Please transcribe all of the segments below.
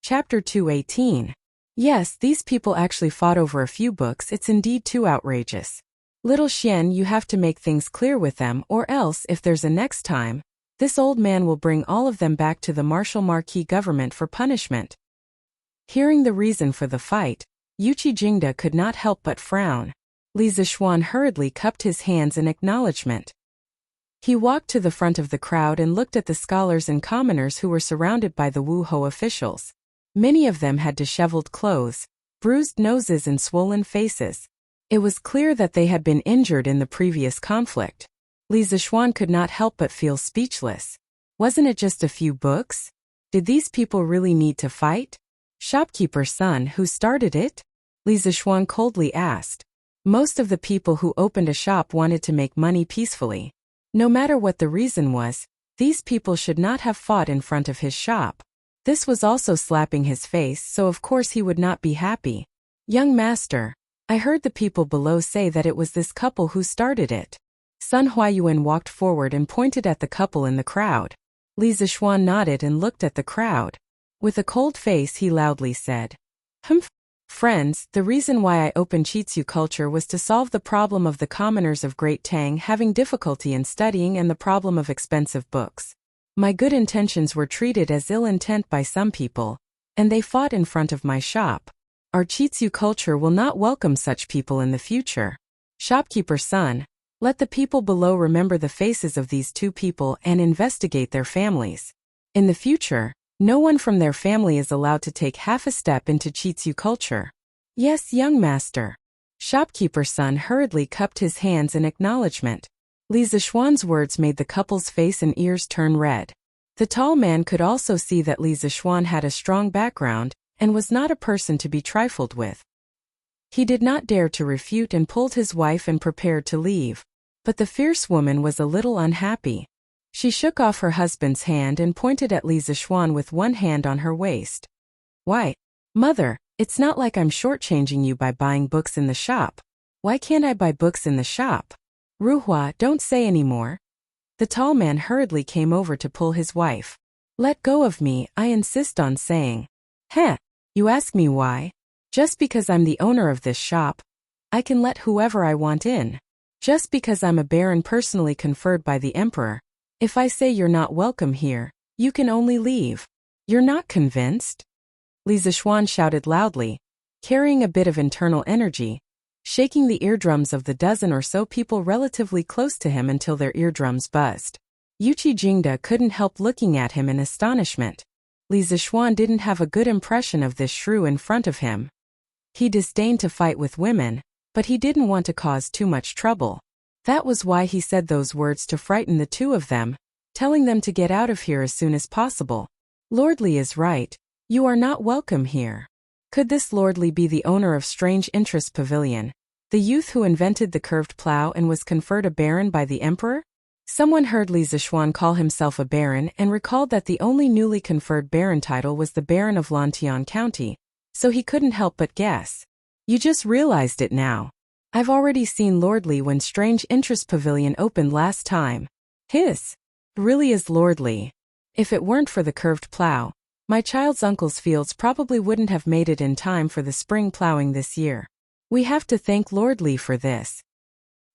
Chapter 218. Yes, these people actually fought over a few books. It's indeed too outrageous. Little Xian, you have to make things clear with them, or else, if there's a next time, this old man will bring all of them back to the martial Marquis government for punishment. Hearing the reason for the fight, Yuqi Jingda could not help but frown. Li Zixuan hurriedly cupped his hands in acknowledgement. He walked to the front of the crowd and looked at the scholars and commoners who were surrounded by the Wu Hou officials. Many of them had disheveled clothes, bruised noses and swollen faces. It was clear that they had been injured in the previous conflict. Li Zixuan could not help but feel speechless. Wasn't it just a few books? Did these people really need to fight? Shopkeeper's son, who started it? Li Zixuan coldly asked. Most of the people who opened a shop wanted to make money peacefully. No matter what the reason was, these people should not have fought in front of his shop. This was also slapping his face, so of course he would not be happy. Young master, I heard the people below say that it was this couple who started it. Sun Huayuan walked forward and pointed at the couple in the crowd. Li Zixuan nodded and looked at the crowd. With a cold face he loudly said, "Humph. Friends, the reason why I opened Qitsu culture was to solve the problem of the commoners of Great Tang having difficulty in studying and the problem of expensive books. My good intentions were treated as ill intent by some people, and they fought in front of my shop. Our Qitsu culture will not welcome such people in the future. Shopkeeper's son, let the people below remember the faces of these two people and investigate their families. In the future, no one from their family is allowed to take half a step into Qitsu culture." "Yes, young master." Shopkeeper's son hurriedly cupped his hands in acknowledgement. Li Zixuan's words made the couple's face and ears turn red. The tall man could also see that Li Zixuan had a strong background and was not a person to be trifled with. He did not dare to refute and pulled his wife and prepared to leave. But the fierce woman was a little unhappy. She shook off her husband's hand and pointed at Li Zixuan with one hand on her waist. "Why, mother, it's not like I'm shortchanging you by buying books in the shop. Why can't I buy books in the shop?" "Ruhua, don't say any more." The tall man hurriedly came over to pull his wife. "Let go of me, I insist on saying." "Heh, you ask me why? Just because I'm the owner of this shop, I can let whoever I want in. Just because I'm a baron personally conferred by the emperor, if I say you're not welcome here, you can only leave. You're not convinced?" Li Zixuan shouted loudly, carrying a bit of internal energy, shaking the eardrums of the dozen or so people relatively close to him until their eardrums buzzed. Yuqi Jingda couldn't help looking at him in astonishment. Li Zixuan didn't have a good impression of this shrew in front of him. He disdained to fight with women, but he didn't want to cause too much trouble. That was why he said those words to frighten the two of them, telling them to get out of here as soon as possible. "Lordly is right. You are not welcome here." Could this Lordly be the owner of Strange Interest Pavilion, the youth who invented the curved plow and was conferred a baron by the emperor? Someone heard Li Zixuan call himself a baron and recalled that the only newly conferred baron title was the Baron of Lantian County, so he couldn't help but guess. "You just realized it now. I've already seen Lordly when Strange Interest Pavilion opened last time. His really is Lordly. If it weren't for the curved plow, my child's uncle's fields probably wouldn't have made it in time for the spring plowing this year. We have to thank Lordly for this."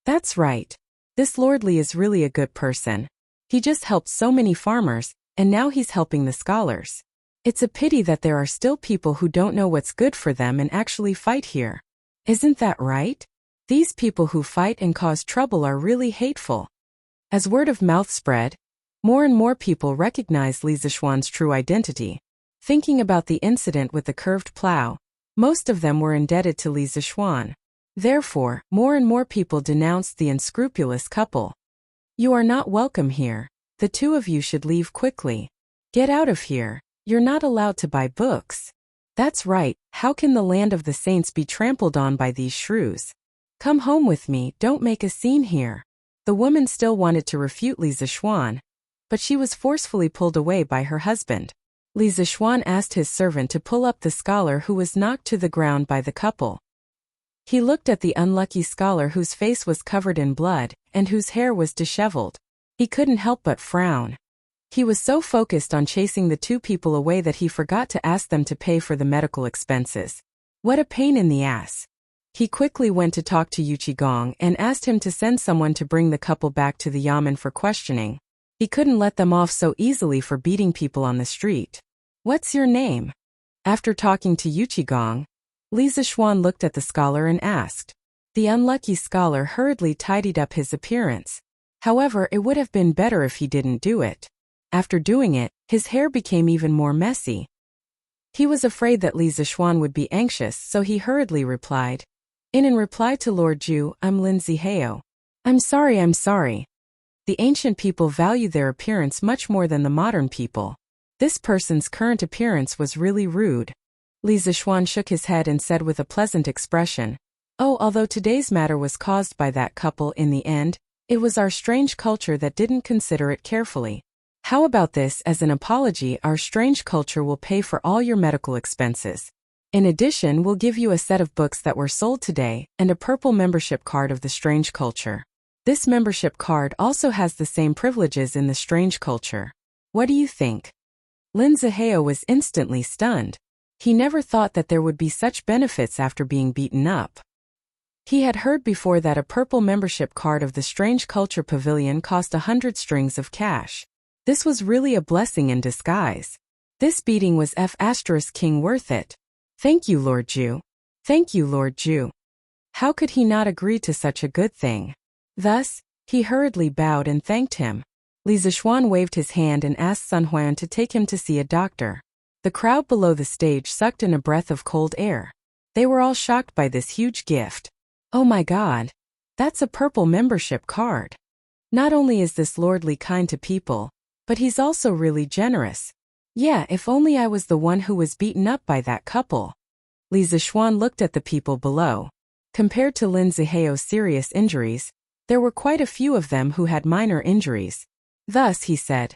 "That's right. This Lordly is really a good person. He just helped so many farmers, and now he's helping the scholars. It's a pity that there are still people who don't know what's good for them and actually fight here. Isn't that right? These people who fight and cause trouble are really hateful." As word of mouth spread, more and more people recognized Li Zixuan's true identity. Thinking about the incident with the curved plow, most of them were indebted to Li Zixuan. Therefore, more and more people denounced the unscrupulous couple. "You are not welcome here. The two of you should leave quickly. Get out of here. You're not allowed to buy books." "That's right. How can the land of the saints be trampled on by these shrews? Come home with me, don't make a scene here." The woman still wanted to refute Li Zixuan, but she was forcefully pulled away by her husband. Li Zixuan asked his servant to pull up the scholar who was knocked to the ground by the couple. He looked at the unlucky scholar whose face was covered in blood and whose hair was disheveled. He couldn't help but frown. He was so focused on chasing the two people away that he forgot to ask them to pay for the medical expenses. What a pain in the ass. He quickly went to talk to Yuchigong and asked him to send someone to bring the couple back to the yamen for questioning. He couldn't let them off so easily for beating people on the street. What's your name? After talking to Yuchigong, Li Zixuan looked at the scholar and asked. The unlucky scholar hurriedly tidied up his appearance. However, it would have been better if he didn't do it. After doing it, his hair became even more messy. He was afraid that Li Zixuan would be anxious, so he hurriedly replied. In reply to Lord Zhu, I'm Lin Zihao. I'm sorry. The ancient people value their appearance much more than the modern people. This person's current appearance was really rude. Li Zixuan shook his head and said with a pleasant expression, Oh, although today's matter was caused by that couple in the end, it was our strange culture that didn't consider it carefully. How about this as an apology? Our strange culture will pay for all your medical expenses. In addition, we'll give you a set of books that were sold today and a purple membership card of the strange culture. This membership card also has the same privileges in the strange culture. What do you think? Lin Zihao was instantly stunned. He never thought that there would be such benefits after being beaten up. He had heard before that a purple membership card of the strange culture pavilion cost 100 strings of cash. This was really a blessing in disguise. This beating was King worth it. Thank you, Lord Zhu. Thank you, Lord Zhu. How could he not agree to such a good thing? Thus, he hurriedly bowed and thanked him. Li Zixuan waved his hand and asked Sun Huan to take him to see a doctor. The crowd below the stage sucked in a breath of cold air. They were all shocked by this huge gift. Oh my God! That's a purple membership card. Not only is this lordly kind to people, but he's also really generous. Yeah, if only I was the one who was beaten up by that couple. Li Zixuan looked at the people below. Compared to Lin Zihao's serious injuries, there were quite a few of them who had minor injuries. Thus, he said,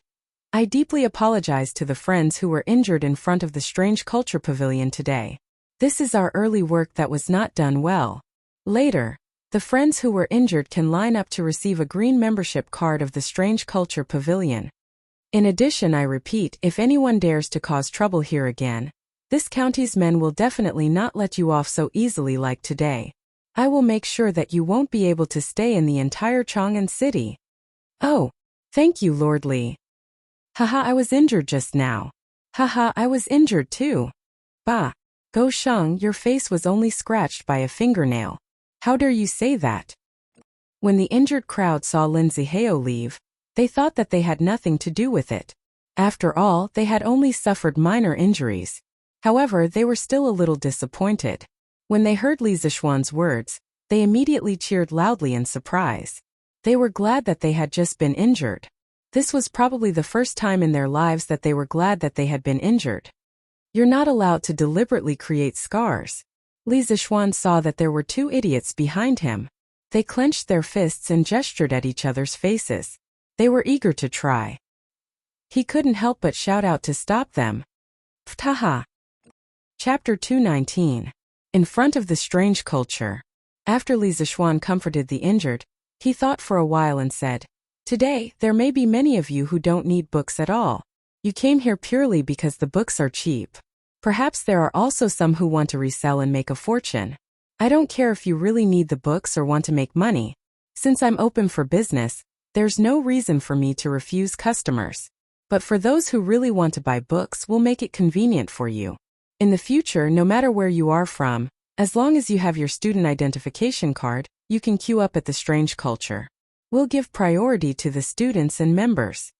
I deeply apologize to the friends who were injured in front of the Strange Culture Pavilion today. This is our early work that was not done well. Later, the friends who were injured can line up to receive a green membership card of the Strange Culture Pavilion. In addition, I repeat, if anyone dares to cause trouble here again, this county's men will definitely not let you off so easily like today. I will make sure that you won't be able to stay in the entire Chang'an city. Oh, thank you, Lord Li. Haha, I was injured just now. Haha, I was injured too. Bah, Go Sheng, your face was only scratched by a fingernail. How dare you say that? When the injured crowd saw Lin Zihao leave, they thought that they had nothing to do with it. After all, they had only suffered minor injuries. However, they were still a little disappointed. When they heard Li Zixuan's words, they immediately cheered loudly in surprise. They were glad that they had just been injured. This was probably the first time in their lives that they were glad that they had been injured. You're not allowed to deliberately create scars. Li Zixuan saw that there were two idiots behind him. They clenched their fists and gestured at each other's faces. They were eager to try. He couldn't help but shout out to stop them. Ptaha. Chapter 219. In front of the strange culture. After Li Zixuan comforted the injured, he thought for a while and said, Today, there may be many of you who don't need books at all. You came here purely because the books are cheap. Perhaps there are also some who want to resell and make a fortune. I don't care if you really need the books or want to make money. Since I'm open for business, there's no reason for me to refuse customers. But for those who really want to buy books, we'll make it convenient for you. In the future, no matter where you are from, as long as you have your student identification card, you can queue up at the strange culture. We'll give priority to the students and members.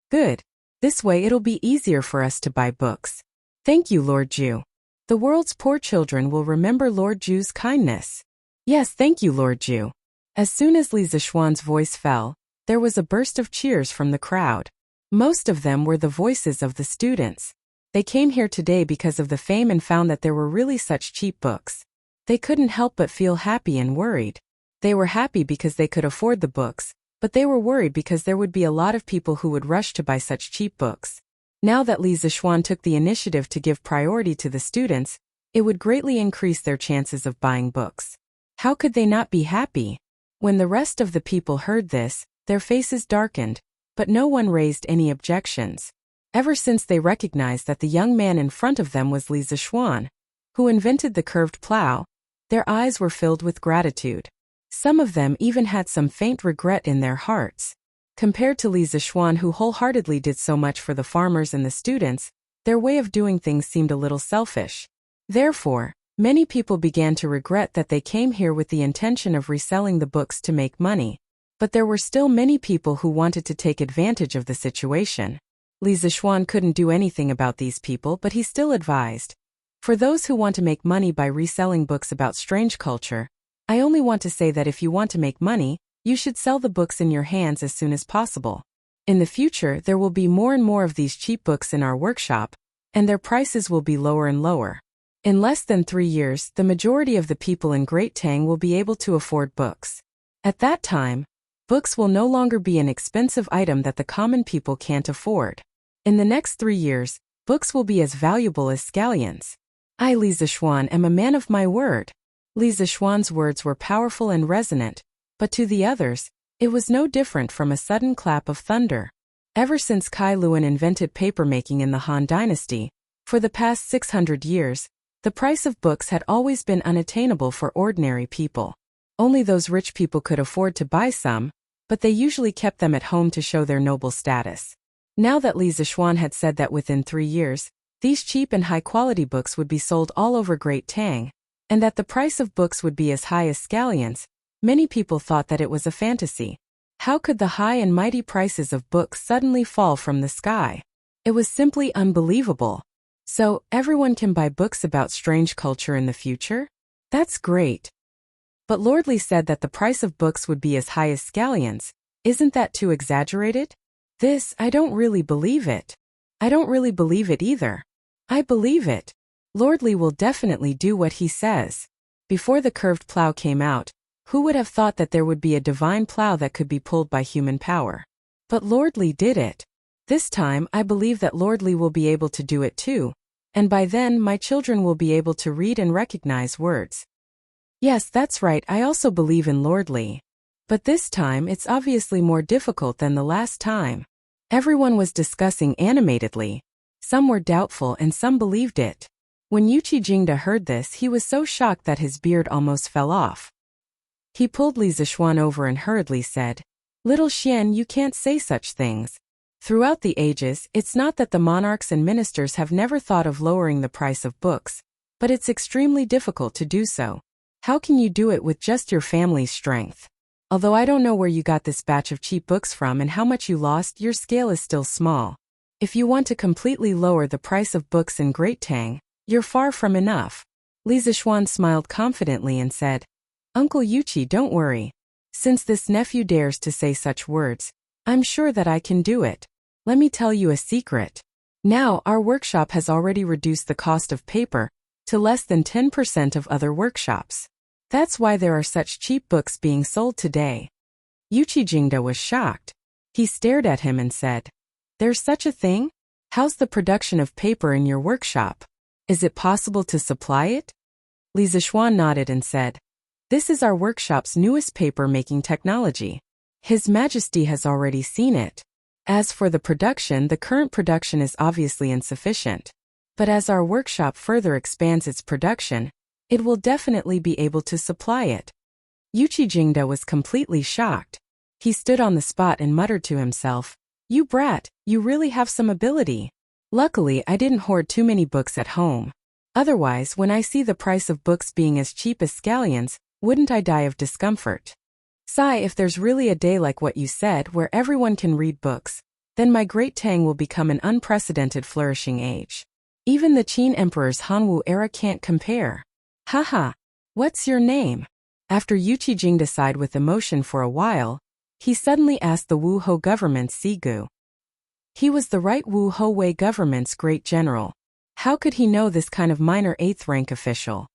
Good. This way it'll be easier for us to buy books. Thank you, Lord Zhu. The world's poor children will remember Lord Zhu's kindness. Yes, thank you, Lord Zhu. As soon as Li Zixuan's voice fell, there was a burst of cheers from the crowd. Most of them were the voices of the students. They came here today because of the fame and found that there were really such cheap books. They couldn't help but feel happy and worried. They were happy because they could afford the books, but they were worried because there would be a lot of people who would rush to buy such cheap books. Now that Li Zixuan took the initiative to give priority to the students, it would greatly increase their chances of buying books. How could they not be happy? When the rest of the people heard this, their faces darkened. but no one raised any objections. Ever since they recognized that the young man in front of them was Li Zishuan, who invented the curved plow, their eyes were filled with gratitude. Some of them even had some faint regret in their hearts. Compared to Li Zishuan, who wholeheartedly did so much for the farmers and the students, their way of doing things seemed a little selfish. Therefore, many people began to regret that they came here with the intention of reselling the books to make money. But there were still many people who wanted to take advantage of the situation. Li Zishuan couldn't do anything about these people, but he still advised. For those who want to make money by reselling books about strange culture, I only want to say that if you want to make money, you should sell the books in your hands as soon as possible. In the future, there will be more and more of these cheap books in our workshop, and their prices will be lower and lower. In less than 3 years, the majority of the people in Great Tang will be able to afford books. At that time, books will no longer be an expensive item that the common people can't afford. In the next 3 years, books will be as valuable as scallions. I, Li Zishuan, am a man of my word. Li Zishuan's words were powerful and resonant, but to the others, it was no different from a sudden clap of thunder. Ever since Kai Luan invented papermaking in the Han Dynasty, for the past 600 years, the price of books had always been unattainable for ordinary people. Only those rich people could afford to buy some, but they usually kept them at home to show their noble status. Now that Li Zishuan had said that within 3 years, these cheap and high-quality books would be sold all over Great Tang, and that the price of books would be as high as scallions, many people thought that it was a fantasy. How could the high and mighty prices of books suddenly fall from the sky? It was simply unbelievable. So, everyone can buy books about strange culture in the future? That's great. But Lord Li said that the price of books would be as high as scallions. Isn't that too exaggerated? I don't really believe it. I don't really believe it either. I believe it. Lord Li will definitely do what he says. Before the curved plow came out, who would have thought that there would be a divine plow that could be pulled by human power? But Lord Li did it. This time, I believe that Lord Li will be able to do it too, and by then my children will be able to read and recognize words. Yes, that's right, I also believe in Lord Li. But this time it's obviously more difficult than the last time. Everyone was discussing animatedly. Some were doubtful and some believed it. When Yuchi Jingda heard this, he was so shocked that his beard almost fell off. He pulled Li Zishuan over and hurriedly said, "Little Xian, you can't say such things. Throughout the ages, it's not that the monarchs and ministers have never thought of lowering the price of books, but it's extremely difficult to do so. How can you do it with just your family's strength? Although I don't know where you got this batch of cheap books from and how much you lost, your scale is still small. If you want to completely lower the price of books in Great Tang, you're far from enough." Li Zishuan smiled confidently and said, "Uncle Yuchi, don't worry. Since this nephew dares to say such words, I'm sure that I can do it. Let me tell you a secret. Now our workshop has already reduced the cost of paper to less than 10% of other workshops. That's why there are such cheap books being sold today." Yuchi Jingda was shocked. He stared at him and said, "There's such a thing? How's the production of paper in your workshop? Is it possible to supply it?" Li Zishuan nodded and said, "This is our workshop's newest paper-making technology. His Majesty has already seen it. As for the production, the current production is obviously insufficient. But as our workshop further expands its production, it will definitely be able to supply it." Yuchi Jingda was completely shocked. He stood on the spot and muttered to himself, "You brat, you really have some ability. Luckily, I didn't hoard too many books at home. Otherwise, when I see the price of books being as cheap as scallions, wouldn't I die of discomfort? Sigh, if there's really a day like what you said where everyone can read books, then my Great Tang will become an unprecedented flourishing age. Even the Qin Emperor's Hanwu era can't compare." "Haha, what's your name?" After Yuchi Jingda sighed with emotion for a while, he suddenly asked the Wu Ho government's Sigu. He was the right Wu Ho Wei government's great general. How could he know this kind of minor 8th rank official?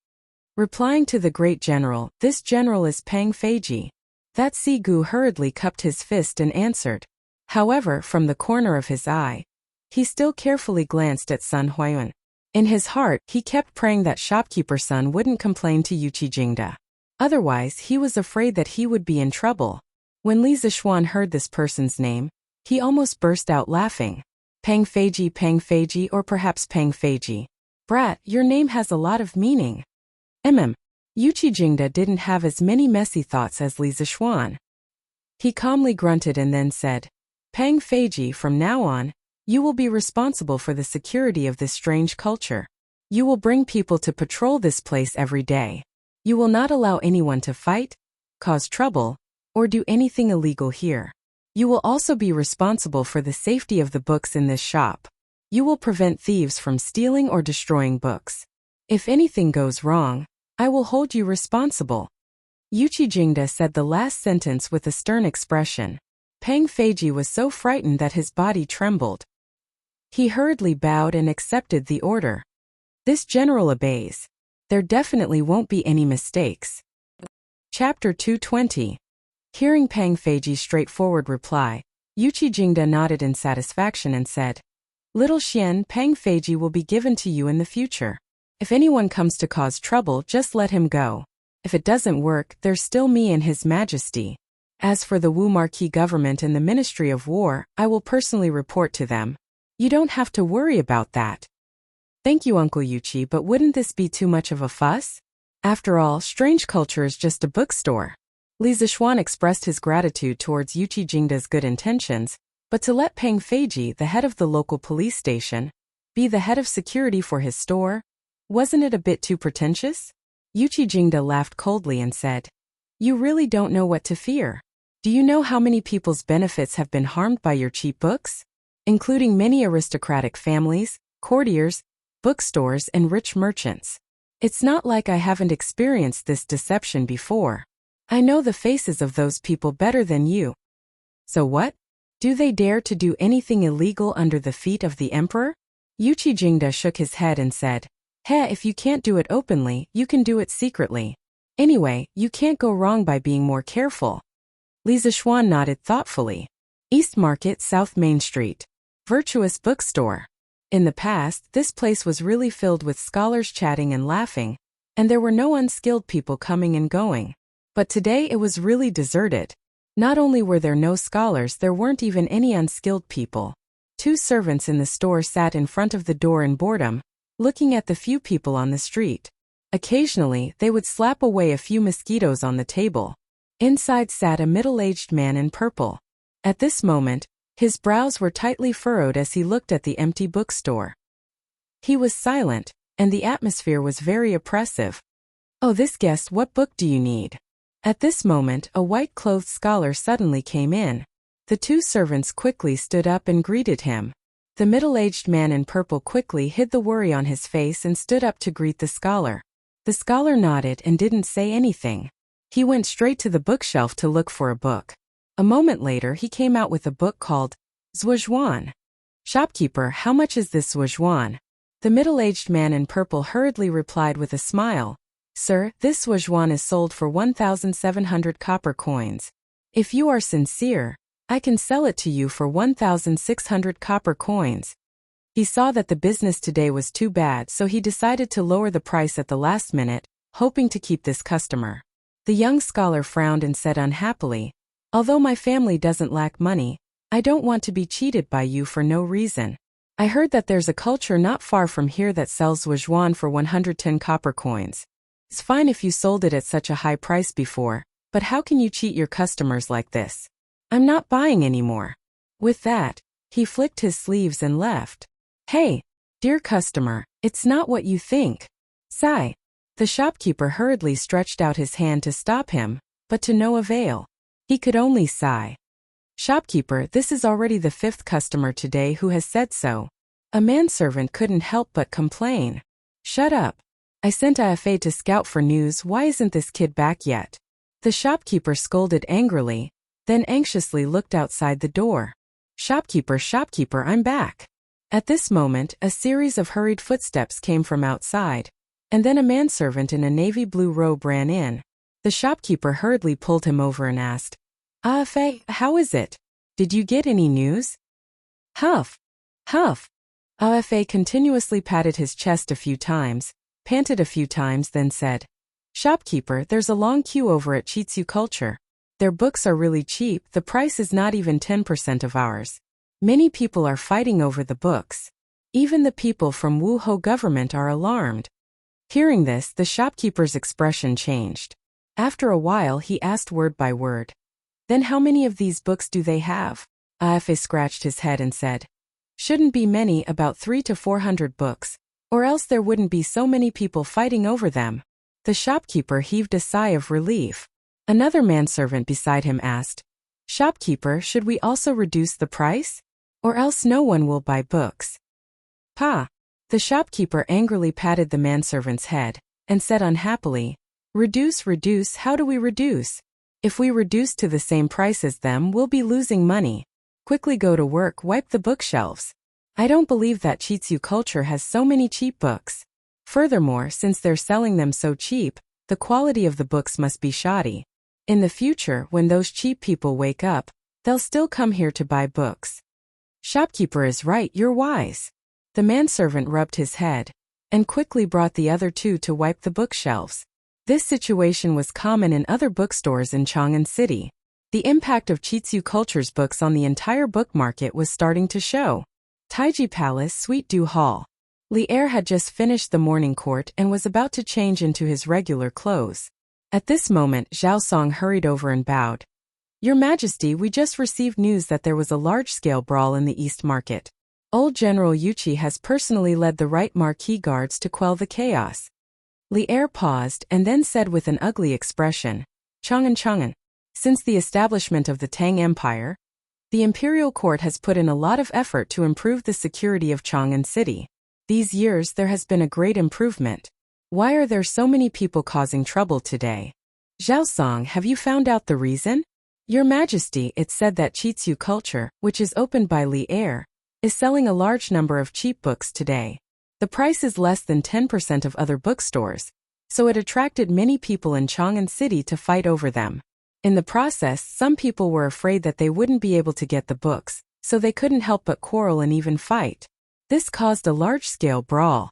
Replying to the great general, "This general is Pang Feiji." That Sigu hurriedly cupped his fist and answered. However, from the corner of his eye, he still carefully glanced at Sun Huayuan. In his heart, he kept praying that shopkeeper Sun wouldn't complain to Yuchi Jingda. Otherwise, he was afraid that he would be in trouble. When Li Zishuan heard this person's name, He almost burst out laughing. Pang Feiji, or perhaps Pang Feiji. Brat, your name has a lot of meaning. Yuchi Jingda didn't have as many messy thoughts as Li Zixuan. He calmly grunted and then said, Pang Feiji, from now on, you will be responsible for the security of this strange culture. You will bring people to patrol this place every day. You will not allow anyone to fight, cause trouble, or do anything illegal here. You will also be responsible for the safety of the books in this shop. You will prevent thieves from stealing or destroying books. If anything goes wrong, I will hold you responsible. Yuchi Jingda said the last sentence with a stern expression. Pang Feiji was so frightened that his body trembled. He hurriedly bowed and accepted the order. This general obeys. There definitely won't be any mistakes. Chapter 220. Hearing Pang Feiji's straightforward reply, Yuchi Jingda nodded in satisfaction and said, Little Xian, Pang Feiji will be given to you in the future. If anyone comes to cause trouble, just let him go. If it doesn't work, there's still me and His Majesty. As for the Wu Marquis government and the Ministry of War, I will personally report to them. You don't have to worry about that. Thank you, Uncle Yuchi, but wouldn't this be too much of a fuss? After all, Strange Culture is just a bookstore. Li Zixuan expressed his gratitude towards Yuchi Jingda's good intentions, but to let Pang Feiji, the head of the local police station, be the head of security for his store, wasn't it a bit too pretentious? Yuchi Jingda laughed coldly and said, You really don't know what to fear. Do you know how many people's benefits have been harmed by your cheap books? Including many aristocratic families, courtiers, bookstores, and rich merchants. It's not like I haven't experienced this deception before. I know the faces of those people better than you. So what? Do they dare to do anything illegal under the feet of the emperor? Yuchi Jingda shook his head and said, if you can't do it openly, you can do it secretly. Anyway, you can't go wrong by being more careful. Li Zixuan nodded thoughtfully. East Market, South Main Street. Virtuous bookstore. In the past, this place was really filled with scholars chatting and laughing, and there were no unskilled people coming and going. But today it was really deserted. Not only were there no scholars, there weren't even any unskilled people. 2 servants in the store sat in front of the door in boredom, looking at the few people on the street. Occasionally, they would slap away a few mosquitoes on the table. Inside sat a middle-aged man in purple. At this moment, his brows were tightly furrowed as he looked at the empty bookstore. He was silent, and the atmosphere was very oppressive. Oh, this guest, what book do you need? At this moment, a white-clothed scholar suddenly came in. The 2 servants quickly stood up and greeted him. The middle-aged man in purple quickly hid the worry on his face and stood up to greet the scholar. The scholar nodded and didn't say anything. He went straight to the bookshelf to look for a book. A moment later, he came out with a book called Zhuozhuan. Shopkeeper, how much is this Zhuozhuan? The middle-aged man in purple hurriedly replied with a smile. Sir, this Zhuozhuan is sold for 1,700 copper coins. If you are sincere, I can sell it to you for 1,600 copper coins. He saw that the business today was too bad, so he decided to lower the price at the last minute, hoping to keep this customer. The young scholar frowned and said unhappily, Although my family doesn't lack money, I don't want to be cheated by you for no reason. I heard that there's a culture not far from here that sells Zhuozhuan for 110 copper coins. It's fine if you sold it at such a high price before, but how can you cheat your customers like this? I'm not buying anymore. With that, he flicked his sleeves and left. Hey, dear customer, it's not what you think. Sigh. The shopkeeper hurriedly stretched out his hand to stop him, but to no avail. He could only sigh. Shopkeeper, this is already the 5th customer today who has said so. A manservant couldn't help but complain. Shut up. I sent Afa to scout for news. Why isn't this kid back yet? The shopkeeper scolded angrily, then anxiously looked outside the door. Shopkeeper, I'm back. At this moment, a series of hurried footsteps came from outside, and then a manservant in a navy blue robe ran in. The shopkeeper hurriedly pulled him over and asked, Afa, how is it? Did you get any news? Huff. Afa continuously patted his chest a few times, panted a few times, then said, Shopkeeper, there's a long queue over at Chitsu Culture. Their books are really cheap, the price is not even 10% of ours. Many people are fighting over the books. Even the people from Wuho government are alarmed. Hearing this, the shopkeeper's expression changed. After a while he asked word by word. Then how many of these books do they have? Afe scratched his head and said. Shouldn't be many, about 300 to 400 books, or else there wouldn't be so many people fighting over them. The shopkeeper heaved a sigh of relief. Another manservant beside him asked, Shopkeeper, should we also reduce the price? Or else no one will buy books. Pa! The shopkeeper angrily patted the manservant's head, and said unhappily, Reduce, how do we reduce? If we reduce to the same price as them, we'll be losing money. Quickly go to work, wipe the bookshelves. I don't believe that Chitsu culture has so many cheap books. Furthermore, since they're selling them so cheap, the quality of the books must be shoddy. In the future, when those cheap people wake up, they'll still come here to buy books. Shopkeeper is right, you're wise. The manservant rubbed his head, and quickly brought the other two to wipe the bookshelves. This situation was common in other bookstores in Chang'an City. The impact of Chitsu culture's books on the entire book market was starting to show. Taiji Palace, Suite Du Hall. Li Er had just finished the morning court and was about to change into his regular clothes. At this moment, Zhao Song hurried over and bowed. Your Majesty, we just received news that there was a large-scale brawl in the East Market. Old General Yuchi has personally led the right marquee guards to quell the chaos. Li Er paused and then said with an ugly expression, Chang'an. Since the establishment of the Tang Empire, the imperial court has put in a lot of effort to improve the security of Chang'an City. These years there has been a great improvement. Why are there so many people causing trouble today? Zhao Song, have you found out the reason? Your Majesty, it's said that Chitsu culture, which is opened by Li Er, is selling a large number of cheap books today. The price is less than 10% of other bookstores, so it attracted many people in Chang'an City to fight over them. In the process, some people were afraid that they wouldn't be able to get the books, so they couldn't help but quarrel and even fight. This caused a large-scale brawl.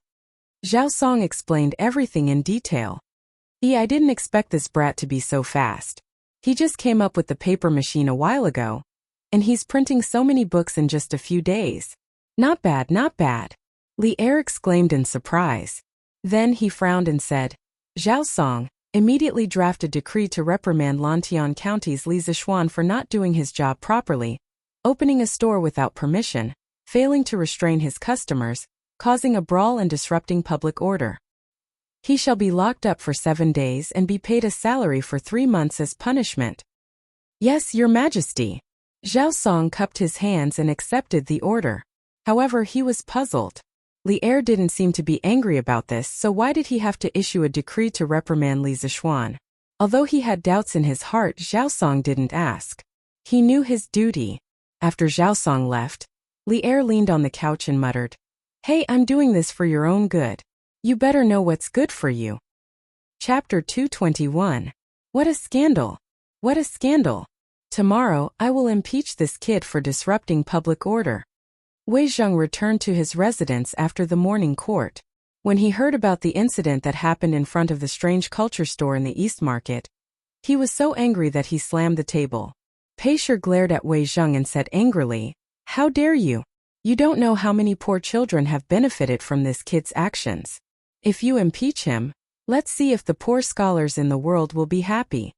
Zhao Song explained everything in detail. I didn't expect this brat to be so fast. He just came up with the paper machine a while ago, and he's printing so many books in just a few days. Not bad. Li Er exclaimed in surprise. Then he frowned and said, Zhao Song, immediately draft a decree to reprimand Lantian County's Li Zishuan for not doing his job properly, opening a store without permission, failing to restrain his customers, causing a brawl and disrupting public order. He shall be locked up for 7 days and be paid a salary for 3 months as punishment. Yes, Your Majesty. Zhao Song cupped his hands and accepted the order. However, he was puzzled. Li Er didn't seem to be angry about this, so why did he have to issue a decree to reprimand Li Zishuan? Although he had doubts in his heart, Zhao Song didn't ask. He knew his duty. After Zhao Song left, Li Er leaned on the couch and muttered, Hey, I'm doing this for your own good. You better know what's good for you. Chapter 221. What a scandal! What a scandal! Tomorrow, I will impeach this kid for disrupting public order. Wei Zheng returned to his residence after the morning court. When he heard about the incident that happened in front of the strange culture store in the East Market, he was so angry that he slammed the table. Pei Shi glared at Wei Zheng and said angrily, How dare you? You don't know how many poor children have benefited from this kid's actions. If you impeach him, let's see if the poor scholars in the world will be happy.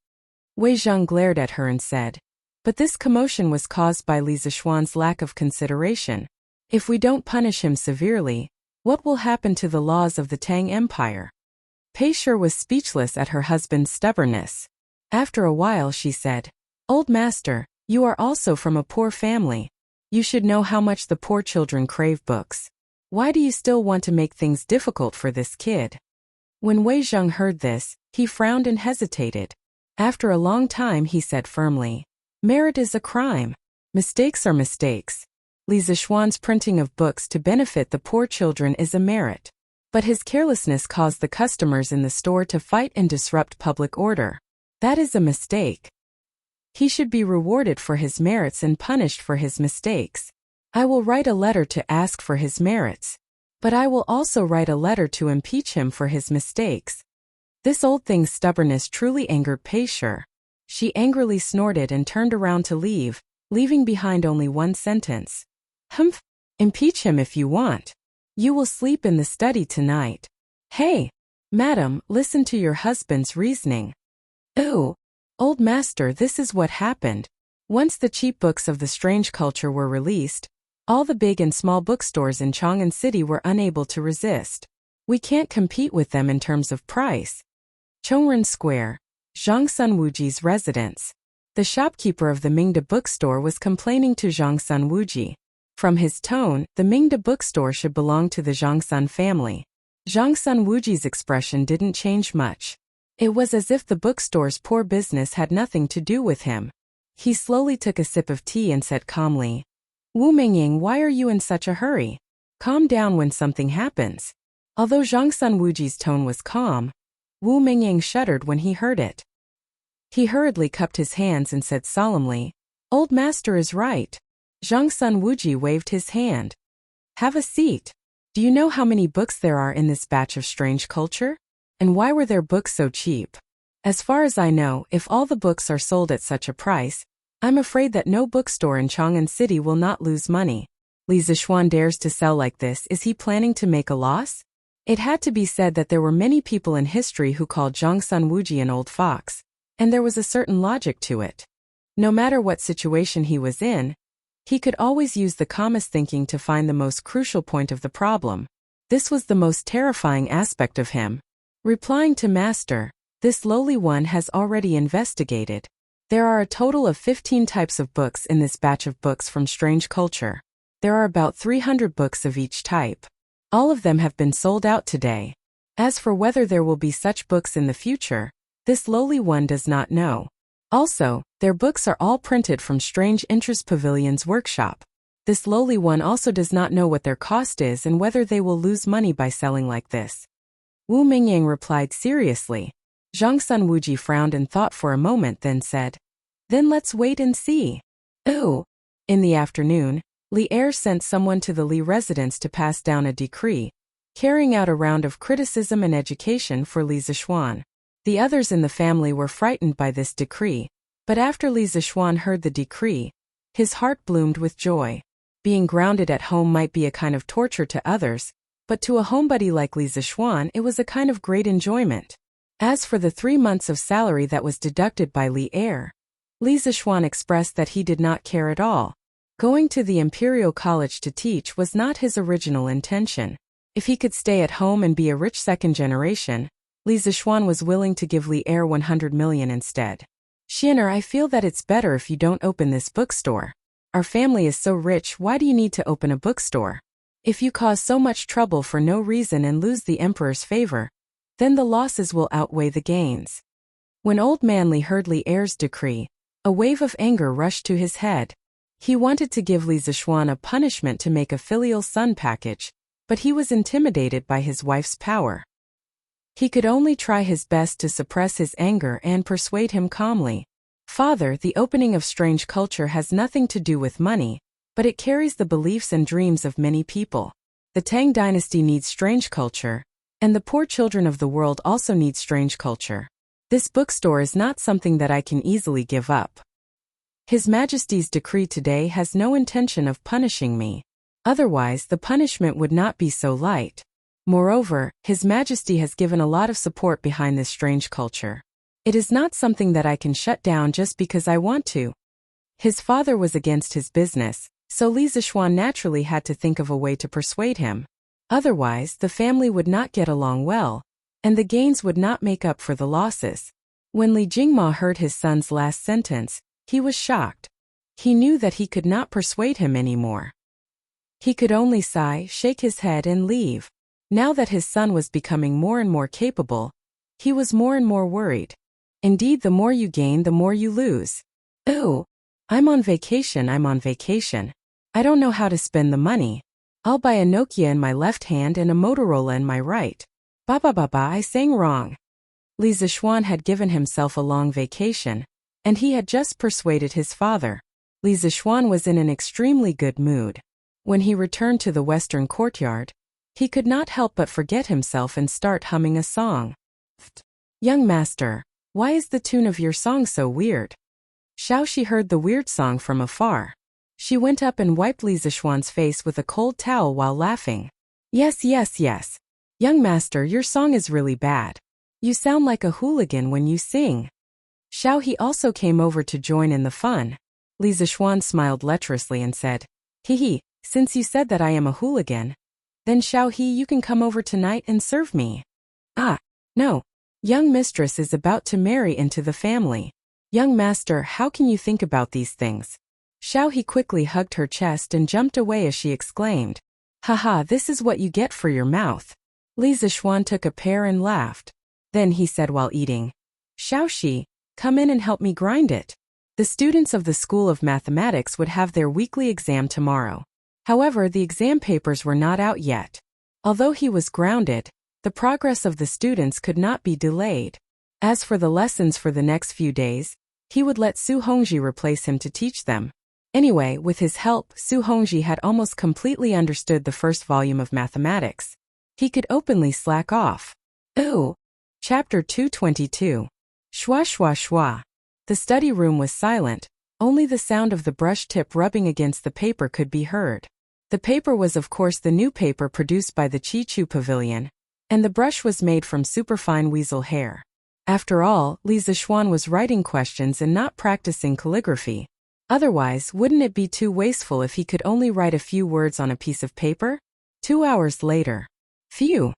Wei Zheng glared at her and said, But this commotion was caused by Li Zishuan's lack of consideration. If we don't punish him severely, what will happen to the laws of the Tang Empire? Pei Shi was speechless at her husband's stubbornness. After a while she said, Old master, you are also from a poor family. You should know how much the poor children crave books. Why do you still want to make things difficult for this kid? When Wei Zheng heard this, he frowned and hesitated. After a long time he said firmly, Merit is a crime. Mistakes are mistakes. Li Zishuan's printing of books to benefit the poor children is a merit. But his carelessness caused the customers in the store to fight and disrupt public order. That is a mistake. He should be rewarded for his merits and punished for his mistakes. I will write a letter to ask for his merits. But I will also write a letter to impeach him for his mistakes. This old thing's stubbornness truly angered Pei Shi. She angrily snorted and turned around to leave, leaving behind only one sentence. Humph! Impeach him if you want. You will sleep in the study tonight. Hey! Madam, listen to your husband's reasoning. Oh! Old master, this is what happened. Once the cheap books of the strange culture were released, all the big and small bookstores in Chang'an City were unable to resist. We can't compete with them in terms of price. Chongren Square, Zhangsun Wuji's residence. The shopkeeper of the Mingda bookstore was complaining to Zhangsun Wuji. From his tone, the Mingda bookstore should belong to the Zhangsun family. Zhangsun Wuji's expression didn't change much. It was as if the bookstore's poor business had nothing to do with him. He slowly took a sip of tea and said calmly, Wu Mingying, why are you in such a hurry? Calm down when something happens. Although Zhangsun Wuji's tone was calm, Wu Mingying shuddered when he heard it. He hurriedly cupped his hands and said solemnly, Old master is right. Zhangsun Wuji waved his hand. Have a seat. Do you know how many books there are in this batch of strange culture? And why were their books so cheap? As far as I know, if all the books are sold at such a price, I'm afraid that no bookstore in Chang'an City will not lose money. Li Zishuan dares to sell like this. Is he planning to make a loss? It had to be said that there were many people in history who called Zhangsun Wuji an old fox, and there was a certain logic to it. No matter what situation he was in, he could always use the calmest thinking to find the most crucial point of the problem. This was the most terrifying aspect of him. Replying to Master, this lowly one has already investigated. There are a total of 15 types of books in this batch of books from strange culture. There are about 300 books of each type. All of them have been sold out today. As for whether there will be such books in the future, this lowly one does not know. Also, their books are all printed from Strange Interest Pavilion's workshop. This lowly one also does not know what their cost is and whether they will lose money by selling like this. Wu Mingying replied seriously. Zhangsun Wuji frowned and thought for a moment, then said, Then let's wait and see. Oh! In the afternoon, Li Er sent someone to the Li residence to pass down a decree, carrying out a round of criticism and education for Li Zishuan. The others in the family were frightened by this decree, but after Li Zishuan heard the decree, his heart bloomed with joy. Being grounded at home might be a kind of torture to others, but to a homebody like Li Zishuan it was a kind of great enjoyment. As for the 3 months of salary that was deducted by Li Er, Li Zishuan expressed that he did not care at all. Going to the Imperial College to teach was not his original intention. If he could stay at home and be a rich second generation, Li Zishuan was willing to give Li Er 100 million instead. Xianer, I feel that it's better if you don't open this bookstore. Our family is so rich, why do you need to open a bookstore? If you cause so much trouble for no reason and lose the emperor's favor, then the losses will outweigh the gains. When old man Li heard Li Er's decree, a wave of anger rushed to his head. He wanted to give Li Zishuan a punishment to make a filial son package, but he was intimidated by his wife's power. He could only try his best to suppress his anger and persuade him calmly. Father, the opening of strange culture has nothing to do with money, but it carries the beliefs and dreams of many people. The Tang dynasty needs strange culture, and the poor children of the world also need strange culture. This bookstore is not something that I can easily give up. His Majesty's decree today has no intention of punishing me. Otherwise, the punishment would not be so light. Moreover, His Majesty has given a lot of support behind this strange culture. It is not something that I can shut down just because I want to. His father was against his business, so Li Zishuan naturally had to think of a way to persuade him. Otherwise, the family would not get along well, and the gains would not make up for the losses. When Li Jingma heard his son's last sentence, he was shocked. He knew that he could not persuade him anymore. He could only sigh, shake his head and leave. Now that his son was becoming more and more capable, he was more and more worried. Indeed, the more you gain, the more you lose. Oh, I'm on vacation. I don't know how to spend the money. I'll buy a Nokia in my left hand and a Motorola in my right. I sang wrong. Li Zishuan had given himself a long vacation, and he had just persuaded his father. Li Zishuan was in an extremely good mood. When he returned to the western courtyard, he could not help but forget himself and start humming a song. Young master, Why is the tune of your song so weird? Xiaoxi heard the weird song from afar. She went up and wiped Li Zishuan's face with a cold towel while laughing. Yes. Young master, your song is really bad. You sound like a hooligan when you sing. Xiaohe also came over to join in the fun. Li Zishuan smiled lecherously and said, Hee, since you said that I am a hooligan, then Xiaohe, you can come over tonight and serve me. Ah, no. Young mistress is about to marry into the family. Young master, how can you think about these things? Xiaohe quickly hugged her chest and jumped away as she exclaimed, Haha, this is what you get for your mouth. Li Zishuan took a pear and laughed. Then he said while eating, Xiaoxi, come in and help me grind it. The students of the School of Mathematics would have their weekly exam tomorrow. However, the exam papers were not out yet. Although he was grounded, the progress of the students could not be delayed. As for the lessons for the next few days, he would let Su Hongji replace him to teach them. Anyway, with his help, Su Hongji had almost completely understood the first volume of mathematics. He could openly slack off. Ooh! Chapter 222. Shwa. The study room was silent. Only the sound of the brush tip rubbing against the paper could be heard. The paper was of course the new paper produced by the Chi-Chu Pavilion, and the brush was made from superfine weasel hair. After all, Li Zishuan was writing questions and not practicing calligraphy. Otherwise, wouldn't it be too wasteful if he could only write a few words on a piece of paper? 2 hours later. Phew!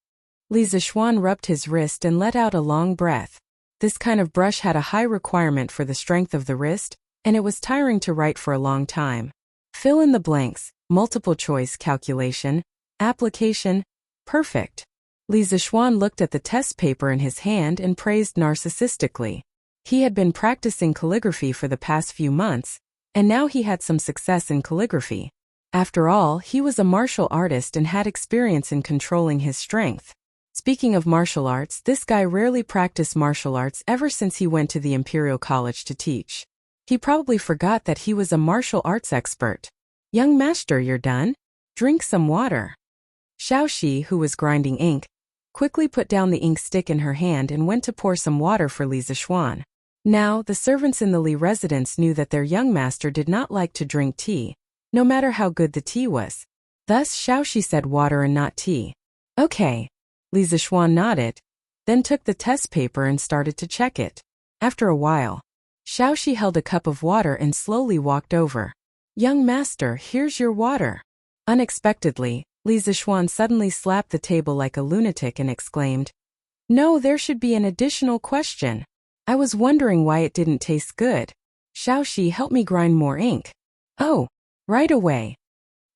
Li Zishuan rubbed his wrist and let out a long breath. This kind of brush had a high requirement for the strength of the wrist, and it was tiring to write for a long time. Fill in the blanks, multiple choice calculation, application, perfect. Li Zishuan looked at the test paper in his hand and praised narcissistically. He had been practicing calligraphy for the past few months, and now he had some success in calligraphy. After all, he was a martial artist and had experience in controlling his strength. Speaking of martial arts, this guy rarely practiced martial arts ever since he went to the Imperial College to teach. He probably forgot that he was a martial arts expert. Young master, you're done? Drink some water. Xiaoxi, who was grinding ink, quickly put down the ink stick in her hand and went to pour some water for Li Zishuan. Now, the servants in the Li residence knew that their young master did not like to drink tea, no matter how good the tea was. Thus, Xiaoxi said water and not tea. Okay. Li Zishuan nodded, then took the test paper and started to check it. After a while, Xiaoxi held a cup of water and slowly walked over. Young master, here's your water. Unexpectedly, Li Zishuan suddenly slapped the table like a lunatic and exclaimed, No, there should be an additional question. I was wondering why it didn't taste good. Xiaoxi, help me grind more ink. Oh, right away.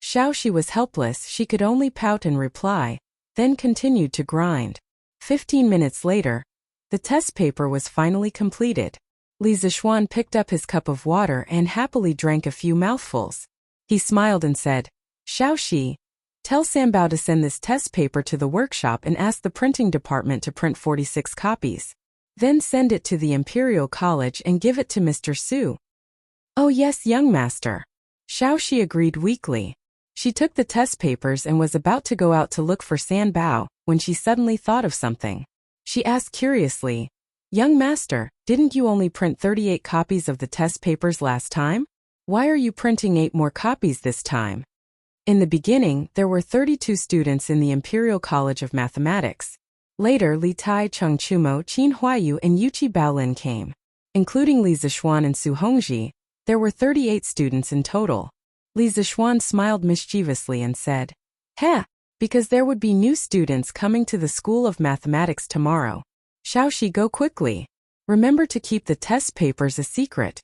Xiaoxi was helpless, she could only pout and reply, then continued to grind. 15 minutes later, the test paper was finally completed. Li Zishuan picked up his cup of water and happily drank a few mouthfuls. He smiled and said, Xiaoxi, tell Sambao to send this test paper to the workshop and ask the printing department to print 46 copies. Then send it to the Imperial College and give it to Mr. Su. Oh yes, young master. Xiaoxi agreed weakly. She took the test papers and was about to go out to look for Sambao when she suddenly thought of something. She asked curiously, Young master, didn't you only print 38 copies of the test papers last time? Why are you printing 8 more copies this time? In the beginning, there were 32 students in the Imperial College of Mathematics. Later, Li Tai, Cheng Chumo, Qin Huayu, and Yuqi Baolin came. Including Li Zishuan and Su Hongji, there were 38 students in total. Li Zishuan smiled mischievously and said, Heh, because there would be new students coming to the School of Mathematics tomorrow. Xiaoxi, go quickly. Remember to keep the test papers a secret.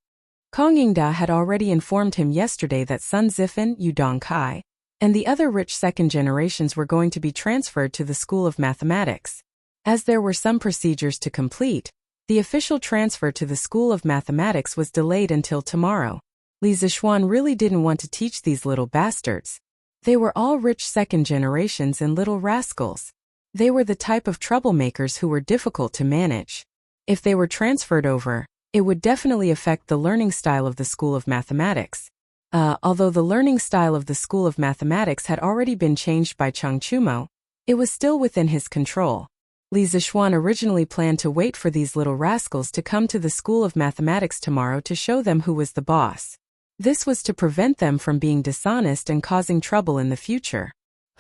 Kong Yingda had already informed him yesterday that Sun Zifan, Yu Dongkai, and the other rich second generations were going to be transferred to the School of Mathematics. As there were some procedures to complete, the official transfer to the School of Mathematics was delayed until tomorrow. Li Zishuan really didn't want to teach these little bastards. They were all rich second generations and little rascals. They were the type of troublemakers who were difficult to manage. If they were transferred over, it would definitely affect the learning style of the School of Mathematics. Although the learning style of the School of Mathematics had already been changed by Cheng Chumo, it was still within his control. Li Zixuan originally planned to wait for these little rascals to come to the School of Mathematics tomorrow to show them who was the boss. This was to prevent them from being dishonest and causing trouble in the future.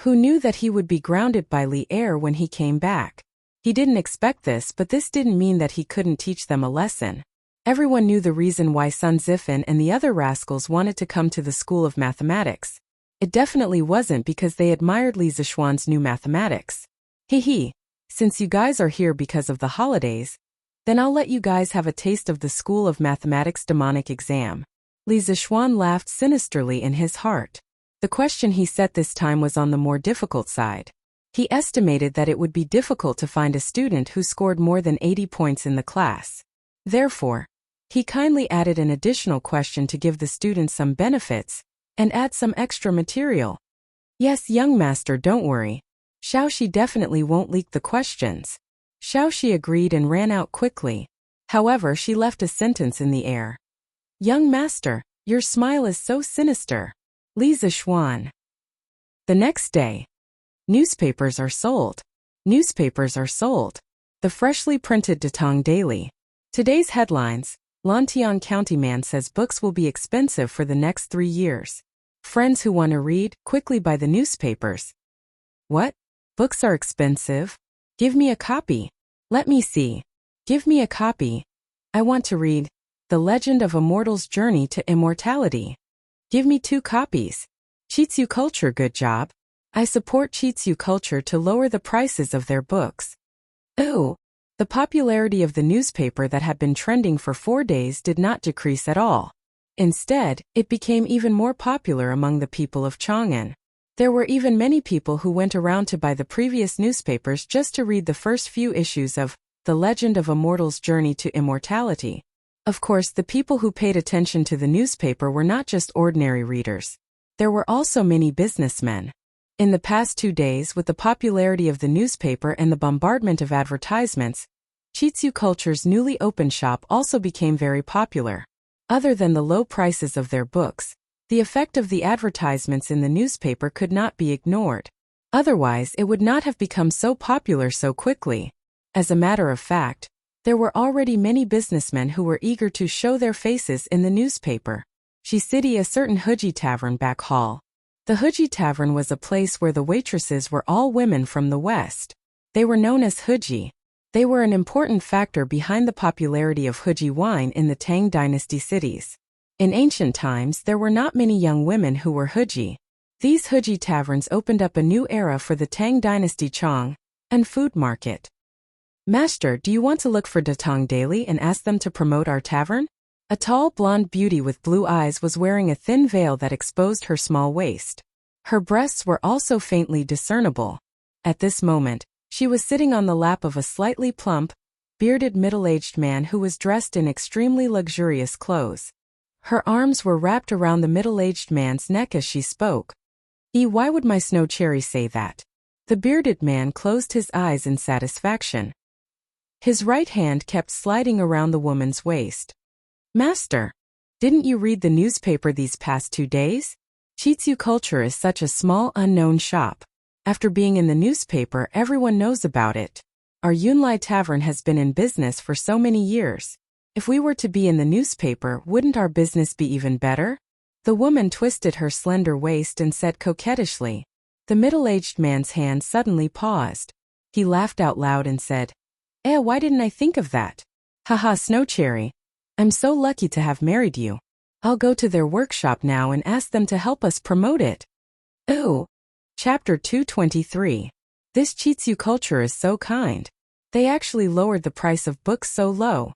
Who knew that he would be grounded by Li Er when he came back? He didn't expect this, but this didn't mean that he couldn't teach them a lesson. Everyone knew the reason why Sun Zifan and the other rascals wanted to come to the School of Mathematics. It definitely wasn't because they admired Li Zixuan's new mathematics. Hee. Since you guys are here because of the holidays, then I'll let you guys have a taste of the School of Mathematics demonic exam. Li Zixuan laughed sinisterly in his heart. The question he set this time was on the more difficult side. He estimated that it would be difficult to find a student who scored more than 80 points in the class. Therefore, he kindly added an additional question to give the students some benefits and add some extra material. Yes, young master, don't worry. Xiaoxi definitely won't leak the questions. Xiaoxi agreed and ran out quickly. However, she left a sentence in the air. Young master, your smile is so sinister. Li Zixuan. The next day. Newspapers are sold. Newspapers are sold. The freshly printed Datong Daily. Today's headlines: Lantian County man says books will be expensive for the next 3 years. Friends who want to read, quickly buy the newspapers. What? Books are expensive? Give me a copy. Let me see. Give me a copy. I want to read The Legend of a Mortal's Journey to Immortality. Give me 2 copies. Chitsu Culture, good job. I support Chitsu Culture to lower the prices of their books. Ooh. The popularity of the newspaper that had been trending for 4 days did not decrease at all. Instead, it became even more popular among the people of Chang'an. There were even many people who went around to buy the previous newspapers just to read the first few issues of The Legend of a Mortal's Journey to Immortality. Of course, the people who paid attention to the newspaper were not just ordinary readers. There were also many businessmen. In the past 2 days, with the popularity of the newspaper and the bombardment of advertisements, Chitsu Culture's newly opened shop also became very popular. Other than the low prices of their books, the effect of the advertisements in the newspaper could not be ignored. Otherwise, it would not have become so popular so quickly. As a matter of fact, there were already many businessmen who were eager to show their faces in the newspaper. Shi City, a certain Huji Tavern back hall. The Huji Tavern was a place where the waitresses were all women from the West. They were known as Huji. They were an important factor behind the popularity of Huji wine in the Tang Dynasty cities. In ancient times, there were not many young women who were Huji. These Huji taverns opened up a new era for the Tang Dynasty Chang and food market. Master, do you want to look for Datong Daily and ask them to promote our tavern? A tall blonde beauty with blue eyes was wearing a thin veil that exposed her small waist. Her breasts were also faintly discernible. At this moment, she was sitting on the lap of a slightly plump, bearded middle-aged man who was dressed in extremely luxurious clothes. Her arms were wrapped around the middle-aged man's neck as she spoke. Why would my snow cherry say that? The bearded man closed his eyes in satisfaction. His right hand kept sliding around the woman's waist. Master, didn't you read the newspaper these past 2 days? Chitsu Culture is such a small unknown shop. After being in the newspaper, everyone knows about it. Our Yunlai Tavern has been in business for so many years. If we were to be in the newspaper, wouldn't our business be even better? The woman twisted her slender waist and said coquettishly. The middle-aged man's hand suddenly paused. He laughed out loud and said, why didn't I think of that? Haha, Snow Cherry. I'm so lucky to have married you. I'll go to their workshop now and ask them to help us promote it. Ooh. Chapter 223. This Chitsu Culture is so kind. They actually lowered the price of books so low.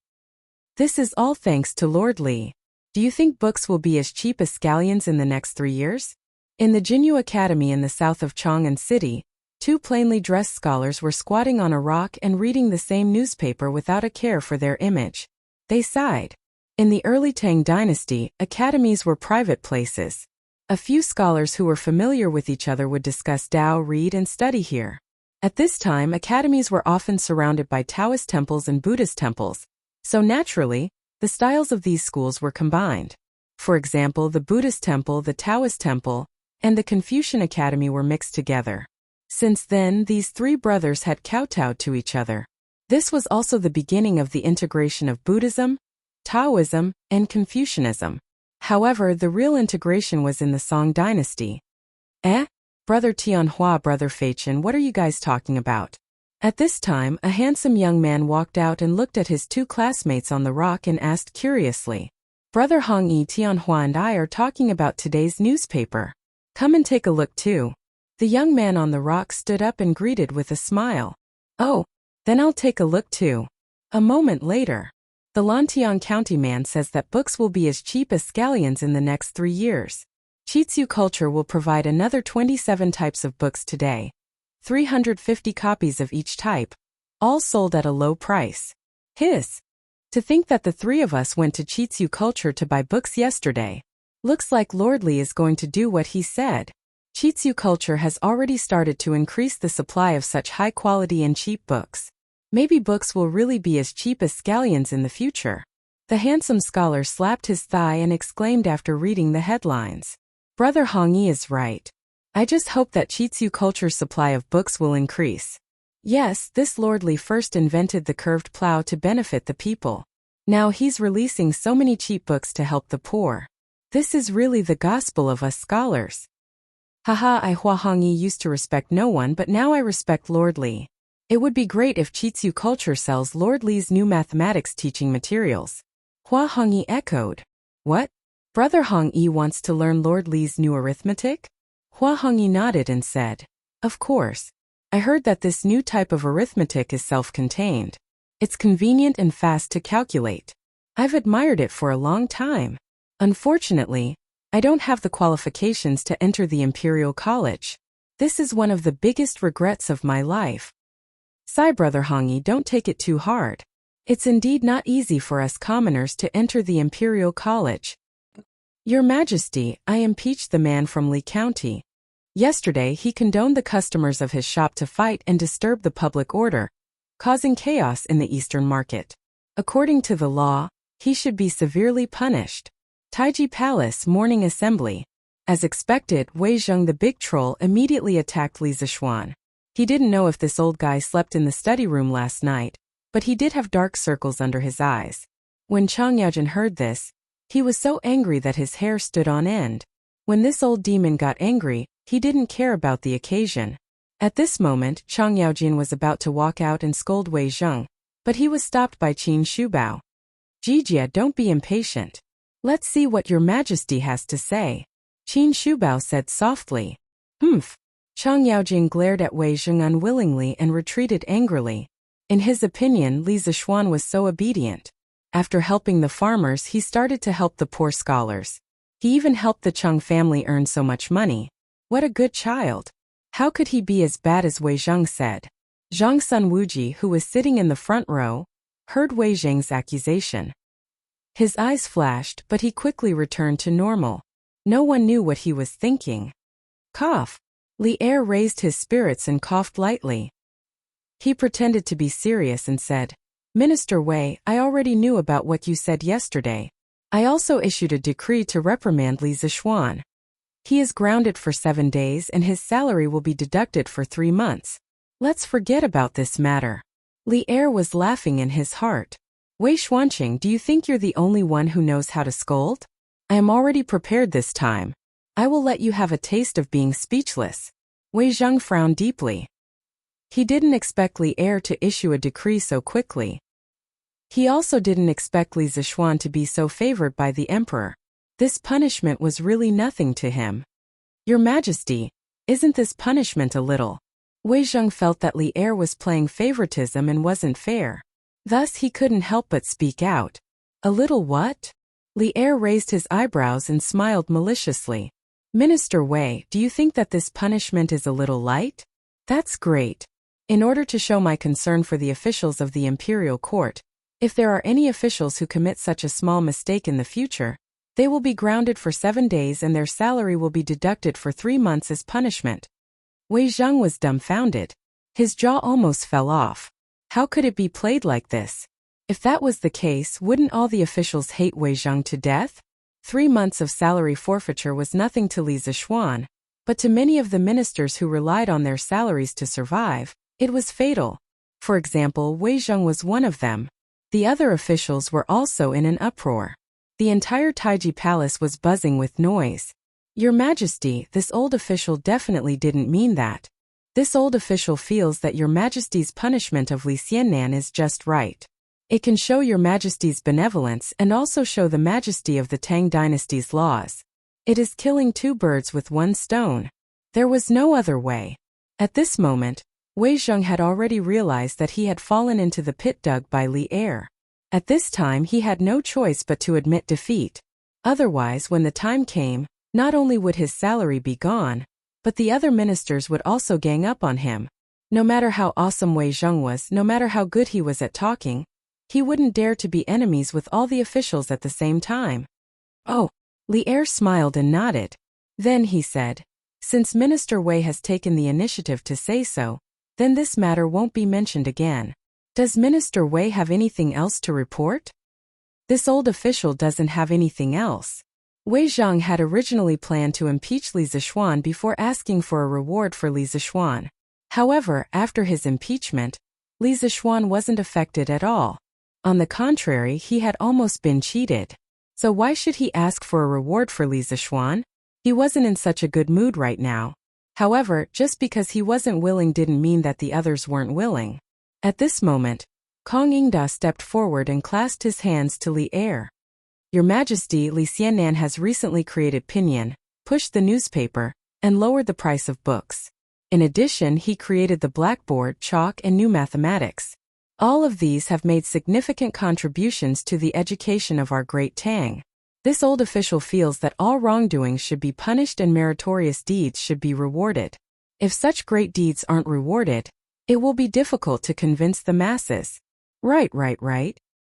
This is all thanks to Lord Li. Do you think books will be as cheap as scallions in the next 3 years? In the Jinyu Academy in the south of Chang'an City, 2 plainly dressed scholars were squatting on a rock and reading the same newspaper without a care for their image. They sighed. In the early Tang Dynasty, academies were private places. A few scholars who were familiar with each other would discuss Tao, read and study here. At this time, academies were often surrounded by Taoist temples and Buddhist temples, so naturally, the styles of these schools were combined. For example, the Buddhist temple, the Taoist temple, and the Confucian Academy were mixed together. Since then, these three brothers had kowtowed to each other. This was also the beginning of the integration of Buddhism, Taoism, and Confucianism. However, the real integration was in the Song dynasty. Brother Tianhua, Brother Feichen, what are you guys talking about? At this time, a handsome young man walked out and looked at his two classmates on the rock and asked curiously, Brother Hongyi, Tianhua and I are talking about today's newspaper. Come and take a look too. The young man on the rock stood up and greeted with a smile. Oh, then I'll take a look too. A moment later, the Lantian County man says that books will be as cheap as scallions in the next 3 years. Chitsu Culture will provide another 27 types of books today. 350 copies of each type, all sold at a low price. To think that the three of us went to Chitsu Culture to buy books yesterday. Looks like Lord Li is going to do what he said. Chitsu Culture has already started to increase the supply of such high quality and cheap books. Maybe books will really be as cheap as scallions in the future. The handsome scholar slapped his thigh and exclaimed after reading the headlines. Brother Hongyi is right. I just hope that Chitsu Culture's supply of books will increase. Yes, this Lord Li first invented the curved plow to benefit the people. Now he's releasing so many cheap books to help the poor. This is really the gospel of us scholars. Haha, Hua Hongyi used to respect no one, but now I respect Lord Li. It would be great if Chitsu Culture sells Lord Li's new mathematics teaching materials. Hua Hongyi echoed. What? Brother Hongyi wants to learn Lord Li's new arithmetic? Hua Hongyi nodded and said, Of course. I heard that this new type of arithmetic is self-contained. It's convenient and fast to calculate. I've admired it for a long time. Unfortunately, I don't have the qualifications to enter the Imperial College. This is one of the biggest regrets of my life. Sigh, Brother Hongyi, don't take it too hard. It's indeed not easy for us commoners to enter the Imperial College. Your Majesty, I impeached the man from Li County. Yesterday he condoned the customers of his shop to fight and disturb the public order, causing chaos in the Eastern Market. According to the law, he should be severely punished. Taiji Palace Morning Assembly. As expected, Wei Zheng the big troll immediately attacked Li Zishuan. He didn't know if this old guy slept in the study room last night, but he did have dark circles under his eyes. When Chang Yaojin heard this, he was so angry that his hair stood on end. When this old demon got angry, he didn't care about the occasion. At this moment, Chang Yaojin was about to walk out and scold Wei Zheng, but he was stopped by Qin Shubao. Jijia, don't be impatient. Let's see what your Majesty has to say. Qin Shubao said softly. Chang Yaojin glared at Wei Zheng unwillingly and retreated angrily. In his opinion, Li Zishuan was so obedient. After helping the farmers, he started to help the poor scholars. He even helped the Cheng family earn so much money. What a good child. How could he be as bad as Wei Zheng said? Zhang Sun Wuji, who was sitting in the front row, heard Wei Zheng's accusation. His eyes flashed, but he quickly returned to normal. No one knew what he was thinking. Cough. Li Er raised his spirits and coughed lightly. He pretended to be serious and said, Minister Wei, I already knew about what you said yesterday. I also issued a decree to reprimand Li Zishuan. He is grounded for 7 days and his salary will be deducted for 3 months. Let's forget about this matter. Li Er was laughing in his heart. Wei Xuanqing, do you think you're the only one who knows how to scold? I am already prepared this time. I will let you have a taste of being speechless. Wei Zheng frowned deeply. He didn't expect Li Er to issue a decree so quickly. He also didn't expect Li Zishuan to be so favored by the emperor. This punishment was really nothing to him. Your Majesty, isn't this punishment a little? Wei Zheng felt that Li Er was playing favoritism and wasn't fair. Thus he couldn't help but speak out. A little what? Li Er raised his eyebrows and smiled maliciously. Minister Wei, do you think that this punishment is a little light? That's great. In order to show my concern for the officials of the imperial court, if there are any officials who commit such a small mistake in the future, they will be grounded for 7 days and their salary will be deducted for 3 months as punishment. Wei Zheng was dumbfounded. His jaw almost fell off. How could it be played like this? If that was the case, wouldn't all the officials hate Wei Zheng to death? 3 months of salary forfeiture was nothing to Li Zishuan, But to many of the ministers who relied on their salaries to survive, it was fatal. For example, Wei Zheng was one of them. The other officials were also in an uproar. The entire Taiji palace was buzzing with noise. Your Majesty, this old official definitely didn't mean that. This old official feels that Your Majesty's punishment of Li Xiannan is just right. It can show Your Majesty's benevolence and also show the majesty of the Tang dynasty's laws. It is killing two birds with one stone. There was no other way. At this moment, Wei Zheng had already realized that he had fallen into the pit dug by Li Er. At this time he had no choice but to admit defeat. Otherwise, when the time came, not only would his salary be gone, but the other ministers would also gang up on him. No matter how awesome Wei Zheng was, no matter how good he was at talking, he wouldn't dare to be enemies with all the officials at the same time. Oh, Li Er smiled and nodded. Then he said, since Minister Wei has taken the initiative to say so, then this matter won't be mentioned again. Does Minister Wei have anything else to report? This old official doesn't have anything else. Wei Zheng had originally planned to impeach Li Zishuan before asking for a reward for Li Zishuan. However, after his impeachment, Li Zishuan wasn't affected at all. On the contrary, he had almost been cheated. So why should he ask for a reward for Li Zishuan? He wasn't in such a good mood right now. However, just because he wasn't willing didn't mean that the others weren't willing. At this moment, Kong Yingda stepped forward and clasped his hands to Li Er. Your Majesty, Li Xiannan has recently created Pinyin, pushed the newspaper, and lowered the price of books. In addition, he created the blackboard, chalk, and new mathematics. All of these have made significant contributions to the education of our great Tang. This old official feels that all wrongdoings should be punished and meritorious deeds should be rewarded. If such great deeds aren't rewarded, it will be difficult to convince the masses. Right.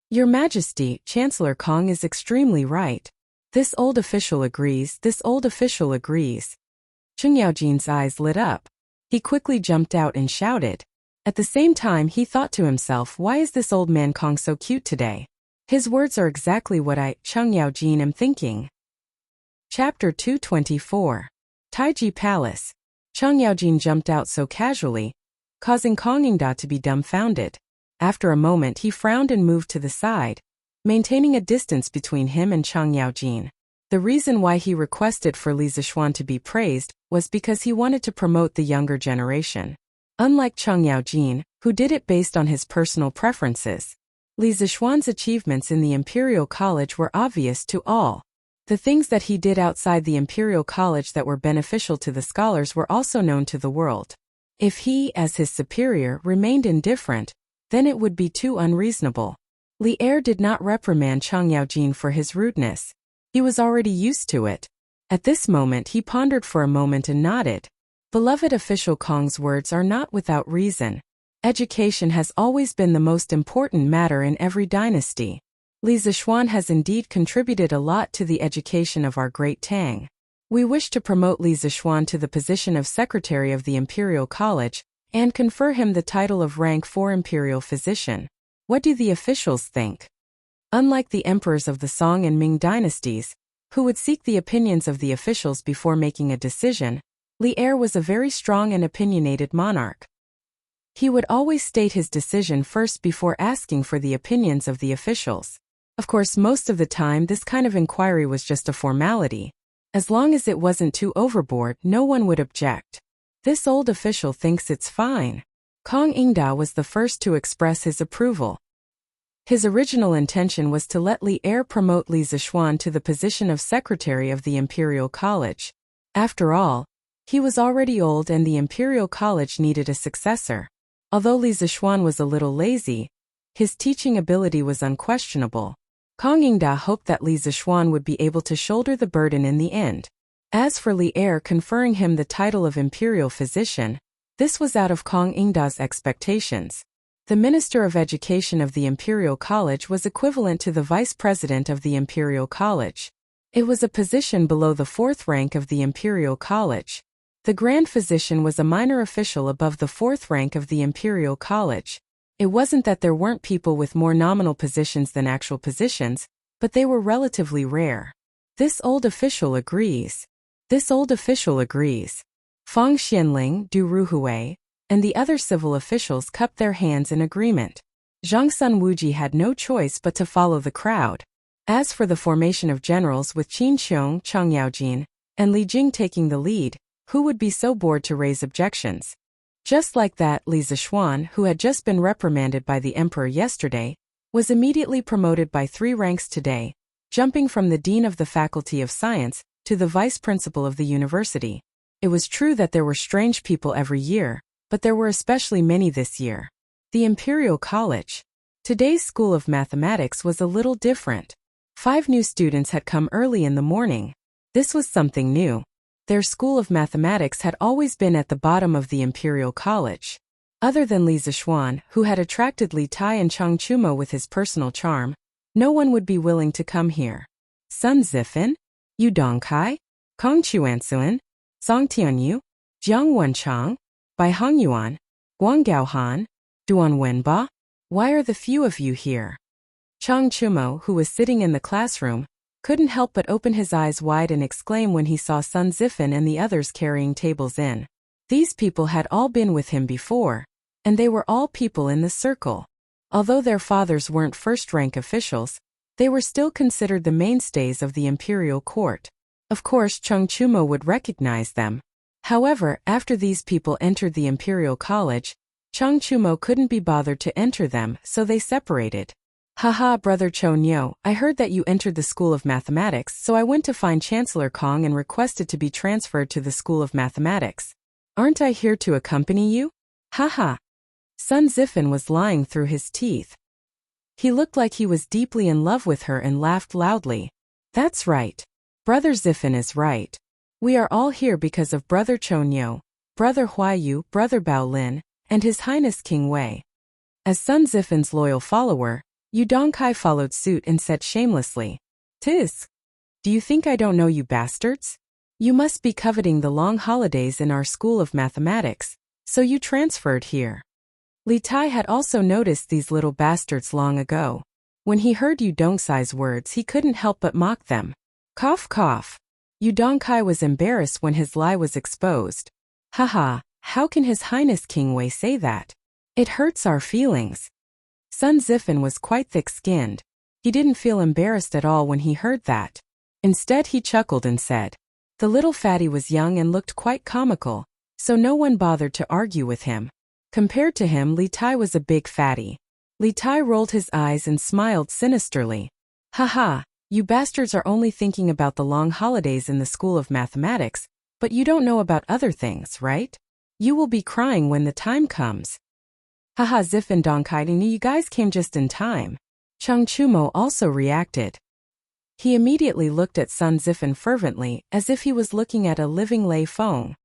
Your Majesty, Chancellor Kong is extremely right. This old official agrees. Cheng Yaojin's eyes lit up. He quickly jumped out and shouted. At the same time, he thought to himself, why is this old man Kong so cute today? His words are exactly what I, Cheng Yaojin, am thinking. Chapter 224. Taiji Palace. Cheng Yaojin jumped out so casually, causing Kong Yingda to be dumbfounded. After a moment he frowned and moved to the side, maintaining a distance between him and Cheng Yaojin. The reason why he requested for Li Zishuan to be praised was because he wanted to promote the younger generation. Unlike Cheng Yaojin, who did it based on his personal preferences, Li Zishuan's achievements in the Imperial College were obvious to all. The things that he did outside the Imperial College that were beneficial to the scholars were also known to the world. If he, as his superior, remained indifferent, then it would be too unreasonable. Li Er did not reprimand Cheng Yaojin for his rudeness. He was already used to it. At this moment he pondered for a moment and nodded. Beloved official Kong's words are not without reason. Education has always been the most important matter in every dynasty. Li Zishuan has indeed contributed a lot to the education of our great Tang. We wish to promote Li Zishuan to the position of Secretary of the Imperial College, and confer him the title of rank 4 Imperial Physician. What do the officials think? Unlike the emperors of the Song and Ming dynasties, who would seek the opinions of the officials before making a decision, Li Er was a very strong and opinionated monarch. He would always state his decision first before asking for the opinions of the officials. Of course, most of the time this kind of inquiry was just a formality. As long as it wasn't too overboard, no one would object. This old official thinks it's fine. Kong Yingda was the first to express his approval. His original intention was to let Li Er promote Li Zishuan to the position of Secretary of the Imperial College. After all, he was already old and the Imperial College needed a successor. Although Li Zishuan was a little lazy, his teaching ability was unquestionable. Kong Yingda hoped that Li Zishuan would be able to shoulder the burden in the end. As for Li Er conferring him the title of Imperial Physician, this was out of Kong Yingda's expectations. The Minister of Education of the Imperial College was equivalent to the Vice President of the Imperial College. It was a position below the 4th rank of the Imperial College. The Grand Physician was a minor official above the 4th rank of the Imperial College. It wasn't that there weren't people with more nominal positions than actual positions, but they were relatively rare. This old official agrees. This old official agrees. Fang Xianling, Du Ruhui, and the other civil officials cupped their hands in agreement. Zhang Sun Wuji had no choice but to follow the crowd. As for the formation of generals with Qin Xiong, Chang Yaojin, and Li Jing taking the lead, who would be so bored to raise objections? Just like that, Li Zixuan, who had just been reprimanded by the emperor yesterday, was immediately promoted by 3 ranks today, jumping from the dean of the Faculty of Science to the vice principal of the university. It was true that there were strange people every year, but there were especially many this year. The Imperial College. Today's School of Mathematics was a little different. 5 new students had come early in the morning. This was something new. Their School of Mathematics had always been at the bottom of the Imperial College. Other than Li Zixuan, who had attracted Li Tai and Chang Chumo with his personal charm, no one would be willing to come here. Sun Zifan, Yu Dongkai, Kong Chuansuan, Song Tianyu, Jiang Wenchang, Bai Hongyuan, Guang Gaohan, Duan Wenba. Why are the few of you here? Chang Chumo, who was sitting in the classroom, couldn't help but open his eyes wide and exclaim when he saw Sun Zifan and the others carrying tables in. These people had all been with him before, and they were all people in the circle. Although their fathers weren't first-rank officials, they were still considered the mainstays of the imperial court. Of course, Chang Chumo would recognize them. However, after these people entered the imperial college, Chang Chumo couldn't be bothered to enter them, so they separated. Haha, Brother Chonyo, I heard that you entered the School of Mathematics, so I went to find Chancellor Kong and requested to be transferred to the School of Mathematics. Aren't I here to accompany you? Haha. Sun Zifan was lying through his teeth. He looked like he was deeply in love with her and laughed loudly. That's right. Brother Zifan is right. We are all here because of Brother Chonyo, Brother Huayu, Brother Bao Lin, and His Highness King Wei. As Sun Zifan's loyal follower, Yu Dongkai followed suit and said shamelessly, "Tis. Do you think I don't know you bastards? You must be coveting the long holidays in our School of Mathematics, so you transferred here." Li Tai had also noticed these little bastards long ago. When he heard Yu Dongkai's words, he couldn't help but mock them. Cough cough. Yu Dongkai was embarrassed when his lie was exposed. Haha, how can His Highness King Wei say that? It hurts our feelings. Sun Zifan was quite thick-skinned. He didn't feel embarrassed at all when he heard that. Instead, he chuckled and said, the little fatty was young and looked quite comical, so no one bothered to argue with him. Compared to him, Li Tai was a big fatty. Li Tai rolled his eyes and smiled sinisterly. Haha, you bastards are only thinking about the long holidays in the School of Mathematics, but you don't know about other things, right? You will be crying when the time comes. Haha, Zifan Dongkai, you guys came just in time. Chang Chumo also reacted. He immediately looked at Sun Zifan fervently, as if he was looking at a living Lei Feng.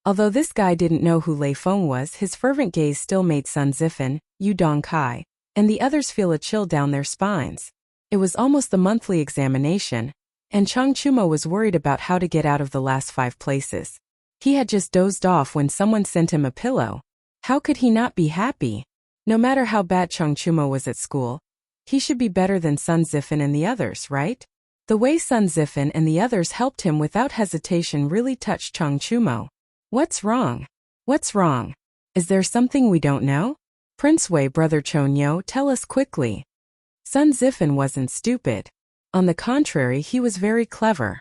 Although this guy didn't know who Lei Feng was, his fervent gaze still made Sun Zifan, Yu Dongkai, and the others feel a chill down their spines. It was almost the monthly examination, and Chang Chumo was worried about how to get out of the last 5 places. He had just dozed off when someone sent him a pillow. How could he not be happy? No matter how bad Chang Chumo was at school, he should be better than Sun Zifan and the others, right? The way Sun Zifan and the others helped him without hesitation really touched Chang Chumo. What's wrong? What's wrong? Is there something we don't know? Prince Wei, Brother Chonyo, tell us quickly. Sun Zifan wasn't stupid. On the contrary, he was very clever.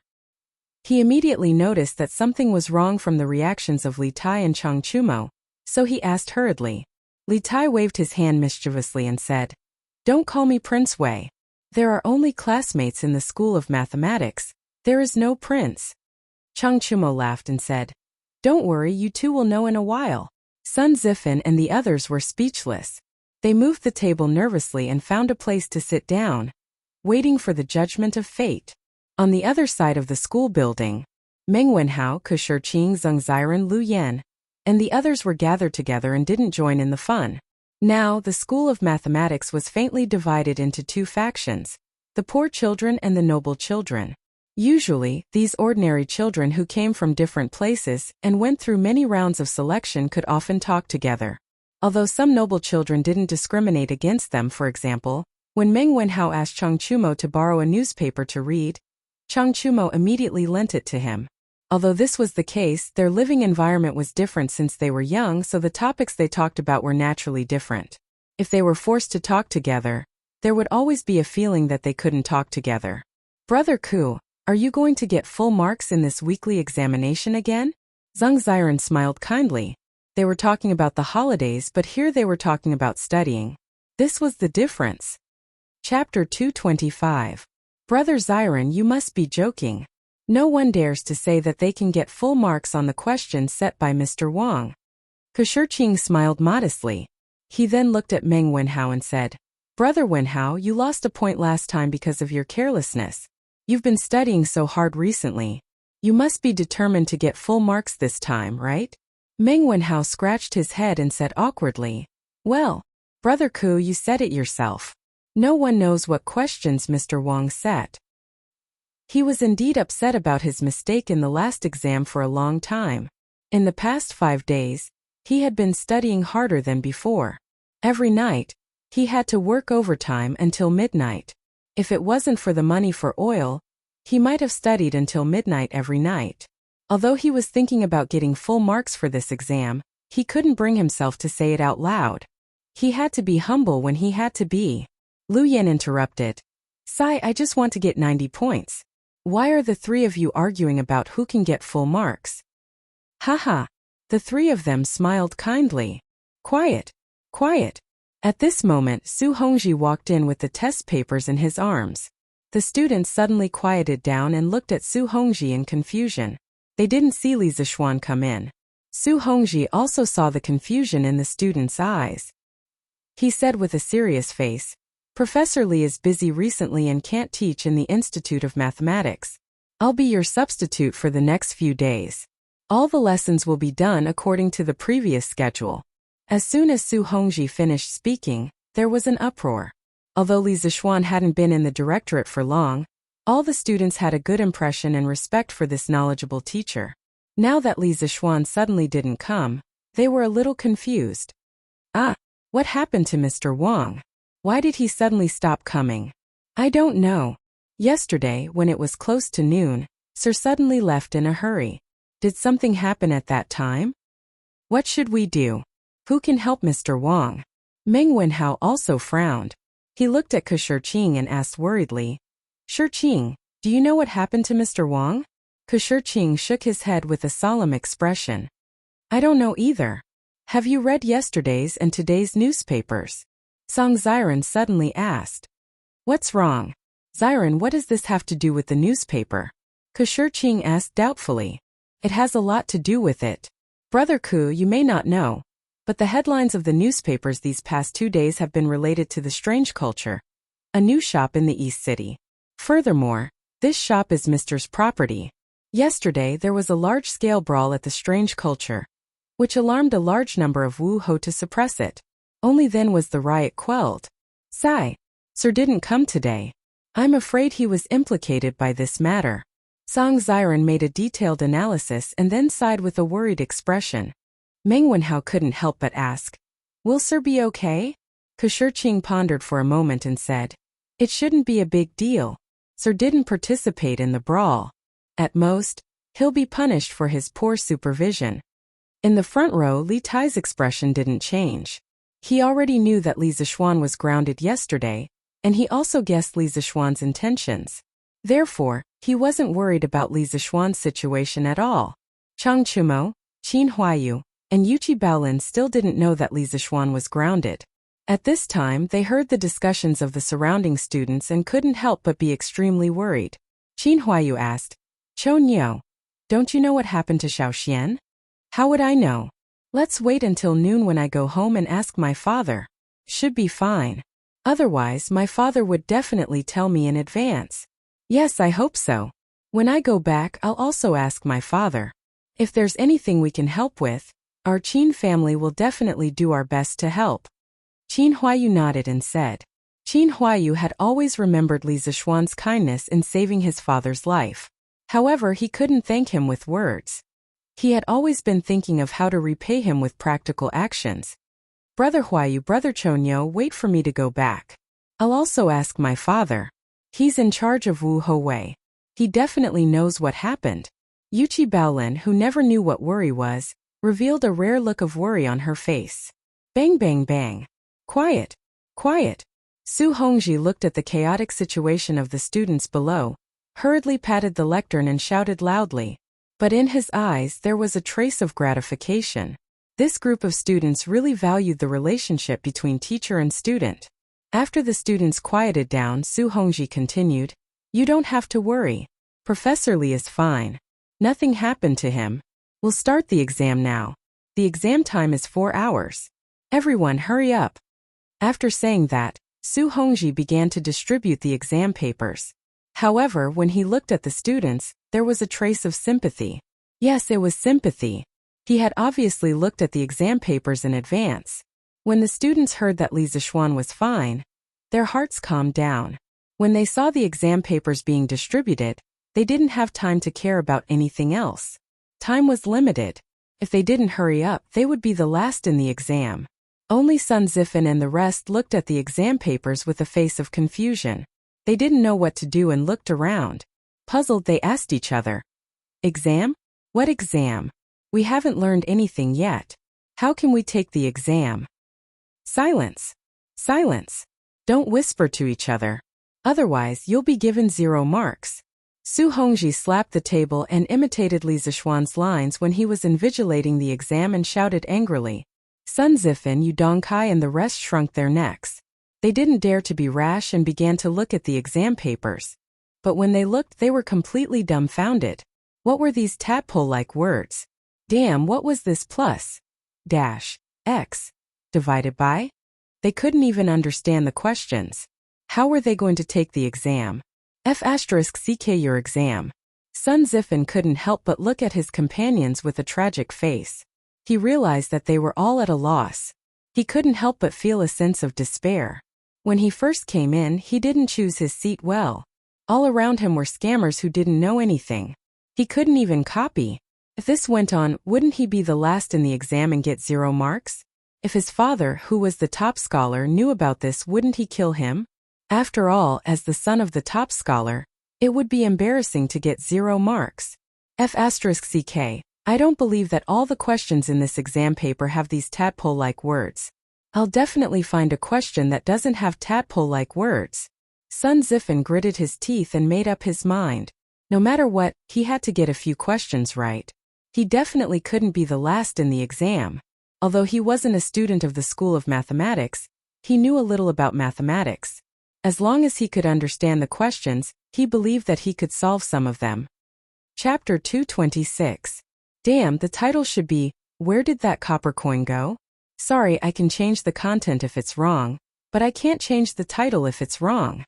He immediately noticed that something was wrong from the reactions of Li Tai and Chang Chumo, so he asked hurriedly. Li Tai waved his hand mischievously and said, Don't call me Prince Wei. There are only classmates in the School of Mathematics. There is no prince. Chang Chumo laughed and said, Don't worry, you two will know in a while. Sun Zifan and the others were speechless. They moved the table nervously and found a place to sit down, waiting for the judgment of fate. On the other side of the school building, Meng Wenhao, Ke Shiqing, Zheng Ziren, Lu Yan, and the others were gathered together and didn't join in the fun. Now, the School of Mathematics was faintly divided into 2 factions, the poor children and the noble children. Usually, these ordinary children who came from different places and went through many rounds of selection could often talk together. Although some noble children didn't discriminate against them, for example, when Meng Wenhao asked Chang Chumo to borrow a newspaper to read, Chang Chumo immediately lent it to him. Although this was the case, their living environment was different since they were young, so the topics they talked about were naturally different. If they were forced to talk together, there would always be a feeling that they couldn't talk together. Brother Ku, are you going to get full marks in this weekly examination again? Zhang Ziren smiled kindly. They were talking about the holidays, but here they were talking about studying. This was the difference. Chapter 225. Brother Ziren, you must be joking. No one dares to say that they can get full marks on the questions set by Mr. Wang. Kershiqing smiled modestly. He then looked at Meng Wenhao and said, Brother Wenhao, you lost a point last time because of your carelessness. You've been studying so hard recently. You must be determined to get full marks this time, right? Meng Wenhao scratched his head and said awkwardly, Well, Brother Ku, you said it yourself. No one knows what questions Mr. Wang set. He was indeed upset about his mistake in the last exam for a long time. In the past 5 days, he had been studying harder than before. Every night, he had to work overtime until midnight. If it wasn't for the money for oil, he might have studied until midnight every night. Although he was thinking about getting full marks for this exam, he couldn't bring himself to say it out loud. He had to be humble when he had to be. Lu Yan interrupted. Sai, I just want to get 90 points. Why are the three of you arguing about who can get full marks? Haha. The three of them smiled kindly. Quiet. Quiet. At this moment, Su Hongji walked in with the test papers in his arms. The students suddenly quieted down and looked at Su Hongji in confusion. They didn't see Li Zishuan come in. Su Hongji also saw the confusion in the students' eyes. He said with a serious face, Professor Li is busy recently and can't teach in the Institute of Mathematics. I'll be your substitute for the next few days. All the lessons will be done according to the previous schedule. As soon as Su Hongji finished speaking, there was an uproar. Although Li Zishuan hadn't been in the directorate for long, all the students had a good impression and respect for this knowledgeable teacher. Now that Li Zishuan suddenly didn't come, they were a little confused. What happened to Mr. Wang? Why did he suddenly stop coming? I don't know. Yesterday, when it was close to noon, Sir suddenly left in a hurry. Did something happen at that time? What should we do? Who can help Mr. Wang? Meng Wenhao also frowned. He looked at Kershiqing and asked worriedly, Shiqing, do you know what happened to Mr. Wang? Kershiqing shook his head with a solemn expression. I don't know either. Have you read yesterday's and today's newspapers? Zhang Ziren suddenly asked. What's wrong? Ziren, what does this have to do with the newspaper? Kershiqing asked doubtfully. It has a lot to do with it. Brother Ku, you may not know, but the headlines of the newspapers these past 2 days have been related to the Strange Culture, a new shop in the East City. Furthermore, this shop is Mr.'s property. Yesterday there was a large-scale brawl at the Strange Culture, which alarmed a large number of Wu Ho to suppress it. Only then was the riot quelled. Sai, Sir didn't come today. I'm afraid he was implicated by this matter. Zhang Ziren made a detailed analysis and then sighed with a worried expression. Meng Wenhao couldn't help but ask, Will Sir be okay? Kershiqing pondered for a moment and said, It shouldn't be a big deal. Sir didn't participate in the brawl. At most, he'll be punished for his poor supervision. In the front row, Li Tai's expression didn't change. He already knew that Li Zishuan was grounded yesterday, and he also guessed Li Zishuan's intentions. Therefore, he wasn't worried about Li Zishuan's situation at all. Chang Chumo, Qin Huayu, and Yuqi Baolin still didn't know that Li Zishuan was grounded. At this time, they heard the discussions of the surrounding students and couldn't help but be extremely worried. Qin Huayu asked, Chou Niu, don't you know what happened to Xiaoxian? How would I know? Let's wait until noon when I go home and ask my father. Should be fine. Otherwise, my father would definitely tell me in advance. Yes, I hope so. When I go back, I'll also ask my father. If there's anything we can help with, our Qin family will definitely do our best to help. Qin Huayu nodded and said. Qin Huayu had always remembered Li Zishuan's kindness in saving his father's life. However, he couldn't thank him with words. He had always been thinking of how to repay him with practical actions. Brother Huayu, Brother Chonyo, wait for me to go back. I'll also ask my father. He's in charge of Wu Ho Wei. He definitely knows what happened. Yuchi Baolin, who never knew what worry was, revealed a rare look of worry on her face. Bang bang bang. Quiet. Quiet. Su Hongji looked at the chaotic situation of the students below, hurriedly patted the lectern and shouted loudly. But in his eyes there was a trace of gratification. This group of students really valued the relationship between teacher and student. After the students quieted down, Su Hongji continued, "You don't have to worry. Professor Li is fine. Nothing happened to him. We'll start the exam now. The exam time is 4 hours. Everyone hurry up." After saying that, Su Hongji began to distribute the exam papers. However, when he looked at the students, there was a trace of sympathy. Yes, it was sympathy. He had obviously looked at the exam papers in advance. When the students heard that Li Zixuan was fine, their hearts calmed down. When they saw the exam papers being distributed, they didn't have time to care about anything else. Time was limited. If they didn't hurry up, they would be the last in the exam. Only Sun Zifan and the rest looked at the exam papers with a face of confusion. They didn't know what to do and looked around. Puzzled, they asked each other, "Exam? What exam? We haven't learned anything yet. How can we take the exam?" Silence. Silence. Don't whisper to each other. Otherwise, you'll be given 0 marks. Su Hongji slapped the table and imitated Li Zixuan's lines when he was invigilating the exam and shouted angrily. Sun Zifan, Yu Dongkai and the rest shrunk their necks. They didn't dare to be rash and began to look at the exam papers. But when they looked, they were completely dumbfounded. What were these tadpole-like words? Damn, what was this plus? Dash. X. Divided by? They couldn't even understand the questions. How were they going to take the exam? F***ck your exam. Sun Zifan couldn't help but look at his companions with a tragic face. He realized that they were all at a loss. He couldn't help but feel a sense of despair. When he first came in, he didn't choose his seat well. All around him were scammers who didn't know anything. He couldn't even copy. If this went on, wouldn't he be the last in the exam and get 0 marks? If his father, who was the top scholar, knew about this, wouldn't he kill him? After all, as the son of the top scholar, it would be embarrassing to get 0 marks. F***ck. I don't believe that all the questions in this exam paper have these tadpole-like words. I'll definitely find a question that doesn't have tadpole-like words. Sun Zifan gritted his teeth and made up his mind. No matter what, he had to get a few questions right. He definitely couldn't be the last in the exam. Although he wasn't a student of the School of Mathematics, he knew a little about mathematics. As long as he could understand the questions, he believed that he could solve some of them. Chapter 226. Damn, the title should be, Where Did That Copper Coin Go? Sorry, I can change the content if it's wrong, but I can't change the title if it's wrong.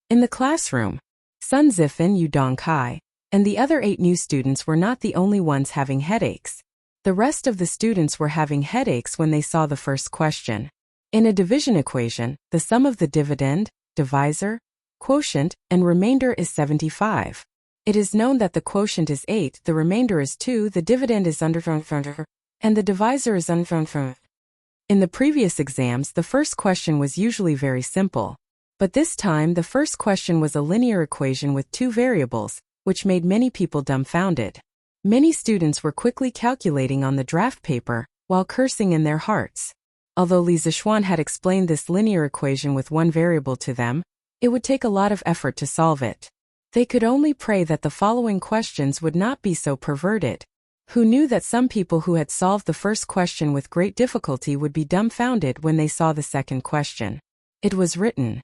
In the classroom, Sun Zifan, Yu Dongkai, and the other 8 new students were not the only ones having headaches. The rest of the students were having headaches when they saw the first question. In a division equation, the sum of the dividend, divisor, quotient, and remainder is 75. It is known that the quotient is 8, the remainder is 2, the dividend is under, and the divisor is under. In the previous exams, the first question was usually very simple. But this time, the first question was a linear equation with 2 variables, which made many people dumbfounded. Many students were quickly calculating on the draft paper, while cursing in their hearts. Although Li Zixuan had explained this linear equation with 1 variable to them, it would take a lot of effort to solve it. They could only pray that the following questions would not be so perverted. Who knew that some people who had solved the first question with great difficulty would be dumbfounded when they saw the second question? It was written.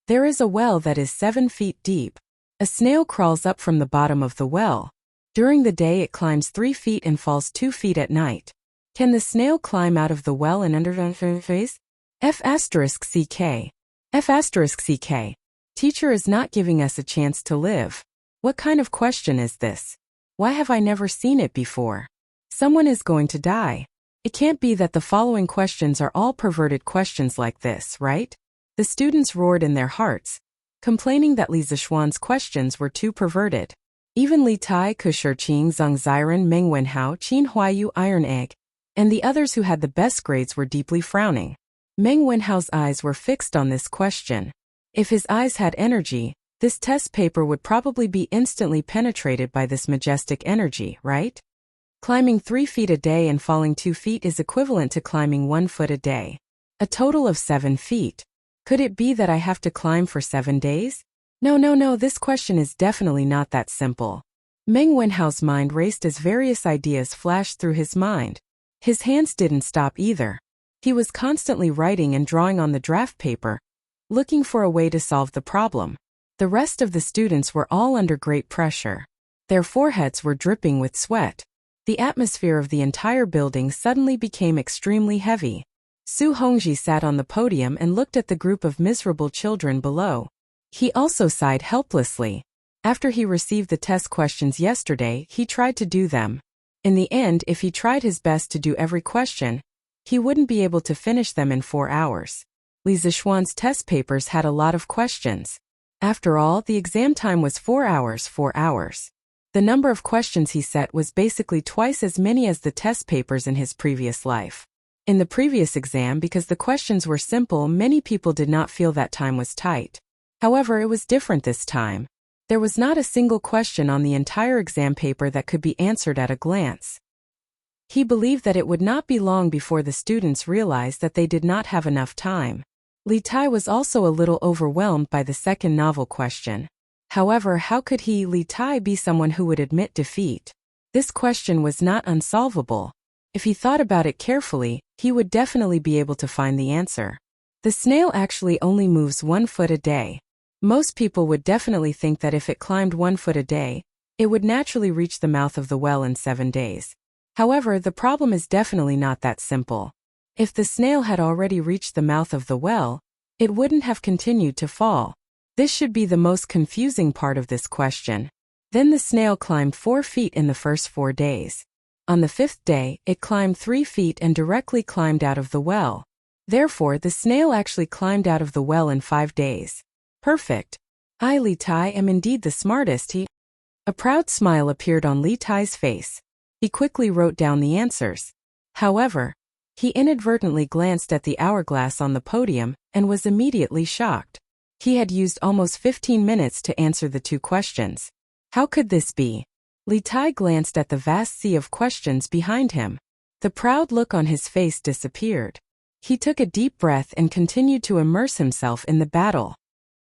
There is a well that is 7 feet deep. A snail crawls up from the bottom of the well. During the day it climbs 3 feet and falls 2 feet at night. Can the snail climb out of the well and under phase? F***ck. F***ck. Teacher is not giving us a chance to live. What kind of question is this? Why have I never seen it before? Someone is going to die. It can't be that the following questions are all perverted questions like this, right? The students roared in their hearts, complaining that Li Zixuan's questions were too perverted. Even Li Tai, Kushir Qing, Zhang Ziren, Meng Wenhao, Qin Huayu, Iron Egg, and the others who had the best grades were deeply frowning. Meng Wenhao's eyes were fixed on this question. If his eyes had energy, This test paper would probably be instantly penetrated by this majestic energy, right? Climbing 3 feet a day and falling 2 feet is equivalent to climbing 1 foot a day. A total of 7 feet. Could it be that I have to climb for 7 days? No, this question is definitely not that simple. Meng Wenhao's mind raced as various ideas flashed through his mind. His hands didn't stop either. He was constantly writing and drawing on the draft paper, looking for a way to solve the problem. The rest of the students were all under great pressure. Their foreheads were dripping with sweat. The atmosphere of the entire building suddenly became extremely heavy. Su Hongji sat on the podium and looked at the group of miserable children below. He also sighed helplessly. After he received the test questions yesterday, he tried to do them. In the end, if he tried his best to do every question, he wouldn't be able to finish them in 4 hours. Li Zishuan's test papers had a lot of questions. After all, the exam time was 4 hours. The number of questions he set was basically twice as many as the test papers in his previous life. In the previous exam, because the questions were simple, many people did not feel that time was tight. However, it was different this time. There was not a single question on the entire exam paper that could be answered at a glance. He believed that it would not be long before the students realized that they did not have enough time. Li Tai was also a little overwhelmed by the second novel question. However, how could he, Li Tai, be someone who would admit defeat? This question was not unsolvable. If he thought about it carefully, he would definitely be able to find the answer. The snail actually only moves 1 foot a day. Most people would definitely think that if it climbed 1 foot a day, it would naturally reach the mouth of the well in 7 days. However, the problem is definitely not that simple. If the snail had already reached the mouth of the well, it wouldn't have continued to fall. This should be the most confusing part of this question. Then the snail climbed 4 feet in the first 4 days. On the 5th day, it climbed 3 feet and directly climbed out of the well. Therefore, the snail actually climbed out of the well in 5 days. Perfect. I, Li Tai, am indeed the smartest. A proud smile appeared on Li Tai's face. He quickly wrote down the answers. However, he inadvertently glanced at the hourglass on the podium and was immediately shocked. He had used almost 15 minutes to answer the 2 questions. How could this be? Li Tai glanced at the vast sea of questions behind him. The proud look on his face disappeared. He took a deep breath and continued to immerse himself in the battle.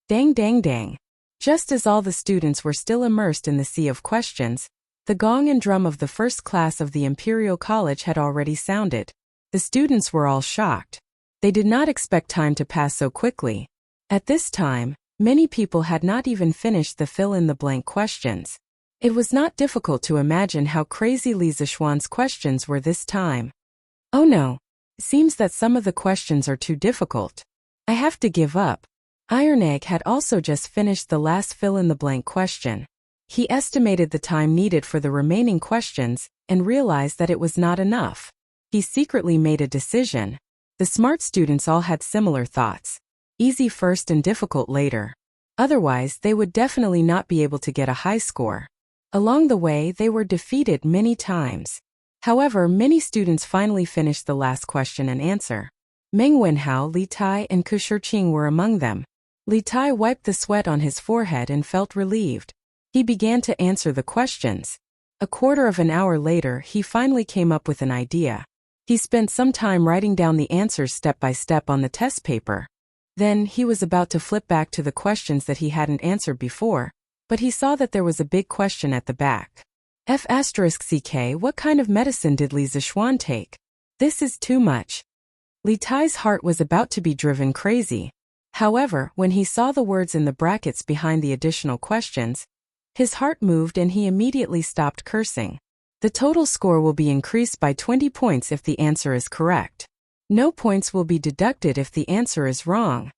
Dang. Just as all the students were still immersed in the sea of questions, the gong and drum of the first class of the Imperial College had already sounded. The students were all shocked. They did not expect time to pass so quickly. At this time, many people had not even finished the fill-in-the-blank questions. It was not difficult to imagine how crazy Li Zishuan's questions were this time. Oh no. Seems that some of the questions are too difficult. I have to give up. Iron Egg had also just finished the last fill-in-the-blank question. He estimated the time needed for the remaining questions and realized that it was not enough. He secretly made a decision. The smart students all had similar thoughts. Easy first and difficult later. Otherwise, they would definitely not be able to get a high score. Along the way, they were defeated many times. However, many students finally finished the last question and answer. Meng Wenhao, Li Tai, and Ku Shiqing were among them. Li Tai wiped the sweat on his forehead and felt relieved. He began to answer the questions. A quarter of an hour later, he finally came up with an idea. He spent some time writing down the answers step by step on the test paper. Then, he was about to flip back to the questions that he hadn't answered before, but he saw that there was a big question at the back. F***CK, what kind of medicine did Li Zishuan take? This is too much. Li Tai's heart was about to be driven crazy. However, when he saw the words in the brackets behind the additional questions, his heart moved and he immediately stopped cursing. The total score will be increased by 20 points if the answer is correct. No points will be deducted if the answer is wrong.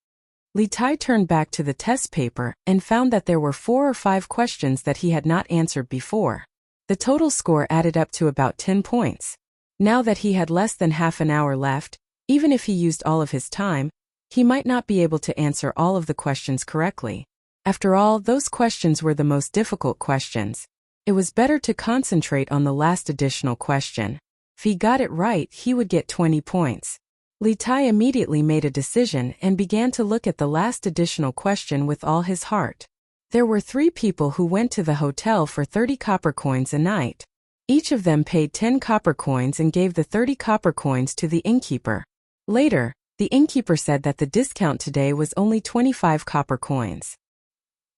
Li Tai turned back to the test paper and found that there were 4 or 5 questions that he had not answered before. The total score added up to about 10 points. Now that he had less than half an hour left, even if he used all of his time, he might not be able to answer all of the questions correctly. After all, those questions were the most difficult questions. It was better to concentrate on the last additional question. If he got it right, he would get 20 points. Li Tai immediately made a decision and began to look at the last additional question with all his heart. There were 3 people who went to the hotel for 30 copper coins a night. Each of them paid 10 copper coins and gave the 30 copper coins to the innkeeper. Later, the innkeeper said that the discount today was only 25 copper coins.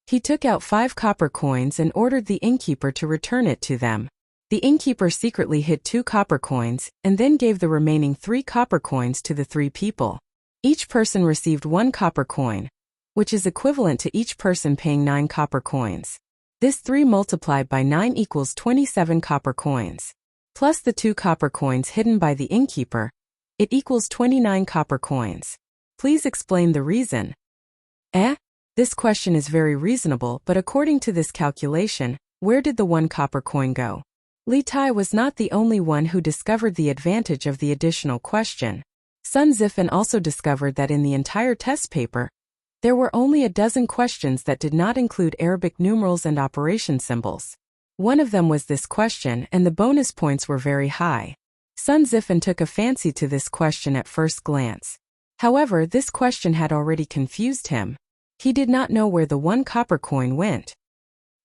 He took out 5 copper coins and ordered the innkeeper to return it to them. The innkeeper secretly hid 2 copper coins and then gave the remaining 3 copper coins to the 3 people. Each person received 1 copper coin, which is equivalent to each person paying 9 copper coins. This 3 multiplied by 9 equals 27 copper coins. Plus the 2 copper coins hidden by the innkeeper, it equals 29 copper coins. Please explain the reason. This question is very reasonable, but according to this calculation, where did the 1 copper coin go? Li Tai was not the only one who discovered the advantage of the additional question. Sun Zifan also discovered that in the entire test paper, there were only a dozen questions that did not include Arabic numerals and operation symbols. One of them was this question, and the bonus points were very high. Sun Zifan took a fancy to this question at first glance. However, this question had already confused him. He did not know where the 1 copper coin went.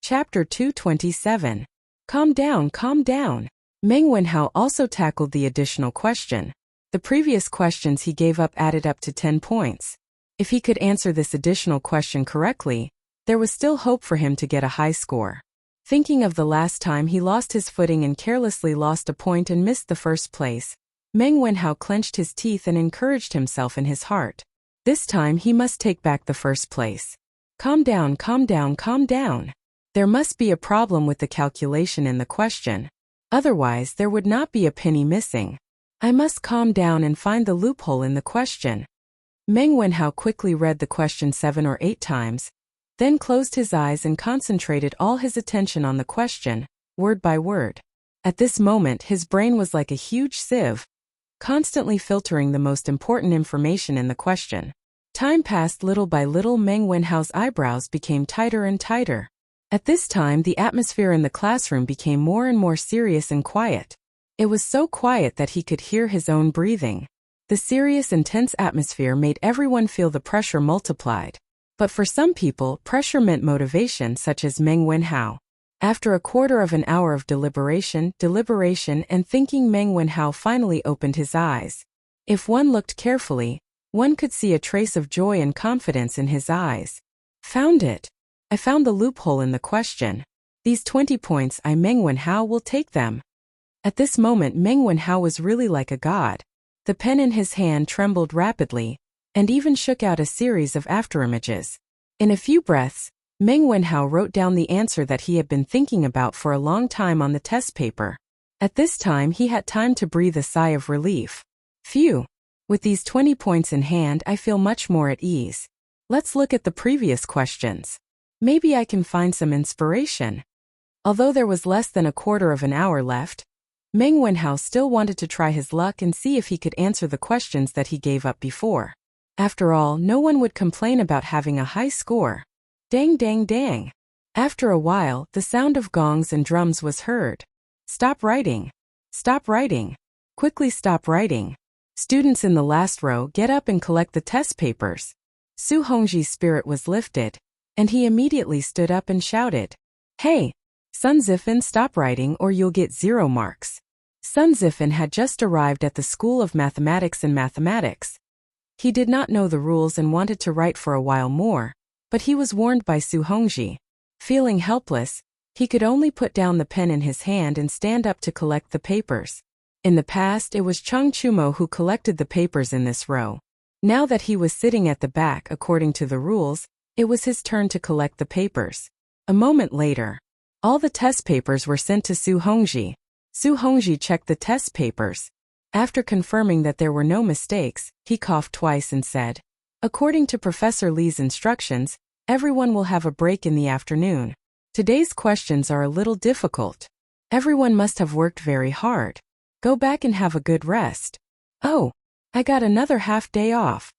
Chapter 227. Calm down, calm down. Meng Wenhao also tackled the additional question. The previous questions he gave up added up to 10 points. If he could answer this additional question correctly, there was still hope for him to get a high score. Thinking of the last time he lost his footing and carelessly lost a point and missed the first place, Meng Wenhao clenched his teeth and encouraged himself in his heart. This time he must take back the first place. Calm down, calm down, calm down. There must be a problem with the calculation in the question. Otherwise, there would not be a penny missing. I must calm down and find the loophole in the question. Meng Wenhao quickly read the question 7 or 8 times, then closed his eyes and concentrated all his attention on the question, word by word. At this moment his brain was like a huge sieve, constantly filtering the most important information in the question. Time passed little by little. Meng Wenhao's eyebrows became tighter and tighter. At this time the atmosphere in the classroom became more and more serious and quiet. It was so quiet that he could hear his own breathing. The serious, intense atmosphere made everyone feel the pressure multiplied. But for some people, pressure meant motivation, such as Meng Wenhao. After a quarter of an hour of deliberation and thinking, Meng Wenhao finally opened his eyes. If one looked carefully, one could see a trace of joy and confidence in his eyes. Found it! I found the loophole in the question. These 20 points, Meng Wenhao will take them. At this moment Meng Wenhao was really like a god. The pen in his hand trembled rapidly, and even shook out a series of afterimages. In a few breaths, Meng Wenhao wrote down the answer that he had been thinking about for a long time on the test paper. At this time he had time to breathe a sigh of relief. Phew! With these 20 points in hand I feel much more at ease. Let's look at the previous questions. Maybe I can find some inspiration. Although there was less than a quarter of an hour left, Meng Wenhao still wanted to try his luck and see if he could answer the questions that he gave up before. After all, no one would complain about having a high score. Dang, dang, dang. After a while, the sound of gongs and drums was heard. Stop writing. Stop writing. Quickly stop writing. Students in the last row, get up and collect the test papers. Su Hongji's spirit was lifted, and he immediately stood up and shouted, "Hey, Sun Zifan, stop writing or you'll get 0 marks." Sun Zifan had just arrived at the School of Mathematics and Mathematics. He did not know the rules and wanted to write for a while more, but he was warned by Su Hongji. Feeling helpless, he could only put down the pen in his hand and stand up to collect the papers. In the past, it was Cheng Chumo who collected the papers in this row. Now that he was sitting at the back according to the rules, it was his turn to collect the papers. A moment later, all the test papers were sent to Su Hongji. Su Hongji checked the test papers. After confirming that there were no mistakes, he coughed twice and said, "According to Professor Li's instructions, everyone will have a break in the afternoon. Today's questions are a little difficult. Everyone must have worked very hard. Go back and have a good rest." "Oh, I got another half day off."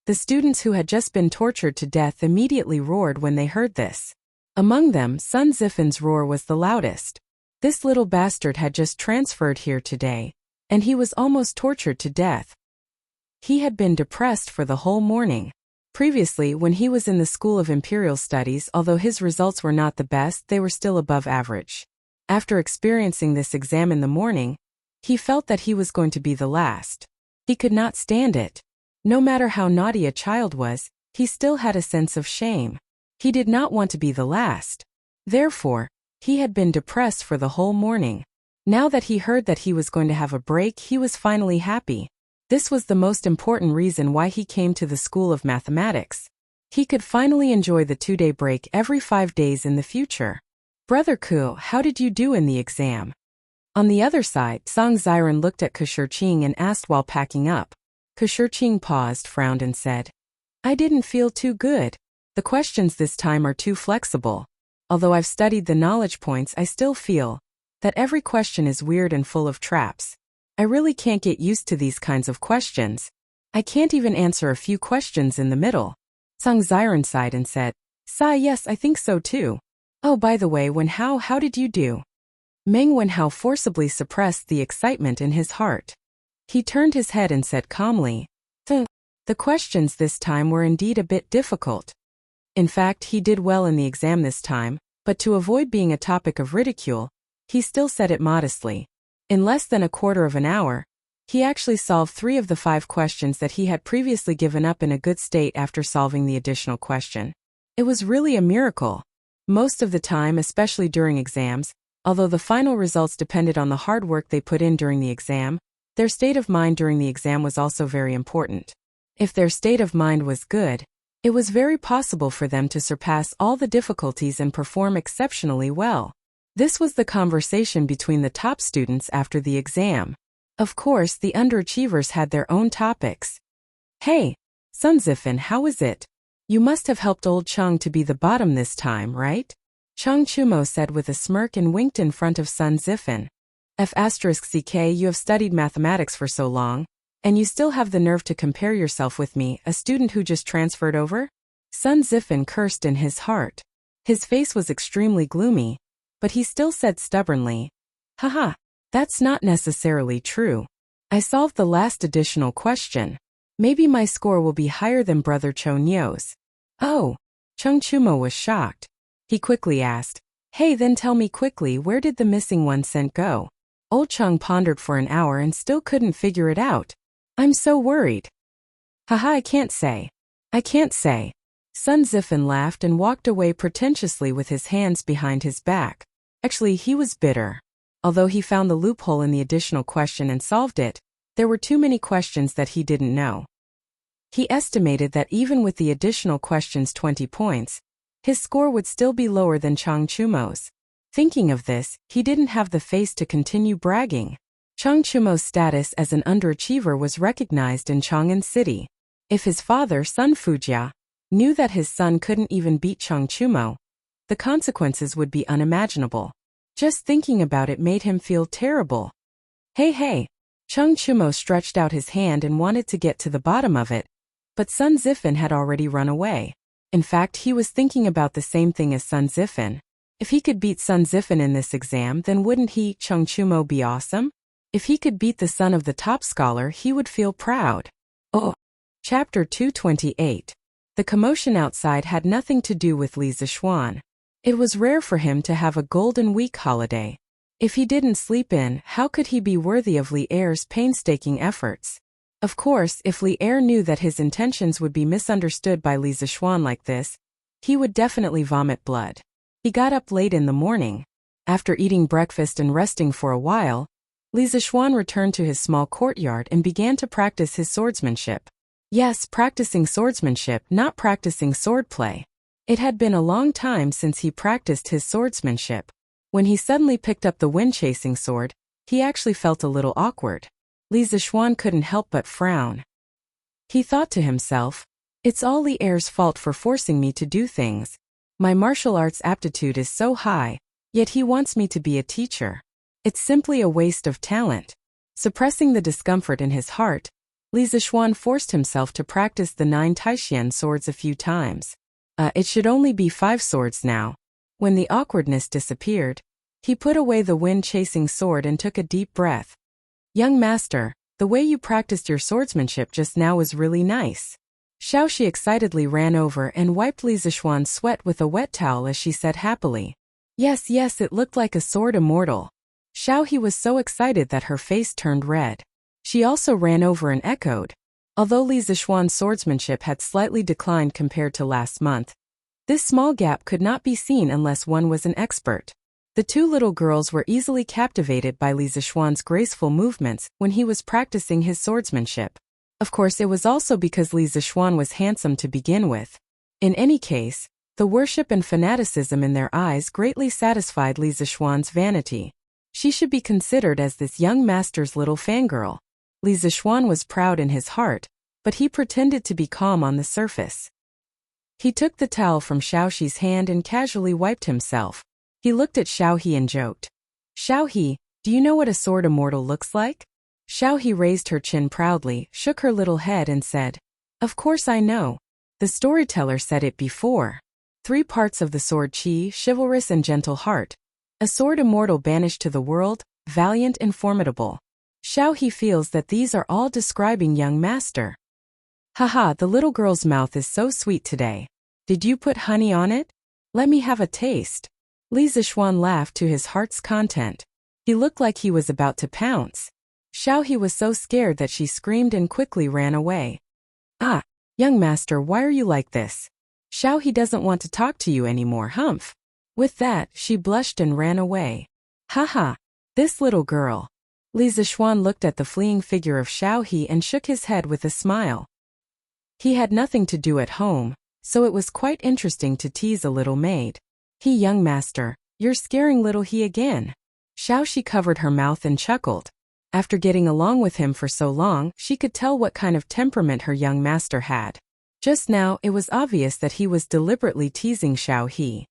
The students who had just been tortured to death immediately roared when they heard this. Among them, Sun Zifan's roar was the loudest. This little bastard had just transferred here today, and he was almost tortured to death. He had been depressed for the whole morning. Previously, when he was in the School of Imperial Studies, although his results were not the best, they were still above average. After experiencing this exam in the morning, he felt that he was going to be the last. He could not stand it. No matter how naughty a child was, he still had a sense of shame. He did not want to be the last. Therefore, he had been depressed for the whole morning. Now that he heard that he was going to have a break, he was finally happy. This was the most important reason why he came to the School of Mathematics. He could finally enjoy the 2-day break every 5 days in the future. Brother Ku, how did you do in the exam? On the other side, Song Ziren looked at Kushurqing and asked while packing up. Kushurqing paused, frowned and said, I didn't feel too good. The questions this time are too flexible. Although I've studied the knowledge points, I still feel that every question is weird and full of traps. I really can't get used to these kinds of questions. I can't even answer a few questions in the middle. Song Ziren sighed and said, Sigh, yes, I think so too. Oh, by the way, how did you do? Meng Wenhao forcibly suppressed the excitement in his heart. He turned his head and said calmly, The questions this time were indeed a bit difficult. In fact, he did well in the exam this time, but to avoid being a topic of ridicule, he still said it modestly. In less than a quarter of an hour, he actually solved 3 of the 5 questions that he had previously given up in a good state after solving the additional question. It was really a miracle. Most of the time, especially during exams, although the final results depended on the hard work they put in during the exam, their state of mind during the exam was also very important. If their state of mind was good, it was very possible for them to surpass all the difficulties and perform exceptionally well. This was the conversation between the top students after the exam. Of course, the underachievers had their own topics. Hey, Sun Zifan, how is it? You must have helped old Cheng to be the bottom this time, right? Cheng Chumo said with a smirk and winked in front of Sun Zifan. F***ck, you have studied mathematics for so long, and you still have the nerve to compare yourself with me, a student who just transferred over? Sun Zifan cursed in his heart. His face was extremely gloomy, but he still said stubbornly, Haha, that's not necessarily true. I solved the last additional question. Maybe my score will be higher than Brother Cho Nyo's. Oh, Cheng Chumo was shocked. He quickly asked, Hey, then tell me quickly, where did the missing 1 cent go? Old Cheng pondered for an hour and still couldn't figure it out. I'm so worried. Haha, I can't say. Sun Zifan laughed and walked away pretentiously with his hands behind his back. Actually, he was bitter. Although he found the loophole in the additional question and solved it, there were too many questions that he didn't know. He estimated that even with the additional questions 20 points, his score would still be lower than Cheng Chumo's. Thinking of this, he didn't have the face to continue bragging. Cheng Chumo's status as an underachiever was recognized in Chang'an City. If his father, Sun Fujia, knew that his son couldn't even beat Cheng Chumo, the consequences would be unimaginable. Just thinking about it made him feel terrible. Hey. Cheng Chumo stretched out his hand and wanted to get to the bottom of it, but Sun Zifan had already run away. In fact, he was thinking about the same thing as Sun Zifan. If he could beat Sun Zifan in this exam, then wouldn't he, Cheng Chumo, be awesome? If he could beat the son of the top scholar, he would feel proud. Oh. Chapter 228. The commotion outside had nothing to do with Li Zixuan. It was rare for him to have a golden week holiday. If he didn't sleep in, how could he be worthy of Li Er's painstaking efforts? Of course, if Li Er knew that his intentions would be misunderstood by Li Zixuan like this, he would definitely vomit blood. He got up late in the morning. After eating breakfast and resting for a while, Li Zixuan returned to his small courtyard and began to practice his swordsmanship. Yes, practicing swordsmanship, not practicing swordplay. It had been a long time since he practiced his swordsmanship. When he suddenly picked up the wind-chasing sword, he actually felt a little awkward. Li Zixuan couldn't help but frown. He thought to himself, it's all Li Er's fault for forcing me to do things. My martial arts aptitude is so high, yet he wants me to be a teacher. It's simply a waste of talent. Suppressing the discomfort in his heart, Li Zixuan forced himself to practice the 9 Taishan swords a few times. It should only be 5 swords now. When the awkwardness disappeared, he put away the wind-chasing sword and took a deep breath. Young master, the way you practiced your swordsmanship just now was really nice. Xiaoxi excitedly ran over and wiped Li Zixuan's sweat with a wet towel as she said happily. Yes, yes, it looked like a sword immortal. Xiaoxi was so excited that her face turned red. She also ran over and echoed. Although Li Zixuan's swordsmanship had slightly declined compared to last month, this small gap could not be seen unless one was an expert. The two little girls were easily captivated by Li Zixuan's graceful movements when he was practicing his swordsmanship. Of course, it was also because Li Zixuan was handsome to begin with. In any case, the worship and fanaticism in their eyes greatly satisfied Li Zixuan's vanity. She should be considered as this young master's little fangirl. Li Zixuan was proud in his heart, but he pretended to be calm on the surface. He took the towel from Xiaoxi's hand and casually wiped himself. He looked at Xiaohe and joked. Xiaohe, do you know what a sword immortal looks like? Xiaohe raised her chin proudly, shook her little head and said, Of course I know. The storyteller said it before. 3 parts of the sword: chi, chivalrous and gentle heart. A sword immortal banished to the world, valiant and formidable. Xiaohe feels that these are all describing young master. Haha, the little girl's mouth is so sweet today. Did you put honey on it? Let me have a taste. Li Zixuan laughed to his heart's content. He looked like he was about to pounce. Xiaohe was so scared that she screamed and quickly ran away. Ah, young master, why are you like this? Xiaohe doesn't want to talk to you anymore, humph. With that, she blushed and ran away. Haha, this little girl. Li Zixuan looked at the fleeing figure of Xiaohe and shook his head with a smile. He had nothing to do at home, so it was quite interesting to tease a little maid. He, young master, you're scaring little he again. Xiaoxi covered her mouth and chuckled. After getting along with him for so long, she could tell what kind of temperament her young master had. Just now, it was obvious that he was deliberately teasing Xiaohe.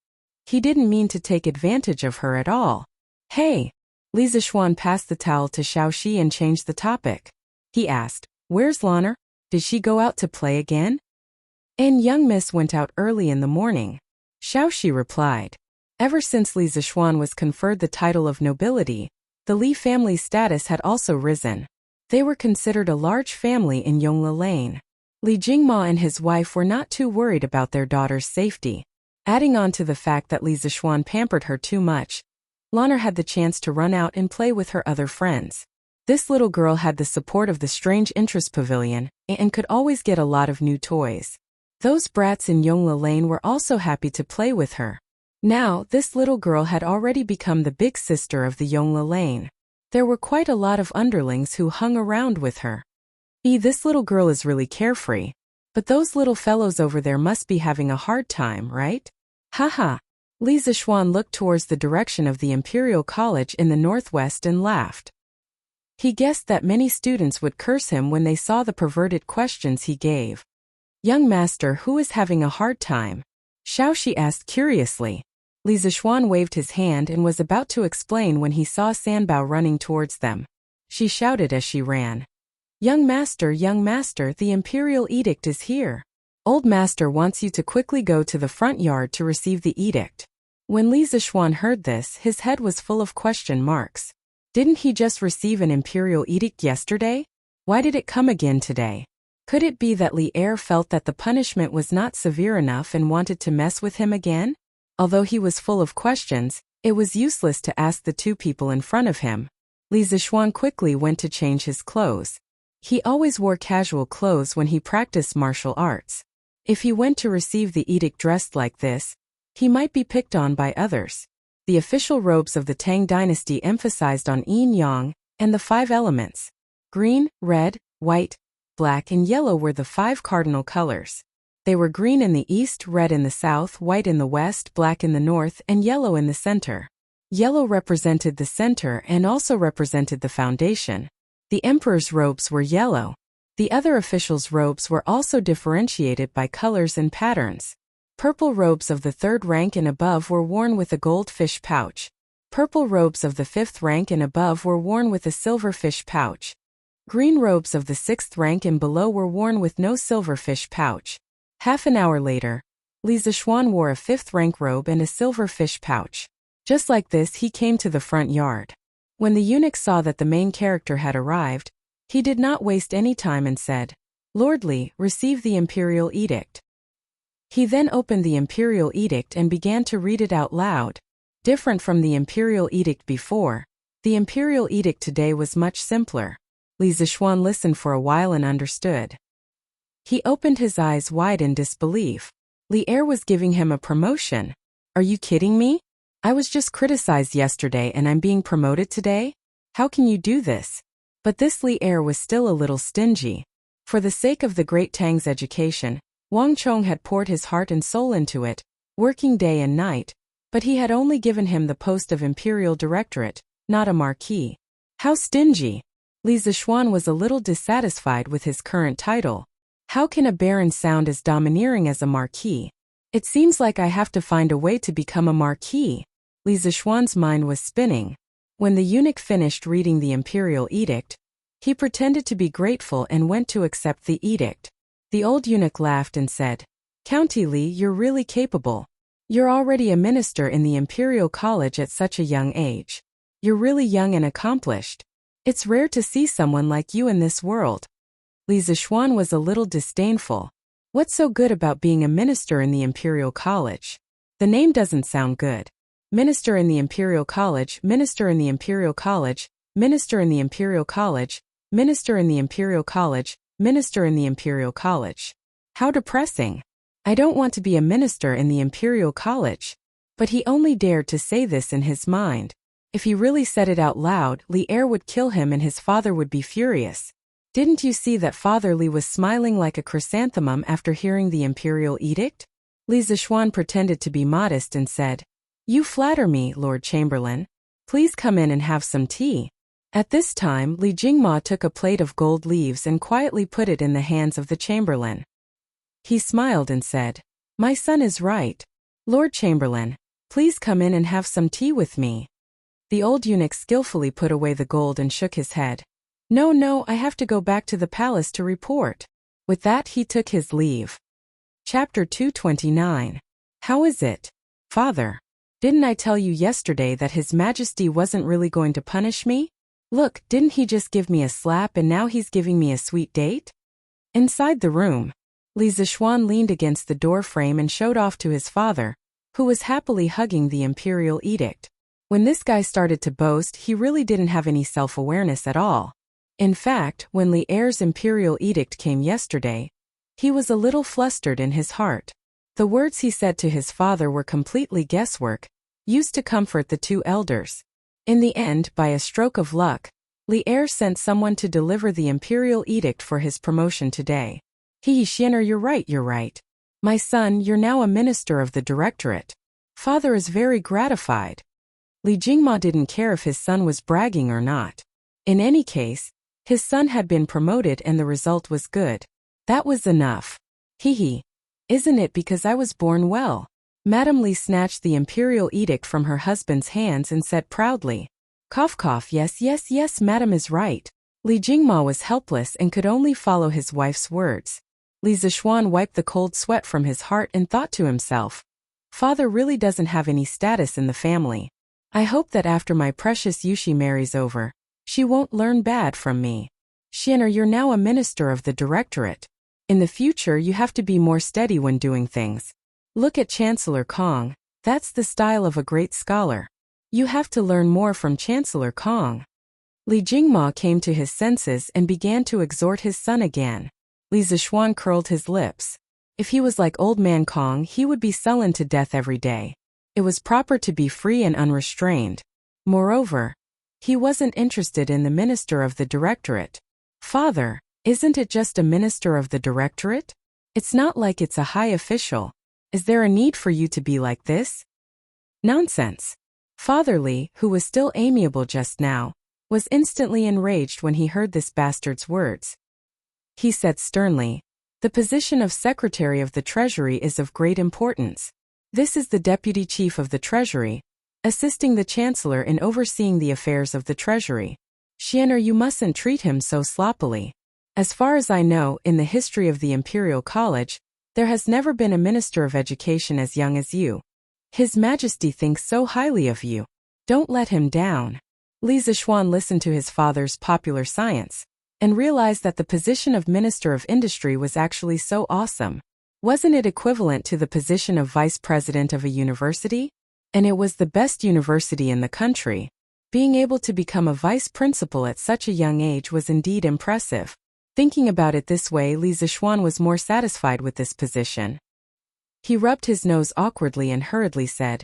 He didn't mean to take advantage of her at all. Hey! Li Zixuan passed the towel to Xiaoxi and changed the topic. He asked, Where's Lanner? Did she go out to play again? And young miss went out early in the morning. Xiaoxi replied. Ever since Li Zixuan was conferred the title of nobility, the Li family's status had also risen. They were considered a large family in Yongla Lane. Li Jingma and his wife were not too worried about their daughter's safety. Adding on to the fact that Li Zixuan pampered her too much, Lanner had the chance to run out and play with her other friends. This little girl had the support of the Strange Interest Pavilion and could always get a lot of new toys. Those brats in Yongla Lane were also happy to play with her. Now, this little girl had already become the big sister of the Yongla Lane. There were quite a lot of underlings who hung around with her. This little girl is really carefree. But those little fellows over there must be having a hard time, right? Haha. Li Zixuan looked towards the direction of the Imperial College in the northwest and laughed. He guessed that many students would curse him when they saw the perverted questions he gave. Young master, who is having a hard time? Xiaoxi asked curiously. Li Zixuan waved his hand and was about to explain when he saw Sanbao running towards them. She shouted as she ran. Young master, the imperial edict is here. Old master wants you to quickly go to the front yard to receive the edict. When Li Zixuan heard this, his head was full of question marks. Didn't he just receive an imperial edict yesterday? Why did it come again today? Could it be that Li Er felt that the punishment was not severe enough and wanted to mess with him again? Although he was full of questions, it was useless to ask the two people in front of him. Li Zixuan quickly went to change his clothes. He always wore casual clothes when he practiced martial arts. If he went to receive the edict dressed like this, he might be picked on by others. The official robes of the Tang dynasty emphasized on yin-yang and the 5 elements. Green, red, white, black and yellow were the 5 cardinal colors. They were green in the east, red in the south, white in the west, black in the north, and yellow in the center. Yellow represented the center and also represented the foundation. The emperor's robes were yellow. The other officials' robes were also differentiated by colors and patterns. Purple robes of the 3rd rank and above were worn with a gold fish pouch. Purple robes of the 5th rank and above were worn with a silver fish pouch. Green robes of the 6th rank and below were worn with no silver fish pouch. Half an hour later, Li Zixuan wore a 5th rank robe and a silver fish pouch. Just like this, he came to the front yard. When the eunuch saw that the main character had arrived, he did not waste any time and said, Lord Li, receive the imperial edict. He then opened the imperial edict and began to read it out loud. Different from the imperial edict before, the imperial edict today was much simpler. Li Zixuan listened for a while and understood. He opened his eyes wide in disbelief. Li Er was giving him a promotion. Are you kidding me? I was just criticized yesterday and I'm being promoted today? How can you do this? But this Li Er was still a little stingy. For the sake of the great Tang's education, Wang Chong had poured his heart and soul into it, working day and night, but he had only given him the post of imperial directorate, not a marquis. How stingy! Li Zixuan was a little dissatisfied with his current title. How can a baron sound as domineering as a marquis? It seems like I have to find a way to become a marquis. Li Zixuan's mind was spinning. When the eunuch finished reading the imperial edict, he pretended to be grateful and went to accept the edict. The old eunuch laughed and said, "County Li, you're really capable. You're already a minister in the Imperial College at such a young age. You're really young and accomplished. It's rare to see someone like you in this world." Li Zixuan was a little disdainful. What's so good about being a minister in the Imperial College? The name doesn't sound good. Minister in the Imperial College, Minister in the Imperial College, Minister in the Imperial College, Minister in the Imperial College, Minister in the Imperial College. How depressing. I don't want to be a minister in the Imperial College. But he only dared to say this in his mind. If he really said it out loud, Li Er would kill him and his father would be furious. Didn't you see that Father Li was smiling like a chrysanthemum after hearing the imperial edict? Li Zixuan pretended to be modest and said, "You flatter me, Lord Chamberlain. Please come in and have some tea." At this time, Li Jingma took a plate of gold leaves and quietly put it in the hands of the chamberlain. He smiled and said, "My son is right. Lord Chamberlain, please come in and have some tea with me." The old eunuch skillfully put away the gold and shook his head. No, I have to go back to the palace to report." With that he took his leave. Chapter 229. How is it? Father. Didn't I tell you yesterday that His Majesty wasn't really going to punish me? Look, didn't he just give me a slap and now he's giving me a sweet date? Inside the room, Li Zixuan leaned against the door frame and showed off to his father, who was happily hugging the imperial edict. When this guy started to boast, he really didn't have any self-awareness at all. In fact, when Li Er's imperial edict came yesterday, he was a little flustered in his heart. The words he said to his father were completely guesswork, used to comfort the two elders. In the end, by a stroke of luck, Li Er sent someone to deliver the imperial edict for his promotion today. Xianer, you're right. My son, you're now a minister of the directorate. Father is very gratified. Li Jingma didn't care if his son was bragging or not. In any case, his son had been promoted and the result was good. That was enough. Isn't it because I was born well? Madame Li snatched the imperial edict from her husband's hands and said proudly, Cough, yes, madam is right. Li Jingma was helpless and could only follow his wife's words. Li Zixuan wiped the cold sweat from his heart and thought to himself, Father really doesn't have any status in the family. I hope that after my precious Yushi marries over, she won't learn bad from me. Xianer, you're now a minister of the directorate. In the future you have to be more steady when doing things. Look at Chancellor Kong, that's the style of a great scholar. You have to learn more from Chancellor Kong. Li Jingma came to his senses and began to exhort his son again. Li Zixuan curled his lips. If he was like old man Kong, he would be sullen to death every day. It was proper to be free and unrestrained. Moreover, he wasn't interested in the minister of the directorate. Father, isn't it just a minister of the directorate? It's not like it's a high official. Is there a need for you to be like this? Nonsense. Father Li, who was still amiable just now, was instantly enraged when he heard this bastard's words. He said sternly, the position of Secretary of the Treasury is of great importance. This is the Deputy Chief of the Treasury, assisting the Chancellor in overseeing the affairs of the Treasury. Xianer, you mustn't treat him so sloppily. As far as I know, in the history of the Imperial College, there has never been a Minister of Education as young as you. His Majesty thinks so highly of you. Don't let him down. Li Zixuan listened to his father's popular science. and realized that the position of Minister of Industry was actually so awesome. Wasn't it equivalent to the position of Vice President of a university? And it was the best university in the country. Being able to become a vice principal at such a young age was indeed impressive. Thinking about it this way, Li Zixuan was more satisfied with this position. He rubbed his nose awkwardly and hurriedly said,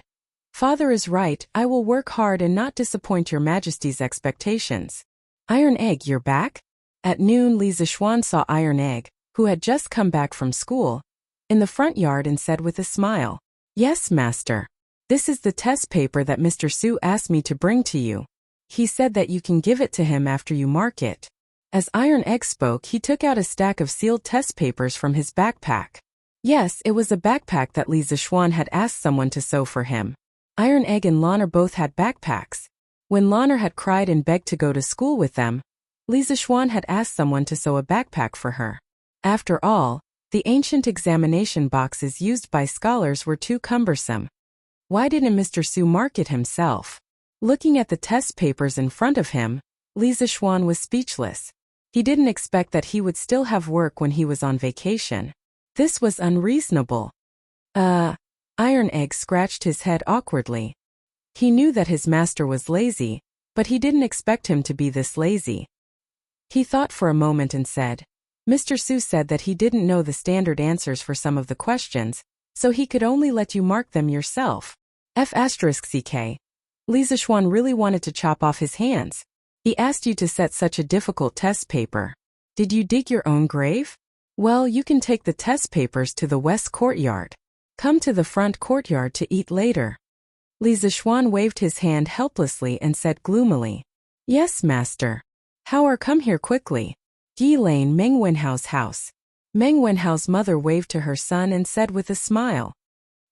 "Father is right, I will work hard and not disappoint your Majesty's expectations." Iron Egg, you're back? At noon, Li Zixuan saw Iron Egg, who had just come back from school, in the front yard and said with a smile, "Yes, master. This is the test paper that Mr. Su asked me to bring to you. He said that you can give it to him after you mark it." As Iron Egg spoke, he took out a stack of sealed test papers from his backpack. Yes, it was a backpack that Li Zixuan had asked someone to sew for him. Iron Egg and Lanner both had backpacks. When Lanner had cried and begged to go to school with them, Li Zixuan had asked someone to sew a backpack for her. After all, the ancient examination boxes used by scholars were too cumbersome. Why didn't Mr. Su mark it himself? Looking at the test papers in front of him, Li Zixuan was speechless. He didn't expect that he would still have work when he was on vacation. This was unreasonable. Iron Egg scratched his head awkwardly. He knew that his master was lazy, but he didn't expect him to be this lazy. He thought for a moment and said, "Mr. Su said that he didn't know the standard answers for some of the questions, so he could only let you mark them yourself." F***ck. Li Zixuan really wanted to chop off his hands. He asked you to set such a difficult test paper. Did you dig your own grave? Well, you can take the test papers to the west courtyard. Come to the front courtyard to eat later. Li Zixuan waved his hand helplessly and said gloomily, "Yes, master. How come here quickly?" Yi Lane, Meng Wenhao's house. Meng Wenhao's mother waved to her son and said with a smile,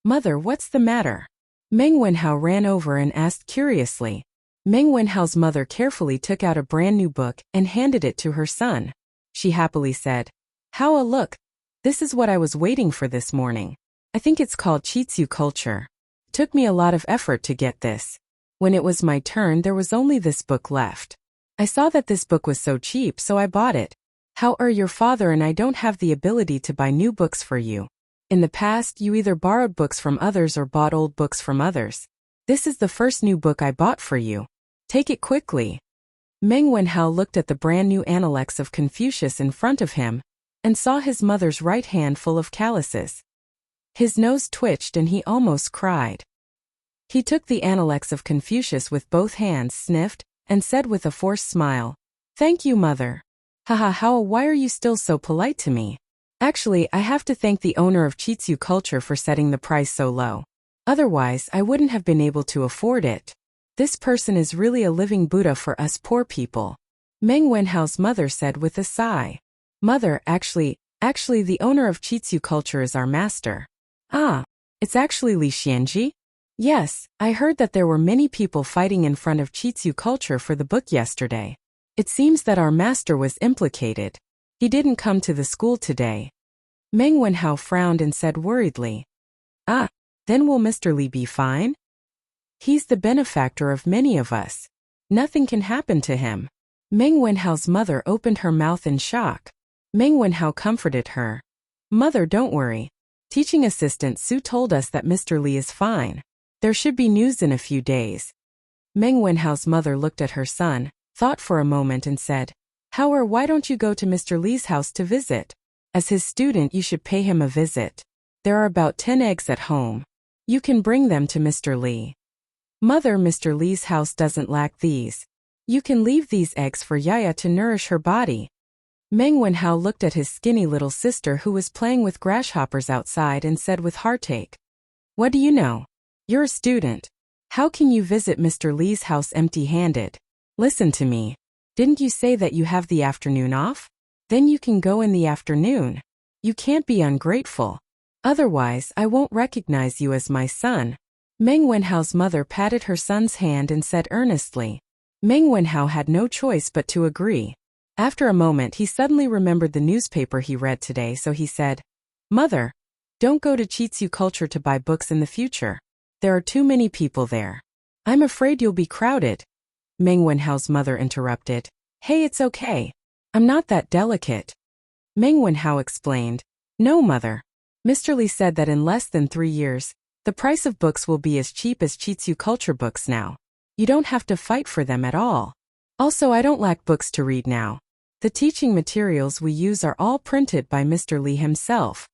"Mother, what's the matter?" Meng Wenhao ran over and asked curiously. Meng Wenhao's mother carefully took out a brand new book and handed it to her son. She happily said, "How look. This is what I was waiting for this morning. I think it's called Chitsu culture. Took me a lot of effort to get this. When it was my turn, there was only this book left. I saw that this book was so cheap, so I bought it. How are your father and I don't have the ability to buy new books for you. In the past, you either borrowed books from others or bought old books from others. This is the first new book I bought for you. Take it quickly." Meng Wenhao looked at the brand new Analects of Confucius in front of him and saw his mother's right hand full of calluses. His nose twitched and he almost cried. He took the Analects of Confucius with both hands, sniffed, and said with a forced smile, "Thank you, mother. Haha, why are you still so polite to me? Actually, I have to thank the owner of Chitsu culture for setting the price so low. Otherwise, I wouldn't have been able to afford it. This person is really a living Buddha for us poor people." Meng Wenhao's mother said with a sigh. "Mother, actually, the owner of Chitsu culture is our master." "Ah, it's actually Li Xianji?" "Yes, I heard that there were many people fighting in front of Chitsu culture for the book yesterday. It seems that our master was implicated. He didn't come to the school today." Meng Wenhao frowned and said worriedly, "Ah, then will Mr. Li be fine? He's the benefactor of many of us. Nothing can happen to him." Meng Wenhao's mother opened her mouth in shock. Meng Wenhao comforted her. "Mother, don't worry. Teaching assistant Su told us that Mr. Li is fine. There should be news in a few days." Meng Wenhao's mother looked at her son, thought for a moment and said, why don't you go to Mr. Li's house to visit? As his student, you should pay him a visit. There are about 10 eggs at home. You can bring them to Mr. Li." "Mother, Mr. Li's house doesn't lack these. You can leave these eggs for Yaya to nourish her body." Meng Wenhao looked at his skinny little sister who was playing with grasshoppers outside and said with heartache, "What do you know? You're a student. How can you visit Mr. Li's house empty-handed? Listen to me. Didn't you say that you have the afternoon off? Then you can go in the afternoon. You can't be ungrateful. Otherwise, I won't recognize you as my son." Meng Wenhao's mother patted her son's hand and said earnestly. Meng Wenhao had no choice but to agree. After a moment, he suddenly remembered the newspaper he read today, so he said, "Mother, don't go to Chitsu culture to buy books in the future. There are too many people there. I'm afraid you'll be crowded." Meng Wenhao's mother interrupted, "Hey, it's okay. I'm not that delicate. Meng Wenhao explained. No, mother. Mr. Li said that in less than 3 years, the price of books will be as cheap as Chitsu culture books now. You don't have to fight for them at all. Also, I don't lack books to read now. The teaching materials we use are all printed by Mr. Li himself.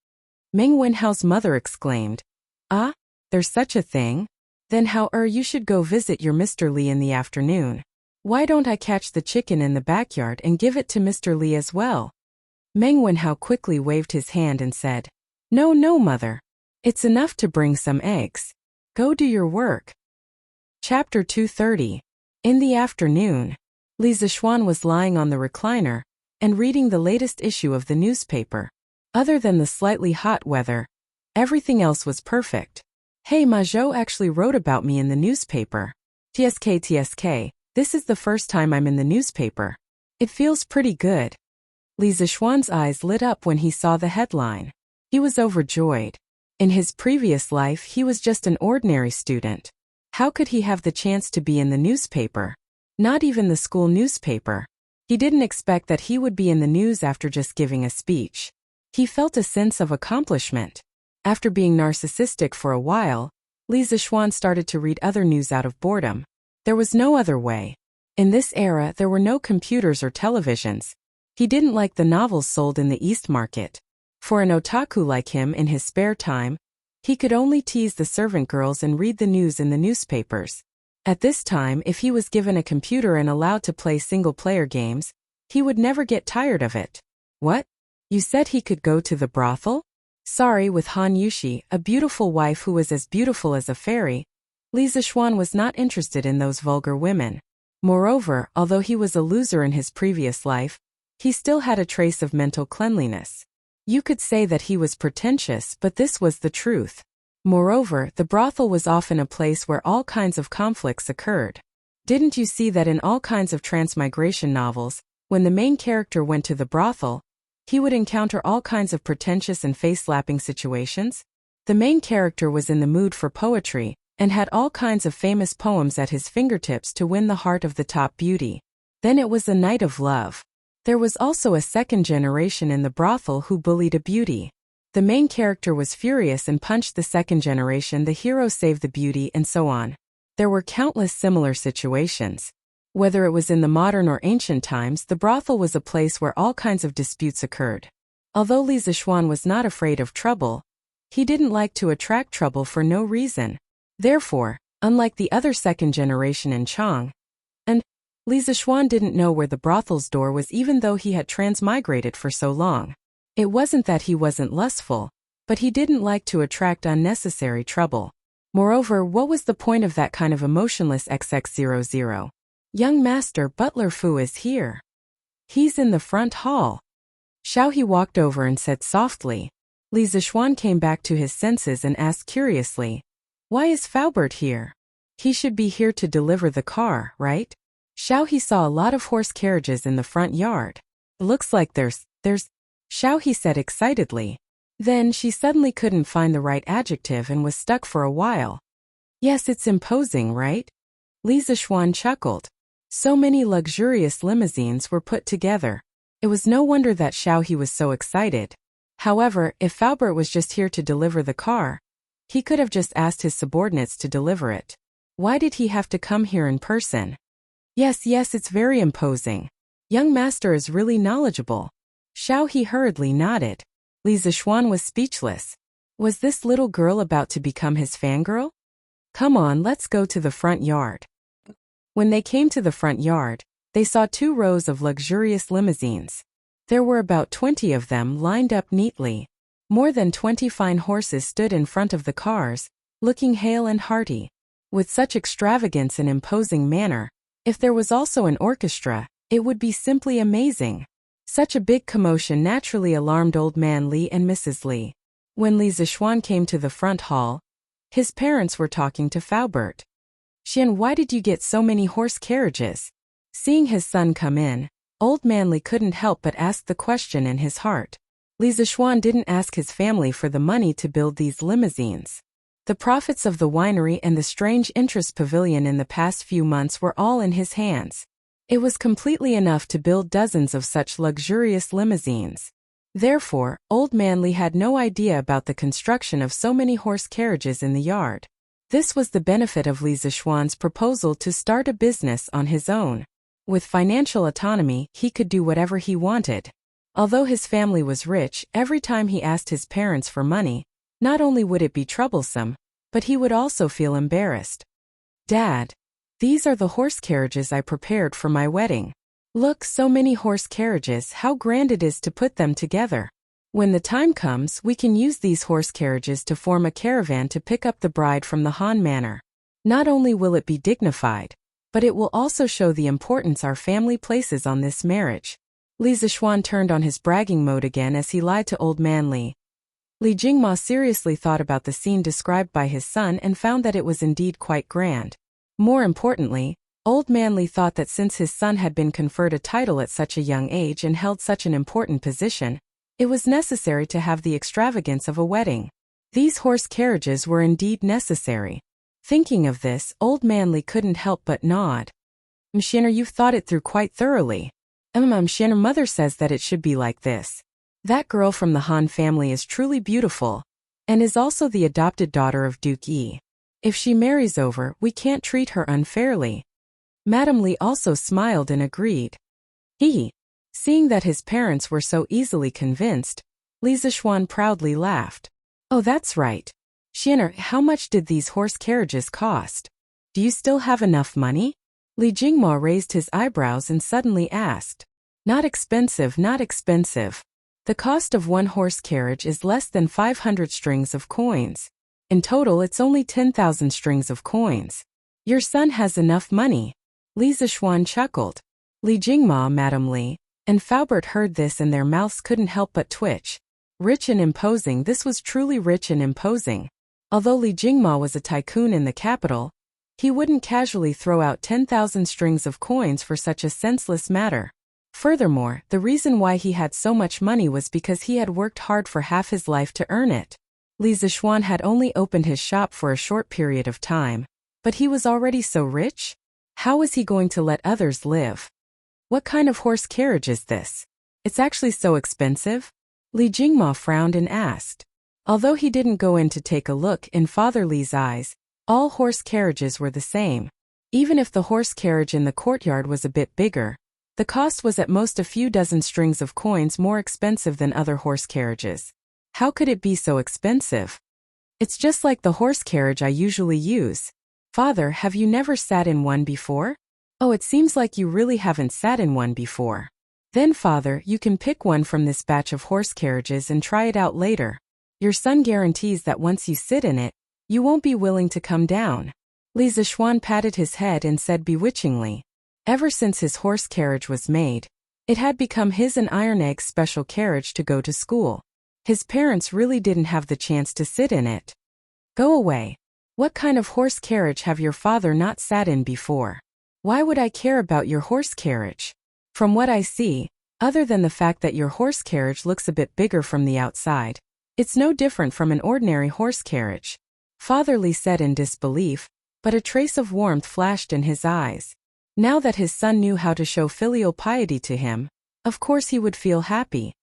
Meng Wenhao's mother exclaimed. Ah, there's such a thing? Then you should go visit your Mr. Li in the afternoon. Why don't I catch the chicken in the backyard and give it to Mr. Li as well? Meng Wenhao quickly waved his hand and said, No, mother. It's enough to bring some eggs. Go do your work. Chapter 230. In the afternoon, Li Zixuan was lying on the recliner and reading the latest issue of the newspaper. Other than the slightly hot weather, everything else was perfect. Hey, Ma Zhou actually wrote about me in the newspaper. TSK, this is the first time I'm in the newspaper. It feels pretty good. Li Zixuan's eyes lit up when he saw the headline. He was overjoyed. In his previous life, he was just an ordinary student. How could he have the chance to be in the newspaper? Not even the school newspaper. He didn't expect that he would be in the news after just giving a speech. He felt a sense of accomplishment. After being narcissistic for a while, Li Zixuan started to read other news out of boredom. There was no other way. In this era, there were no computers or televisions. He didn't like the novels sold in the East Market. For an otaku like him in his spare time, he could only tease the servant girls and read the news in the newspapers. At this time, if he was given a computer and allowed to play single-player games, he would never get tired of it. What? You said he could go to the brothel? Sorry, with Han Yushi, a beautiful wife who was as beautiful as a fairy, Li Zixuan was not interested in those vulgar women. Moreover, although he was a loser in his previous life, he still had a trace of mental cleanliness. You could say that he was pretentious, but this was the truth. Moreover, the brothel was often a place where all kinds of conflicts occurred. Didn't you see that in all kinds of transmigration novels, when the main character went to the brothel, he would encounter all kinds of pretentious and face-slapping situations? The main character was in the mood for poetry, and had all kinds of famous poems at his fingertips to win the heart of the top beauty. Then it was a night of love. There was also a second generation in the brothel who bullied a beauty. The main character was furious and punched the second generation, the hero saved the beauty, and so on. There were countless similar situations. Whether it was in the modern or ancient times, the brothel was a place where all kinds of disputes occurred. Although Li Zixuan was not afraid of trouble, he didn't like to attract trouble for no reason. Therefore, unlike the other second generation in Chang, Li Zixuan didn't know where the brothel's door was even though he had transmigrated for so long. It wasn't that he wasn't lustful, but he didn't like to attract unnecessary trouble. Moreover, what was the point of that kind of emotionless XX00? Young Master Butler Fu is here. He's in the front hall. Xiaohe walked over and said softly. Li Zixuan came back to his senses and asked curiously, Why is Faubert here? He should be here to deliver the car, right? Xiaohe saw a lot of horse carriages in the front yard. Looks like there's, Xiaohe said excitedly. Then she suddenly couldn't find the right adjective and was stuck for a while. Yes, it's imposing, right? Li Zixuan chuckled. So many luxurious limousines were put together. It was no wonder that Xiaohe was so excited. However, if Faubert was just here to deliver the car, he could have just asked his subordinates to deliver it. Why did he have to come here in person? Yes, it's very imposing. Young Master is really knowledgeable. Xiaohe hurriedly nodded. Li Zixuan was speechless. Was this little girl about to become his fangirl? Come on, let's go to the front yard. When they came to the front yard, they saw 2 rows of luxurious limousines. There were about 20 of them lined up neatly. More than 20 fine horses stood in front of the cars, looking hale and hearty. With such extravagance and imposing manner, if there was also an orchestra, it would be simply amazing. Such a big commotion naturally alarmed Old Man Li and Mrs. Li. When Li Zixuan came to the front hall, his parents were talking to Faubert. Xian, why did you get so many horse carriages? Seeing his son come in, Old Man Li couldn't help but ask the question in his heart. Li Zixuan didn't ask his family for the money to build these limousines. The profits of the winery and the strange interest pavilion in the past few months were all in his hands. It was completely enough to build dozens of such luxurious limousines. Therefore, Old Man Li had no idea about the construction of so many horse carriages in the yard. This was the benefit of Li Zishuan's proposal to start a business on his own. With financial autonomy, he could do whatever he wanted. Although his family was rich, every time he asked his parents for money, not only would it be troublesome, but he would also feel embarrassed. Dad, these are the horse carriages I prepared for my wedding. Look, so many horse carriages, how grand it is to put them together. When the time comes, we can use these horse carriages to form a caravan to pick up the bride from the Han Manor. Not only will it be dignified, but it will also show the importance our family places on this marriage. Li Zishuan turned on his bragging mode again as he lied to Old Man Li. Li Jingma seriously thought about the scene described by his son and found that it was indeed quite grand. More importantly, Old Man Li thought that since his son had been conferred a title at such a young age and held such an important position, it was necessary to have the extravagance of a wedding. These horse carriages were indeed necessary. Thinking of this, Old Man Li couldn't help but nod. Mshinner, you've thought it through quite thoroughly. Mshinner, mother says that it should be like this. That girl from the Han family is truly beautiful, and is also the adopted daughter of Duke Yi. If she marries over, we can't treat her unfairly. Madame Li also smiled and agreed. Seeing that his parents were so easily convinced, Li Zishuan proudly laughed. Oh, that's right. Xianer, how much did these horse carriages cost? Do you still have enough money? Li Jingma raised his eyebrows and suddenly asked. Not expensive, not expensive. The cost of one horse carriage is less than 500 strings of coins. In total, it's only 10,000 strings of coins. Your son has enough money. Li Zishuan chuckled. Li Jingma, Madame Li, and Faubert heard this and their mouths couldn't help but twitch. Rich and imposing, this was truly rich and imposing. Although Li Jingma was a tycoon in the capital, he wouldn't casually throw out 10,000 strings of coins for such a senseless matter. Furthermore, the reason why he had so much money was because he had worked hard for half his life to earn it. Li Zishuan had only opened his shop for a short period of time, but he was already so rich? How was he going to let others live? What kind of horse carriage is this? It's actually so expensive? Li Jingma frowned and asked. Although he didn't go in to take a look in Father Li's eyes, all horse carriages were the same. Even if the horse carriage in the courtyard was a bit bigger, the cost was at most a few dozen strings of coins more expensive than other horse carriages. How could it be so expensive? It's just like the horse carriage I usually use. Father, have you never sat in one before? Oh, it seems like you really haven't sat in one before. Then, Father, you can pick one from this batch of horse carriages and try it out later. Your son guarantees that once you sit in it, you won't be willing to come down. Li Zishuan patted his head and said bewitchingly. Ever since his horse carriage was made, it had become his and Iron Egg's special carriage to go to school. His parents really didn't have the chance to sit in it. Go away. What kind of horse carriage have your father not sat in before? Why would I care about your horse carriage? From what I see, other than the fact that your horse carriage looks a bit bigger from the outside, it's no different from an ordinary horse carriage. Father Li said in disbelief, but a trace of warmth flashed in his eyes. Now that his son knew how to show filial piety to him, of course he would feel happy.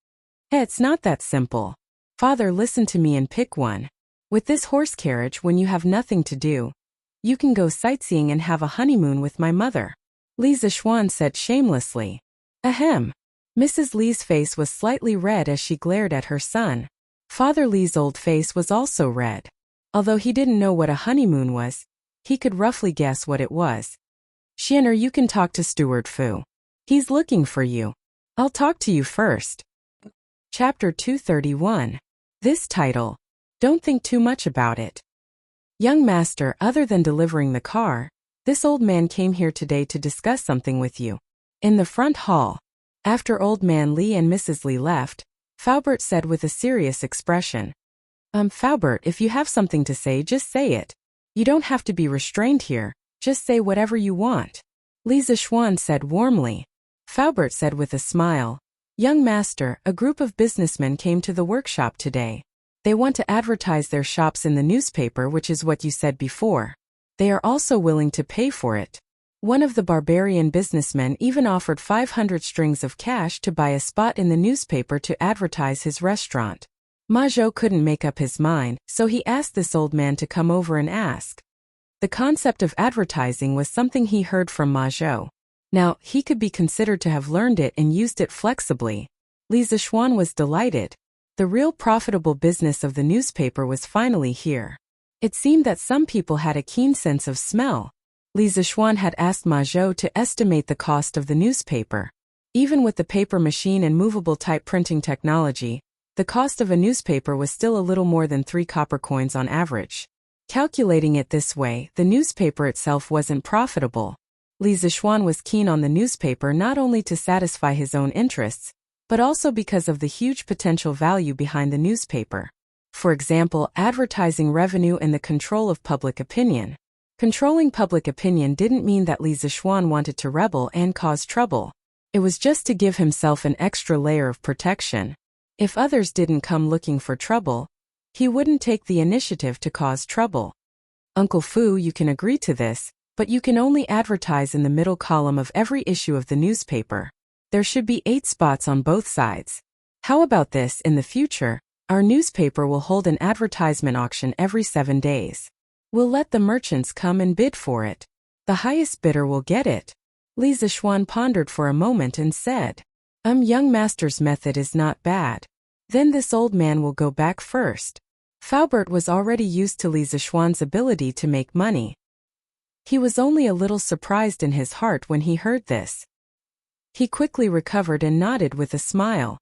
It's not that simple. Father, listen to me and pick one. With this horse carriage, when you have nothing to do, you can go sightseeing and have a honeymoon with my mother. Li Zishuan said shamelessly. Ahem. Mrs. Li's face was slightly red as she glared at her son. Father Li's old face was also red. Although he didn't know what a honeymoon was, he could roughly guess what it was. Xianer, you can talk to Steward Fu. He's looking for you. I'll talk to you first. Chapter 231. This title. Don't think too much about it. Young master, other than delivering the car, this old man came here today to discuss something with you. In the front hall. After Old Man Li and Mrs. Li left, Faubert said with a serious expression. Faubert, if you have something to say, just say it. You don't have to be restrained here, just say whatever you want. Li Zishuan said warmly. Faubert said with a smile. Young master, a group of businessmen came to the workshop today. They want to advertise their shops in the newspaper, which is what you said before. They are also willing to pay for it. One of the barbarian businessmen even offered 500 strings of cash to buy a spot in the newspaper to advertise his restaurant. Ma Zhou couldn't make up his mind, so he asked this old man to come over and ask. The concept of advertising was something he heard from Ma Zhou. Now, he could be considered to have learned it and used it flexibly. Li Zixuan was delighted. The real profitable business of the newspaper was finally here. It seemed that some people had a keen sense of smell. Li Zixuan had asked Ma Zhou to estimate the cost of the newspaper. Even with the paper machine and movable type printing technology, the cost of a newspaper was still a little more than 3 copper coins on average. Calculating it this way, the newspaper itself wasn't profitable. Li Zixuan was keen on the newspaper not only to satisfy his own interests, but also because of the huge potential value behind the newspaper. For example, advertising revenue and the control of public opinion. Controlling public opinion didn't mean that Li Zixuan wanted to rebel and cause trouble. It was just to give himself an extra layer of protection. If others didn't come looking for trouble, he wouldn't take the initiative to cause trouble. Uncle Fu, you can agree to this, but you can only advertise in the middle column of every issue of the newspaper. There should be 8 spots on both sides. How about this? In the future, our newspaper will hold an advertisement auction every 7 days. We'll let the merchants come and bid for it. The highest bidder will get it. Li Zixuan pondered for a moment and said, Young master's method is not bad. Then this old man will go back first. Faubert was already used to Li Zixuan's ability to make money. He was only a little surprised in his heart when he heard this. He quickly recovered and nodded with a smile.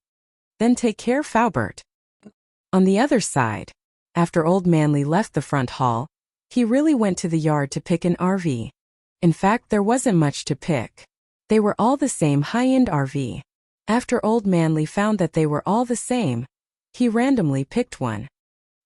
Then take care, Faubert. On the other side, after Old Man Li left the front hall, he really went to the yard to pick an RV. In fact, there wasn't much to pick. They were all the same high-end RV. After Old Man Li found that they were all the same, he randomly picked one.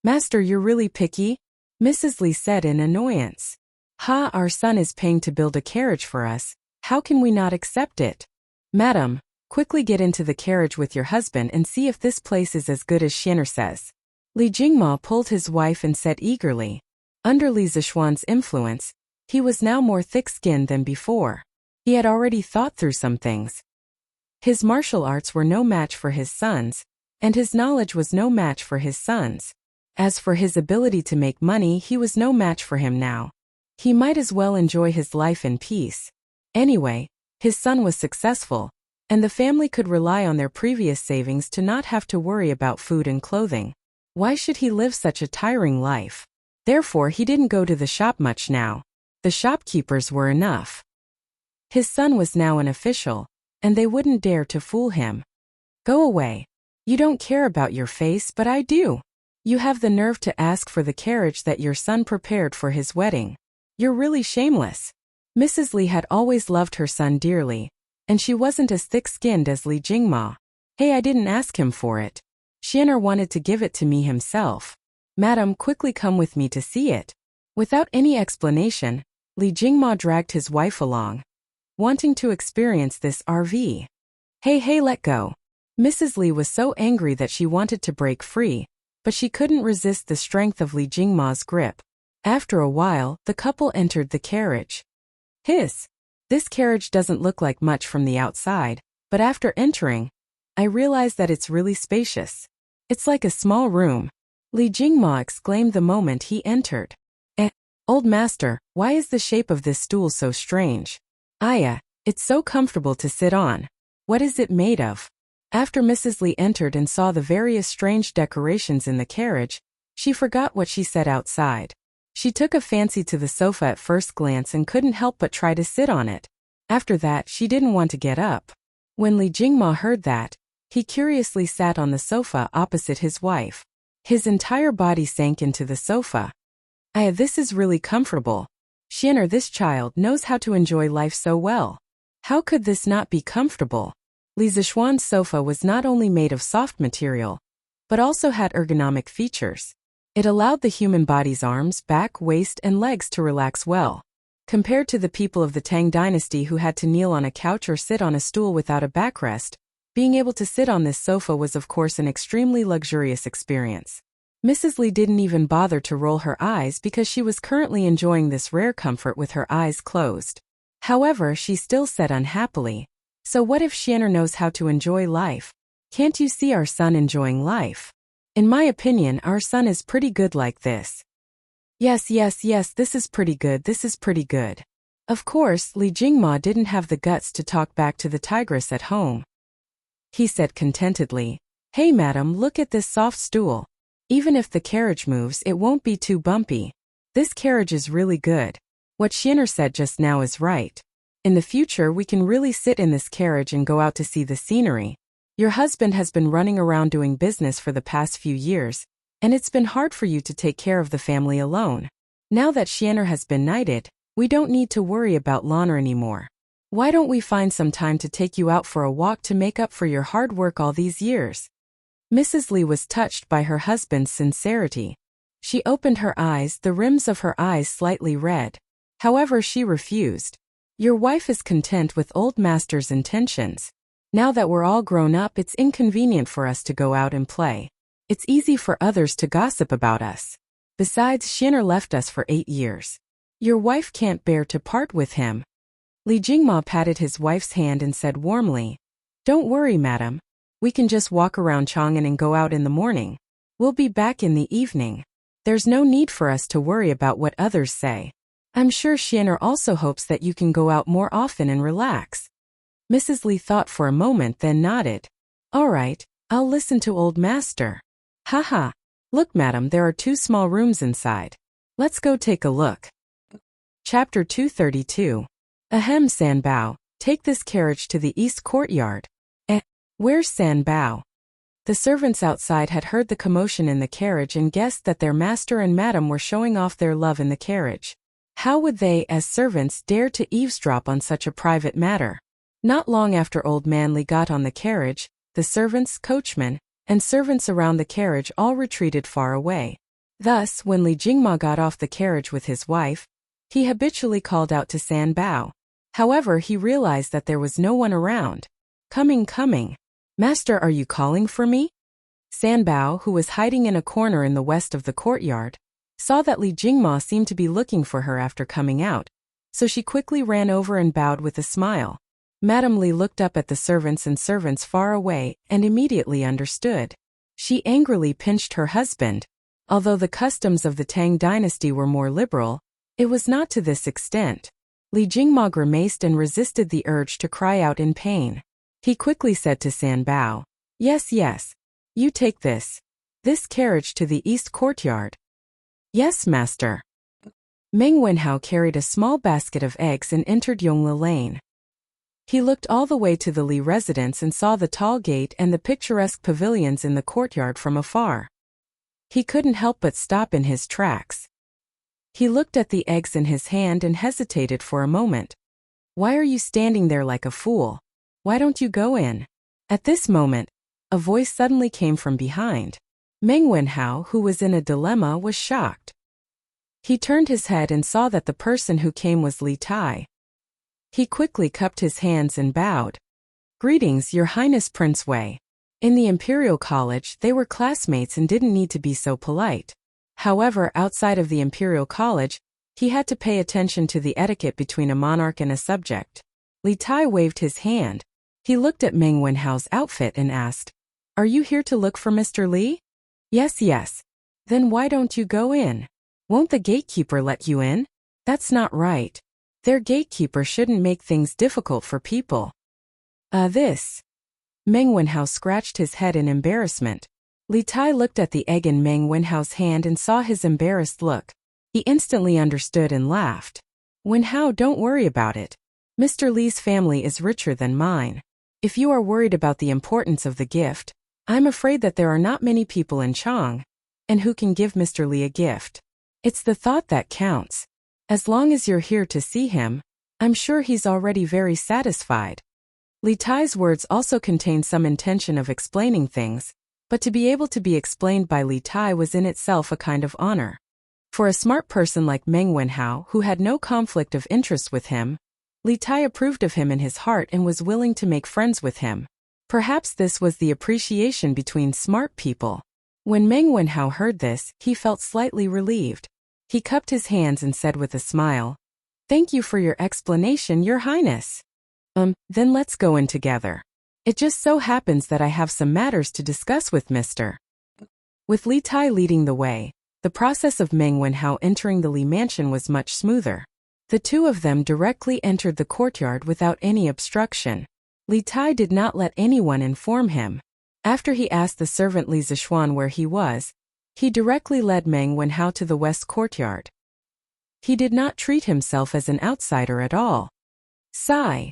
Master, you're really picky? Mrs. Li said in annoyance. Ha, our son is paying to build a carriage for us. How can we not accept it? Madam, quickly get into the carriage with your husband and see if this place is as good as Xian'er says. Li Jingma pulled his wife and said eagerly. Under Li Zixuan's influence, he was now more thick-skinned than before. He had already thought through some things. His martial arts were no match for his son's, and his knowledge was no match for his son's. As for his ability to make money, he was no match for him now. He might as well enjoy his life in peace. Anyway, his son was successful, and the family could rely on their previous savings to not have to worry about food and clothing. Why should he live such a tiring life? Therefore, he didn't go to the shop much now. The shopkeepers were enough. His son was now an official, and they wouldn't dare to fool him. Go away. You don't care about your face, but I do. You have the nerve to ask for the carriage that your son prepared for his wedding. You're really shameless. Mrs. Li had always loved her son dearly, and she wasn't as thick-skinned as Li Jingma. Hey, I didn't ask him for it. Xian'er wanted to give it to me himself. Madam, quickly come with me to see it. Without any explanation, Li Jingma dragged his wife along, wanting to experience this RV. Hey, let go. Mrs. Li was so angry that she wanted to break free, but she couldn't resist the strength of Li Jingma's grip. After a while, the couple entered the carriage. This carriage doesn't look like much from the outside, but after entering, I realized that it's really spacious. It's like a small room. Li Jingma exclaimed the moment he entered. Old master, why is the shape of this stool so strange? It's so comfortable to sit on. What is it made of? After Mrs. Li entered and saw the various strange decorations in the carriage, she forgot what she said outside. She took a fancy to the sofa at first glance and couldn't help but try to sit on it. After that, she didn't want to get up. When Li Jingma heard that, he curiously sat on the sofa opposite his wife. His entire body sank into the sofa. This is really comfortable. Xian'er, this child knows how to enjoy life so well. How could this not be comfortable? Li Zixuan's sofa was not only made of soft material, but also had ergonomic features. It allowed the human body's arms, back, waist, and legs to relax well. Compared to the people of the Tang dynasty who had to kneel on a couch or sit on a stool without a backrest, being able to sit on this sofa was of course an extremely luxurious experience. Mrs. Li didn't even bother to roll her eyes because she was currently enjoying this rare comfort with her eyes closed. However, she still said unhappily, "So what if Xianer knows how to enjoy life? Can't you see our son enjoying life? In my opinion, our son is pretty good like this." Yes, this is pretty good, this is pretty good. Of course, Li Jingma didn't have the guts to talk back to the tigress at home. He said contentedly, "Hey madam, look at this soft stool. Even if the carriage moves, it won't be too bumpy. This carriage is really good. What Xianer said just now is right. In the future we can really sit in this carriage and go out to see the scenery. Your husband has been running around doing business for the past few years, and it's been hard for you to take care of the family alone. Now that Xianer has been knighted, we don't need to worry about Lana anymore. Why don't we find some time to take you out for a walk to make up for your hard work all these years?" Mrs. Li was touched by her husband's sincerity. She opened her eyes, the rims of her eyes slightly red. However, she refused. "Your wife is content with old master's intentions. Now that we're all grown up, it's inconvenient for us to go out and play. It's easy for others to gossip about us. Besides, Xianer left us for 8 years. Your wife can't bear to part with him." Li Jingma patted his wife's hand and said warmly, "Don't worry, madam. We can just walk around Chang'an and go out in the morning. We'll be back in the evening. There's no need for us to worry about what others say. I'm sure Xianer also hopes that you can go out more often and relax." Mrs. Li thought for a moment, then nodded. "All right, I'll listen to old master." "Haha. Look, madam, there are 2 small rooms inside. Let's go take a look." Chapter 232. Ahem, San Bao, take this carriage to the east courtyard. Where's San Bao? The servants outside had heard the commotion in the carriage and guessed that their master and madam were showing off their love in the carriage. How would they, as servants, dare to eavesdrop on such a private matter? Not long after old man Li got on the carriage, the servants, coachmen, and servants around the carriage all retreated far away. Thus, when Li Jingma got off the carriage with his wife, he habitually called out to San Bao. However, he realized that there was no one around. Coming. Master, are you calling for me?" San Bao, who was hiding in a corner in the west of the courtyard, saw that Li Jingma seemed to be looking for her after coming out, so she quickly ran over and bowed with a smile. Madame Li looked up at the servants and servants far away and immediately understood. She angrily pinched her husband. Although the customs of the Tang dynasty were more liberal, it was not to this extent. Li Jingma grimaced and resisted the urge to cry out in pain. He quickly said to San Bao, Yes, you take this carriage to the east courtyard." "Yes, master." Meng Wenhao carried a small basket of eggs and entered Yongle Lane. He looked all the way to the Li residence and saw the tall gate and the picturesque pavilions in the courtyard from afar. He couldn't help but stop in his tracks. He looked at the eggs in his hand and hesitated for a moment. "Why are you standing there like a fool? Why don't you go in?" At this moment, a voice suddenly came from behind. Meng Wenhao, who was in a dilemma, was shocked. He turned his head and saw that the person who came was Li Tai. He quickly cupped his hands and bowed. "Greetings, Your Highness Prince Wei." In the Imperial College, they were classmates and didn't need to be so polite. However, outside of the Imperial College, he had to pay attention to the etiquette between a monarch and a subject. Li Tai waved his hand. He looked at Meng Wenhao's outfit and asked, "Are you here to look for Mr. Li?" Yes. "Then why don't you go in? Won't the gatekeeper let you in? That's not right. Their gatekeeper shouldn't make things difficult for people." This. Meng Wenhao scratched his head in embarrassment. Li Tai looked at the egg in Meng Wenhao's hand and saw his embarrassed look. He instantly understood and laughed. "Wenhao, don't worry about it. Mr. Li's family is richer than mine. If you are worried about the importance of the gift, I'm afraid that there are not many people in Chang, and who can give Mr. Li a gift. It's the thought that counts. As long as you're here to see him, I'm sure he's already very satisfied." Li Tai's words also contained some intention of explaining things, but to be able to be explained by Li Tai was in itself a kind of honor. For a smart person like Meng Wenhao, who had no conflict of interest with him, Li Tai approved of him in his heart and was willing to make friends with him. Perhaps this was the appreciation between smart people. When Meng Wenhao heard this, he felt slightly relieved. He cupped his hands and said with a smile, Thank you for your explanation, Your Highness. Then let's go in together. It just so happens that I have some matters to discuss with Mr. With Li Tai leading the way, the process of Meng Wenhao entering the Li mansion was much smoother. The two of them directly entered the courtyard without any obstruction. Li Tai did not let anyone inform him. After he asked the servant Li Zixuan where he was, he directly led Meng Wenhao to the west courtyard. He did not treat himself as an outsider at all. Sigh.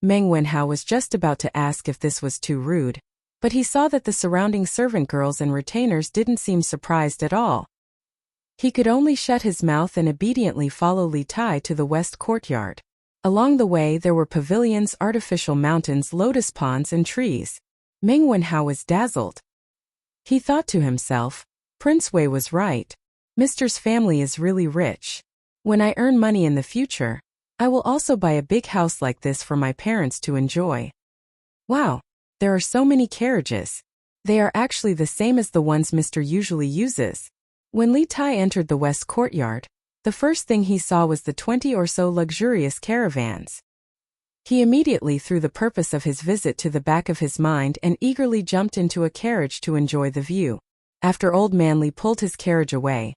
Meng Wenhao was just about to ask if this was too rude, but he saw that the surrounding servant girls and retainers didn't seem surprised at all. He could only shut his mouth and obediently follow Li Tai to the west courtyard. Along the way there were pavilions, artificial mountains, lotus ponds and trees. Meng Wenhao was dazzled. He thought to himself, Prince Wei was right. Mr.'s family is really rich. When I earn money in the future, I will also buy a big house like this for my parents to enjoy. Wow, there are so many carriages. They are actually the same as the ones Mr. usually uses. When Li Tai entered the west courtyard, the first thing he saw was the 20 or so luxurious caravans. He immediately threw the purpose of his visit to the back of his mind and eagerly jumped into a carriage to enjoy the view. After Old Man Li pulled his carriage away,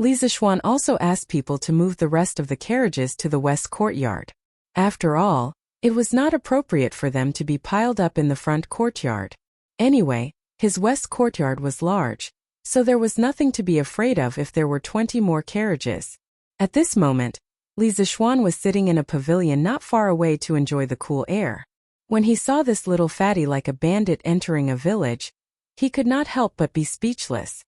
Li Zixuan also asked people to move the rest of the carriages to the west courtyard. After all, it was not appropriate for them to be piled up in the front courtyard. Anyway, his west courtyard was large, so there was nothing to be afraid of if there were 20 more carriages. At this moment, Li Zixuan was sitting in a pavilion not far away to enjoy the cool air. When he saw this little fatty like a bandit entering a village, he could not help but be speechless.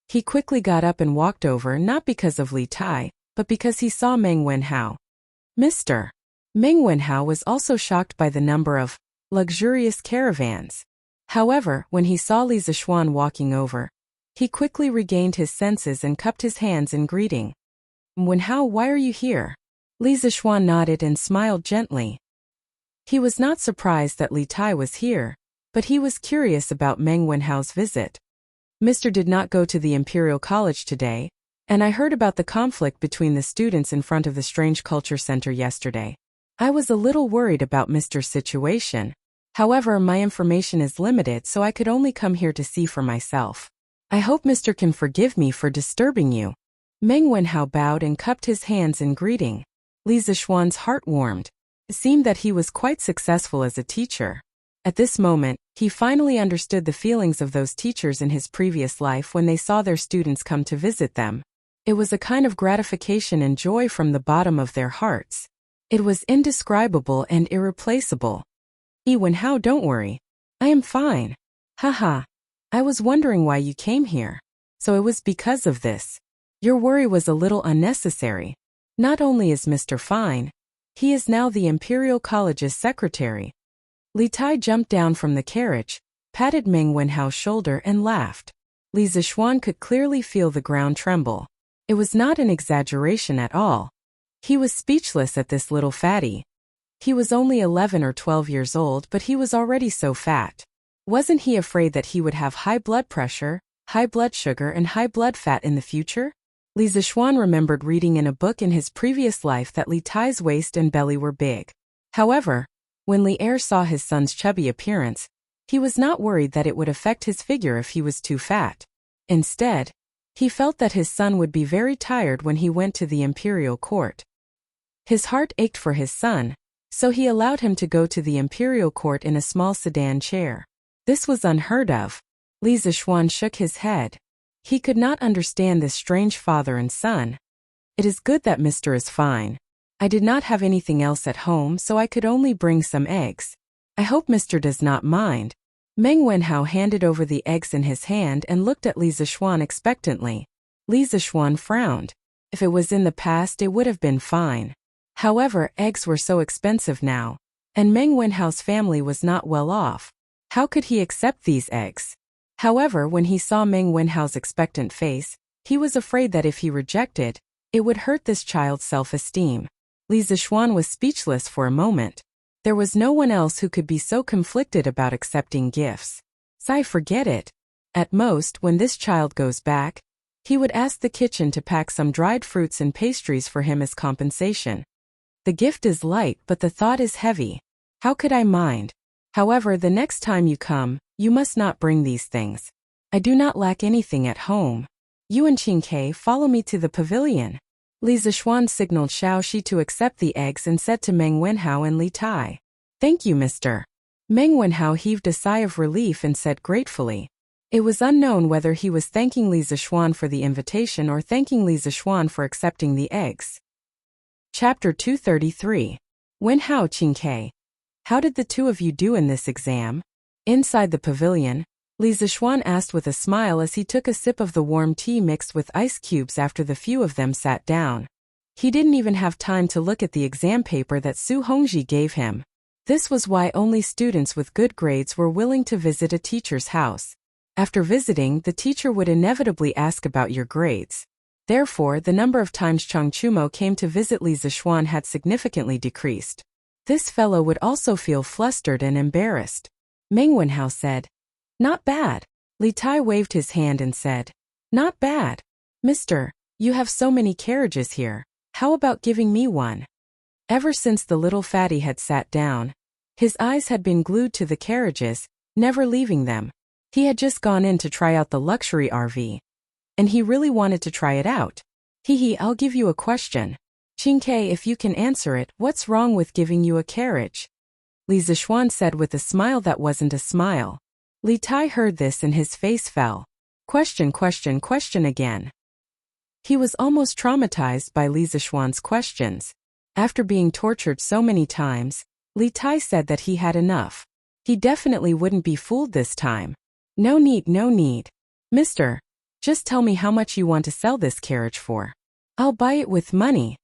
He quickly got up and walked over, not because of Li Tai, but because he saw Meng Wenhao. Mr. Meng Wenhao was also shocked by the number of luxurious caravans. However, when he saw Li Zixuan walking over, he quickly regained his senses and cupped his hands in greeting. Wenhao, why are you here? Li Zixuan nodded and smiled gently. He was not surprised that Li Tai was here, but he was curious about Meng Wenhao's visit. Mr. did not go to the Imperial College today, and I heard about the conflict between the students in front of the Strange Culture Center yesterday. I was a little worried about Mr.'s situation. However, my information is limited, so I could only come here to see for myself. I hope Mr. can forgive me for disturbing you. Meng Wenhao bowed and cupped his hands in greeting. Li Zixuan's heart warmed. It seemed that he was quite successful as a teacher. At this moment, he finally understood the feelings of those teachers in his previous life when they saw their students come to visit them. It was a kind of gratification and joy from the bottom of their hearts. It was indescribable and irreplaceable. Wenhao, don't worry. I am fine. Haha. I was wondering why you came here. So it was because of this. Your worry was a little unnecessary. Not only is Mr. fine, he is now the Imperial College's secretary. Li Tai jumped down from the carriage, patted Meng Wenhao's shoulder and laughed. Li Zixuan could clearly feel the ground tremble. It was not an exaggeration at all. He was speechless at this little fatty. He was only 11 or 12 years old, but he was already so fat. Wasn't he afraid that he would have high blood pressure, high blood sugar and high blood fat in the future? Li Zixuan remembered reading in a book in his previous life that Li Tai's waist and belly were big. However, when Li Er saw his son's chubby appearance, he was not worried that it would affect his figure if he was too fat. Instead, he felt that his son would be very tired when he went to the imperial court. His heart ached for his son, so he allowed him to go to the imperial court in a small sedan chair. This was unheard of. Li Zixuan shook his head. He could not understand this strange father and son. It is good that Mr. is fine. I did not have anything else at home, so I could only bring some eggs. I hope Mr. does not mind. Meng Wenhao handed over the eggs in his hand and looked at Li Zixuan expectantly. Li Zixuan frowned. If it was in the past, it would have been fine. However, eggs were so expensive now, and Meng Wenhao's family was not well off. How could he accept these eggs? However, when he saw Meng Wenhao's expectant face, he was afraid that if he rejected, it would hurt this child's self-esteem. Li Zixuan was speechless for a moment. There was no one else who could be so conflicted about accepting gifts. Sigh, forget it. At most, when this child goes back, he would ask the kitchen to pack some dried fruits and pastries for him as compensation. The gift is light but the thought is heavy. How could I mind? However, the next time you come, you must not bring these things. I do not lack anything at home. You and Qingke follow me to the pavilion. Li Zixuan signaled Xiao Shi to accept the eggs and said to Meng Wenhao and Li Tai, "Thank you, Mr." Meng Wenhao heaved a sigh of relief and said gratefully. It was unknown whether he was thanking Li Zixuan for the invitation or thanking Li Zixuan for accepting the eggs. Chapter 233. Wenhao Qingke. How did the two of you do in this exam? Inside the pavilion, Li Zixuan asked with a smile as he took a sip of the warm tea mixed with ice cubes after the few of them sat down. He didn't even have time to look at the exam paper that Su Hongji gave him. This was why only students with good grades were willing to visit a teacher's house. After visiting, the teacher would inevitably ask about your grades. Therefore, the number of times Chang Chumo came to visit Li Zixuan had significantly decreased. This fellow would also feel flustered and embarrassed. Meng Wenhao said, "Not bad." Li Tai waved his hand and said, "Not bad. Mister, you have so many carriages here. How about giving me one?" Ever since the little fatty had sat down, his eyes had been glued to the carriages, never leaving them. He had just gone in to try out the luxury RV. And he really wanted to try it out. I'll give you a question. Qingke, if you can answer it, what's wrong with giving you a carriage? Li Zixuan said with a smile that wasn't a smile. Li Tai heard this and his face fell. Question again. He was almost traumatized by Li Zixuan's questions. After being tortured so many times, Li Tai said that he had enough. He definitely wouldn't be fooled this time. No need. Mister, just tell me how much you want to sell this carriage for. I'll buy it with money.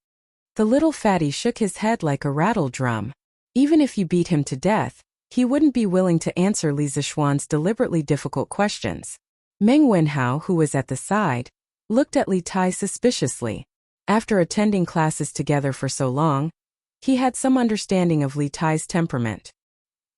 The little fatty shook his head like a rattle drum. Even if you beat him to death, he wouldn't be willing to answer Li Zixuan's deliberately difficult questions. Meng Wenhao, who was at the side, looked at Li Tai suspiciously. After attending classes together for so long, he had some understanding of Li Tai's temperament.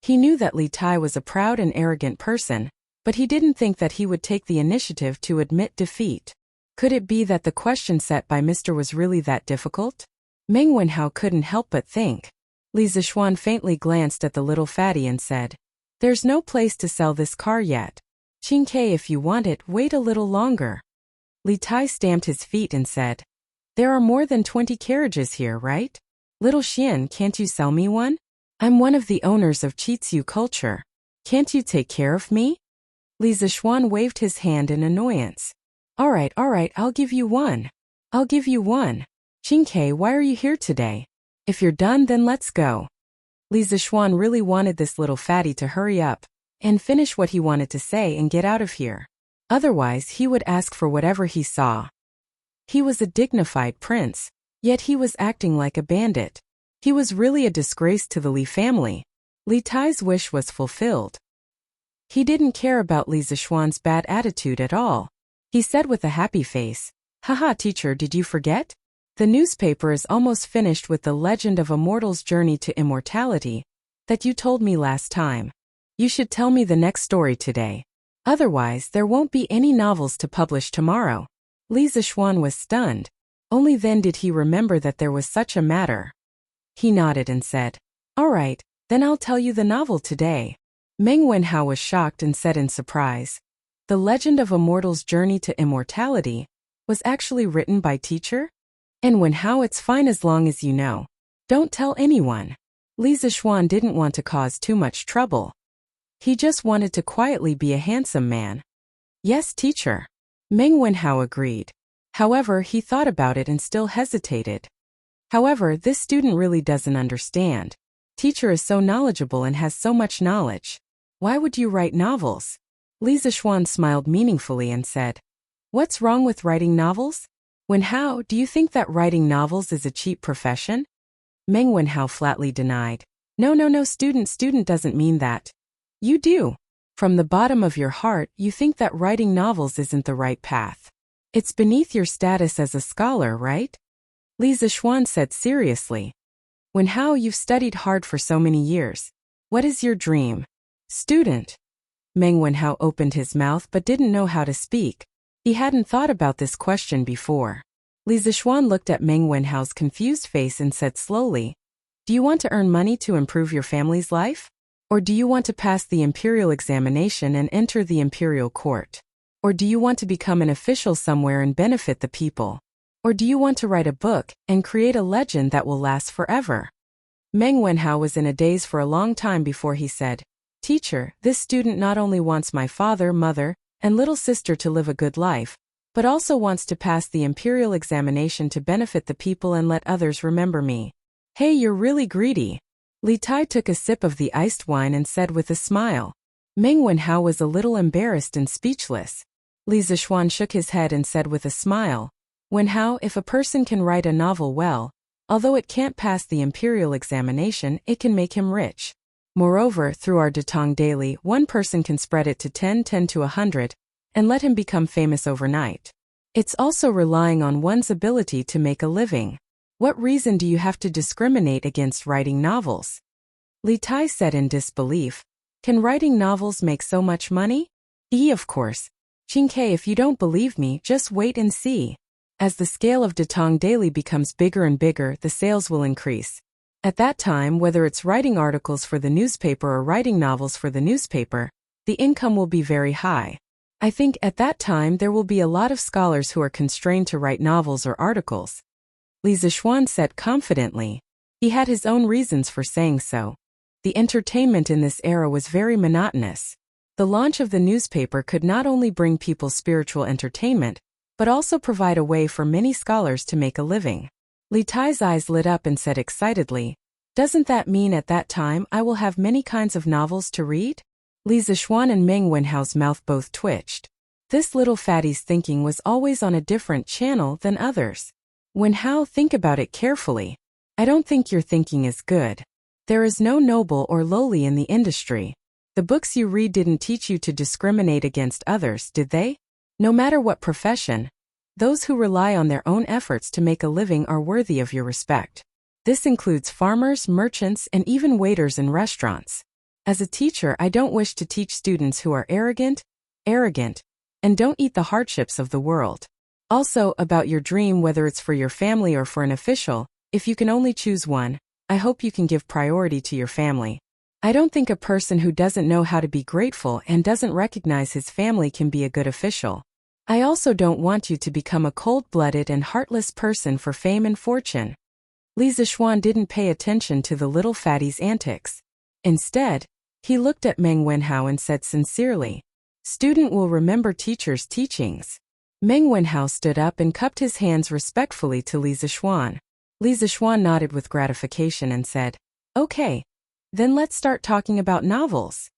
He knew that Li Tai was a proud and arrogant person, but he didn't think that he would take the initiative to admit defeat. Could it be that the question set by Mr. was really that difficult? Meng Wenhao couldn't help but think. Li Zixuan faintly glanced at the little fatty and said, "There's no place to sell this car yet. Qingke, if you want it, wait a little longer." Li Tai stamped his feet and said, "There are more than 20 carriages here, right? Little Xian, can't you sell me one? I'm one of the owners of Qitsu Culture. Can't you take care of me?" Li Zixuan waved his hand in annoyance. All right, I'll give you one. Qingke, why are you here today? If you're done, then let's go. Li Zixuan really wanted this little fatty to hurry up and finish what he wanted to say and get out of here. Otherwise, he would ask for whatever he saw. He was a dignified prince, yet he was acting like a bandit. He was really a disgrace to the Li family. Li Tai's wish was fulfilled. He didn't care about Li Zixuan's bad attitude at all. He said with a happy face, "Haha, teacher, did you forget? The newspaper is almost finished with the legend of a mortal's journey to immortality that you told me last time. You should tell me the next story today. Otherwise, there won't be any novels to publish tomorrow." Li Zixuan was stunned. Only then did he remember that there was such a matter. He nodded and said, "All right, then I'll tell you the novel today." Meng Wenhao was shocked and said in surprise, "The legend of a mortal's journey to immortality was actually written by teacher? And Wenhao, it's fine as long as you know. Don't tell anyone." Li Zixuan didn't want to cause too much trouble. He just wanted to quietly be a handsome man. "Yes, teacher." Meng Wenhao agreed. However, he thought about it and still hesitated. However, this student really doesn't understand. Teacher is so knowledgeable and has so much knowledge. Why would you write novels? Li Zixuan smiled meaningfully and said, "What's wrong with writing novels? Wenhao, do you think that writing novels is a cheap profession?" Meng Wenhao flatly denied. No, student doesn't mean that. You do. From the bottom of your heart, you think that writing novels isn't the right path. It's beneath your status as a scholar, right? Li Zixuan said seriously. "Wenhao, you've studied hard for so many years. What is your dream?" "Student." Meng Wenhao opened his mouth but didn't know how to speak. He hadn't thought about this question before. Li Zixuan looked at Meng Wenhao's confused face and said slowly, "Do you want to earn money to improve your family's life? Or do you want to pass the imperial examination and enter the imperial court? Or do you want to become an official somewhere and benefit the people? Or do you want to write a book and create a legend that will last forever?" Meng Wenhao was in a daze for a long time before he said, "Teacher, this student not only wants my father, mother, and little sister to live a good life, but also wants to pass the imperial examination to benefit the people and let others remember me. Hey, you're really greedy." Li Tai took a sip of the iced wine and said with a smile. Meng Wenhao was a little embarrassed and speechless. Li Zixuan shook his head and said with a smile, "Wenhao, if a person can write a novel well, although it can't pass the imperial examination, it can make him rich. Moreover, through our Datong Daily, one person can spread it to 10 to 100, and let him become famous overnight. It's also relying on one's ability to make a living. What reason do you have to discriminate against writing novels?" Li Tai said in disbelief, "Can writing novels make so much money?" Of course. Qingke, if you don't believe me, just wait and see. As the scale of Datong Daily becomes bigger and bigger, the sales will increase. At that time, whether it's writing articles for the newspaper or writing novels for the newspaper, the income will be very high. I think at that time there will be a lot of scholars who are constrained to write novels or articles." Li Zixuan said confidently. He had his own reasons for saying so. The entertainment in this era was very monotonous. The launch of the newspaper could not only bring people spiritual entertainment, but also provide a way for many scholars to make a living. Li Tai's eyes lit up and said excitedly, "Doesn't that mean at that time I will have many kinds of novels to read?" Li Zixuan and Meng Wenhao's mouth both twitched. This little fatty's thinking was always on a different channel than others. "Wenhao, think about it carefully. I don't think your thinking is good. There is no noble or lowly in the industry. The books you read didn't teach you to discriminate against others, did they? No matter what profession, those who rely on their own efforts to make a living are worthy of your respect. This includes farmers, merchants, and even waiters in restaurants. As a teacher, I don't wish to teach students who are arrogant, and don't eat the hardships of the world. Also, about your dream, whether it's for your family or for an official, if you can only choose one, I hope you can give priority to your family. I don't think a person who doesn't know how to be grateful and doesn't recognize his family can be a good official. I also don't want you to become a cold-blooded and heartless person for fame and fortune." Li Zixuan didn't pay attention to the little fatty's antics. Instead, he looked at Meng Wenhao and said sincerely, "Student will remember teacher's teachings." Meng Wenhao stood up and cupped his hands respectfully to Li Zixuan. Li Zixuan nodded with gratification and said, "Okay. Then let's start talking about novels."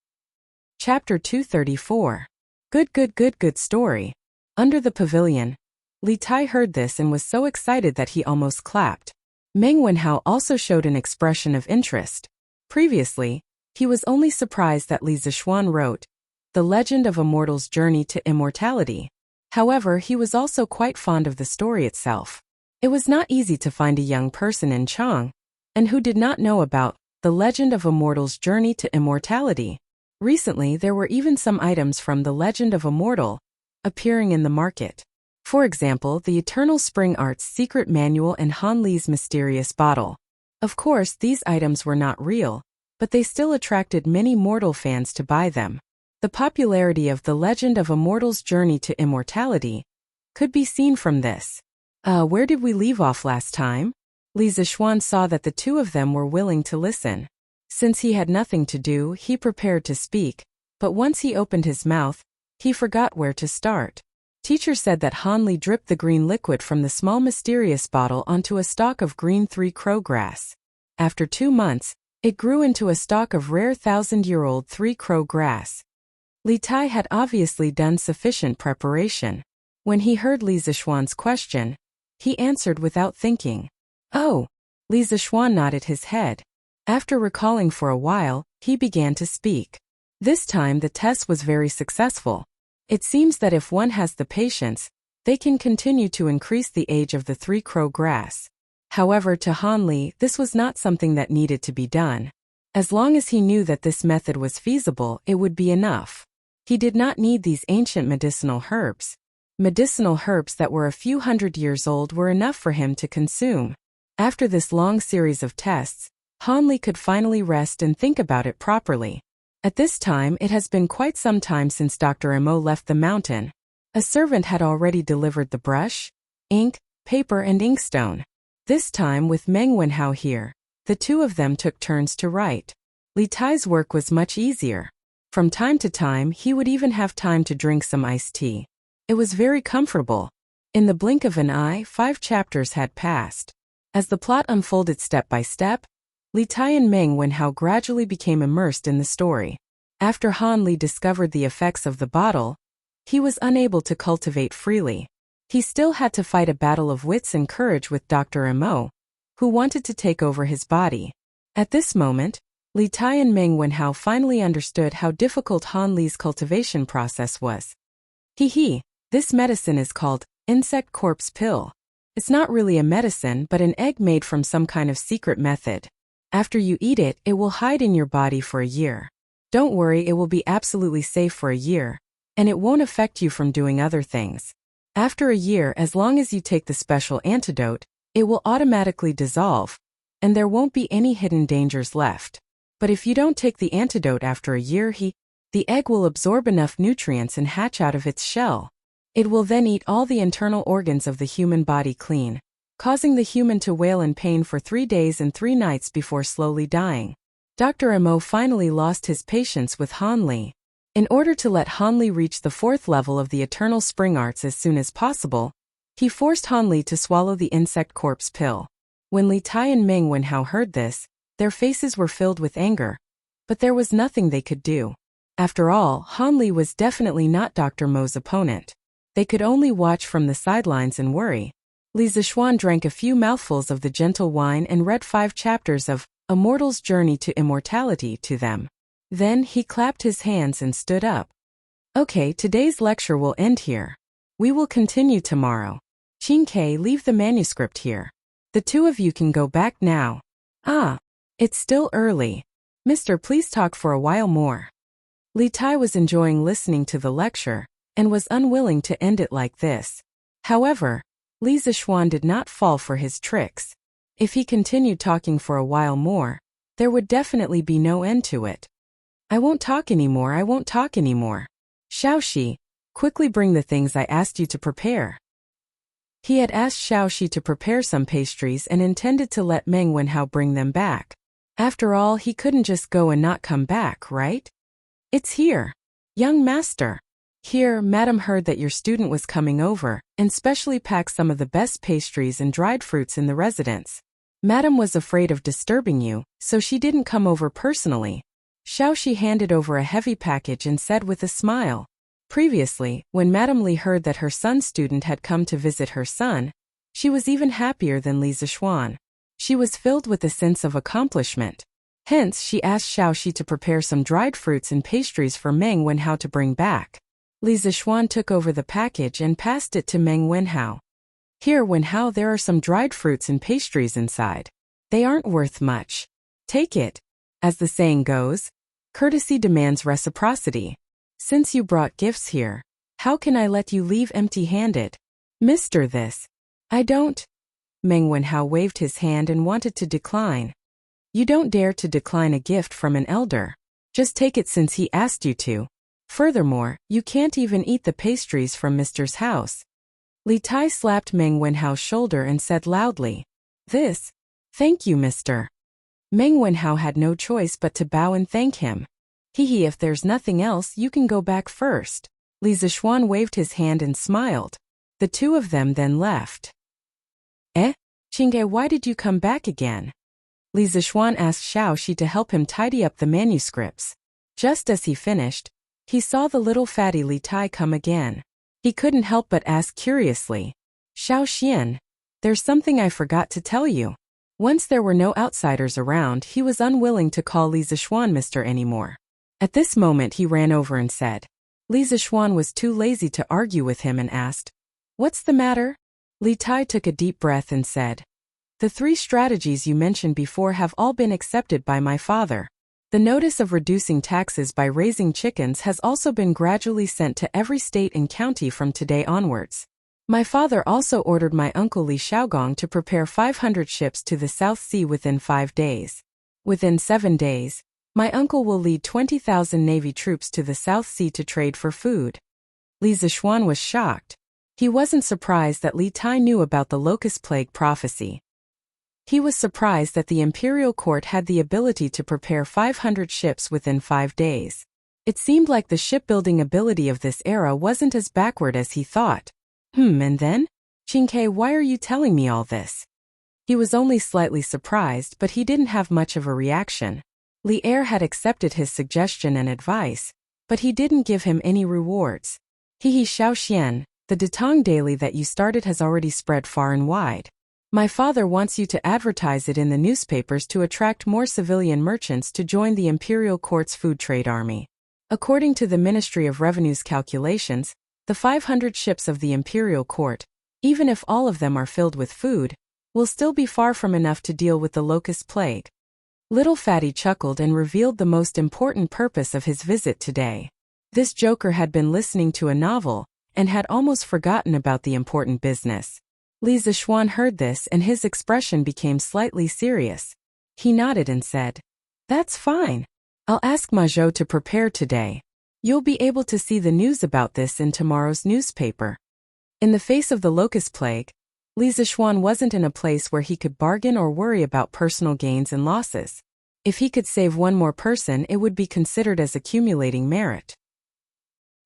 Chapter 234. Good story. Under the pavilion, Li Tai heard this and was so excited that he almost clapped. Meng Wenhao also showed an expression of interest. Previously, he was only surprised that Li Zixuan wrote, "The Legend of a Mortal's Journey to Immortality." However, he was also quite fond of the story itself. It was not easy to find a young person in Chang, and who did not know about The Legend of a Mortal's Journey to Immortality. Recently, there were even some items from The Legend of a Mortal appearing in the market. For example, the Eternal Spring Art's secret manual and Han Li's mysterious bottle. Of course, these items were not real, but they still attracted many mortal fans to buy them. The popularity of The Legend of a Mortal's Journey to Immortality could be seen from this. Where did we leave off last time?" Li Zixuan saw that the two of them were willing to listen. Since he had nothing to do, he prepared to speak, but once he opened his mouth, he forgot where to start. Teacher said that Han Li dripped the green liquid from the small mysterious bottle onto a stalk of green three-crow grass. After 2 months, it grew into a stalk of rare 1,000-year-old three-crow grass. Li Tai had obviously done sufficient preparation. When he heard Li Zixuan's question, he answered without thinking. "Oh." Li Zixuan nodded his head. After recalling for a while, he began to speak. This time the test was very successful. It seems that if one has the patience, they can continue to increase the age of the three-crow grass. However, to Han Li, this was not something that needed to be done. As long as he knew that this method was feasible, it would be enough. He did not need these ancient medicinal herbs. Medicinal herbs that were a few hundred years old were enough for him to consume. After this long series of tests, Han Li could finally rest and think about it properly. At this time, it has been quite some time since Dr. Mo left the mountain. A servant had already delivered the brush, ink, paper and inkstone. This time with Meng Wenhao here, the two of them took turns to write. Li Tai's work was much easier. From time to time, he would even have time to drink some iced tea. It was very comfortable. In the blink of an eye, 5 chapters had passed. As the plot unfolded step by step, Li Tai and Meng Wenhao gradually became immersed in the story. After Han Li discovered the effects of the bottle, he was unable to cultivate freely. He still had to fight a battle of wits and courage with Dr. Mo, who wanted to take over his body. At this moment, Li Tai and Meng Wenhao finally understood how difficult Han Li's cultivation process was. This medicine is called insect corpse pill. It's not really a medicine but an egg made from some kind of secret method. After you eat it, it will hide in your body for a year. Don't worry, it will be absolutely safe for a year, and it won't affect you from doing other things. After a year, as long as you take the special antidote, it will automatically dissolve, and there won't be any hidden dangers left. But if you don't take the antidote after a year, the egg will absorb enough nutrients and hatch out of its shell. It will then eat all the internal organs of the human body clean, causing the human to wail in pain for 3 days and 3 nights before slowly dying. Dr. Mo finally lost his patience with Han Li. In order to let Han Li reach the 4th level of the Eternal Spring Arts as soon as possible, he forced Han Li to swallow the insect corpse pill. When Li Tai and Meng Wenhao heard this, their faces were filled with anger, but there was nothing they could do. After all, Han Li was definitely not Dr. Mo's opponent. They could only watch from the sidelines and worry. Li Zishuan drank a few mouthfuls of the gentle wine and read 5 chapters of A Mortal's Journey to Immortality to them. Then he clapped his hands and stood up. Okay, today's lecture will end here. We will continue tomorrow. Qin Ke, leave the manuscript here. The 2 of you can go back now. It's still early. Mister, please talk for a while more. Li Tai was enjoying listening to the lecture, and was unwilling to end it like this. However, Li Zishuan did not fall for his tricks. If he continued talking for a while more, there would definitely be no end to it. I won't talk anymore. Xiaoxi, quickly bring the things I asked you to prepare. He had asked Xiaoxi to prepare some pastries and intended to let Meng Wenhao bring them back. After all, he couldn't just go and not come back, right? It's here. Young master. Here, Madam heard that your student was coming over, and specially packed some of the best pastries and dried fruits in the residence. Madam was afraid of disturbing you, so she didn't come over personally. Xiaoxi handed over a heavy package and said with a smile. Previously, when Madam Li heard that her son's student had come to visit her son, she was even happier than Li Zishuan. She was filled with a sense of accomplishment. Hence, she asked Xiaoxi to prepare some dried fruits and pastries for Meng Wenhao to bring back. Li Zishuan took over the package and passed it to Meng Wenhao. Here, Wenhao, there are some dried fruits and pastries inside. They aren't worth much. Take it. As the saying goes, courtesy demands reciprocity. Since you brought gifts here, how can I let you leave empty-handed? Mister, this. I don't. Meng Wenhao waved his hand and wanted to decline. You don't dare to decline a gift from an elder. Just take it since he asked you to. Furthermore, you can't even eat the pastries from Mister's house. Li Tai slapped Meng Wenhao's shoulder and said loudly, This. Thank you, mister. Meng Wenhao had no choice but to bow and thank him. If there's nothing else, you can go back first. Li Zishuan waved his hand and smiled. The 2 of them then left. Qingge, why did you come back again? Li Zishuan asked Xiaoxi to help him tidy up the manuscripts. Just as he finished, he saw the little fatty Li Tai come again. He couldn't help but ask curiously, Xiaoxian, there's something I forgot to tell you. Once there were no outsiders around, he was unwilling to call Li Zishuan Mister anymore. At this moment he ran over and said. Li Zishuan was too lazy to argue with him and asked, What's the matter? Li Tai took a deep breath and said, The 3 strategies you mentioned before have all been accepted by my father. The notice of reducing taxes by raising chickens has also been gradually sent to every state and county from today onwards. My father also ordered my uncle Li Xiaogong to prepare 500 ships to the South Sea within 5 days. Within 7 days, my uncle will lead 20,000 Navy troops to the South Sea to trade for food. Li Zishuan was shocked. He wasn't surprised that Li Tai knew about the locust plague prophecy. He was surprised that the imperial court had the ability to prepare 500 ships within 5 days. It seemed like the shipbuilding ability of this era wasn't as backward as he thought. And then? Qingke, why are you telling me all this? He was only slightly surprised, but he didn't have much of a reaction. Li Er had accepted his suggestion and advice, but he didn't give him any rewards. Xiao Xian, the Datong Daily that you started has already spread far and wide. My father wants you to advertise it in the newspapers to attract more civilian merchants to join the imperial court's food trade army. According to the Ministry of Revenue's calculations, the 500 ships of the imperial court, even if all of them are filled with food, will still be far from enough to deal with the locust plague. Little Fatty chuckled and revealed the most important purpose of his visit today. This joker had been listening to a novel and had almost forgotten about the important business. Li Zishuan heard this and his expression became slightly serious. He nodded and said, "That's fine. I'll ask Ma Zhou to prepare today. You'll be able to see the news about this in tomorrow's newspaper." In the face of the locust plague, Li Zishuan wasn't in a place where he could bargain or worry about personal gains and losses. If he could save one more person, it would be considered as accumulating merit.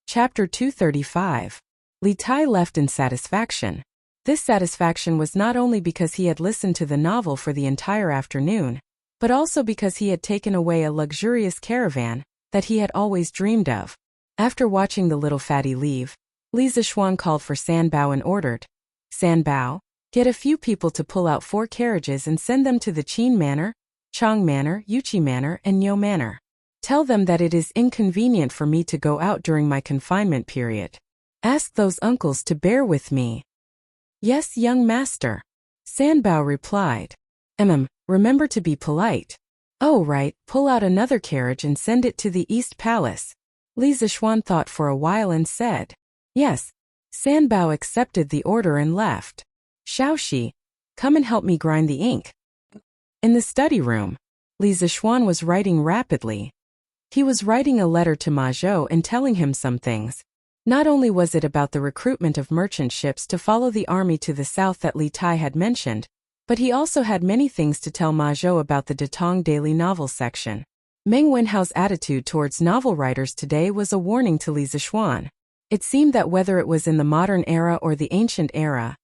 Chapter 235. Li Tai left in satisfaction. This satisfaction was not only because he had listened to the novel for the entire afternoon, but also because he had taken away a luxurious caravan that he had always dreamed of. After watching the little fatty leave, Li Zishuan called for San Bao and ordered, "San Bao, get a few people to pull out 4 carriages and send them to the Qin Manor, Chang Manor, Yuqi Manor, and Niu Manor. Tell them that it is inconvenient for me to go out during my confinement period. Ask those uncles to bear with me." "Yes, young master," San Bao replied. Remember to be polite." "Oh right, pull out another carriage and send it to the East Palace." Li Zishuan thought for a while and said, "Yes." San Bao accepted the order and left. "Xiaoxi, come and help me grind the ink." In the study room, Li Zishuan was writing rapidly. He was writing a letter to Ma Zhou and telling him some things. Not only was it about the recruitment of merchant ships to follow the army to the south that Li Tai had mentioned, but he also had many things to tell Ma Zhou about the Datong Daily Novel section. Meng Wenhao's attitude towards novel writers today was a warning to Li Zishuan. It seemed that whether it was in the modern era or the ancient era,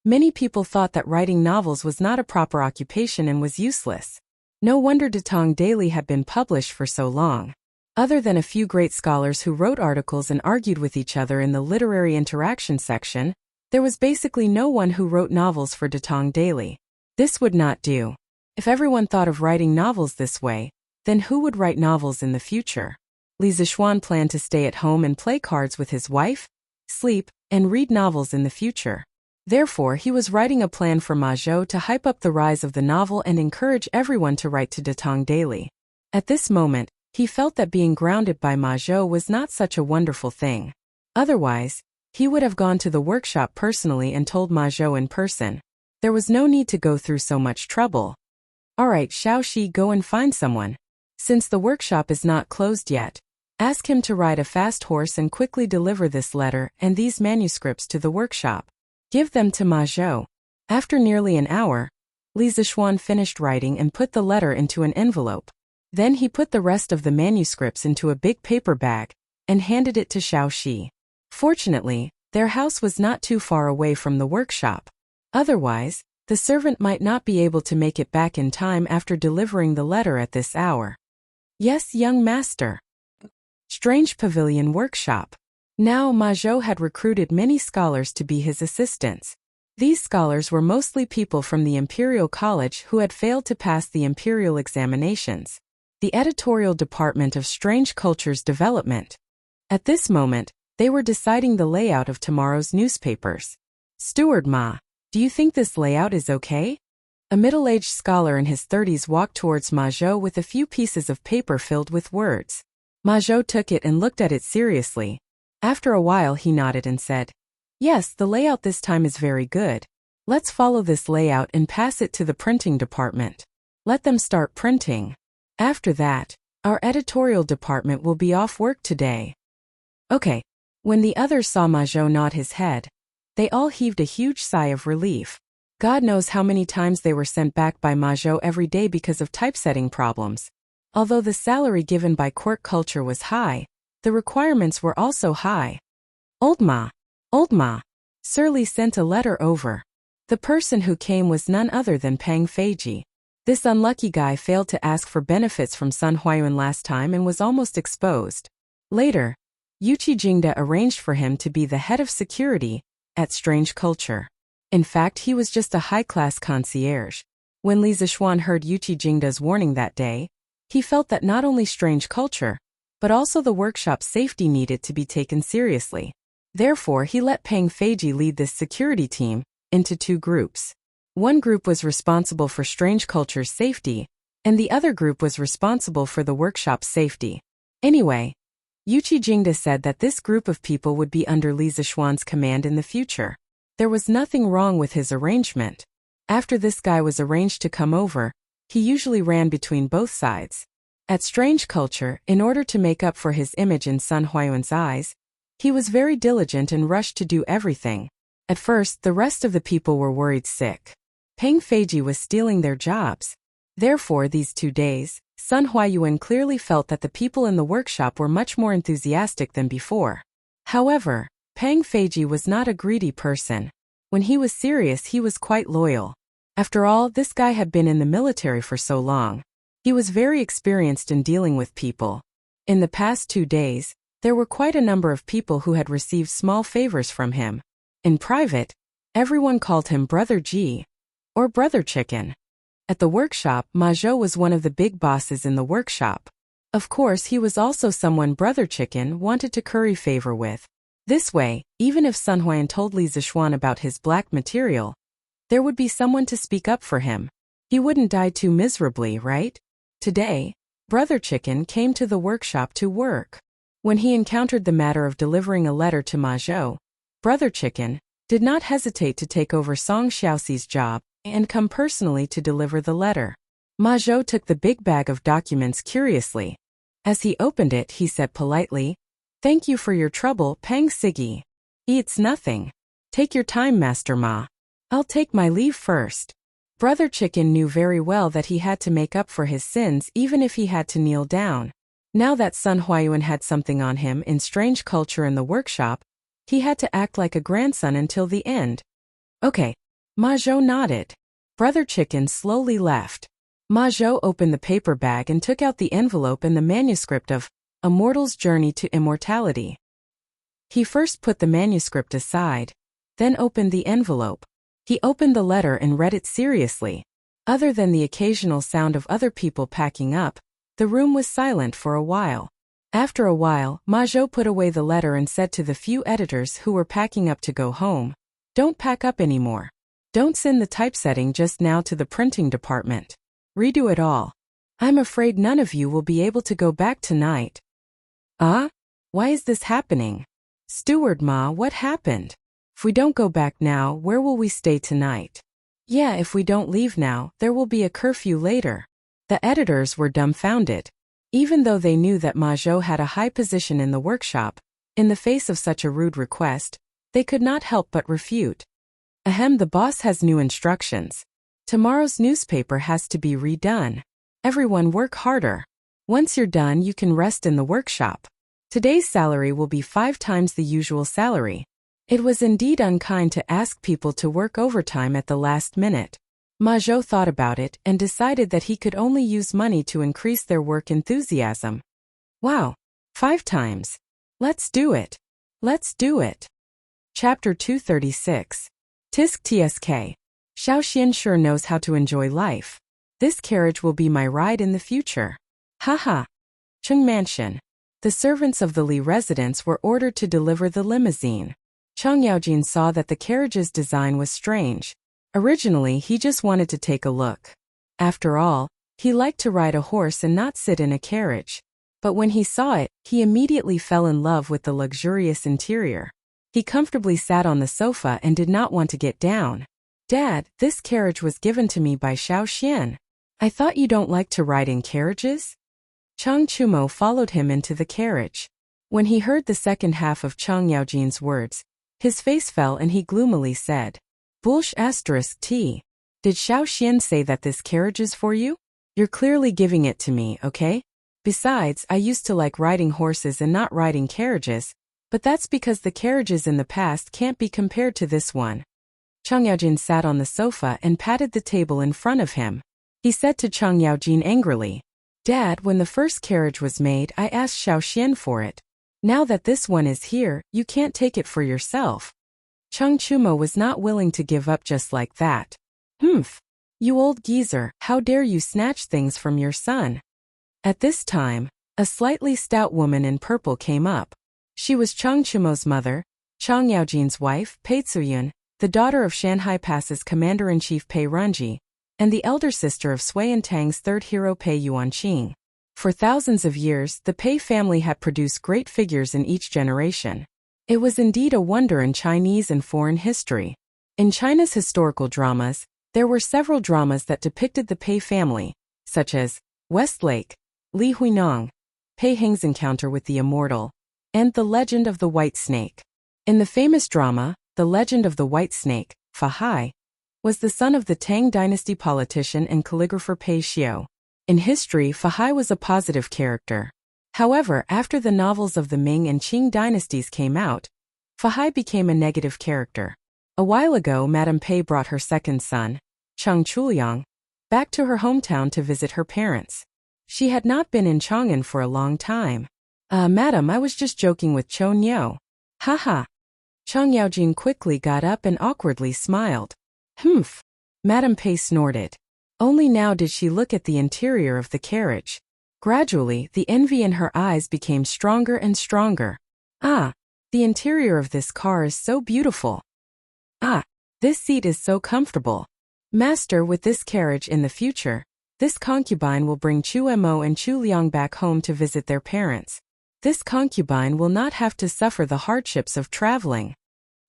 many people thought that writing novels was not a proper occupation and was useless. No wonder Datong Daily had been published for so long. Other than a few great scholars who wrote articles and argued with each other in the literary interaction section, there was basically no one who wrote novels for Datong Daily. This would not do. If everyone thought of writing novels this way, then who would write novels in the future? Li Zishuan planned to stay at home and play cards with his wife, sleep, and read novels in the future. Therefore, he was writing a plan for Ma Zhou to hype up the rise of the novel and encourage everyone to write to Datong Daily. At this moment, he felt that being grounded by Ma Zhou was not such a wonderful thing. Otherwise, he would have gone to the workshop personally and told Ma Zhou in person. There was no need to go through so much trouble. "Alright, Xiaoxi, go and find someone. Since the workshop is not closed yet, ask him to ride a fast horse and quickly deliver this letter and these manuscripts to the workshop. Give them to Ma Zhou." After nearly an hour, Li Zishuan finished writing and put the letter into an envelope. Then he put the rest of the manuscripts into a big paper bag and handed it to Xiaoxi. Fortunately, their house was not too far away from the workshop. Otherwise, the servant might not be able to make it back in time after delivering the letter at this hour. "Yes, young master." Strange Pavilion Workshop. Now Ma Zhou had recruited many scholars to be his assistants. These scholars were mostly people from the Imperial College who had failed to pass the imperial examinations. The editorial department of Strange Cultures Development. At this moment, they were deciding the layout of tomorrow's newspapers. "Steward Ma, do you think this layout is okay?" A middle-aged scholar in his 30s walked towards Ma Zhou with a few pieces of paper filled with words. Ma Zhou took it and looked at it seriously. After a while he nodded and said, "Yes, the layout this time is very good. Let's follow this layout and pass it to the printing department. Let them start printing. After that, our editorial department will be off work today." Okay. When the others saw Ma Zhou nod his head, they all heaved a huge sigh of relief. God knows how many times they were sent back by Ma Zhou every day because of typesetting problems. Although the salary given by quirk culture was high, the requirements were also high. Old Ma, Sir Li sent a letter over. The person who came was none other than Peng Feiji. This unlucky guy failed to ask for benefits from Sun Huayuan last time and was almost exposed. Later, Yuqi Jingda arranged for him to be the head of security at Strange Culture. In fact, he was just a high-class concierge. When Li Zixuan heard Yuqi Jingda's warning that day, he felt that not only Strange Culture, but also the workshop's safety needed to be taken seriously. Therefore, he let Peng Feiji lead this security team into two groups. One group was responsible for Strange Culture's safety, and the other group was responsible for the workshop's safety. Anyway, Yuqi Jingda said that this group of people would be under Li Zixuan's command in the future. There was nothing wrong with his arrangement. After this guy was arranged to come over, he usually ran between both sides. At Strange Culture, in order to make up for his image in Sun Huayuan's eyes, he was very diligent and rushed to do everything. At first, the rest of the people were worried sick. Peng Feiji was stealing their jobs. Therefore, these 2 days, Sun Huayuan clearly felt that the people in the workshop were much more enthusiastic than before. However, Peng Feiji was not a greedy person. When he was serious, he was quite loyal. After all, this guy had been in the military for so long. He was very experienced in dealing with people. In the past 2 days, there were quite a number of people who had received small favors from him. In private, everyone called him Brother G, or Brother Chicken. At the workshop, Ma Zhou was one of the big bosses in the workshop. Of course, he was also someone Brother Chicken wanted to curry favor with. This way, even if Sun Huayuan told Li Zixuan about his black material, there would be someone to speak up for him. He wouldn't die too miserably, right? Today, Brother Chicken came to the workshop to work. When he encountered the matter of delivering a letter to Ma Zhou, Brother Chicken did not hesitate to take over Song Xiaoxi's job and come personally to deliver the letter. Ma Zhou took the big bag of documents curiously. As he opened it, he said politely, "Thank you for your trouble, Peng Sigi. It's nothing. Take your time, Master Ma. I'll take my leave first." Brother Chicken knew very well that he had to make up for his sins even if he had to kneel down. Now that Sun Huayuan had something on him in Strange Culture in the workshop, he had to act like a grandson until the end. Okay. Ma Zhou nodded. Brother Chicken slowly left. Ma Zhou opened the paper bag and took out the envelope and the manuscript of A Mortal's Journey to Immortality. He first put the manuscript aside, then opened the envelope. He opened the letter and read it seriously. Other than the occasional sound of other people packing up, the room was silent for a while. After a while, Ma Zhou put away the letter and said to the few editors who were packing up to go home, "Don't pack up anymore. Don't send the typesetting just now to the printing department. Redo it all. I'm afraid none of you will be able to go back tonight." Why is this happening? Steward Ma, what happened? If we don't go back now, where will we stay tonight? Yeah, if we don't leave now, there will be a curfew later. The editors were dumbfounded. Even though they knew that Ma Zhou had a high position in the workshop, in the face of such a rude request, they could not help but refute. The boss has new instructions. Tomorrow's newspaper has to be redone. Everyone work harder. Once you're done, you can rest in the workshop. Today's salary will be 5 times the usual salary. It was indeed unkind to ask people to work overtime at the last minute. Ma Zhou thought about it and decided that he could only use money to increase their work enthusiasm. Wow, 5 times. Let's do it. Let's do it. Chapter 236. Tisk Tsk. Xiaoxian sure knows how to enjoy life. This carriage will be my ride in the future. Haha. Chung Mansion. The servants of the Li residence were ordered to deliver the limousine. Cheng Yaojin saw that the carriage's design was strange. Originally, he just wanted to take a look. After all, he liked to ride a horse and not sit in a carriage. But when he saw it, he immediately fell in love with the luxurious interior. He comfortably sat on the sofa and did not want to get down. "Dad, this carriage was given to me by Xiao Xian. I thought you don't like to ride in carriages?" Chang Chumo followed him into the carriage. When he heard the second half of Chang Yaojin's words, his face fell and he gloomily said, "Bulsh *t. Did Xiao Xian say that this carriage is for you? You're clearly giving it to me, okay? Besides, I used to like riding horses and not riding carriages, but that's because the carriages in the past can't be compared to this one." Chang Yaojin sat on the sofa and patted the table in front of him. He said to Chang Yaojin angrily, "Dad, when the first carriage was made, I asked Xiao Xian for it. Now that this one is here, you can't take it for yourself." Chang Chumo was not willing to give up just like that. "Humph! You old geezer, how dare you snatch things from your son?" At this time, a slightly stout woman in purple came up. She was Chang Chumo's mother, Chang Yaojin's wife, Pei Tsuyun, the daughter of Shanhai Pass's commander-in-chief Pei Runji, and the elder sister of Sui and Tang's third hero Pei Yuanqing. For thousands of years, the Pei family had produced great figures in each generation. It was indeed a wonder in Chinese and foreign history. In China's historical dramas, there were several dramas that depicted the Pei family, such as Westlake, Li Huinong, Pei Heng's encounter with the immortal, and The Legend of the White Snake. In the famous drama, The Legend of the White Snake, Fa Hai was the son of the Tang dynasty politician and calligrapher Pei Xiu. In history, Fa Hai was a positive character. However, after the novels of the Ming and Qing dynasties came out, Fa Hai became a negative character. A while ago, Madame Pei brought her second son, Chang Chuliang, back to her hometown to visit her parents. She had not been in Chang'an for a long time. Madam, I was just joking with Cho Nyo." "Haha." Chang Yaojin quickly got up and awkwardly smiled. "Humph." Madame Pei snorted. Only now did she look at the interior of the carriage. Gradually, the envy in her eyes became stronger and stronger. "Ah, the interior of this car is so beautiful. Ah, this seat is so comfortable. Master, with this carriage in the future, this concubine will bring Chu Mo and Chu Liang back home to visit their parents. This concubine will not have to suffer the hardships of traveling."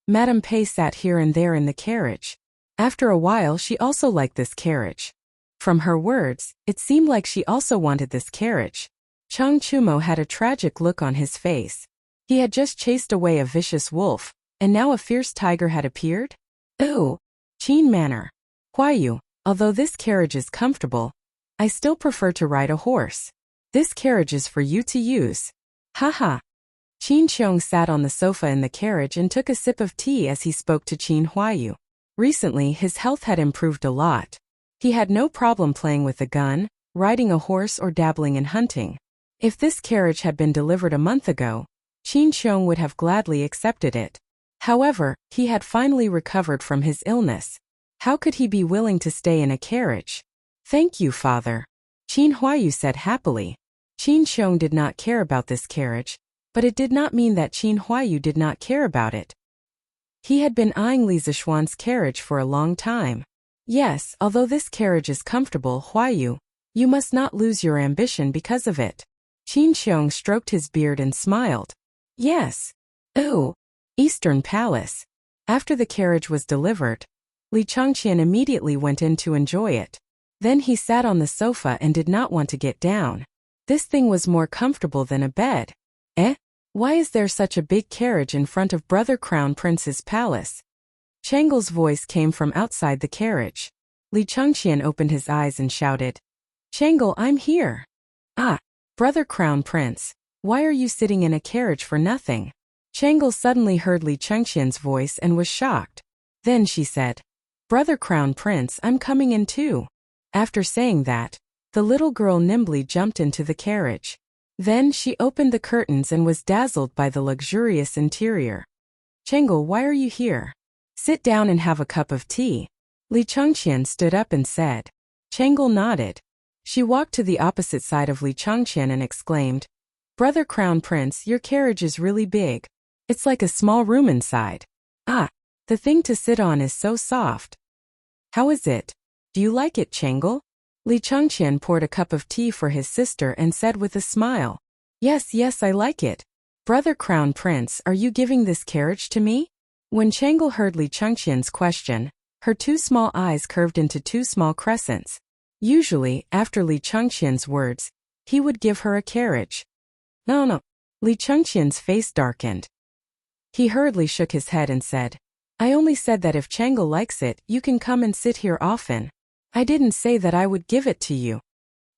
Madame Pei sat here and there in the carriage. After a while, she also liked this carriage. From her words, it seemed like she also wanted this carriage. Chang Chumo had a tragic look on his face. He had just chased away a vicious wolf, and now a fierce tiger had appeared? "Ooh, Qin Manor. Huayu, although this carriage is comfortable, I still prefer to ride a horse. This carriage is for you to use." "Haha." Qin Qiong sat on the sofa in the carriage and took a sip of tea as he spoke to Qin Huayu. Recently, his health had improved a lot. He had no problem playing with a gun, riding a horse or dabbling in hunting. If this carriage had been delivered a month ago, Qin Qiong would have gladly accepted it. However, he had finally recovered from his illness. How could he be willing to stay in a carriage? "Thank you, father," Qin Huayu said happily. Qin Qiong did not care about this carriage, but it did not mean that Qin Huayu did not care about it. He had been eyeing Li Zishuan's carriage for a long time. "Yes, although this carriage is comfortable, Huayu, you must not lose your ambition because of it." Qin Qiong stroked his beard and smiled. "Yes." "Ooh, Eastern Palace." After the carriage was delivered, Li Changqian immediately went in to enjoy it. Then he sat on the sofa and did not want to get down. This thing was more comfortable than a bed. "Eh? Why is there such a big carriage in front of Brother Crown Prince's palace?" Changle's voice came from outside the carriage. Li Changqian opened his eyes and shouted, "Changle, I'm here." "Ah, Brother Crown Prince, why are you sitting in a carriage for nothing?" Changle suddenly heard Li Changqian's voice and was shocked. Then she said, "Brother Crown Prince, I'm coming in too." After saying that, the little girl nimbly jumped into the carriage. Then she opened the curtains and was dazzled by the luxurious interior. "Changle, why are you here? Sit down and have a cup of tea." Li Changqian stood up and said. Changle nodded. She walked to the opposite side of Li Changqian and exclaimed, "Brother Crown Prince, your carriage is really big. It's like a small room inside. Ah, the thing to sit on is so soft." How is it? Do you like it, Changel? Li Chengqian poured a cup of tea for his sister and said with a smile. Yes, yes, I like it. Brother Crown Prince, are you giving this carriage to me? When Changel heard Li Chengqian's question, her two small eyes curved into two small crescents. Usually, after Li Chengqian's words, he would give her a carriage. No, no. Li Chengqian's face darkened. He hurriedly shook his head and said, I only said that if Changel likes it, you can come and sit here often. I didn't say that I would give it to you.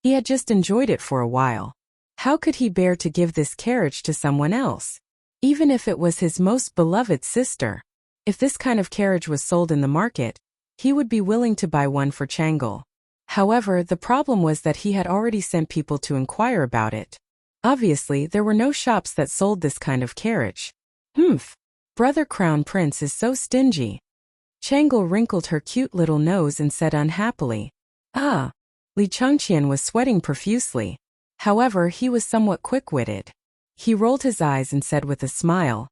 He had just enjoyed it for a while. How could he bear to give this carriage to someone else? Even if it was his most beloved sister. If this kind of carriage was sold in the market, he would be willing to buy one for Changel. However, the problem was that he had already sent people to inquire about it. Obviously, there were no shops that sold this kind of carriage. Humph. Brother Crown Prince is so stingy. Changel wrinkled her cute little nose and said unhappily. Ah. Li Chengqian was sweating profusely. However, he was somewhat quick-witted. He rolled his eyes and said with a smile,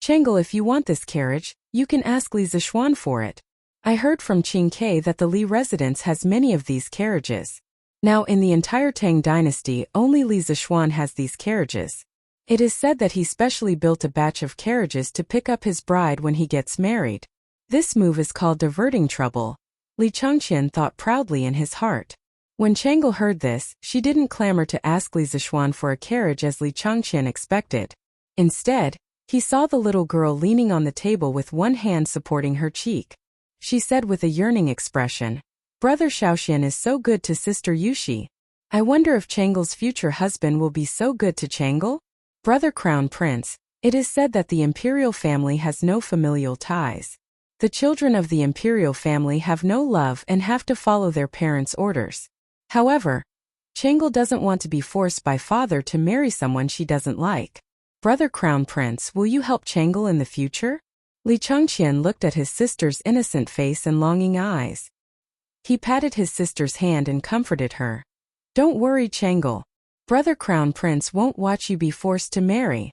Changel, if you want this carriage, you can ask Li Zishuan for it. I heard from Qingke that the Li residence has many of these carriages. Now in the entire Tang dynasty, only Li Zishuan has these carriages. It is said that he specially built a batch of carriages to pick up his bride when he gets married. This move is called diverting trouble. Li Chengqian thought proudly in his heart. When Changel heard this, she didn't clamor to ask Li Zishuan for a carriage as Li Chengqian expected. Instead, he saw the little girl leaning on the table with one hand supporting her cheek. She said with a yearning expression, Brother Xiaoxian is so good to Sister Yushi. I wonder if Changel's future husband will be so good to Changel? Brother Crown Prince, it is said that the imperial family has no familial ties. The children of the imperial family have no love and have to follow their parents' orders. However, Changel doesn't want to be forced by father to marry someone she doesn't like. Brother Crown Prince, will you help Changel in the future? Li Chengqian looked at his sister's innocent face and longing eyes. He patted his sister's hand and comforted her. Don't worry, Changel. Brother Crown Prince won't watch you be forced to marry.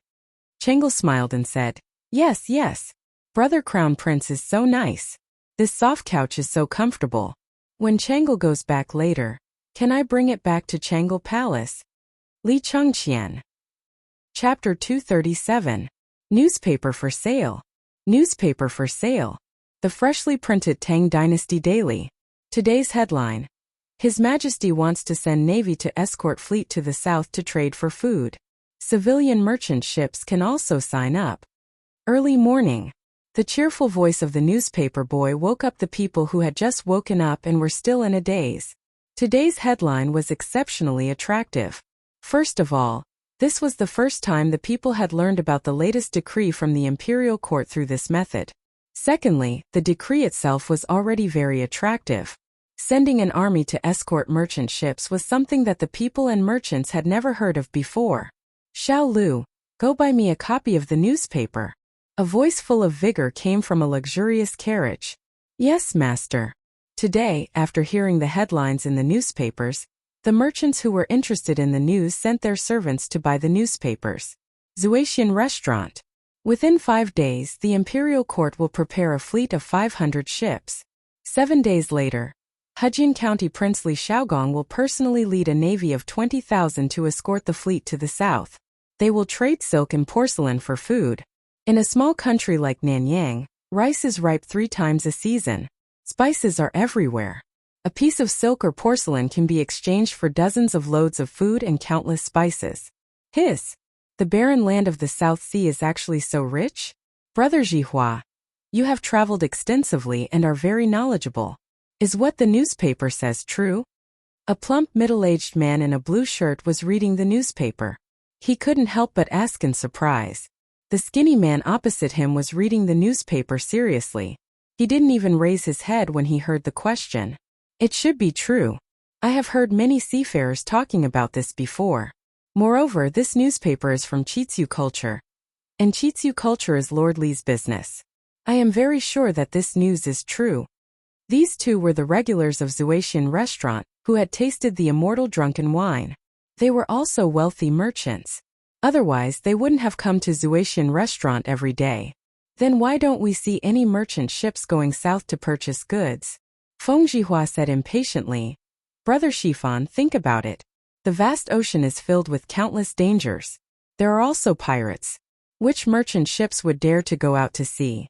Changel smiled and said, Yes, yes. Brother Crown Prince is so nice. This soft couch is so comfortable. When Changel goes back later, can I bring it back to Changel Palace? Li Chengqian. Chapter 237. Newspaper for sale. Newspaper for sale. The freshly printed Tang Dynasty Daily. Today's headline. His Majesty wants to send Navy to escort fleet to the south to trade for food. Civilian merchant ships can also sign up. Early morning. The cheerful voice of the newspaper boy woke up the people who had just woken up and were still in a daze. Today's headline was exceptionally attractive. First of all, this was the first time the people had learned about the latest decree from the imperial court through this method. Secondly, the decree itself was already very attractive. Sending an army to escort merchant ships was something that the people and merchants had never heard of before. Xiao Lu, go buy me a copy of the newspaper. A voice full of vigor came from a luxurious carriage. Yes, master. Today, after hearing the headlines in the newspapers, the merchants who were interested in the news sent their servants to buy the newspapers. Zuaxian Restaurant. Within 5 days, the imperial court will prepare a fleet of 500 ships. 7 days later, Hejian County Princely Xiaogong will personally lead a navy of 20,000 to escort the fleet to the south. They will trade silk and porcelain for food. In a small country like Nanyang, rice is ripe 3 times a season. Spices are everywhere. A piece of silk or porcelain can be exchanged for dozens of loads of food and countless spices. Hiss! The barren land of the South Sea is actually so rich? Brother Jihua, you have traveled extensively and are very knowledgeable. Is what the newspaper says true? A plump middle-aged man in a blue shirt was reading the newspaper. He couldn't help but ask in surprise. The skinny man opposite him was reading the newspaper seriously. He didn't even raise his head when he heard the question. It should be true. I have heard many seafarers talking about this before. Moreover, this newspaper is from Chitsu culture. And Chitsu culture is Lord Li's business. I am very sure that this news is true. These two were the regulars of Zuaxian Restaurant, who had tasted the immortal drunken wine. They were also wealthy merchants. Otherwise, they wouldn't have come to Zuaxian Restaurant every day. Then why don't we see any merchant ships going south to purchase goods? Feng Zhihua said impatiently. Brother Shifan, think about it. The vast ocean is filled with countless dangers. There are also pirates. Which merchant ships would dare to go out to sea?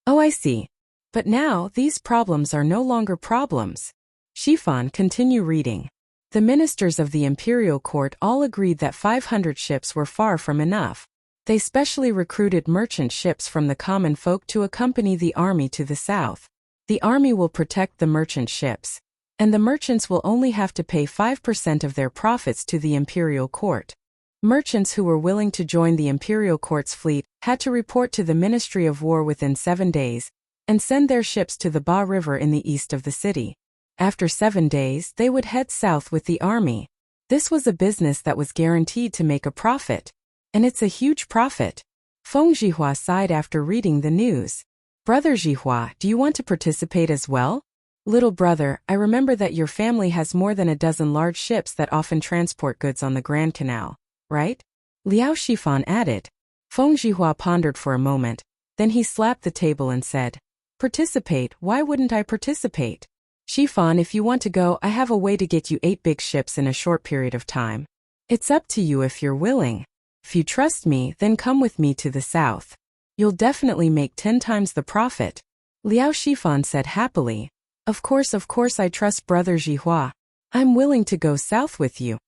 Oh, I see. But now, these problems are no longer problems. Shifan, continue reading. The ministers of the imperial court all agreed that 500 ships were far from enough. They specially recruited merchant ships from the common folk to accompany the army to the south. The army will protect the merchant ships, and the merchants will only have to pay 5% of their profits to the imperial court. Merchants who were willing to join the imperial court's fleet had to report to the Ministry of War within 7 days and send their ships to the Ba River in the east of the city. After 7 days, they would head south with the army. This was a business that was guaranteed to make a profit. And it's a huge profit. Feng Zhihua sighed after reading the news. Brother Zhihua, do you want to participate as well? Little brother, I remember that your family has more than a dozen large ships that often transport goods on the Grand Canal, right? Liao Shifan added. Feng Zhihua pondered for a moment. Then he slapped the table and said, Participate, why wouldn't I participate? Shifan, if you want to go, I have a way to get you 8 big ships in a short period of time. It's up to you if you're willing. If you trust me, then come with me to the south. You'll definitely make 10 times the profit. Liao Shifan said happily. Of course I trust Brother Zhihua. I'm willing to go south with you.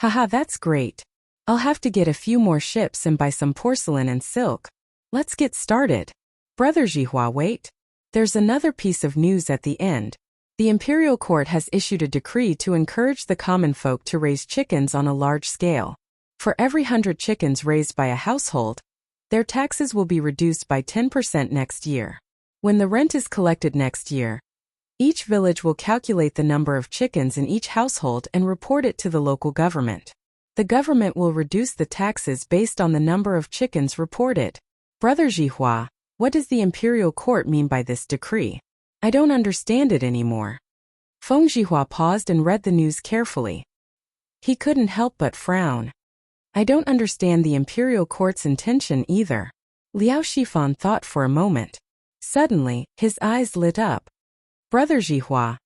Haha, that's great. I'll have to get a few more ships and buy some porcelain and silk. Let's get started. Brother Zhihua, wait. There's another piece of news at the end. The imperial court has issued a decree to encourage the common folk to raise chickens on a large scale. For every 100 chickens raised by a household, their taxes will be reduced by 10% next year. When the rent is collected next year, each village will calculate the number of chickens in each household and report it to the local government. The government will reduce the taxes based on the number of chickens reported. Brother Zhihua, what does the imperial court mean by this decree? I don't understand it anymore. Feng Zhihua paused and read the news carefully. He couldn't help but frown. I don't understand the imperial court's intention either. Liao Shifan thought for a moment. Suddenly, his eyes lit up. Brother Zhihua,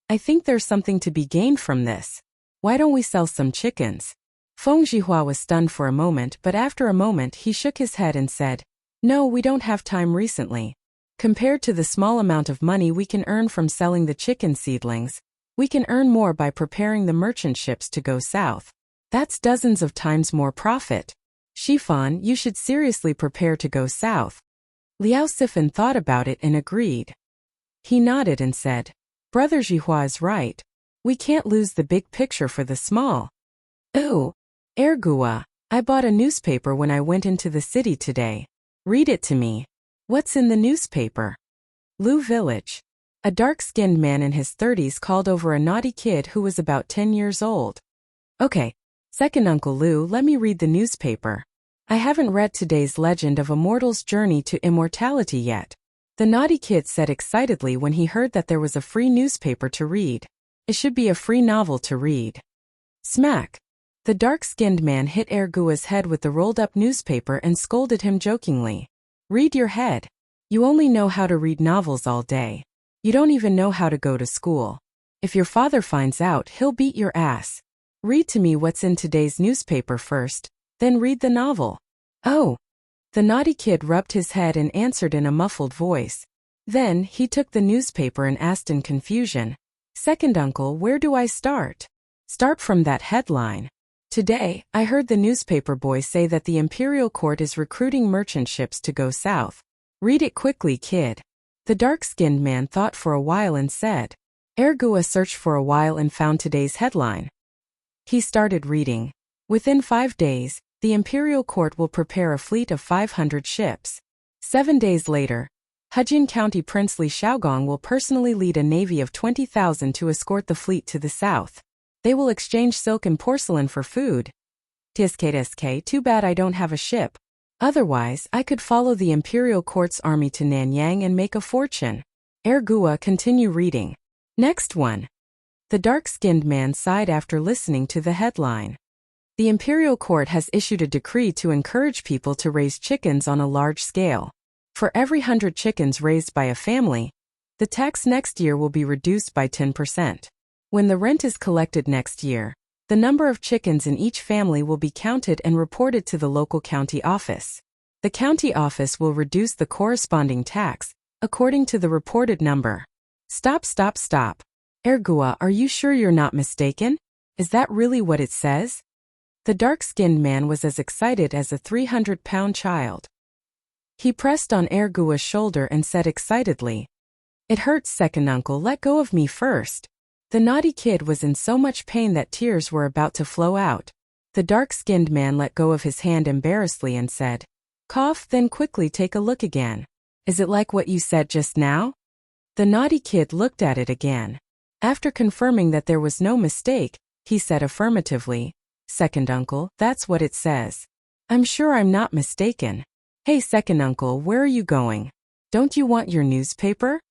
I think there's something to be gained from this. Why don't we sell some chickens? Feng Zhihua was stunned for a moment, but after a moment he shook his head and said, No, we don't have time recently. Compared to the small amount of money we can earn from selling the chicken seedlings, we can earn more by preparing the merchant ships to go south. That's dozens of times more profit. Shifan, you should seriously prepare to go south. Liao Sifan thought about it and agreed. He nodded and said, Brother Zhihua is right. We can't lose the big picture for the small. Oh, Ergua, I bought a newspaper when I went into the city today. Read it to me. What's in the newspaper? Lu Village. A dark-skinned man in his 30s called over a naughty kid who was about 10 years old. Okay. Second Uncle Lu, let me read the newspaper. I haven't read today's legend of a mortal's journey to immortality yet. The naughty kid said excitedly when he heard that there was a free newspaper to read. It should be a free novel to read. Smack. The dark-skinned man hit Ergua's head with the rolled-up newspaper and scolded him jokingly. Read your head. You only know how to read novels all day. You don't even know how to go to school. If your father finds out, he'll beat your ass. Read to me what's in today's newspaper first, then read the novel. Oh. The naughty kid rubbed his head and answered in a muffled voice. Then, he took the newspaper and asked in confusion, Second uncle, where do I start? Start from that headline. Today, I heard the newspaper boy say that the imperial court is recruiting merchant ships to go south. Read it quickly, kid. The dark-skinned man thought for a while and said. Ergua searched for a while and found today's headline. He started reading. Within 5 days, the imperial court will prepare a fleet of 500 ships. 7 days later, Hejin County Princely Xiaogong will personally lead a navy of 20,000 to escort the fleet to the south. They will exchange silk and porcelain for food. Tsk, too bad I don't have a ship. Otherwise, I could follow the imperial court's army to Nanyang and make a fortune. Ergua, continue reading. Next one. The dark-skinned man sighed after listening to the headline. The imperial court has issued a decree to encourage people to raise chickens on a large scale. For every 100 chickens raised by a family, The tax next year will be reduced by 10%. When the rent is collected next year, the number of chickens in each family will be counted and reported to the local county office. The county office will reduce the corresponding tax, according to the reported number. Stop. Ergua, are you sure you're not mistaken? Is that really what it says? The dark-skinned man was as excited as a 300-pound child. He pressed on Ergua's shoulder and said excitedly, "It hurts, second uncle, let go of me first." The naughty kid was in so much pain that tears were about to flow out. The dark-skinned man let go of his hand embarrassedly and said, "Cough, then quickly take a look again. Is it like what you said just now?" The naughty kid looked at it again. After confirming that there was no mistake, he said affirmatively, "Second uncle, that's what it says. I'm sure I'm not mistaken. Hey second uncle, where are you going? Don't you want your newspaper?"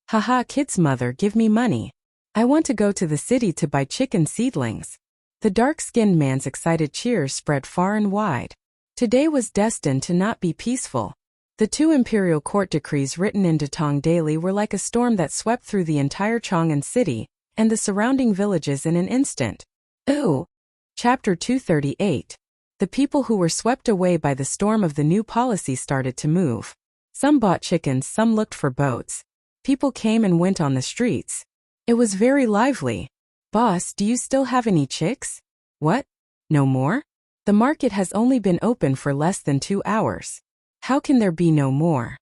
"Haha, kid's mother, give me money. I want to go to the city to buy chicken seedlings." The dark-skinned man's excited cheers spread far and wide. Today was destined to not be peaceful. The 2 imperial court decrees written in Datong daily were like a storm that swept through the entire Chang'an city and the surrounding villages in an instant. Ooh! Chapter 238. The people who were swept away by the storm of the new policy started to move. Some bought chickens, some looked for boats. People came and went on the streets. It was very lively. "Boss, do you still have any chicks?" "What? No more? The market has only been open for less than 2 hours. How can there be no more?"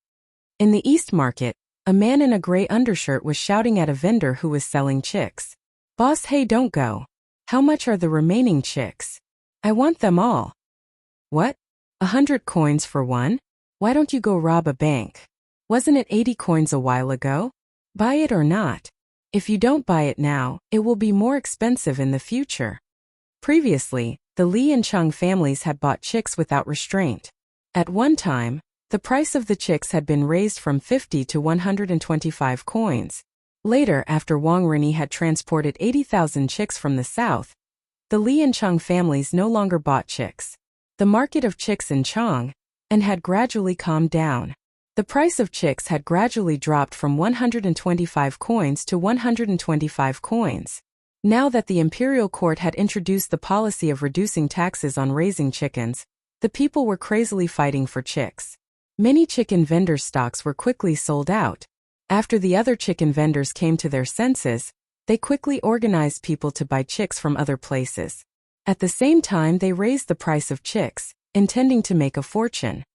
In the East Market, a man in a gray undershirt was shouting at a vendor who was selling chicks. "Boss, hey, don't go. How much are the remaining chicks? I want them all." "What? 100 coins for one? Why don't you go rob a bank? Wasn't it 80 coins a while ago? Buy it or not? If you don't buy it now, it will be more expensive in the future." Previously, the Li and Chung families had bought chicks without restraint. At one time, the price of the chicks had been raised from 50 to 125 coins. Later, after Wang Rini had transported 80,000 chicks from the south, the Li and Chung families no longer bought chicks. The market of chicks in Chang and had gradually calmed down. The price of chicks had gradually dropped from 125 coins to 125 coins. Now that the imperial court had introduced the policy of reducing taxes on raising chickens, the people were crazily fighting for chicks. Many chicken vendors' stocks were quickly sold out. After the other chicken vendors came to their senses, they quickly organized people to buy chicks from other places. At the same time, they raised the price of chicks, intending to make a fortune.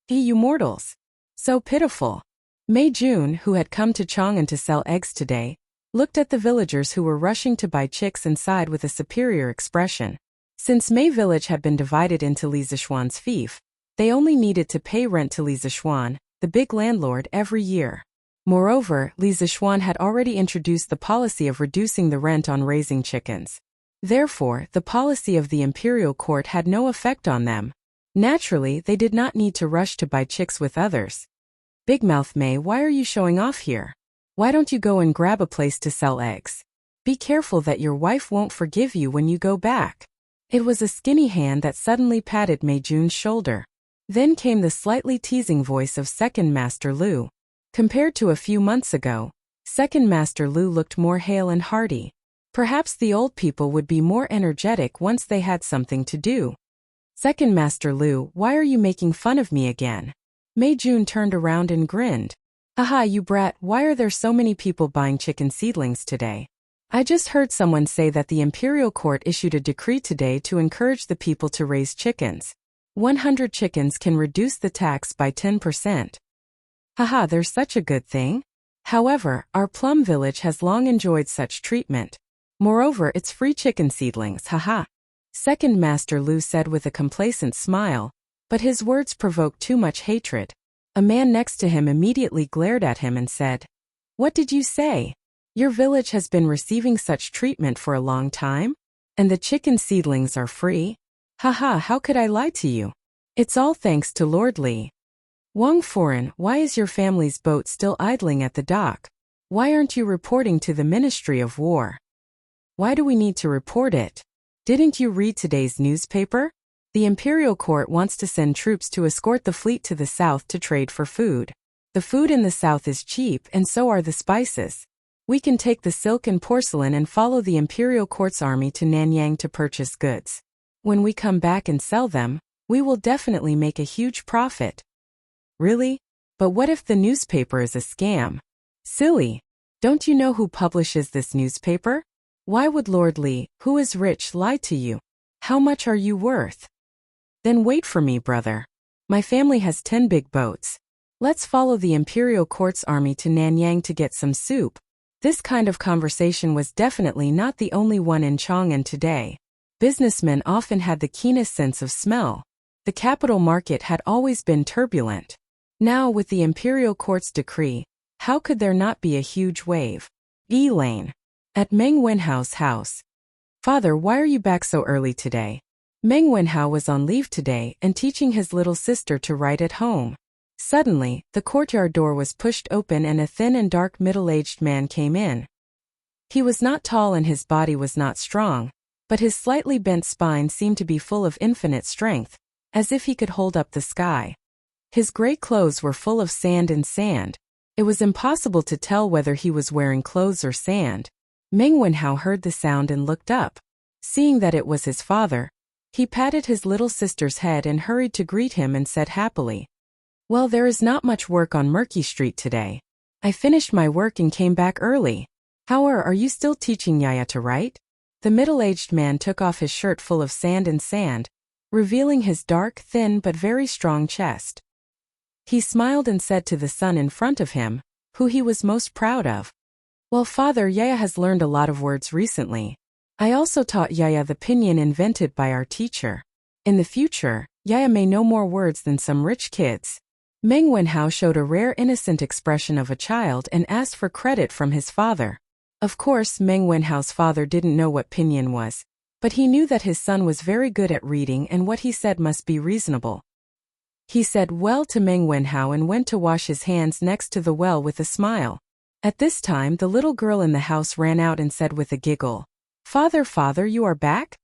You mortals! So pitiful. Mei Jun, who had come to Chang'an to sell eggs today, looked at the villagers who were rushing to buy chicks and sighed with a superior expression. Since Mei village had been divided into Li Zishuan's fief, they only needed to pay rent to Li Zishuan, the big landlord, every year. Moreover, Li Zishuan had already introduced the policy of reducing the rent on raising chickens. Therefore, the policy of the imperial court had no effect on them. Naturally, they did not need to rush to buy chicks with others. "Big Mouth Mei, why are you showing off here? Why don't you go and grab a place to sell eggs? Be careful that your wife won't forgive you when you go back." It was a skinny hand that suddenly patted Mei Jun's shoulder. Then came the slightly teasing voice of Second Master Lu. Compared to a few months ago, Second Master Lu looked more hale and hearty. Perhaps the old people would be more energetic once they had something to do. "Second Master Lu, why are you making fun of me again?" Mei Jun turned around and grinned. "Aha, you brat, why are there so many people buying chicken seedlings today? I just heard someone say that the imperial court issued a decree today to encourage the people to raise chickens. 100 chickens can reduce the tax by 10%. Haha, there's such a good thing. However, our plum village has long enjoyed such treatment. Moreover, it's free chicken seedlings, haha." Second Master Lu said with a complacent smile, but his words provoked too much hatred. A man next to him immediately glared at him and said, "What did you say? Your village has been receiving such treatment for a long time? And the chicken seedlings are free? Haha, how could I lie to you? It's all thanks to Lord Li." "Wang Foreign, why is your family's boat still idling at the dock? Why aren't you reporting to the Ministry of War?" "Why do we need to report it? Didn't you read today's newspaper? The imperial court wants to send troops to escort the fleet to the south to trade for food. The food in the south is cheap and so are the spices. We can take the silk and porcelain and follow the imperial court's army to Nanyang to purchase goods. When we come back and sell them, we will definitely make a huge profit. Really? But what if the newspaper is a scam? Silly. Don't you know who publishes this newspaper? Why would Lord Li, who is rich, lie to you? How much are you worth? Then wait for me, brother. My family has 10 big boats. Let's follow the imperial court's army to Nanyang to get some soup. This kind of conversation was definitely not the only one in Chang'an today. Businessmen often had the keenest sense of smell. The capital market had always been turbulent. Now, with the imperial court's decree, how could there not be a huge wave? Elaine. At Meng Wenhao's house. Father, why are you back so early today? Meng Wenhao was on leave today and teaching his little sister to write at home. Suddenly, the courtyard door was pushed open and a thin and dark middle-aged man came in. He was not tall and his body was not strong, but his slightly bent spine seemed to be full of infinite strength, as if he could hold up the sky. His gray clothes were full of sand and sand. It was impossible to tell whether he was wearing clothes or sand. Meng Wenhao heard the sound and looked up. Seeing that it was his father, he patted his little sister's head and hurried to greet him and said happily, "Well, there is not much work on Murky Street today. I finished my work and came back early. Are you still teaching Yaya to write?" The middle-aged man took off his shirt full of sand, revealing his dark, thin but very strong chest. He smiled and said to the son in front of him, who he was most proud of, "Well, father, Yaya has learned a lot of words recently. I also taught Yaya the pinyin invented by our teacher. In the future, Yaya may know more words than some rich kids." Meng Wenhao showed a rare innocent expression of a child and asked for credit from his father. Of course, Meng Wenhao's father didn't know what pinyin was, but he knew that his son was very good at reading and what he said must be reasonable. He said well to Meng Wenhao and went to wash his hands next to the well with a smile. At this time, the little girl in the house ran out and said with a giggle, Father, you are back?"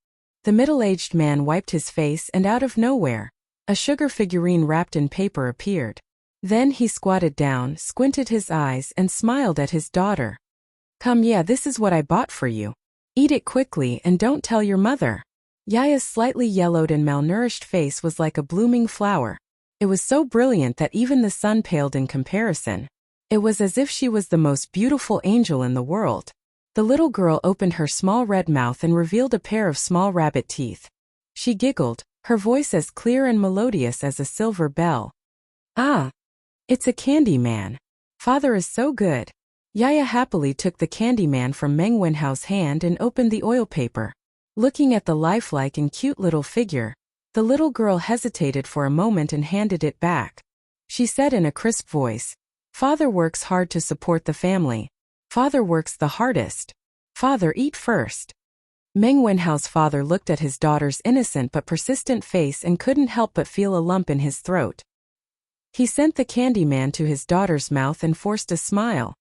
The middle-aged man wiped his face and out of nowhere, a sugar figurine wrapped in paper appeared. Then he squatted down, squinted his eyes, and smiled at his daughter. "Come, this is what I bought for you. Eat it quickly and don't tell your mother." Yaya's slightly yellowed and malnourished face was like a blooming flower. It was so brilliant that even the sun paled in comparison. It was as if she was the most beautiful angel in the world. The little girl opened her small red mouth and revealed a pair of small rabbit teeth. She giggled, her voice as clear and melodious as a silver bell. "Ah! It's a candy man. Father is so good." Yaya happily took the candy man from Meng Wenhao's hand and opened the oil paper. Looking at the lifelike and cute little figure, the little girl hesitated for a moment and handed it back. She said in a crisp voice, "Father works hard to support the family. Father works the hardest. Father, eat first." Meng Wenhao's father looked at his daughter's innocent but persistent face and couldn't help but feel a lump in his throat. He sent the candy man to his daughter's mouth and forced a smile.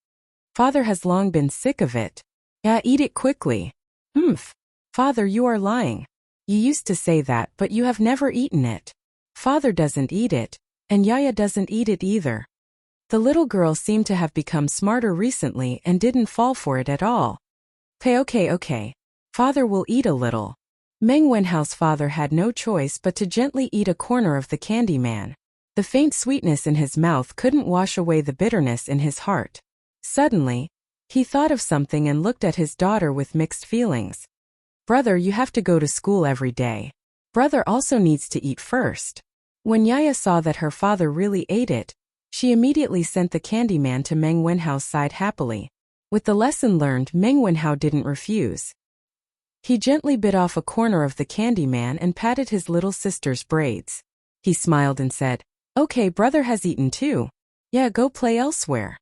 "Father has long been sick of it." "Yeah, eat it quickly." "Humph. Father, you are lying. You used to say that, but you have never eaten it." "Father doesn't eat it, and Yaya doesn't eat it either." The little girl seemed to have become smarter recently and didn't fall for it at all. Okay. Father will eat a little." Meng Wenhao's father had no choice but to gently eat a corner of the candy man. The faint sweetness in his mouth couldn't wash away the bitterness in his heart. Suddenly, he thought of something and looked at his daughter with mixed feelings. "Brother, you have to go to school every day. Brother also needs to eat first." When Yaya saw that her father really ate it, she immediately sent the candy man to Meng Wenhao's side happily. With the lesson learned, Meng Wenhao didn't refuse. He gently bit off a corner of the candy man and patted his little sister's braids. He smiled and said, "Okay, brother has eaten too. Yeah, go play elsewhere."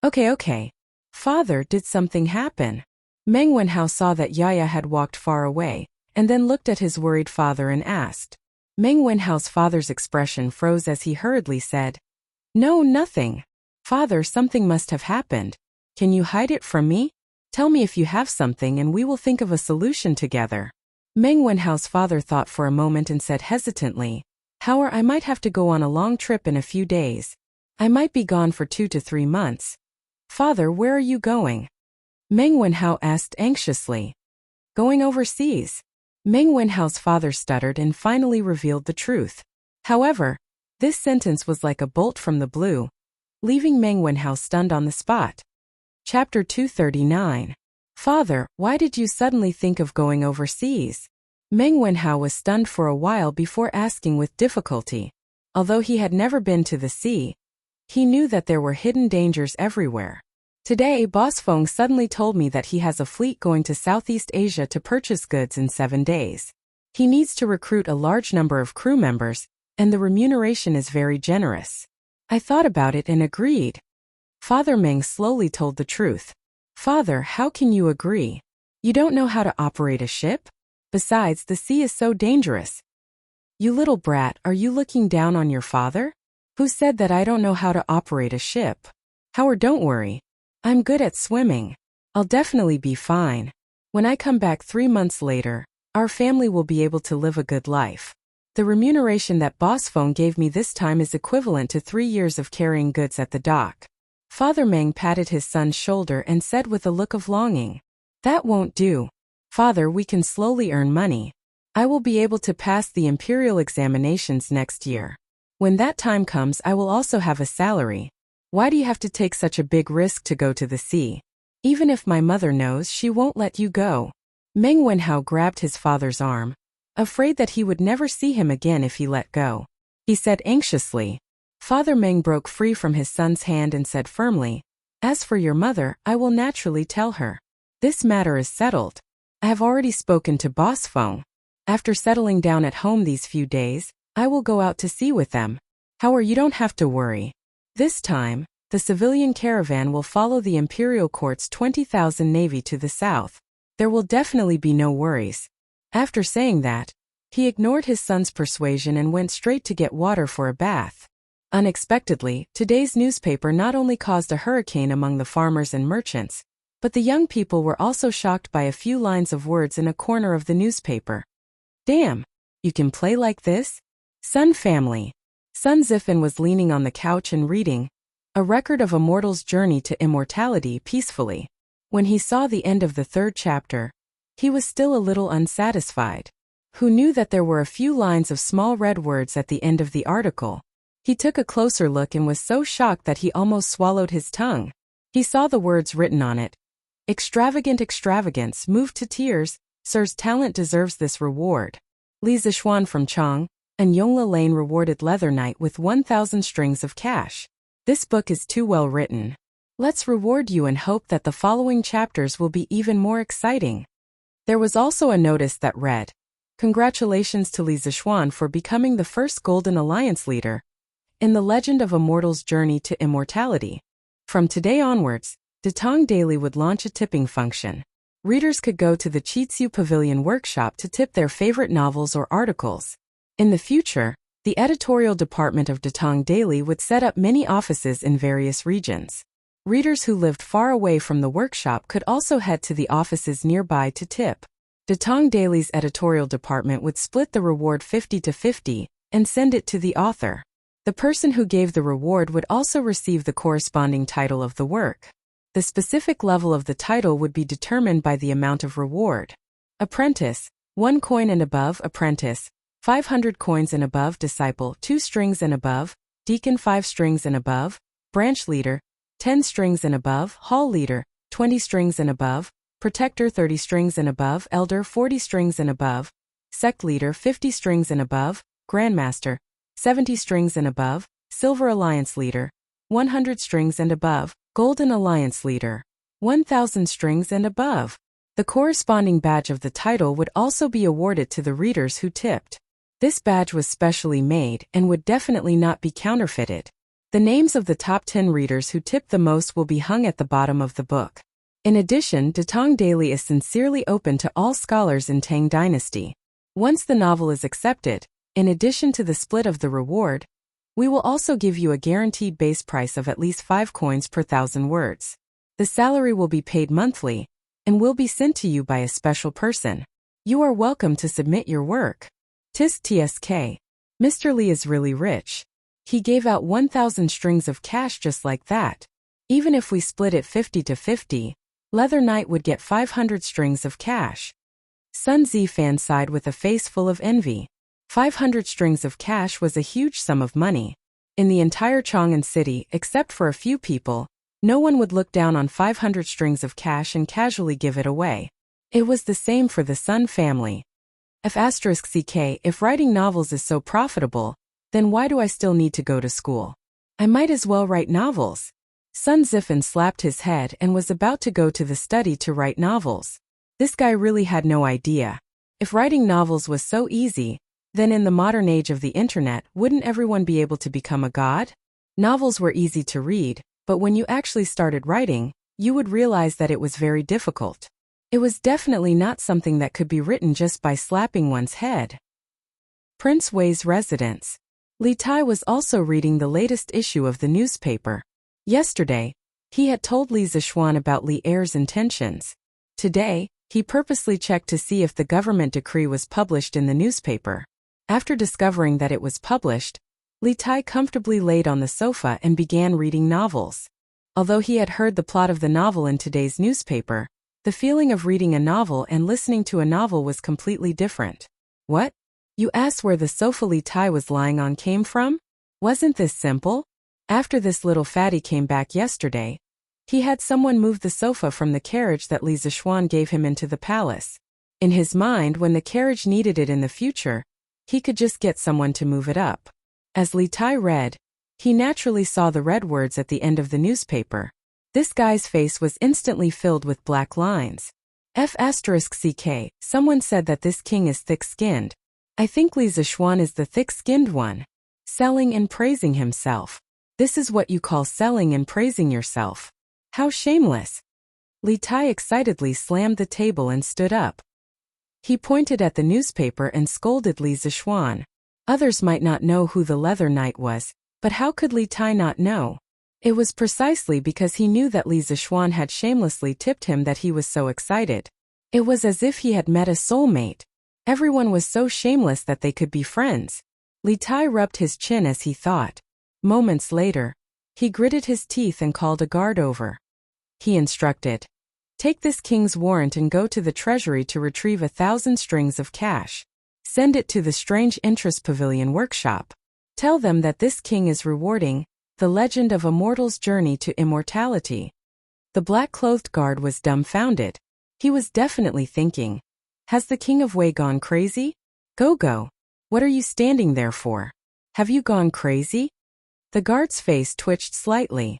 Okay. Father, did something happen?" Meng Wenhao saw that Yaya had walked far away, and then looked at his worried father and asked. Meng Wenhao's father's expression froze as he hurriedly said, "No, nothing. Father, something must have happened. Can you hide it from me? Tell me if you have something and we will think of a solution together." Meng Wenhao's father thought for a moment and said hesitantly, I might have to go on a long trip in a few days. I might be gone for 2 to 3 months. Father, where are you going? Meng Wenhao asked anxiously. Going overseas. Meng Wenhao's father stuttered and finally revealed the truth. However, this sentence was like a bolt from the blue, leaving Meng Wenhao stunned on the spot. Chapter 239. Father, why did you suddenly think of going overseas? Meng Wenhao was stunned for a while before asking with difficulty. Although he had never been to the sea, he knew that there were hidden dangers everywhere. Today, Boss Feng suddenly told me that he has a fleet going to Southeast Asia to purchase goods in 7 days. He needs to recruit a large number of crew members, and the remuneration is very generous. I thought about it and agreed. Father Meng slowly told the truth. Father, how can you agree? You don't know how to operate a ship? Besides, the sea is so dangerous. You little brat, are you looking down on your father? Who said that I don't know how to operate a ship? Howard, don't worry. I'm good at swimming. I'll definitely be fine. When I come back 3 months later, our family will be able to live a good life. The remuneration that Boss Feng gave me this time is equivalent to 3 years of carrying goods at the dock. Father Meng patted his son's shoulder and said with a look of longing, That won't do. Father, we can slowly earn money. I will be able to pass the imperial examinations next year. When that time comes, I will also have a salary. Why do you have to take such a big risk to go to the sea? Even if my mother knows, she won't let you go. Meng Wenhao grabbed his father's arm, afraid that he would never see him again if he let go. He said anxiously. Father Meng broke free from his son's hand and said firmly, As for your mother, I will naturally tell her. This matter is settled. I have already spoken to Boss Feng. After settling down at home these few days, I will go out to sea with them. However, you don't have to worry. This time, the civilian caravan will follow the Imperial Court's 20,000 navy to the south. There will definitely be no worries. After saying that, he ignored his son's persuasion and went straight to get water for a bath. Unexpectedly, today's newspaper not only caused a hurricane among the farmers and merchants, but the young people were also shocked by a few lines of words in a corner of the newspaper. Damn! You can play like this? Sun family. Sun Zifan was leaning on the couch and reading A Record of a Mortal's Journey to Immortality peacefully. When he saw the end of the 3rd chapter, he was still a little unsatisfied. Who knew that there were a few lines of small red words at the end of the article? He took a closer look and was so shocked that he almost swallowed his tongue. He saw the words written on it. Extravagant extravagance, moved to tears, Sir's talent deserves this reward. Li Zixuan from Chang, and Yongla Lane rewarded Leather Knight with 1,000 strings of cash. This book is too well written. Let's reward you and hope that the following chapters will be even more exciting. There was also a notice that read, Congratulations to Li Zixuan for becoming the first Golden Alliance leader in the legend of a mortal's journey to immortality. From today onwards, Datong Daily would launch a tipping function. Readers could go to the Chitsu Pavilion workshop to tip their favorite novels or articles. In the future, the editorial department of Datong Daily would set up many offices in various regions. Readers who lived far away from the workshop could also head to the offices nearby to tip. Datong Daily's editorial department would split the reward 50 to 50 and send it to the author. The person who gave the reward would also receive the corresponding title of the work. The specific level of the title would be determined by the amount of reward. Apprentice, 1 coin and above. Apprentice, 500 coins and above. Disciple, 2 strings and above. Deacon, 5 strings and above. Branch leader, 10 strings and above. Hall leader, 20 strings and above. Protector, 30 strings and above. Elder, 40 strings and above. Sect leader, 50 strings and above. Grandmaster, 70 strings and above. Silver Alliance leader, 100 strings and above. Golden Alliance leader, 1,000 strings and above. The corresponding badge of the title would also be awarded to the readers who tipped. This badge was specially made and would definitely not be counterfeited. The names of the top 10 readers who tipped the most will be hung at the bottom of the book. In addition, Datong Daily is sincerely open to all scholars in Tang Dynasty. Once the novel is accepted, in addition to the split of the reward, we will also give you a guaranteed base price of at least 5 coins per 1,000 words. The salary will be paid monthly and will be sent to you by a special person. You are welcome to submit your work. Tisk TSK. Mr. Li is really rich. He gave out 1,000 strings of cash just like that. Even if we split it 50 to 50, Leather Knight would get 500 strings of cash. Sun Zifan sighed with a face full of envy. 500 strings of cash was a huge sum of money. In the entire Chang'an city, except for a few people, no one would look down on 500 strings of cash and casually give it away. It was the same for the Sun family. If writing novels is so profitable, then why do I still need to go to school? I might as well write novels. Sun Zifan slapped his head and was about to go to the study to write novels. This guy really had no idea. If writing novels was so easy, then in the modern age of the internet, wouldn't everyone be able to become a god? Novels were easy to read, but when you actually started writing, you would realize that it was very difficult. It was definitely not something that could be written just by slapping one's head. Prince Wei's residence. Li Tai was also reading the latest issue of the newspaper. Yesterday, he had told Li Zixuan about Li Er's intentions. Today, he purposely checked to see if the government decree was published in the newspaper. After discovering that it was published, Li Tai comfortably laid on the sofa and began reading novels. Although he had heard the plot of the novel in today's newspaper, the feeling of reading a novel and listening to a novel was completely different. What? You asked where the sofa Li Tai was lying on came from? Wasn't this simple? After this little fatty came back yesterday, he had someone move the sofa from the carriage that Li Zixuan gave him into the palace. In his mind, when the carriage needed it in the future, he could just get someone to move it up. As Li Tai read, he naturally saw the red words at the end of the newspaper. This guy's face was instantly filled with black lines. Someone said that this king is thick-skinned. I think Li Zixuan is the thick-skinned one. Selling and praising himself. This is what you call selling and praising yourself. How shameless. Li Tai excitedly slammed the table and stood up. He pointed at the newspaper and scolded Li Zixuan. Others might not know who the Leather Knight was, but how could Li Tai not know? It was precisely because he knew that Li Zixuan had shamelessly tipped him that he was so excited. It was as if he had met a soulmate. Everyone was so shameless that they could be friends. Li Tai rubbed his chin as he thought. Moments later, he gritted his teeth and called a guard over. He instructed, "Take this king's warrant and go to the treasury to retrieve 1,000 strings of cash. Send it to the Strange Interest Pavilion workshop. Tell them that this king is rewarding the legend of a mortal's journey to immortality." The black-clothed guard was dumbfounded. He was definitely thinking, has the king of Wei gone crazy? Go. What are you standing there for? Have you gone crazy? The guard's face twitched slightly.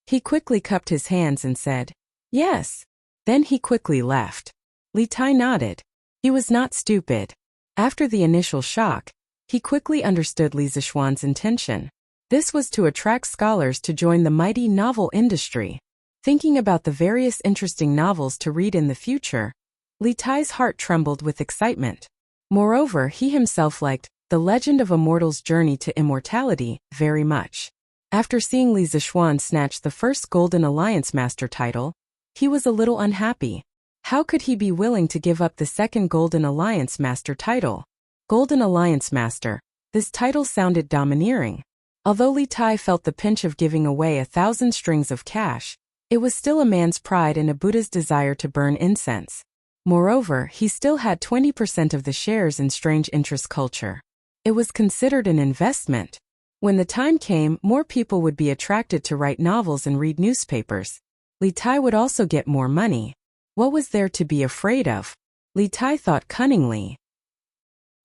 He quickly cupped his hands and said, "Yes." Then he quickly left. Li Tai nodded. He was not stupid. After the initial shock, he quickly understood Li Zixuan's intention. This was to attract scholars to join the mighty novel industry. Thinking about the various interesting novels to read in the future, Li Tai's heart trembled with excitement. Moreover, he himself liked The Legend of a Mortal's Journey to Immortality very much. After seeing Li Zixuan snatch the first Golden Alliance Master title, he was a little unhappy. How could he be willing to give up the second Golden Alliance Master title? Golden Alliance Master. This title sounded domineering. Although Li Tai felt the pinch of giving away 1,000 strings of cash, it was still a man's pride and a Buddha's desire to burn incense. Moreover, he still had 20% of the shares in Strange Interest Culture. It was considered an investment. When the time came, more people would be attracted to write novels and read newspapers. Li Tai would also get more money. What was there to be afraid of? Li Tai thought cunningly.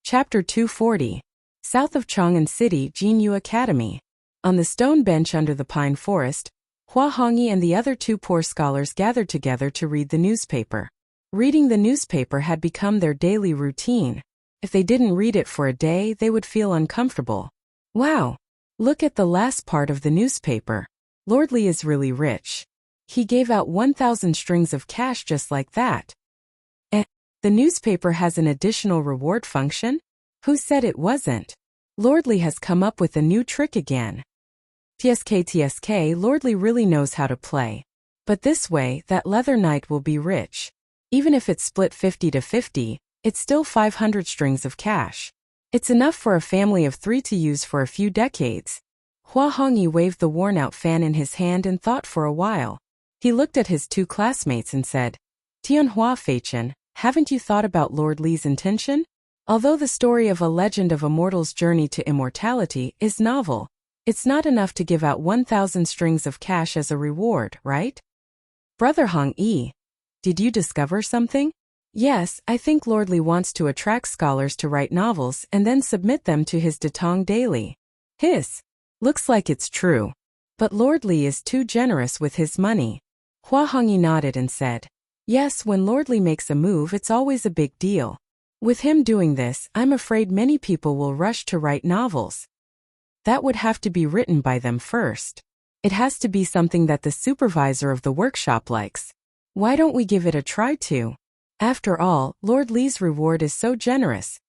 Chapter 240. South of Chang'an City, Jinyu Academy. On the stone bench under the pine forest, Hua Hongyi and the other two poor scholars gathered together to read the newspaper. Reading the newspaper had become their daily routine. If they didn't read it for a day, they would feel uncomfortable. Wow! Look at the last part of the newspaper. Lord Li is really rich. He gave out 1,000 strings of cash just like that. The newspaper has an additional reward function? Who said it wasn't? Lord Li has come up with a new trick again. TSK, Lord Li really knows how to play. But this way, that Leather Knight will be rich. Even if it's split 50 to 50, it's still 500 strings of cash. It's enough for a family of 3 to use for a few decades. Hua Hongyi waved the worn-out fan in his hand and thought for a while. He looked at his 2 classmates and said, Tianhua Feichen, haven't you thought about Lord Li's intention? Although the story of A Legend of a Mortal's Journey to Immortality is novel, it's not enough to give out 1,000 strings of cash as a reward, right? Brother Hong Yi, did you discover something? Yes, I think Lord Li wants to attract scholars to write novels and then submit them to his Datong daily. Looks like it's true. But Lord Li is too generous with his money. Hua Hongyi nodded and said, yes, when Lord Li makes a move it's always a big deal. With him doing this, I'm afraid many people will rush to write novels. That would have to be written by them first. It has to be something that the supervisor of the workshop likes. Why don't we give it a try too? After all, Lord Li's reward is so generous.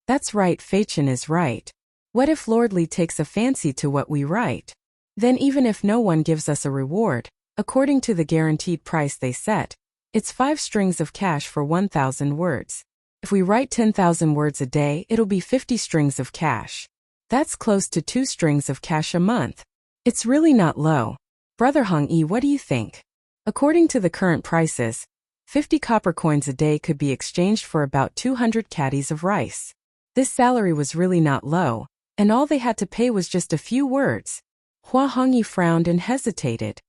That's right, Feichen is right. What if Lord Li takes a fancy to what we write? Then even if no one gives us a reward, according to the guaranteed price they set, it's 5 strings of cash for 1,000 words. If we write 10,000 words a day, it'll be 50 strings of cash. That's close to 2 strings of cash a month. It's really not low. Brother Hong Yi, what do you think? According to the current prices, 50 copper coins a day could be exchanged for about 200 caddies of rice. This salary was really not low, and all they had to pay was just a few words. Hua Hongyi frowned and hesitated.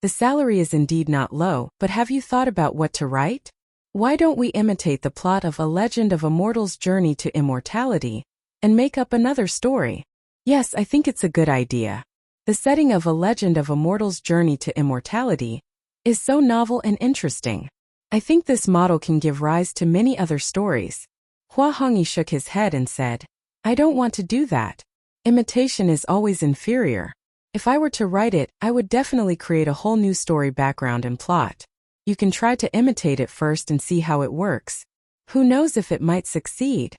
The salary is indeed not low, but have you thought about what to write? Why don't we imitate the plot of A Legend of a Mortal's Journey to Immortality and make up another story? Yes, I think it's a good idea. The setting of A Legend of a Mortal's Journey to Immortality is so novel and interesting. I think this model can give rise to many other stories. Hua Hongyi shook his head and said, I don't want to do that. Imitation is always inferior. If I were to write it, I would definitely create a whole new story background and plot. You can try to imitate it first and see how it works. Who knows if it might succeed?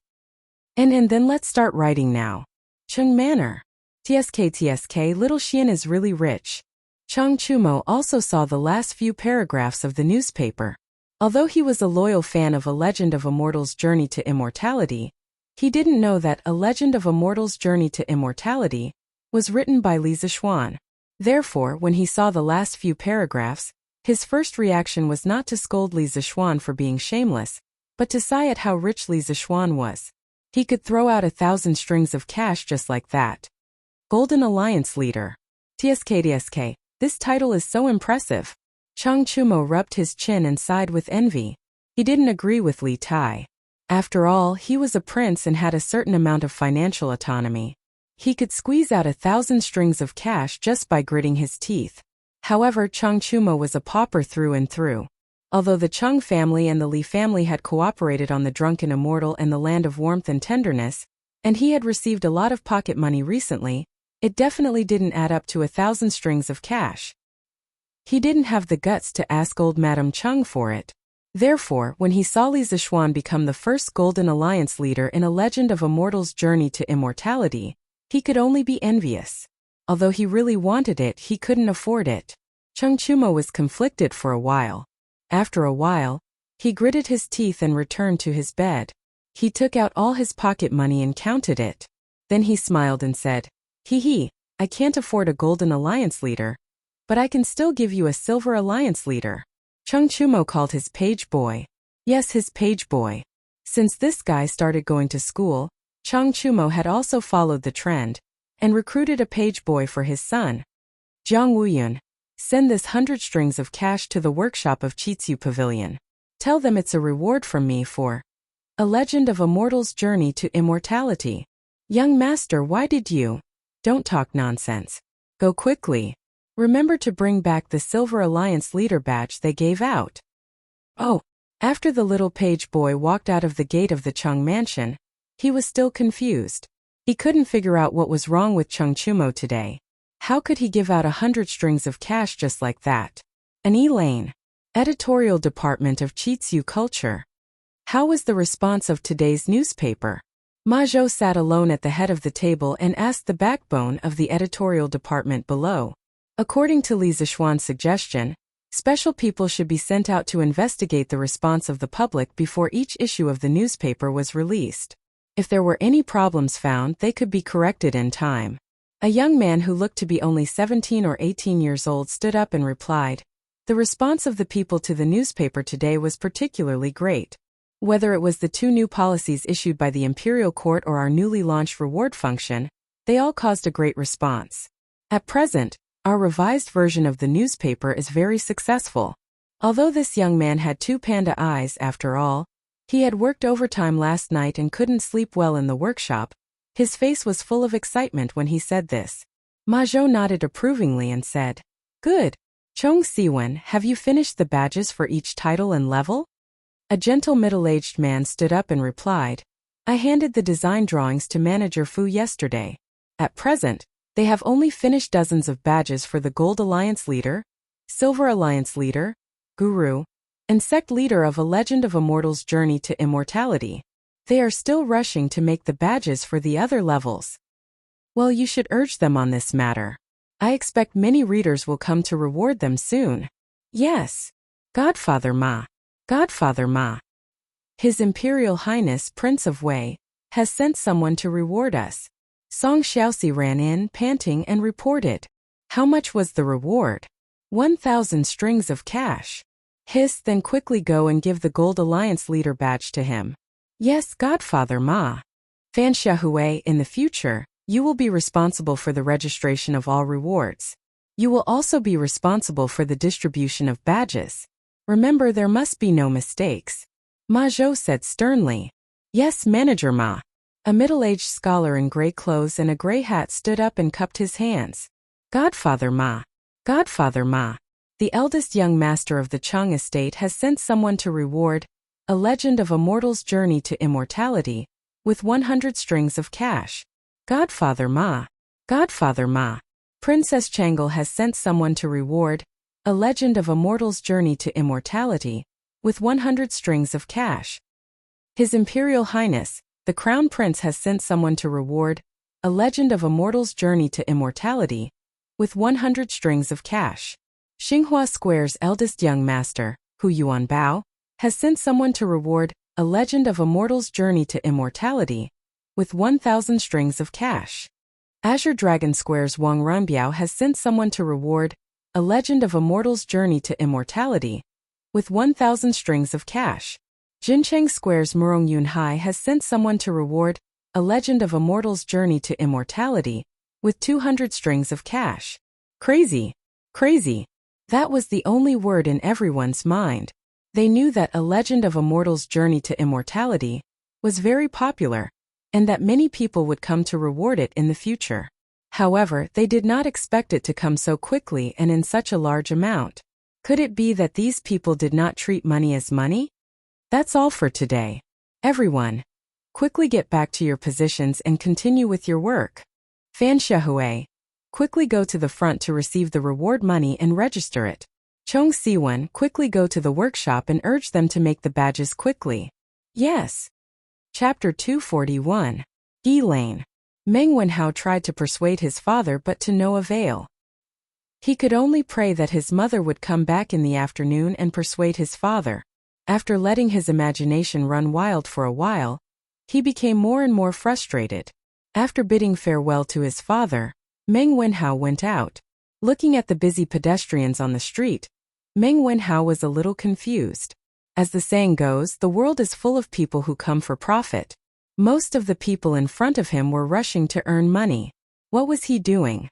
And then let's start writing now. Chung Manor. TSK, Little Xian is really rich. Chang Chumo also saw the last few paragraphs of the newspaper. Although he was a loyal fan of A Legend of a Mortal's Journey to Immortality, he didn't know that A Legend of a Mortal's Journey to Immortality was written by Li Zixuan. Therefore, when he saw the last few paragraphs, his first reaction was not to scold Li Zixuan for being shameless, but to sigh at how rich Li Zixuan was. He could throw out 1,000 strings of cash just like that. Golden Alliance Leader. TSK, this title is so impressive. Chang Chumo rubbed his chin and sighed with envy. He didn't agree with Li Tai. After all, he was a prince and had a certain amount of financial autonomy. He could squeeze out 1,000 strings of cash just by gritting his teeth. However, Chang Chumo was a pauper through and through. Although the Chung family and the Li family had cooperated on the Drunken Immortal and the Land of Warmth and Tenderness, and he had received a lot of pocket money recently, it definitely didn't add up to 1,000 strings of cash. He didn't have the guts to ask old Madame Chung for it. Therefore, when he saw Li Zixuan become the first Golden Alliance leader in A Legend of a Mortal's Journey to Immortality, he could only be envious. Although he really wanted it, he couldn't afford it. Chung Chumo was conflicted for a while. After a while, he gritted his teeth and returned to his bed. He took out all his pocket money and counted it. Then he smiled and said, Hee, I can't afford a Golden Alliance leader, but I can still give you a Silver Alliance leader. Chung Chumo called his page boy. Yes, his page boy. Since this guy started going to school, Chung Chumo had also followed the trend and recruited a page boy for his son. Jiang Wuyun, send this 100 strings of cash to the workshop of Chitsu Pavilion. Tell them it's a reward from me for A Legend of a Mortal's Journey to Immortality. Young master, why did you? Don't talk nonsense. Go quickly. Remember to bring back the Silver Alliance leader badge they gave out. Oh, after the little page boy walked out of the gate of the Chung mansion, he was still confused. He couldn't figure out what was wrong with Chung Chumo today. How could he give out 100 strings of cash just like that? An Elaine. Editorial Department of Chitsu Culture. How was the response of today's newspaper? Ma Zhou sat alone at the head of the table and asked the backbone of the editorial department below. According to Li Zixuan's suggestion, special people should be sent out to investigate the response of the public before each issue of the newspaper was released. If there were any problems found, they could be corrected in time. A young man who looked to be only 17 or 18 years old stood up and replied. The response of the people to the newspaper today was particularly great. Whether it was the 2 new policies issued by the Imperial Court or our newly launched reward function, they all caused a great response. At present, our revised version of the newspaper is very successful. Although this young man had 2 panda eyes after all, he had worked overtime last night and couldn't sleep well in the workshop. His face was full of excitement when he said this. Ma Zhou nodded approvingly and said, Good. Chong Siwen, have you finished the badges for each title and level? A gentle middle-aged man stood up and replied, I handed the design drawings to Manager Fu yesterday. At present, they have only finished dozens of badges for the Gold Alliance Leader, Silver Alliance Leader, Guru, and Sect Leader of A Legend of Immortal's Journey to Immortality. They are still rushing to make the badges for the other levels. Well, you should urge them on this matter. I expect many readers will come to reward them soon. Yes. Godfather Ma. Godfather Ma. His Imperial Highness Prince of Wei has sent someone to reward us. Song Xiaoxi ran in, panting, and reported. How much was the reward? 1,000 strings of cash. Hiss, then quickly go and give the Gold Alliance Leader badge to him. Yes, Godfather Ma. Fan Xiaohui, in the future, you will be responsible for the registration of all rewards. You will also be responsible for the distribution of badges. Remember, there must be no mistakes. Ma Zhou said sternly. Yes, Manager Ma. A middle-aged scholar in gray clothes and a gray hat stood up and cupped his hands. Godfather Ma. Godfather Ma. The eldest young master of the Chang estate has sent someone to reward A Legend of Immortal's Journey to Immortality with 100 strings of cash. Godfather Ma. Godfather Ma. Princess Changle has sent someone to reward A Legend of Immortal's Journey to Immortality with 100 strings of cash. His Imperial Highness, the Crown Prince, has sent someone to reward A Legend of Immortal's Journey to Immortality with 100 strings of cash. Xinghua Square's eldest young master, Hu Yuan Bao, has sent someone to reward A Legend of Immortal's Journey to Immortality with 1,000 strings of cash. Azure Dragon Square's Wang Runbiao has sent someone to reward A Legend of Immortal's Journey to Immortality with 1,000 strings of cash. Jincheng Square's Murong Yunhai has sent someone to reward A Legend of Immortal's Journey to Immortality with 200 strings of cash. Crazy. Crazy. That was the only word in everyone's mind. They knew that A Legend of Immortal's Journey to Immortality was very popular, and that many people would come to reward it in the future. However, they did not expect it to come so quickly and in such a large amount. Could it be that these people did not treat money as money? That's all for today. Everyone, quickly get back to your positions and continue with your work. Fan Xiaohui, quickly go to the front to receive the reward money and register it. Chong Siwen, quickly go to the workshop and urge them to make the badges quickly. Yes. Chapter 241. Yi Lane. Meng Wenhao tried to persuade his father but to no avail. He could only pray that his mother would come back in the afternoon and persuade his father. After letting his imagination run wild for a while, he became more and more frustrated. After bidding farewell to his father, Meng Wenhao went out. Looking at the busy pedestrians on the street, Meng Wenhao was a little confused. As the saying goes, the world is full of people who come for profit. Most of the people in front of him were rushing to earn money. What was he doing?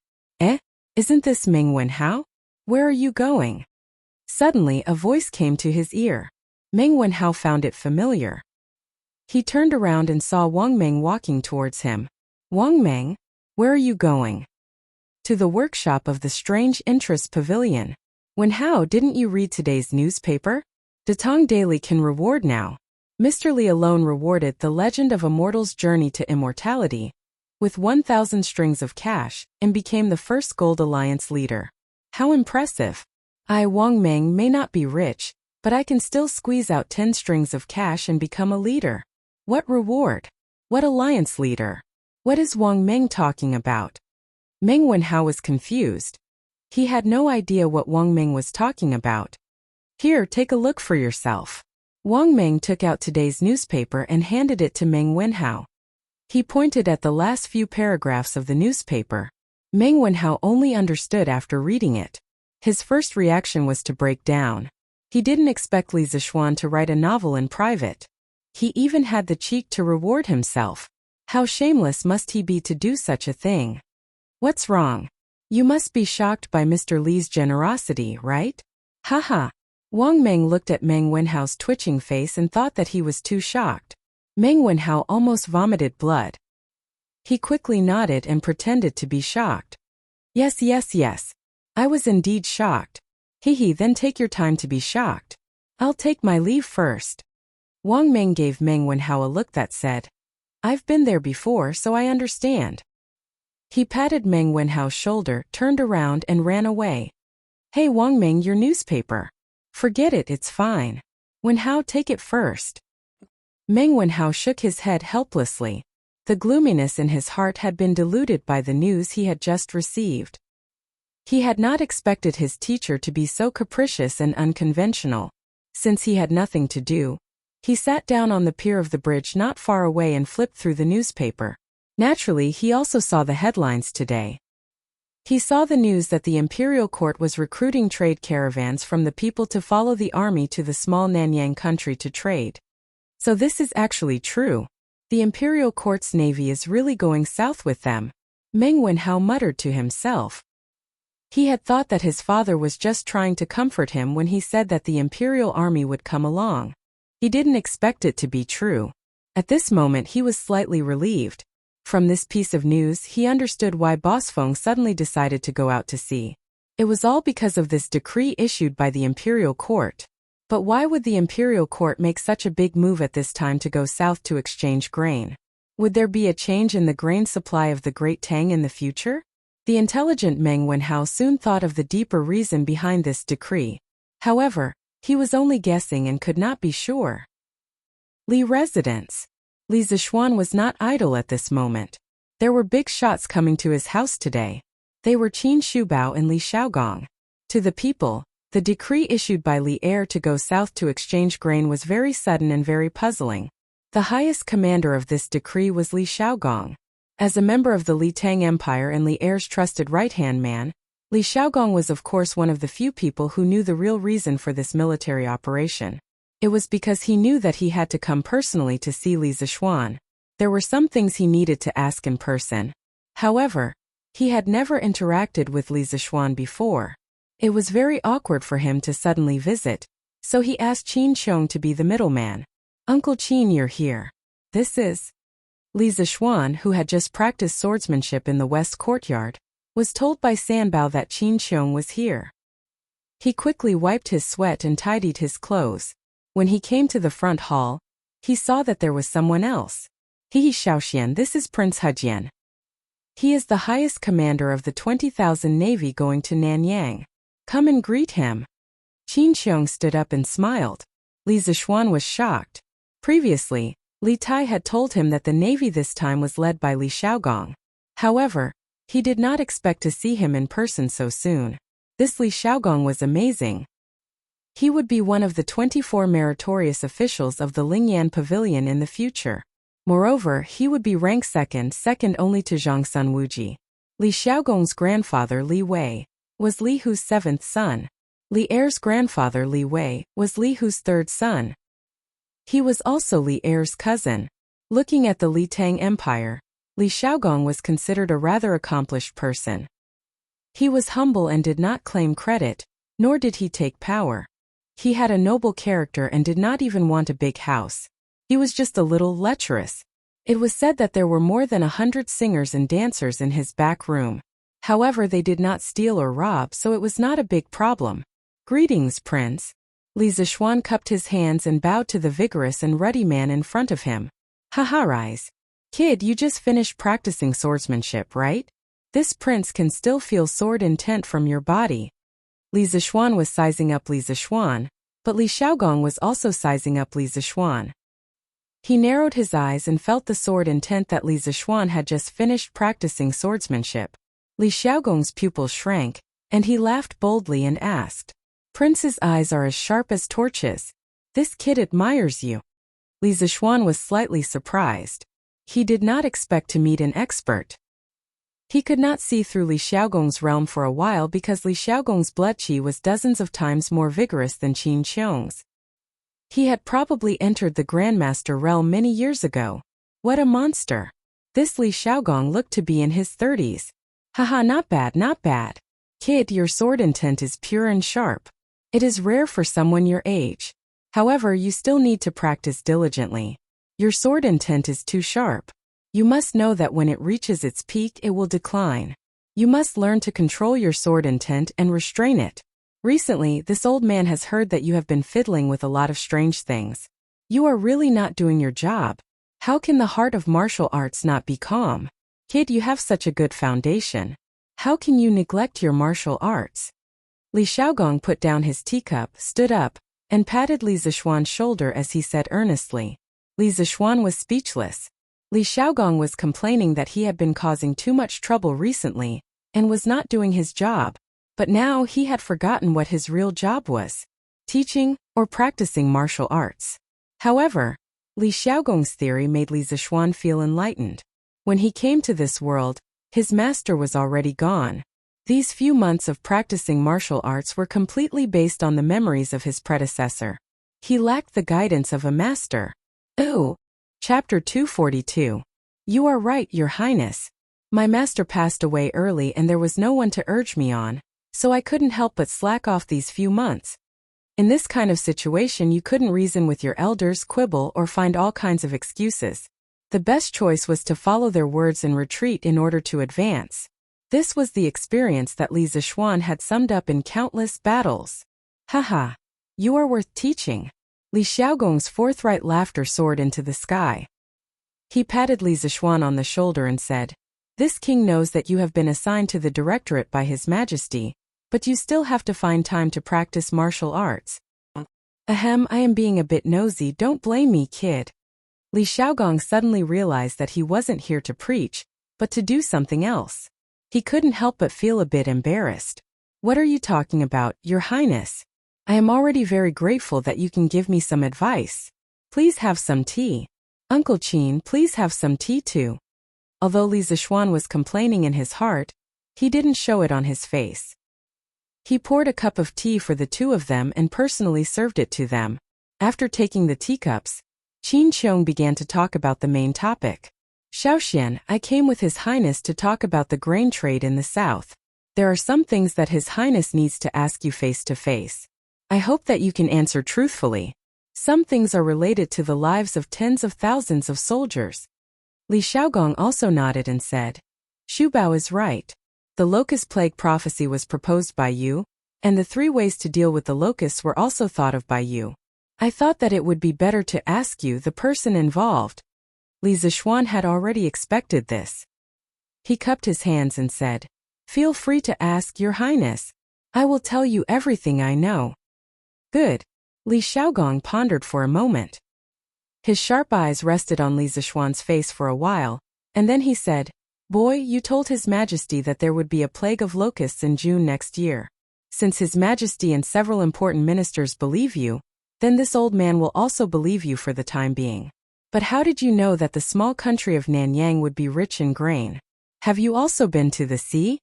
Isn't this Meng Wenhao? Where are you going? Suddenly, a voice came to his ear. Meng Wenhao found it familiar. He turned around and saw Wang Meng walking towards him. Wang Meng, where are you going? To the workshop of the Strange Interest Pavilion. Wenhao, didn't you read today's newspaper? Datong Daily can reward now. Mr. Li alone rewarded The Legend of Immortal's Journey to Immortality with 1,000 strings of cash and became the first Gold Alliance leader. How impressive! I, Wang Meng, may not be rich, but I can still squeeze out 10 strings of cash and become a leader. What reward? What alliance leader? What is Wang Meng talking about? Meng Wenhao was confused. He had no idea what Wang Meng was talking about. Here, take a look for yourself. Wang Meng took out today's newspaper and handed it to Meng Wenhao. He pointed at the last few paragraphs of the newspaper. Meng Wenhao only understood after reading it. His first reaction was to break down. He didn't expect Li Zixuan to write a novel in private. He even had the cheek to reward himself. How shameless must he be to do such a thing? What's wrong? You must be shocked by Mr. Li's generosity, right? Haha. Wang Meng looked at Meng Wenhao's twitching face and thought that he was too shocked. Meng Wenhao almost vomited blood. He quickly nodded and pretended to be shocked. Yes. I was indeed shocked. Hehe, then take your time to be shocked. I'll take my leave first. Wang Meng gave Meng Wenhao a look that said, I've been there before, so I understand. He patted Meng Wenhao's shoulder, turned around and ran away. Hey Wang Meng, your newspaper. Forget it, it's fine. Wenhao, take it first. Meng Wenhao shook his head helplessly. The gloominess in his heart had been diluted by the news he had just received. He had not expected his teacher to be so capricious and unconventional. Since he had nothing to do, he sat down on the pier of the bridge not far away and flipped through the newspaper. Naturally, he also saw the headlines today. He saw the news that the imperial court was recruiting trade caravans from the people to follow the army to the small Nanyang country to trade. So this is actually true. The imperial court's navy is really going south with them. Meng Wenhao muttered to himself. He had thought that his father was just trying to comfort him when he said that the imperial army would come along. He didn't expect it to be true. At this moment he was slightly relieved. From this piece of news he understood why Boss Feng suddenly decided to go out to sea. It was all because of this decree issued by the imperial court. But why would the imperial court make such a big move at this time to go south to exchange grain? Would there be a change in the grain supply of the Great Tang in the future? The intelligent Meng Wenhao soon thought of the deeper reason behind this decree. However, he was only guessing and could not be sure. Li residence. Li Zixuan was not idle at this moment. There were big shots coming to his house today. They were Qin Shubao and Li Xiaogong. To the people, the decree issued by Li Heir to go south to exchange grain was very sudden and very puzzling. The highest commander of this decree was Li Xiaogong. As a member of the Li Tang Empire and Li Heir's trusted right-hand man, Li Xiaogong was of course one of the few people who knew the real reason for this military operation. It was because he knew that he had to come personally to see Li Zixuan. There were some things he needed to ask in person. However, he had never interacted with Li Zixuan before. It was very awkward for him to suddenly visit, so he asked Qin Qiong to be the middleman. Uncle Qin, you're here. This is... Li Zixuan, who had just practiced swordsmanship in the west courtyard, was told by Sanbao that Qin Qiong was here. He quickly wiped his sweat and tidied his clothes. When he came to the front hall, he saw that there was someone else. Xiaoxian, this is Prince Hejian. He is the highest commander of the 20,000 navy going to Nanyang. Come and greet him. Qin Qiong stood up and smiled. Li Zixuan was shocked. Previously, Li Tai had told him that the navy this time was led by Li Xiaogong. However, he did not expect to see him in person so soon. This Li Xiaogong was amazing. He would be one of the 24 meritorious officials of the Lingyan Pavilion in the future. Moreover, he would be ranked second only to Zhang Sun Wuji. Li Xiaogong's grandfather Li Wei was Li Hu's seventh son. Li Heir's grandfather Li Wei was Li Hu's third son. He was also Li Heir's cousin. Looking at the Li Tang Empire, Li Xiaogong was considered a rather accomplished person. He was humble and did not claim credit, nor did he take power. He had a noble character and did not even want a big house. He was just a little lecherous. It was said that there were more than 100 singers and dancers in his back room. However, they did not steal or rob, so it was not a big problem. Greetings, Prince. Li Zixuan cupped his hands and bowed to the vigorous and ruddy man in front of him. Haha, rise. Kid, you just finished practicing swordsmanship, right? This prince can still feel sword intent from your body. Li Zixuan was sizing up Li Zixuan, but Li Xiaogong was also sizing up Li Zixuan. He narrowed his eyes and felt the sword intent that Li Zixuan had just finished practicing swordsmanship. Li Xiaogong's pupils shrank, and he laughed boldly and asked, Prince's eyes are as sharp as torches. This kid admires you. Li Zixuan was slightly surprised. He did not expect to meet an expert. He could not see through Li Xiaogong's realm for a while because Li Xiaogong's blood qi was dozens of times more vigorous than Qin Qiong's. He had probably entered the Grandmaster realm many years ago. What a monster! This Li Xiaogong looked to be in his 30s. Haha, not bad, not bad. Kid, your sword intent is pure and sharp. It is rare for someone your age. However, you still need to practice diligently. Your sword intent is too sharp. You must know that when it reaches its peak, it will decline. You must learn to control your sword intent and restrain it. Recently, this old man has heard that you have been fiddling with a lot of strange things. You are really not doing your job. How can the heart of martial arts not be calm? Kid, you have such a good foundation. How can you neglect your martial arts? Li Xiaogong put down his teacup, stood up, and patted Li Zishuan's shoulder as he said earnestly. Li Zishuan was speechless. Li Xiaogong was complaining that he had been causing too much trouble recently, and was not doing his job. But now he had forgotten what his real job was: teaching or practicing martial arts. However, Li Xiaogong's theory made Li Zishuan feel enlightened. When he came to this world, his master was already gone. These few months of practicing martial arts were completely based on the memories of his predecessor. He lacked the guidance of a master. Ooh! Chapter 242. You are right, Your Highness. My master passed away early and there was no one to urge me on, so I couldn't help but slack off these few months. In this kind of situation, you couldn't reason with your elders, quibble, or find all kinds of excuses. The best choice was to follow their words and retreat in order to advance. This was the experience that Li Zishuan had summed up in countless battles. Haha! You are worth teaching. Li Xiaogong's forthright laughter soared into the sky. He patted Li Zishuan on the shoulder and said, "This king knows that you have been assigned to the directorate by His Majesty, but you still have to find time to practice martial arts." Ahem, I am being a bit nosy, don't blame me, kid. Li Xiaogong suddenly realized that he wasn't here to preach, but to do something else. He couldn't help but feel a bit embarrassed. What are you talking about, Your Highness? I am already very grateful that you can give me some advice. Please have some tea. Uncle Qin, please have some tea too. Although Li Zishuan was complaining in his heart, he didn't show it on his face. He poured a cup of tea for the two of them and personally served it to them. After taking the teacups, Qin Qiong began to talk about the main topic. Xiaoxian, I came with His Highness to talk about the grain trade in the south. There are some things that His Highness needs to ask you face to face. I hope that you can answer truthfully. Some things are related to the lives of tens of thousands of soldiers. Li Xiaogong also nodded and said, Xu Bao is right. The locust plague prophecy was proposed by you, and the 3 ways to deal with the locusts were also thought of by you. I thought that it would be better to ask you, the person involved. Li Zishuan had already expected this. He cupped his hands and said, Feel free to ask, Your Highness. I will tell you everything I know. Good. Li Xiaogong pondered for a moment. His sharp eyes rested on Li Zishuan's face for a while, and then he said, Boy, you told His Majesty that there would be a plague of locusts in June next year. Since His Majesty and several important ministers believe you, then this old man will also believe you for the time being. But how did you know that the small country of Nanyang would be rich in grain? Have you also been to the sea?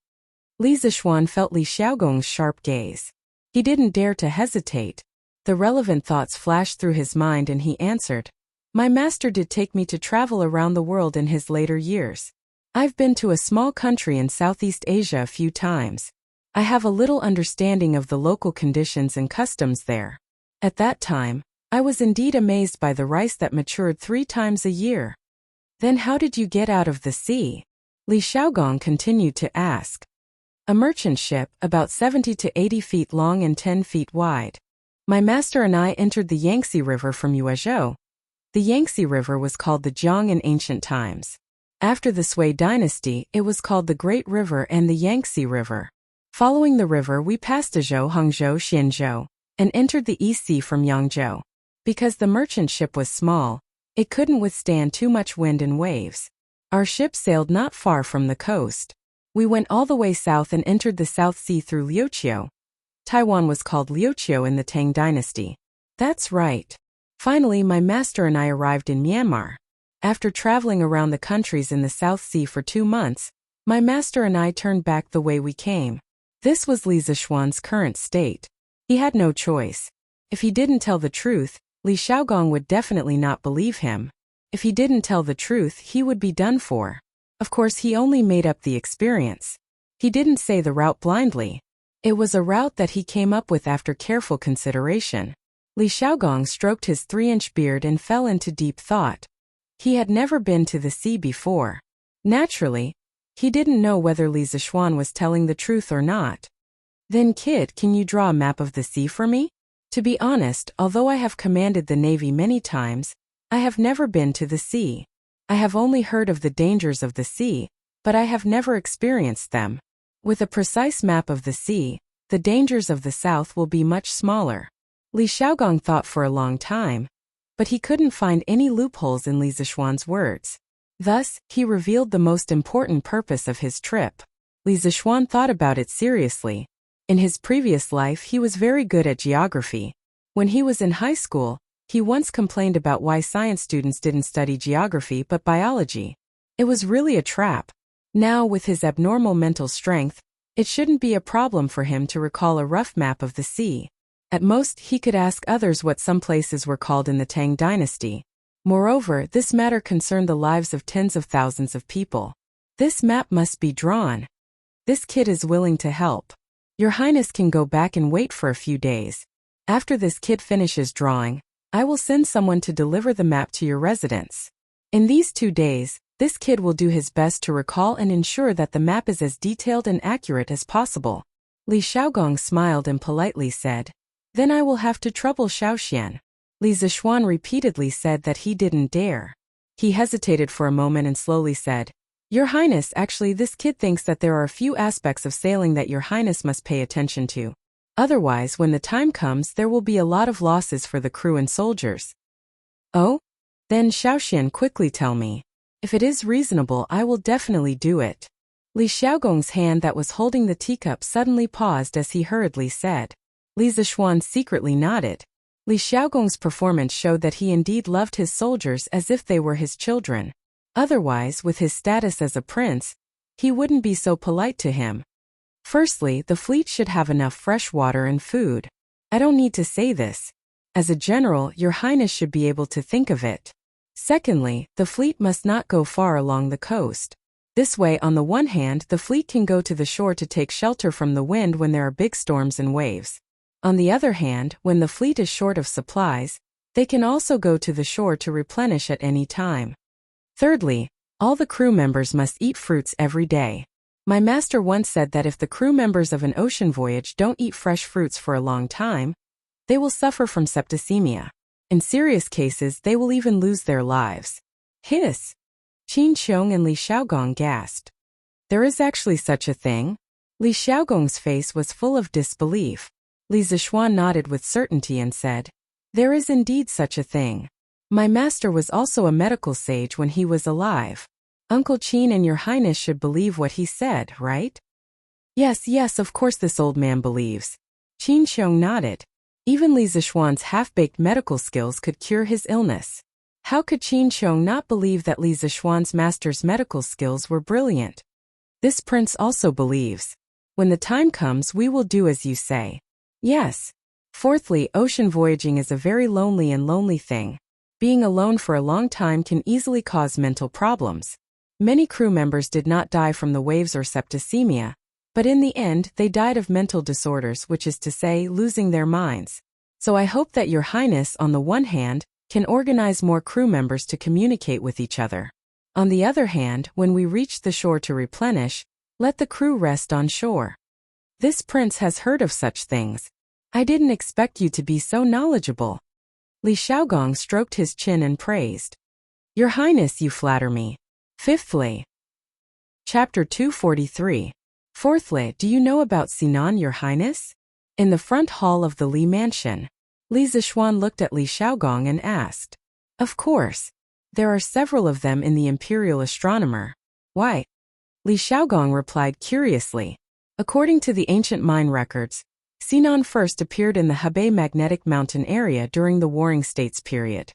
Li Zishuan felt Li Xiaogong's sharp gaze. He didn't dare to hesitate. The relevant thoughts flashed through his mind and he answered, My master did take me to travel around the world in his later years. I've been to a small country in Southeast Asia a few times. I have a little understanding of the local conditions and customs there. At that time, I was indeed amazed by the rice that matured 3 times a year. Then how did you get out of the sea? Li Xiaogong continued to ask. A merchant ship, about 70 to 80 feet long and 10 feet wide. My master and I entered the Yangtze River from Yuezhou. The Yangtze River was called the Jiang in ancient times. After the Sui dynasty, it was called the Great River and the Yangtze River. Following the river, we passed Dezhou, Hangzhou, Xianzhou, and entered the East Sea from Yangzhou. Because the merchant ship was small, it couldn't withstand too much wind and waves. Our ship sailed not far from the coast. We went all the way south and entered the South Sea through Liuqiu. Taiwan was called Liuqiu in the Tang dynasty. That's right. Finally, my master and I arrived in Myanmar. After traveling around the countries in the South Sea for 2 months, my master and I turned back the way we came. This was Li Zishuan's current state. He had no choice. If he didn't tell the truth, Li Xiaogong would definitely not believe him. If he didn't tell the truth, he would be done for. Of course, he only made up the experience. He didn't say the route blindly. It was a route that he came up with after careful consideration. Li Xiaogong stroked his 3-inch beard and fell into deep thought. He had never been to the sea before. Naturally, he didn't know whether Li Zishuan was telling the truth or not. Then, kid, can you draw a map of the sea for me? To be honest, although I have commanded the Navy many times, I have never been to the sea. I have only heard of the dangers of the sea, but I have never experienced them. With a precise map of the sea, the dangers of the south will be much smaller. Li Xiaogong thought for a long time, but he couldn't find any loopholes in Li Zishuan's words. Thus, he revealed the most important purpose of his trip. Li Zishuan thought about it seriously. In his previous life, he was very good at geography. When he was in high school, he once complained about why science students didn't study geography but biology. It was really a trap. Now, with his abnormal mental strength, it shouldn't be a problem for him to recall a rough map of the sea. At most, he could ask others what some places were called in the Tang dynasty. Moreover, this matter concerned the lives of tens of thousands of people. This map must be drawn. This kid is willing to help. Your Highness can go back and wait for a few days. After this kid finishes drawing, I will send someone to deliver the map to your residence. In these 2 days, this kid will do his best to recall and ensure that the map is as detailed and accurate as possible. Li Xiaogong smiled and politely said, "Then I will have to trouble Xiaoxian." Li Zishuan repeatedly said that he didn't dare. He hesitated for a moment and slowly said, "Your Highness, actually this kid thinks that there are a few aspects of sailing that your Highness must pay attention to. Otherwise, when the time comes, there will be a lot of losses for the crew and soldiers." "Oh? Then Xiaoxian, quickly tell me. If it is reasonable, I will definitely do it." Li Xiaogong's hand that was holding the teacup suddenly paused as he hurriedly said. Li Zishuan secretly nodded. Li Xiaogong's performance showed that he indeed loved his soldiers as if they were his children. Otherwise, with his status as a prince, he wouldn't be so polite to him. Firstly, the fleet should have enough fresh water and food. I don't need to say this. As a general, your Highness should be able to think of it. Secondly, the fleet must not go far along the coast. This way, on the one hand, the fleet can go to the shore to take shelter from the wind when there are big storms and waves. On the other hand, when the fleet is short of supplies, they can also go to the shore to replenish at any time. Thirdly, all the crew members must eat fruits every day. My master once said that if the crew members of an ocean voyage don't eat fresh fruits for a long time, they will suffer from septicemia. In serious cases, they will even lose their lives. Hiss! Qin Qiong and Li Xiaogong gasped. There is actually such a thing? Li Xiaogong's face was full of disbelief. Li Zishuan nodded with certainty and said, "There is indeed such a thing. My master was also a medical sage when he was alive. Uncle Qin and your Highness should believe what he said, right?" Yes, of course this old man believes. Qin Qiong nodded. Even Li Zishuan's half-baked medical skills could cure his illness. How could Qin Qiong not believe that Li Zishuan's master's medical skills were brilliant? This prince also believes. When the time comes, we will do as you say. Yes. Fourthly, ocean voyaging is a very lonely thing. Being alone for a long time can easily cause mental problems. Many crew members did not die from the waves or septicemia, but in the end they died of mental disorders, which is to say, losing their minds. So I hope that your Highness, on the one hand, can organize more crew members to communicate with each other. On the other hand, when we reach the shore to replenish, let the crew rest on shore. This prince has heard of such things. I didn't expect you to be so knowledgeable. Li Xiaogong stroked his chin and praised. Your Highness, you flatter me. Fifthly. Chapter 243. Fourthly, do you know about Sinan, your Highness? In the front hall of the Li mansion, Li Zishuan looked at Li Xiaogong and asked. Of course. There are several of them in the Imperial Astronomer. Why? Li Xiaogong replied curiously. According to the ancient mine records, Sinan first appeared in the Hebei Magnetic Mountain area during the Warring States period.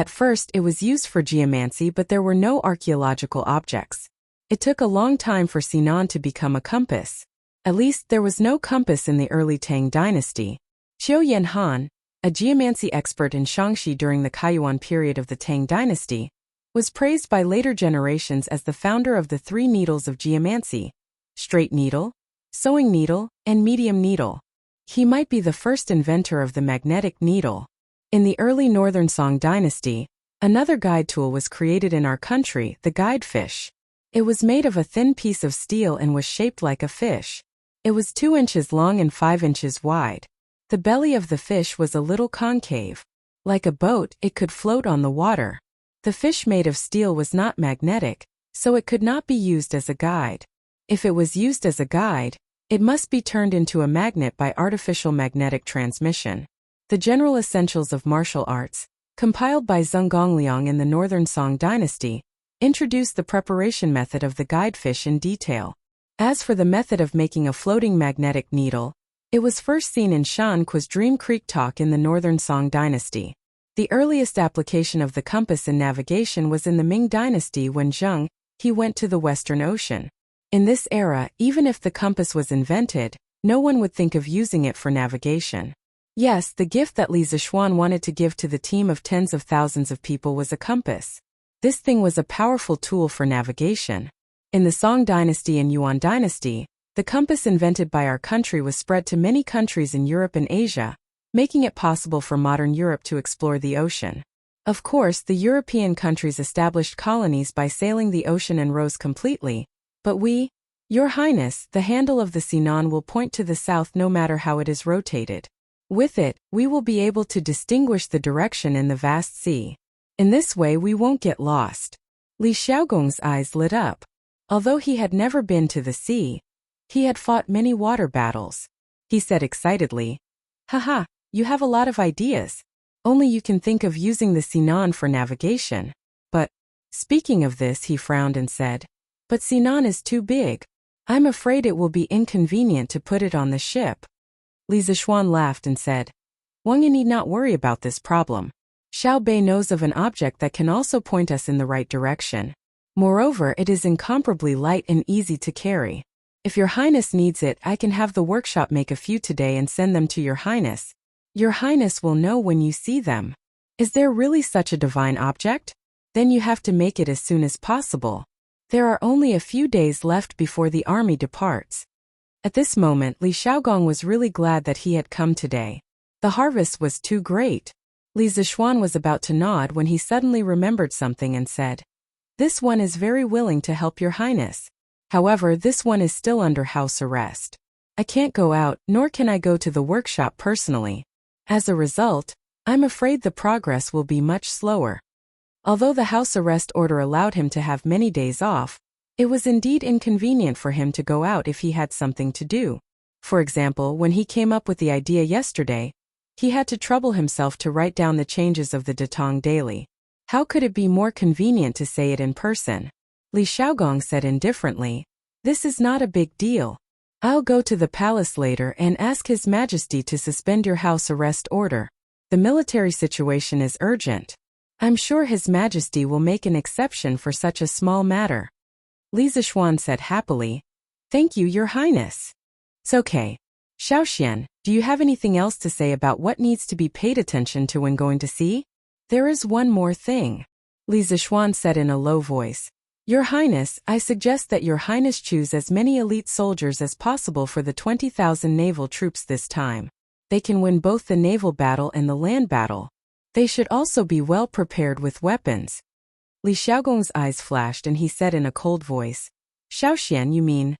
At first it was used for geomancy, but there were no archaeological objects. It took a long time for Sinan to become a compass. At least there was no compass in the early Tang dynasty. Qiu Yanhan, a geomancy expert in Shaanxi during the Kaiyuan period of the Tang dynasty, was praised by later generations as the founder of the three needles of geomancy: straight needle, sewing needle, and medium needle. He might be the first inventor of the magnetic needle. In the early Northern Song dynasty, another guide tool was created in our country, the guide fish. It was made of a thin piece of steel and was shaped like a fish. It was 2 inches long and 5 inches wide. The belly of the fish was a little concave. Like a boat, it could float on the water. The fish made of steel was not magnetic, so it could not be used as a guide. If it was used as a guide, it must be turned into a magnet by artificial magnetic transmission. The General Essentials of Martial Arts, compiled by Zheng Gongliang in the Northern Song dynasty, introduced the preparation method of the guide fish in detail. As for the method of making a floating magnetic needle, it was first seen in Shan Ku's Dream Creek Talk in the Northern Song dynasty. The earliest application of the compass in navigation was in the Ming dynasty when Zheng He went to the Western Ocean. In this era, even if the compass was invented, no one would think of using it for navigation. Yes, the gift that Li Zixuan wanted to give to the team of tens of thousands of people was a compass. This thing was a powerful tool for navigation. In the Song dynasty and Yuan dynasty, the compass invented by our country was spread to many countries in Europe and Asia, making it possible for modern Europe to explore the ocean. Of course, the European countries established colonies by sailing the ocean and rose completely, but we, Your Highness, the handle of the Sinan will point to the south no matter how it is rotated. With it, we will be able to distinguish the direction in the vast sea. In this way we won't get lost. Li Xiaogong's eyes lit up. Although he had never been to the sea, he had fought many water battles. He said excitedly, "Haha, you have a lot of ideas. Only you can think of using the Sinan for navigation." But, speaking of this, he frowned and said, "But Sinan is too big. I'm afraid it will be inconvenient to put it on the ship." Li Zixuan laughed and said, "Wang Yi need not worry about this problem. Xiao Bei knows of an object that can also point us in the right direction. Moreover, it is incomparably light and easy to carry. If Your Highness needs it, I can have the workshop make a few today and send them to Your Highness. Your Highness will know when you see them. Is there really such a divine object? Then you have to make it as soon as possible. There are only a few days left before the army departs." At this moment, Li Xiaogong was really glad that he had come today. The harvest was too great. Li Zixuan was about to nod when he suddenly remembered something and said, "This one is very willing to help Your Highness. However, this one is still under house arrest. I can't go out, nor can I go to the workshop personally. As a result, I'm afraid the progress will be much slower." Although the house arrest order allowed him to have many days off, it was indeed inconvenient for him to go out if he had something to do. For example, when he came up with the idea yesterday, he had to trouble himself to write down the changes of the Datong daily. How could it be more convenient to say it in person? Li Xiaogong said indifferently, "This is not a big deal. I'll go to the palace later and ask His Majesty to suspend your house arrest order. The military situation is urgent. I'm sure His Majesty will make an exception for such a small matter." Li Zixuan said happily, "Thank you, Your Highness. It's okay. Xiaoxian, do you have anything else to say about what needs to be paid attention to when going to sea?" "There is one more thing," Li Zixuan said in a low voice. "Your Highness, I suggest that Your Highness choose as many elite soldiers as possible for the 20,000 naval troops this time. They can win both the naval battle and the land battle. They should also be well prepared with weapons." Li Xiaogong's eyes flashed and he said in a cold voice, "Xiaoxian, you mean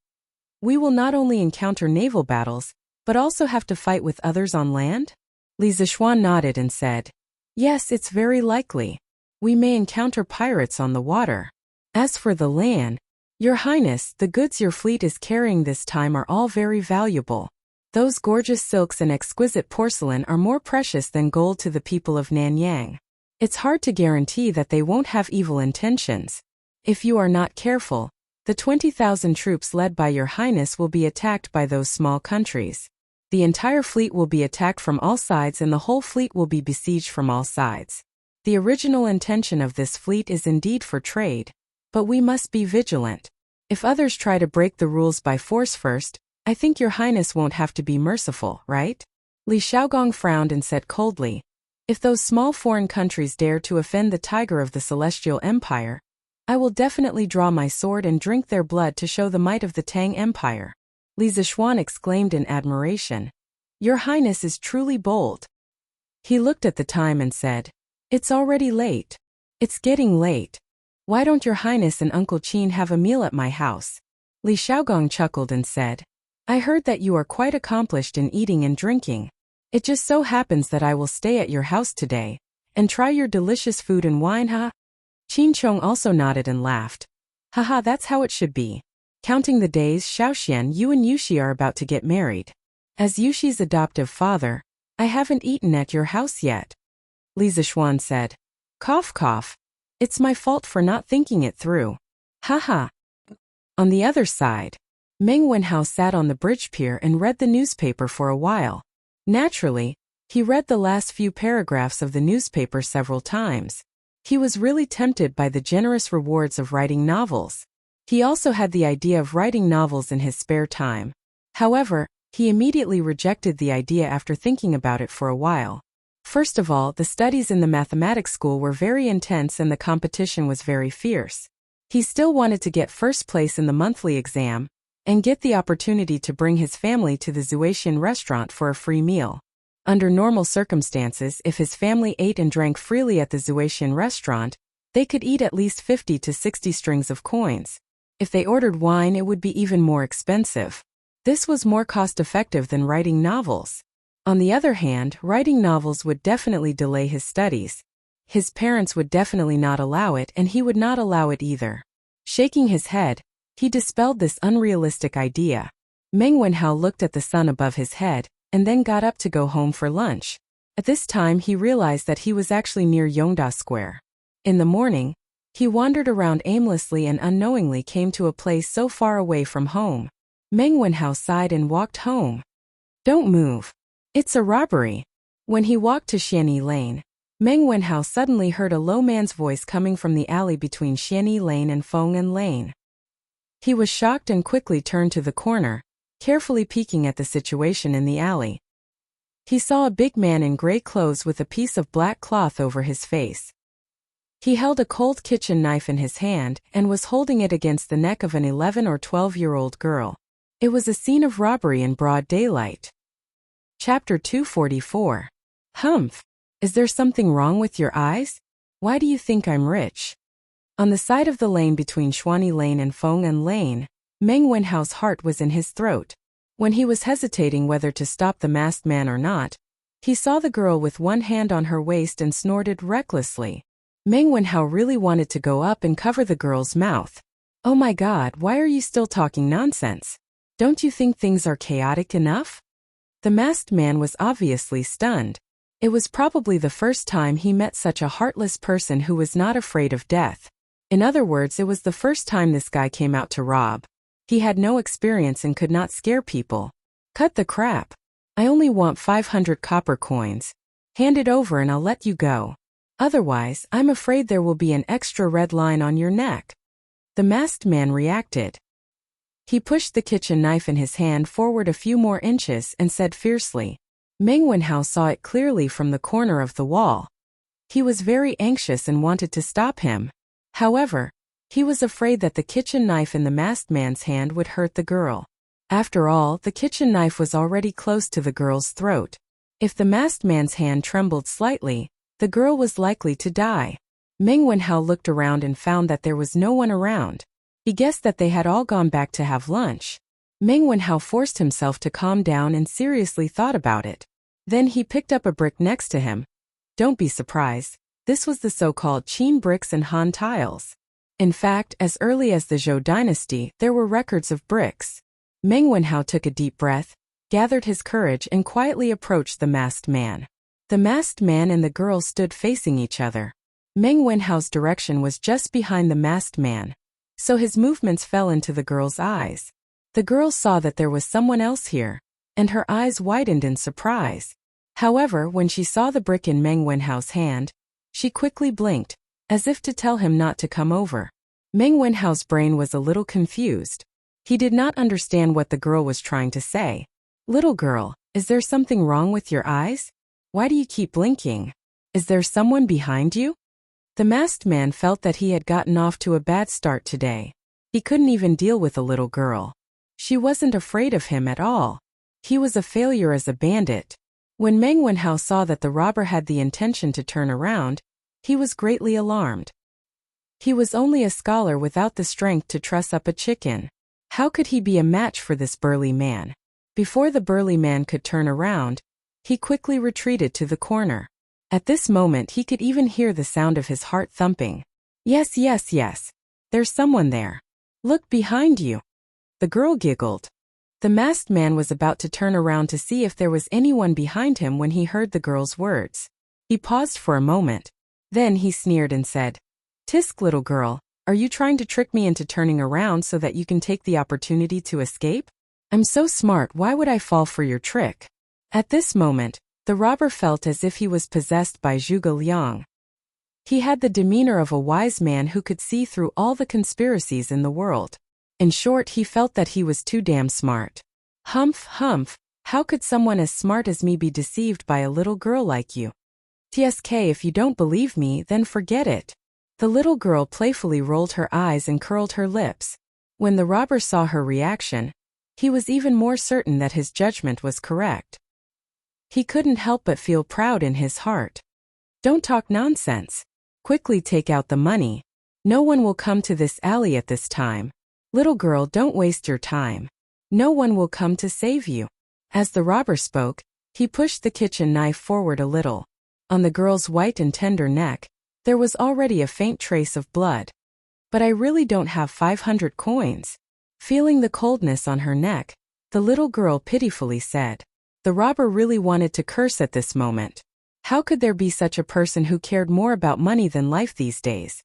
we will not only encounter naval battles, but also have to fight with others on land?" Li Zixuan nodded and said, "Yes, it's very likely. We may encounter pirates on the water. As for the land, Your Highness, the goods your fleet is carrying this time are all very valuable. Those gorgeous silks and exquisite porcelain are more precious than gold to the people of Nanyang. It's hard to guarantee that they won't have evil intentions. If you are not careful, the 20,000 troops led by Your Highness will be attacked by those small countries. The entire fleet will be attacked from all sides and the whole fleet will be besieged from all sides. The original intention of this fleet is indeed for trade, but we must be vigilant. If others try to break the rules by force first, I think your highness won't have to be merciful, right? Li Xiaogong frowned and said coldly, if those small foreign countries dare to offend the tiger of the Celestial Empire, I will definitely draw my sword and drink their blood to show the might of the Tang Empire. Li Zishuan exclaimed in admiration. Your highness is truly bold. He looked at the time and said, it's already late. It's getting late. Why don't your highness and Uncle Qin have a meal at my house? Li Xiaogong chuckled and said, I heard that you are quite accomplished in eating and drinking. It just so happens that I will stay at your house today, and try your delicious food and wine, ha? Qin Chong also nodded and laughed. Haha, that's how it should be. Counting the days, Xiaoxian, you and Yushi are about to get married. As Yushi's adoptive father, I haven't eaten at your house yet. Li Zishuan said. Cough cough. It's my fault for not thinking it through. Haha. On the other side, Meng Wenhao sat on the bridge pier and read the newspaper for a while. Naturally, he read the last few paragraphs of the newspaper several times. He was really tempted by the generous rewards of writing novels. He also had the idea of writing novels in his spare time. However, he immediately rejected the idea after thinking about it for a while. First of all, the studies in the mathematics school were very intense and the competition was very fierce. He still wanted to get first place in the monthly exam, and get the opportunity to bring his family to the Zuaitian restaurant for a free meal. Under normal circumstances, if his family ate and drank freely at the Zuaitian restaurant, they could eat at least 50 to 60 strings of coins. If they ordered wine, it would be even more expensive. This was more cost-effective than writing novels. On the other hand, writing novels would definitely delay his studies. His parents would definitely not allow it, and he would not allow it either. Shaking his head, he dispelled this unrealistic idea. Meng Wenhao looked at the sun above his head, and then got up to go home for lunch. At this time he realized that he was actually near Yongda Square. In the morning, he wandered around aimlessly and unknowingly came to a place so far away from home. Meng Wenhao sighed and walked home. Don't move. It's a robbery. When he walked to Xianyi Lane, Meng Wenhao suddenly heard a low man's voice coming from the alley between Xianyi Lane and Feng'an Lane. He was shocked and quickly turned to the corner, carefully peeking at the situation in the alley. He saw a big man in gray clothes with a piece of black cloth over his face. He held a cold kitchen knife in his hand and was holding it against the neck of an 11 or 12-year-old girl. It was a scene of robbery in broad daylight. Chapter 244. Humph! Is there something wrong with your eyes? Why do you think I'm rich? On the side of the lane between Xuanyi Lane and Feng'an Lane, Meng Wenhao's heart was in his throat. When he was hesitating whether to stop the masked man or not, he saw the girl with one hand on her waist and snorted recklessly. Meng Wenhao really wanted to go up and cover the girl's mouth. Oh my god, why are you still talking nonsense? Don't you think things are chaotic enough? The masked man was obviously stunned. It was probably the first time he met such a heartless person who was not afraid of death. In other words, it was the first time this guy came out to rob. He had no experience and could not scare people. Cut the crap. I only want 500 copper coins. Hand it over and I'll let you go. Otherwise, I'm afraid there will be an extra red line on your neck. The masked man reacted. He pushed the kitchen knife in his hand forward a few more inches and said fiercely. Meng Wenhao saw it clearly from the corner of the wall. He was very anxious and wanted to stop him. However, he was afraid that the kitchen knife in the masked man's hand would hurt the girl. After all, the kitchen knife was already close to the girl's throat. If the masked man's hand trembled slightly, the girl was likely to die. Meng Wenhao looked around and found that there was no one around. He guessed that they had all gone back to have lunch. Meng Wenhao forced himself to calm down and seriously thought about it. Then he picked up a brick next to him. Don't be surprised. This was the so-called Qin bricks and Han tiles. In fact, as early as the Zhou dynasty, there were records of bricks. Meng Wenhao took a deep breath, gathered his courage and quietly approached the masked man. The masked man and the girl stood facing each other. Meng Wenhao's direction was just behind the masked man, so his movements fell into the girl's eyes. The girl saw that there was someone else here, and her eyes widened in surprise. However, when she saw the brick in Meng Wenhao's hand, She quickly blinked, as if to tell him not to come over. Meng Wenhao's brain was a little confused. He did not understand what the girl was trying to say. Little girl, is there something wrong with your eyes? Why do you keep blinking? Is there someone behind you? The masked man felt that he had gotten off to a bad start today. He couldn't even deal with a little girl. She wasn't afraid of him at all. He was a failure as a bandit. When Meng Wenhao saw that the robber had the intention to turn around, he was greatly alarmed. He was only a scholar without the strength to truss up a chicken. How could he be a match for this burly man? Before the burly man could turn around, he quickly retreated to the corner. At this moment he could even hear the sound of his heart thumping. Yes, yes, yes. There's someone there. Look behind you. The girl giggled. The masked man was about to turn around to see if there was anyone behind him when he heard the girl's words. He paused for a moment. Then he sneered and said, "Tisk, little girl, are you trying to trick me into turning around so that you can take the opportunity to escape? I'm so smart, why would I fall for your trick?" At this moment, the robber felt as if he was possessed by Zhuge Liang. He had the demeanor of a wise man who could see through all the conspiracies in the world. In short, he felt that he was too damn smart. Humph, humph, how could someone as smart as me be deceived by a little girl like you? TSK, if you don't believe me, then forget it. The little girl playfully rolled her eyes and curled her lips. When the robber saw her reaction, he was even more certain that his judgment was correct. He couldn't help but feel proud in his heart. Don't talk nonsense. Quickly take out the money. No one will come to this alley at this time. Little girl, don't waste your time. No one will come to save you. As the robber spoke, he pushed the kitchen knife forward a little. On the girl's white and tender neck, there was already a faint trace of blood. But I really don't have 500 coins. Feeling the coldness on her neck, the little girl pitifully said. The robber really wanted to curse at this moment. How could there be such a person who cared more about money than life these days?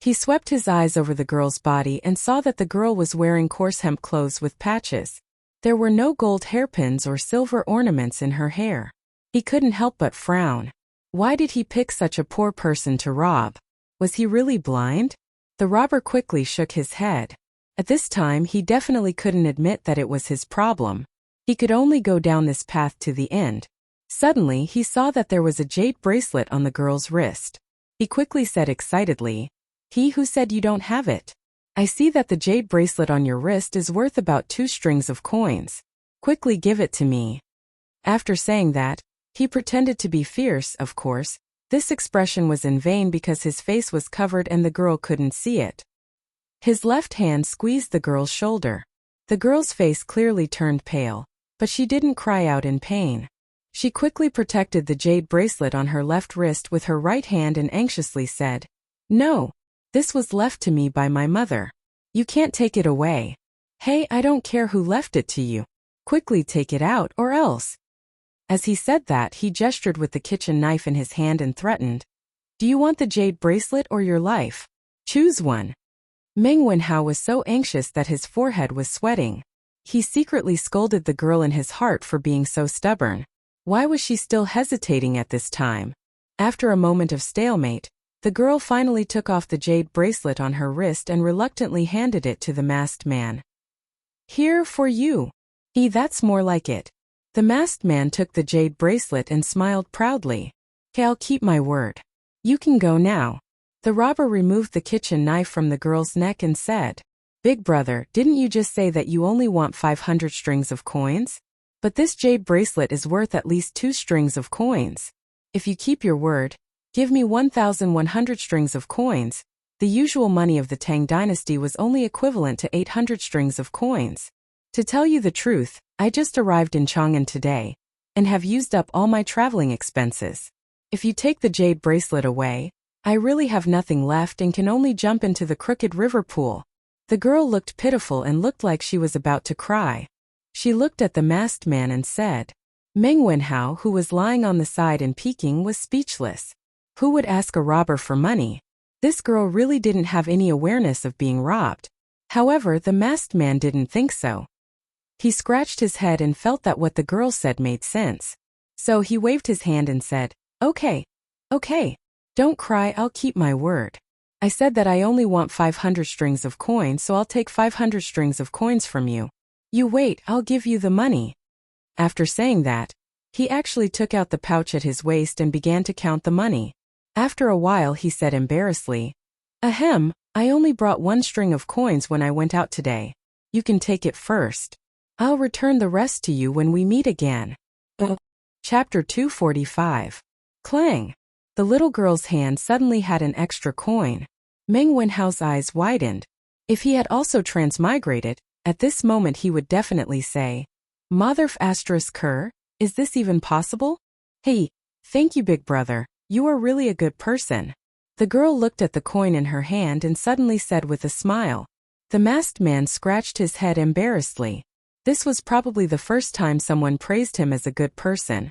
He swept his eyes over the girl's body and saw that the girl was wearing coarse hemp clothes with patches. There were no gold hairpins or silver ornaments in her hair. He couldn't help but frown. Why did he pick such a poor person to rob? Was he really blind? The robber quickly shook his head. At this time he definitely couldn't admit that it was his problem. He could only go down this path to the end. Suddenly he saw that there was a jade bracelet on the girl's wrist. He quickly said excitedly, "He who said you don't have it? I see that the jade bracelet on your wrist is worth about 2 strings of coins. Quickly give it to me." After saying that, he pretended to be fierce, of course. This expression was in vain because his face was covered and the girl couldn't see it. His left hand squeezed the girl's shoulder. The girl's face clearly turned pale, but she didn't cry out in pain. She quickly protected the jade bracelet on her left wrist with her right hand and anxiously said, "No. This was left to me by my mother. You can't take it away. Hey, I don't care who left it to you. Quickly take it out or else." As he said that, he gestured with the kitchen knife in his hand and threatened, "Do you want the jade bracelet or your life? Choose one." Meng Wenhao was so anxious that his forehead was sweating. He secretly scolded the girl in his heart for being so stubborn. Why was she still hesitating at this time? After a moment of stalemate, the girl finally took off the jade bracelet on her wrist and reluctantly handed it to the masked man. "Here for you." That's more like it. The masked man took the jade bracelet and smiled proudly. "Okay, I'll keep my word. You can go now." The robber removed the kitchen knife from the girl's neck and said, "Big brother, didn't you just say that you only want 500 strings of coins? But this jade bracelet is worth at least 2 strings of coins. If you keep your word, give me 1,100 strings of coins." The usual money of the Tang dynasty was only equivalent to 800 strings of coins. To tell you the truth, I just arrived in Chang'an today, and have used up all my traveling expenses. If you take the jade bracelet away, I really have nothing left and can only jump into the crooked river pool. The girl looked pitiful and looked like she was about to cry. She looked at the masked man and said, Meng Wenhao, who was lying on the side and peeking, was speechless. Who would ask a robber for money? This girl really didn't have any awareness of being robbed. However, the masked man didn't think so. He scratched his head and felt that what the girl said made sense. So he waved his hand and said, Okay. Don't cry, I'll keep my word. I said that I only want 500 strings of coins, so I'll take 500 strings of coins from you. You wait, I'll give you the money. After saying that, he actually took out the pouch at his waist and began to count the money. After a while he said embarrassedly, Ahem, I only brought 1 string of coins when I went out today. You can take it first. I'll return the rest to you when we meet again. Chapter 245. Clang! The little girl's hand suddenly had an extra coin. Meng Wenhao's eyes widened. If he had also transmigrated, at this moment he would definitely say, Motherf asterisk Kerr, is this even possible? Hey, thank you, big brother, you are really a good person. The girl looked at the coin in her hand and suddenly said with a smile. The masked man scratched his head embarrassedly. This was probably the first time someone praised him as a good person.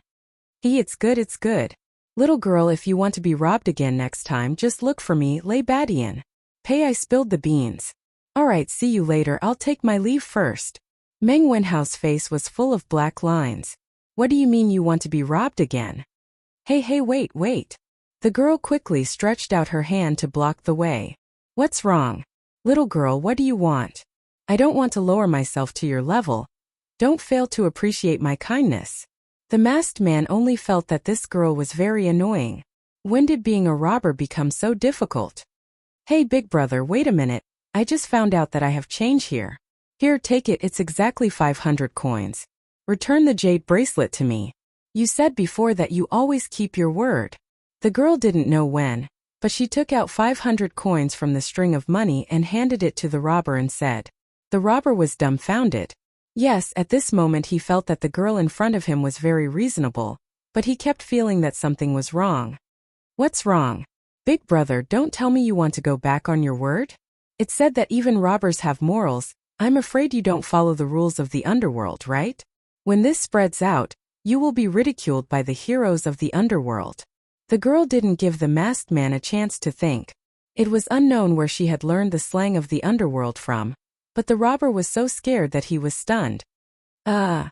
Hey, it's good, it's good. Little girl, if you want to be robbed again next time, just look for me, Lei Badian. Pay, I spilled the beans. Alright, see you later, I'll take my leave first. Meng Wenhao's face was full of black lines. What do you mean you want to be robbed again? Hey, wait. The girl quickly stretched out her hand to block the way. What's wrong? Little girl, what do you want? I don't want to lower myself to your level. Don't fail to appreciate my kindness. The masked man only felt that this girl was very annoying. When did being a robber become so difficult? Hey, big brother, wait a minute. I just found out that I have change here. Here, take it, it's exactly 500 coins. Return the jade bracelet to me. You said before that you always keep your word. The girl didn't know when, but she took out 500 coins from the string of money and handed it to the robber and said. The robber was dumbfounded. Yes, at this moment he felt that the girl in front of him was very reasonable, but he kept feeling that something was wrong. What's wrong? Big brother, don't tell me you want to go back on your word? It said that even robbers have morals. I'm afraid you don't follow the rules of the underworld, right? When this spreads out, you will be ridiculed by the heroes of the underworld. The girl didn't give the masked man a chance to think. It was unknown where she had learned the slang of the underworld from. But the robber was so scared that he was stunned. The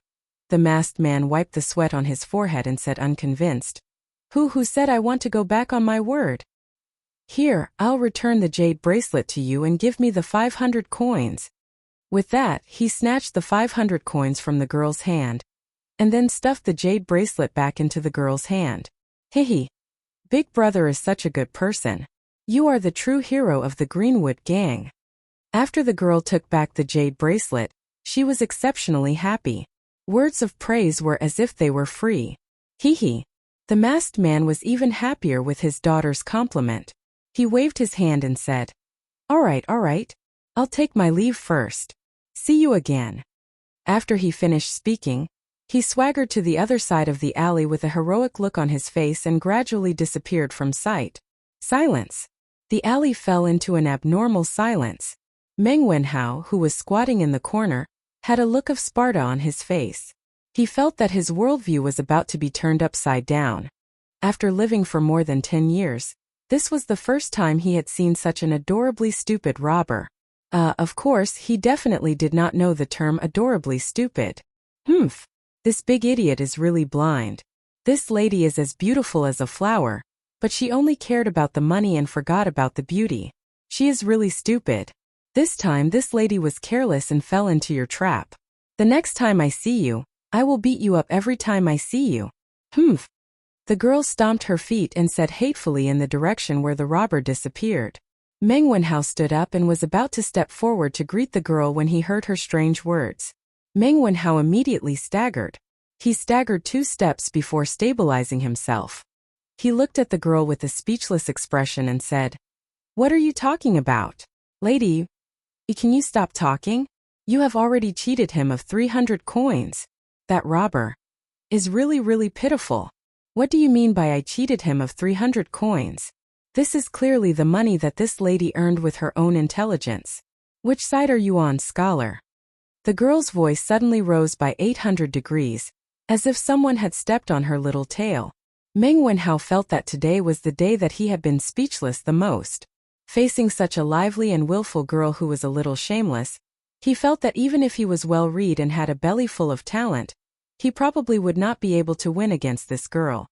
masked man wiped the sweat on his forehead and said unconvinced. Who said I want to go back on my word? Here, I'll return the jade bracelet to you and give me the 500 coins. With that, he snatched the 500 coins from the girl's hand, and then stuffed the jade bracelet back into the girl's hand. Hehe. Big brother is such a good person. You are the true hero of the Greenwood gang. After the girl took back the jade bracelet, she was exceptionally happy. Words of praise were as if they were free. Hehe. The masked man was even happier with his daughter's compliment. He waved his hand and said, All right. I'll take my leave first. See you again. After he finished speaking, he swaggered to the other side of the alley with a heroic look on his face and gradually disappeared from sight. Silence. The alley fell into an abnormal silence. Meng Wenhao, who was squatting in the corner, had a look of Sparta on his face. He felt that his worldview was about to be turned upside down. After living for more than 10 years, this was the first time he had seen such an adorably stupid robber. Of course, he definitely did not know the term adorably stupid. This big idiot is really blind. This lady is as beautiful as a flower, but she only cared about the money and forgot about the beauty. She is really stupid. This time this lady was careless and fell into your trap. The next time I see you, I will beat you up every time I see you. The girl stomped her feet and said hatefully in the direction where the robber disappeared. Meng Wenhao stood up and was about to step forward to greet the girl when he heard her strange words. Meng Wenhao immediately staggered. He staggered 2 steps before stabilizing himself. He looked at the girl with a speechless expression and said, What are you talking about? Lady, can you stop talking? You have already cheated him of 300 coins. That robber is really pitiful. What do you mean by I cheated him of 300 coins? This is clearly the money that this lady earned with her own intelligence. Which side are you on, scholar? The girl's voice suddenly rose by 800 degrees, as if someone had stepped on her little tail. Meng Wenhao felt that today was the day that he had been speechless the most. Facing such a lively and willful girl who was a little shameless, he felt that even if he was well-read and had a belly full of talent, he probably would not be able to win against this girl.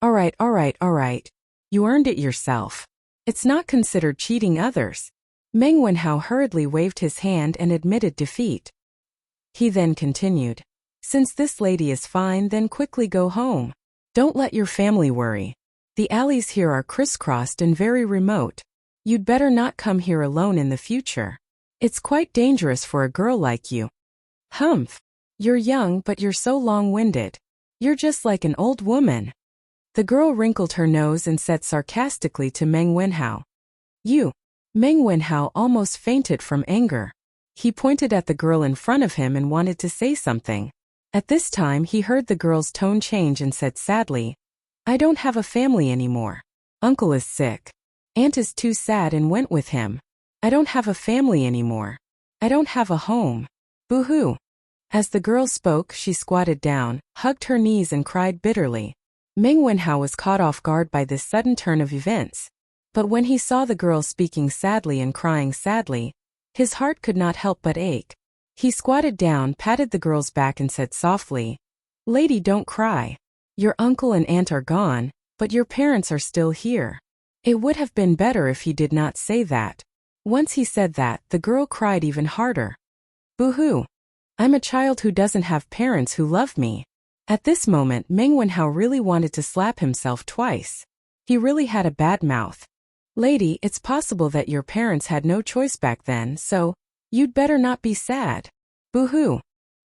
All right. You earned it yourself. It's not considered cheating others. Meng Wenhao hurriedly waved his hand and admitted defeat. He then continued. Since this lady is fine, then quickly go home. Don't let your family worry. The alleys here are crisscrossed and very remote. You'd better not come here alone in the future. It's quite dangerous for a girl like you. Humph. You're young, but you're so long-winded. You're just like an old woman. The girl wrinkled her nose and said sarcastically to Meng Wenhao. You. Meng Wenhao almost fainted from anger. He pointed at the girl in front of him and wanted to say something. At this time he heard the girl's tone change and said sadly, I don't have a family anymore. Uncle is sick. Aunt is too sad and went with him. I don't have a family anymore. I don't have a home. Boo-hoo. As the girl spoke, she squatted down, hugged her knees and cried bitterly. Meng Wenhao was caught off guard by this sudden turn of events. But when he saw the girl speaking sadly and crying sadly, his heart could not help but ache. He squatted down, patted the girl's back and said softly, Lady, don't cry. Your uncle and aunt are gone, but your parents are still here. It would have been better if he did not say that. Once he said that, the girl cried even harder. Boo-hoo. I'm a child who doesn't have parents who love me. At this moment, Meng Wenhao really wanted to slap himself twice. He really had a bad mouth. Lady, it's possible that your parents had no choice back then, so you'd better not be sad. Boo-hoo.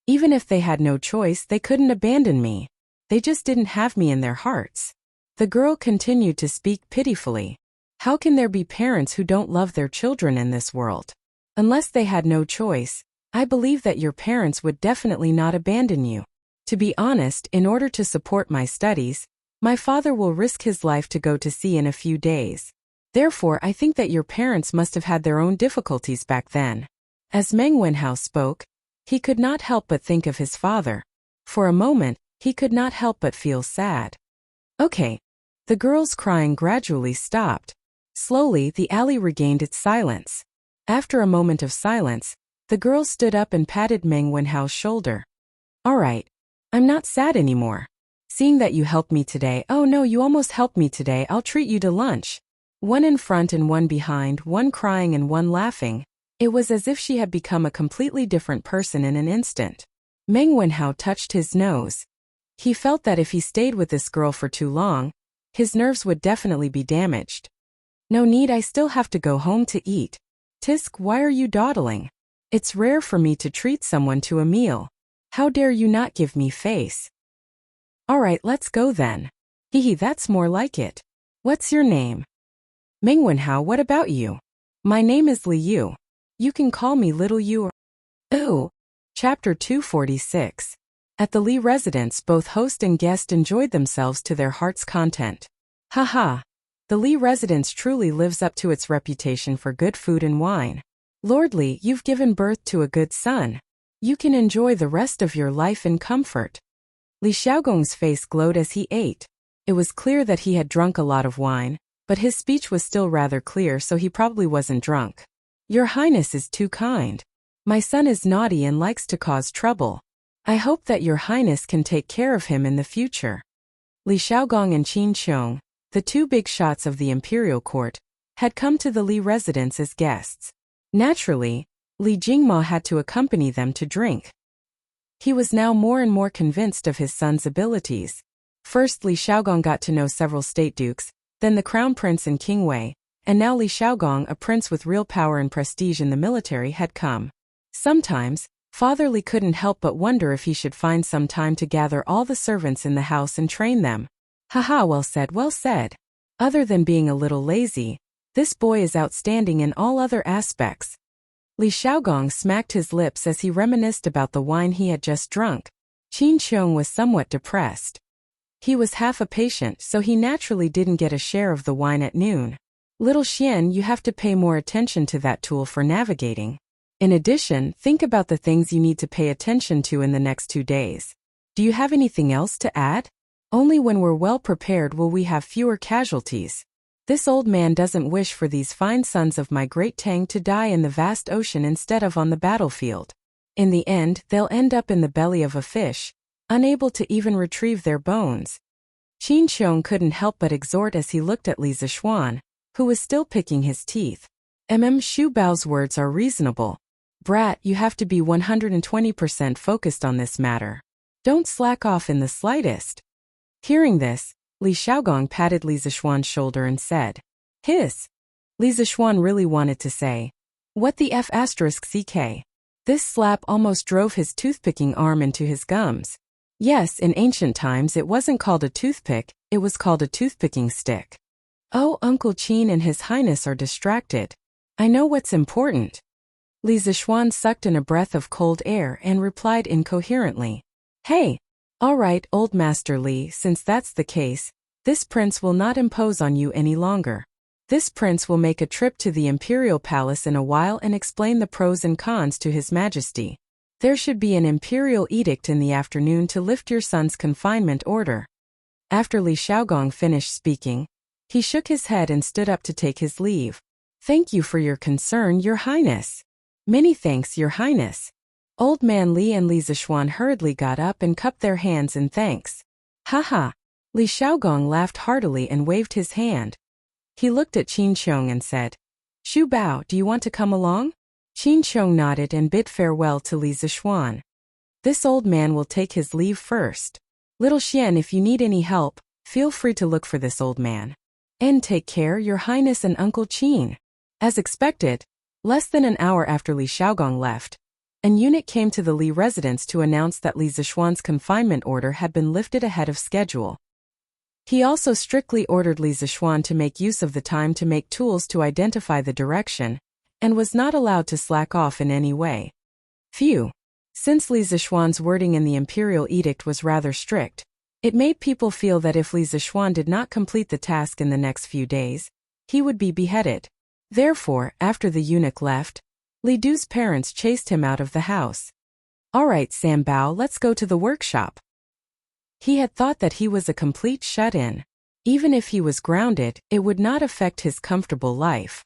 Even if they had no choice, they couldn't abandon me. They just didn't have me in their hearts. The girl continued to speak pitifully. How can there be parents who don't love their children in this world? Unless they had no choice, I believe that your parents would definitely not abandon you. To be honest, in order to support my studies, my father will risk his life to go to sea in a few days. Therefore, I think that your parents must have had their own difficulties back then. As Meng Wenhao spoke, he could not help but think of his father. For a moment, he could not help but feel sad. Okay. The girl's crying gradually stopped. Slowly, the alley regained its silence. After a moment of silence, the girl stood up and patted Meng Wenhao's shoulder. All right. I'm not sad anymore. Seeing that you helped me today, oh no, you almost helped me today, I'll treat you to lunch. One in front and one behind, one crying and one laughing. It was as if she had become a completely different person in an instant. Meng Wenhao touched his nose. He felt that if he stayed with this girl for too long, his nerves would definitely be damaged. No need, I still have to go home to eat. Tisk, why are you dawdling? It's rare for me to treat someone to a meal. How dare you not give me face? Alright, let's go then. Hehe, that's more like it. What's your name? Meng Wenhao, what about you? My name is Li Yu. You can call me Little Yu or... Ooh. Chapter 246. At the Li residence, both host and guest enjoyed themselves to their heart's content. Haha. The Li residence truly lives up to its reputation for good food and wine. Lord Li, you've given birth to a good son. You can enjoy the rest of your life in comfort. Li Xiaogong's face glowed as he ate. It was clear that he had drunk a lot of wine, but his speech was still rather clear, so he probably wasn't drunk. Your Highness is too kind. My son is naughty and likes to cause trouble. I hope that your Highness can take care of him in the future. Li Xiaogong and Qin Qiong, the two big shots of the imperial court, had come to the Li residence as guests. Naturally, Li Jingma had to accompany them to drink. He was now more and more convinced of his son's abilities. First, Li Xiaogong got to know several state dukes, then the crown prince and King Wei, and now Li Xiaogong, a prince with real power and prestige in the military, had come. Sometimes, Father Li couldn't help but wonder if he should find some time to gather all the servants in the house and train them. Haha, well said, well said. Other than being a little lazy, this boy is outstanding in all other aspects. Li Xiaogong smacked his lips as he reminisced about the wine he had just drunk. Qin Qiong was somewhat depressed. He was half a patient, so he naturally didn't get a share of the wine at noon. Little Xian, you have to pay more attention to that tool for navigating. In addition, think about the things you need to pay attention to in the next 2 days. Do you have anything else to add? Only when we're well prepared will we have fewer casualties. This old man doesn't wish for these fine sons of my great Tang to die in the vast ocean instead of on the battlefield. In the end, they'll end up in the belly of a fish, unable to even retrieve their bones. Qin Xiong couldn't help but exhort as he looked at Li Zixuan, who was still picking his teeth. Xu Bao's words are reasonable. Brat, you have to be 120% focused on this matter. Don't slack off in the slightest. Hearing this, Li Xiaogong patted Li Zixuan's shoulder and said, Hiss. Li Zixuan really wanted to say, What the F***ck? This slap almost drove his toothpicking arm into his gums. Yes, in ancient times it wasn't called a toothpick, it was called a toothpicking stick. Oh, Uncle Qin and His Highness are distracted. I know what's important. Li Zixuan sucked in a breath of cold air and replied incoherently. Hey. All right, old Master Li, since that's the case, this prince will not impose on you any longer. This prince will make a trip to the imperial palace in a while and explain the pros and cons to His Majesty. There should be an imperial edict in the afternoon to lift your son's confinement order. After Li Xiaogong finished speaking, he shook his head and stood up to take his leave. Thank you for your concern, Your Highness. Many thanks, Your Highness. Old Man Li and Li Zixuan hurriedly got up and cupped their hands in thanks. Ha. Li Xiaogong laughed heartily and waved his hand. He looked at Qin Xiong and said, Xu Bao, do you want to come along? Qin Xiong nodded and bid farewell to Li Zixuan. This old man will take his leave first. Little Xian, if you need any help, feel free to look for this old man. And take care, Your Highness and Uncle Qin. As expected, less than an hour after Li Xiaogong left, an eunuch came to the Li residence to announce that Li Zixuan's confinement order had been lifted ahead of schedule. He also strictly ordered Li Zixuan to make use of the time to make tools to identify the direction, and was not allowed to slack off in any way. Phew. Since Li Zixuan's wording in the imperial edict was rather strict, it made people feel that if Li Zixuan did not complete the task in the next few days, he would be beheaded. Therefore, after the eunuch left, Li Du's parents chased him out of the house. All right, Sam Bao, let's go to the workshop. He had thought that he was a complete shut-in. Even if he was grounded, it would not affect his comfortable life.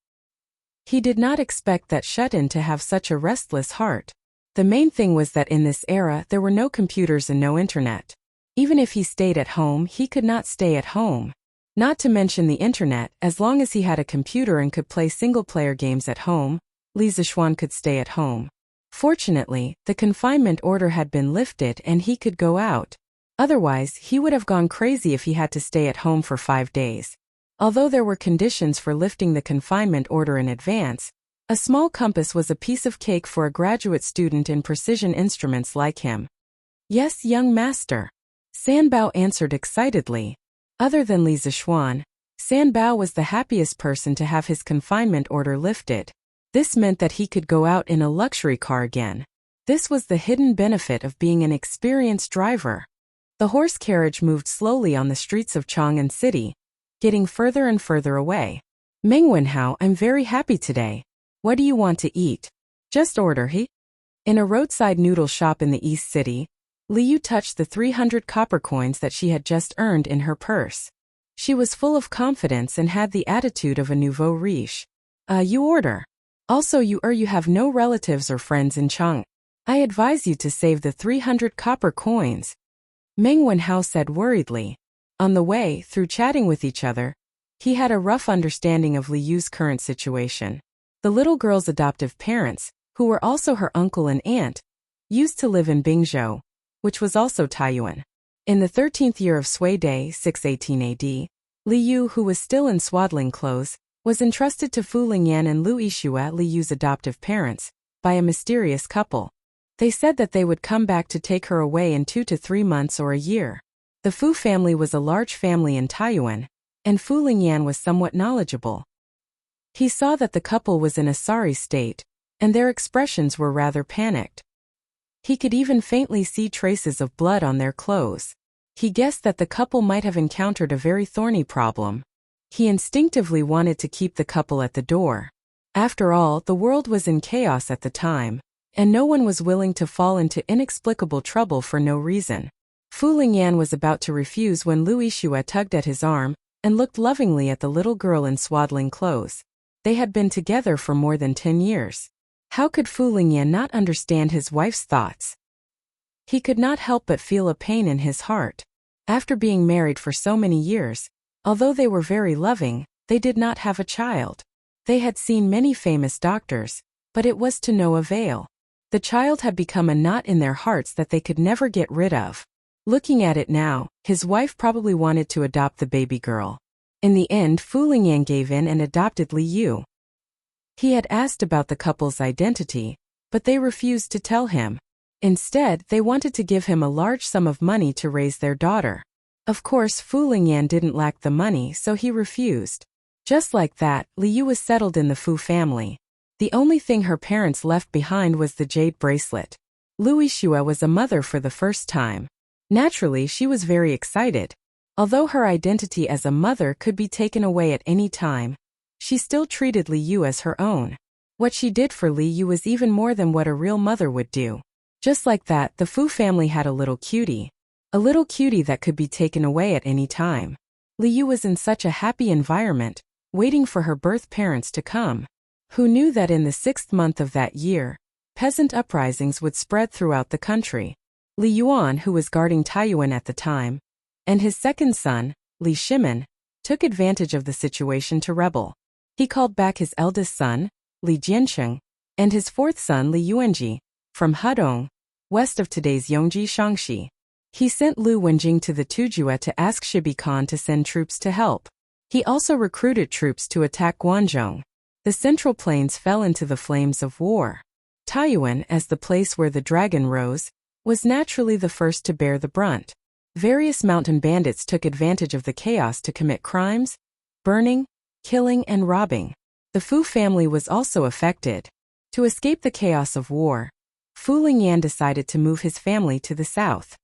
He did not expect that shut-in to have such a restless heart. The main thing was that in this era there were no computers and no internet. Even if he stayed at home, he could not stay at home. Not to mention the internet, as long as he had a computer and could play single-player games at home, Li Zixuan could stay at home. Fortunately, the confinement order had been lifted and he could go out. Otherwise, he would have gone crazy if he had to stay at home for 5 days. Although there were conditions for lifting the confinement order in advance, a small compass was a piece of cake for a graduate student in precision instruments like him. Yes, young master. San Bao answered excitedly. Other than Li Zixuan, San Bao was the happiest person to have his confinement order lifted. This meant that he could go out in a luxury car again. This was the hidden benefit of being an experienced driver. The horse carriage moved slowly on the streets of Chang'an City, getting further and further away. Meng Wenhao, I'm very happy today. What do you want to eat? Just order, he. In a roadside noodle shop in the East City, Li Yu touched the 300 copper coins that she had just earned in her purse. She was full of confidence and had the attitude of a nouveau riche. You order. Also you have no relatives or friends in Chang. I advise you to save the 300 copper coins. Meng Wenhao said worriedly. On the way, through chatting with each other, he had a rough understanding of Li Yu's current situation. The little girl's adoptive parents, who were also her uncle and aunt, used to live in Bingzhou, which was also Taiyuan. In the 13th year of Sui Dai 618 AD, Li Yu, who was still in swaddling clothes, was entrusted to Fu Lingyan and Lu Yixue, Li Yu's adoptive parents, by a mysterious couple. They said that they would come back to take her away in 2 to 3 months or a year. The Fu family was a large family in Taiyuan, and Fu Lingyan was somewhat knowledgeable. He saw that the couple was in a sorry state, and their expressions were rather panicked. He could even faintly see traces of blood on their clothes. He guessed that the couple might have encountered a very thorny problem. He instinctively wanted to keep the couple at the door. After all, the world was in chaos at the time, and no one was willing to fall into inexplicable trouble for no reason. Fu Lingyan was about to refuse when Lu Yixue tugged at his arm and looked lovingly at the little girl in swaddling clothes. They had been together for more than 10 years. How could Fu Lingyan not understand his wife's thoughts? He could not help but feel a pain in his heart. After being married for so many years, although they were very loving, they did not have a child. They had seen many famous doctors, but it was to no avail. The child had become a knot in their hearts that they could never get rid of. Looking at it now, his wife probably wanted to adopt the baby girl. In the end, Fu Lingyan gave in and adopted Li Yu. He had asked about the couple's identity, but they refused to tell him. Instead, they wanted to give him a large sum of money to raise their daughter. Of course, Fu Lingyan didn't lack the money, so he refused. Just like that, Li Yu was settled in the Fu family. The only thing her parents left behind was the jade bracelet. Lui Xue was a mother for the first time. Naturally, she was very excited. Although her identity as a mother could be taken away at any time, she still treated Li Yu as her own. What she did for Li Yu was even more than what a real mother would do. Just like that, the Fu family had a little cutie. A little cutie that could be taken away at any time. Li Yu was in such a happy environment, waiting for her birth parents to come. Who knew that in the 6th month of that year, peasant uprisings would spread throughout the country. Li Yuan, who was guarding Taiyuan at the time, and his second son, Li Shimin, took advantage of the situation to rebel. He called back his eldest son, Li Jiansheng, and his fourth son, Li Yuanji, from Hudong, west of today's Yongji Shangxi. He sent Lu Wenjing to the Tujue to ask Shibi Khan to send troops to help. He also recruited troops to attack Guanzhong. The Central Plains fell into the flames of war. Taiyuan, as the place where the dragon rose, was naturally the first to bear the brunt. Various mountain bandits took advantage of the chaos to commit crimes, burning, killing, and robbing. The Fu family was also affected. To escape the chaos of war, Fu Lingyan decided to move his family to the south.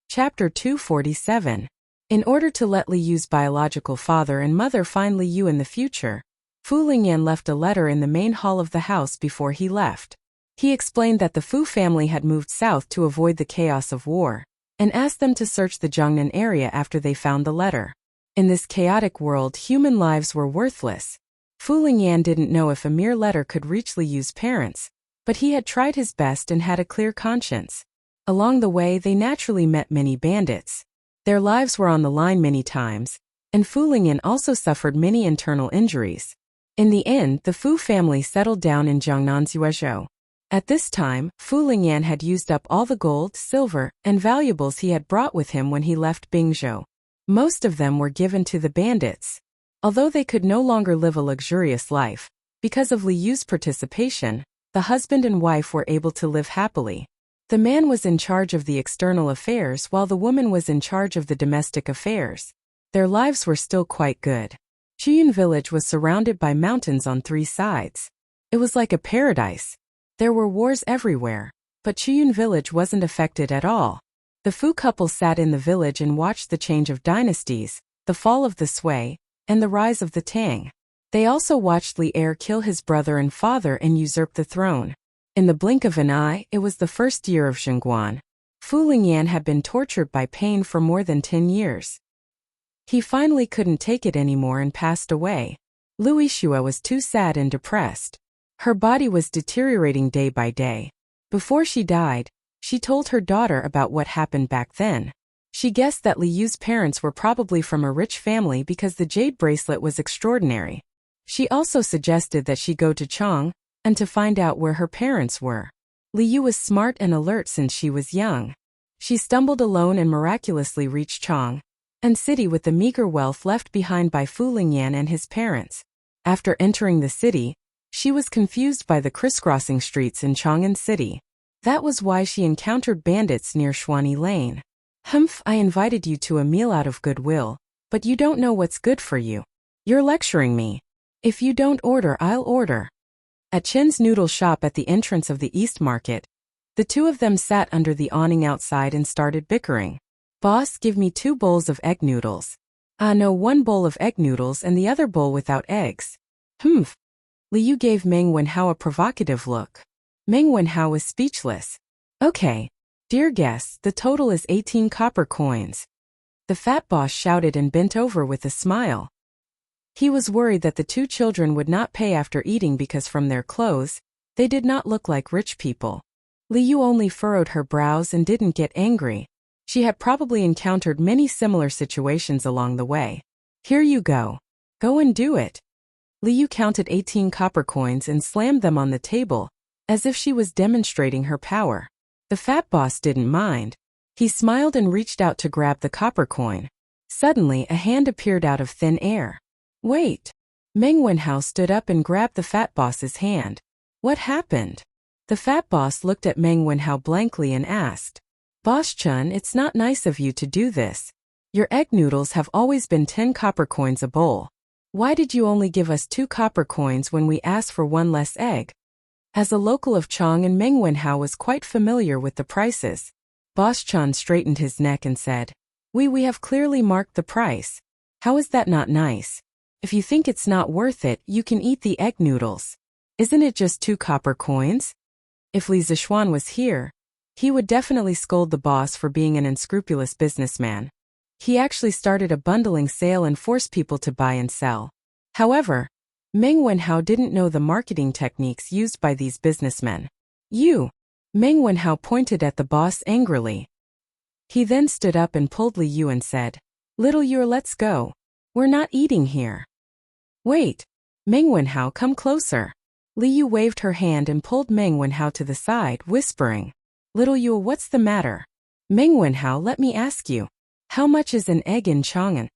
Chapter 247. In order to let Li Yu's biological father and mother find Li Yu in the future, Fu Lingyan left a letter in the main hall of the house before he left. He explained that the Fu family had moved south to avoid the chaos of war, and asked them to search the Jiangnan area after they found the letter. In this chaotic world, human lives were worthless. Fu Lingyan didn't know if a mere letter could reach Li Yu's parents, but he had tried his best and had a clear conscience. Along the way, they naturally met many bandits. Their lives were on the line many times, and Fu Lingyan also suffered many internal injuries. In the end, the Fu family settled down in Jiangnan's Yuezhou. At this time, Fu Lingyan had used up all the gold, silver, and valuables he had brought with him when he left Bingzhou. Most of them were given to the bandits. Although they could no longer live a luxurious life, because of Li Yu's participation, the husband and wife were able to live happily. The man was in charge of the external affairs while the woman was in charge of the domestic affairs. Their lives were still quite good. Chiyun village was surrounded by mountains on 3 sides. It was like a paradise. There were wars everywhere, but Chiyun village wasn't affected at all. The Fu couple sat in the village and watched the change of dynasties, the fall of the Sui, and the rise of the Tang. They also watched Li Er kill his brother and father and usurp the throne. In the blink of an eye, it was the first year of Zhengguan. Fu Lingyan had been tortured by pain for more than 10 years. He finally couldn't take it anymore and passed away. Lui Xue was too sad and depressed. Her body was deteriorating day by day. Before she died, she told her daughter about what happened back then. She guessed that Li Yu's parents were probably from a rich family because the jade bracelet was extraordinary. She also suggested that she go to Chang and to find out where her parents were. Li Yu was smart and alert since she was young. She stumbled alone and miraculously reached Chang and city with the meager wealth left behind by Fu Lingyan and his parents. After entering the city, she was confused by the crisscrossing streets in Chang'an City. That was why she encountered bandits near Shuani Lane. "Humph, I invited you to a meal out of goodwill, but you don't know what's good for you. You're lecturing me. If you don't order, I'll order." At Chen's noodle shop at the entrance of the East Market, the two of them sat under the awning outside and started bickering. "Boss, give me 2 bowls of egg noodles." "Ah no, 1 bowl of egg noodles and the other bowl without eggs." "Humph." Li Yu gave Meng Wenhao a provocative look. Meng Wenhao was speechless. "Okay. Dear guests, the total is 18 copper coins." The fat boss shouted and bent over with a smile. He was worried that the 2 children would not pay after eating because from their clothes, they did not look like rich people. Li Yu only furrowed her brows and didn't get angry. She had probably encountered many similar situations along the way. Here you go. Go and do it. Liu counted 18 copper coins and slammed them on the table, as if she was demonstrating her power. The fat boss didn't mind. He smiled and reached out to grab the copper coin. Suddenly, a hand appeared out of thin air. Wait! Meng Wenhao stood up and grabbed the fat boss's hand. What happened? The fat boss looked at Meng Wenhao blankly and asked, Boss Chun, it's not nice of you to do this. Your egg noodles have always been 10 copper coins a bowl. Why did you only give us 2 copper coins when we asked for 1 less egg? As a local of Chang'an, Meng Wenhao was quite familiar with the prices. Boss Chun straightened his neck and said, We have clearly marked the price. How is that not nice? If you think it's not worth it, you can eat the egg noodles. Isn't it just 2 copper coins? If Li Zixuan was here, he would definitely scold the boss for being an unscrupulous businessman. He actually started a bundling sale and forced people to buy and sell. However, Meng Wenhao didn't know the marketing techniques used by these businessmen. You! Meng Wenhao pointed at the boss angrily. He then stood up and pulled Li Yu and said, Little Yu, let's go. We're not eating here. Wait! Meng Wenhao, come closer. Li Yu waved her hand and pulled Meng Wenhao to the side, whispering, Little Yu, what's the matter? Meng Wenhao, let me ask you. How much is an egg in Chang'an?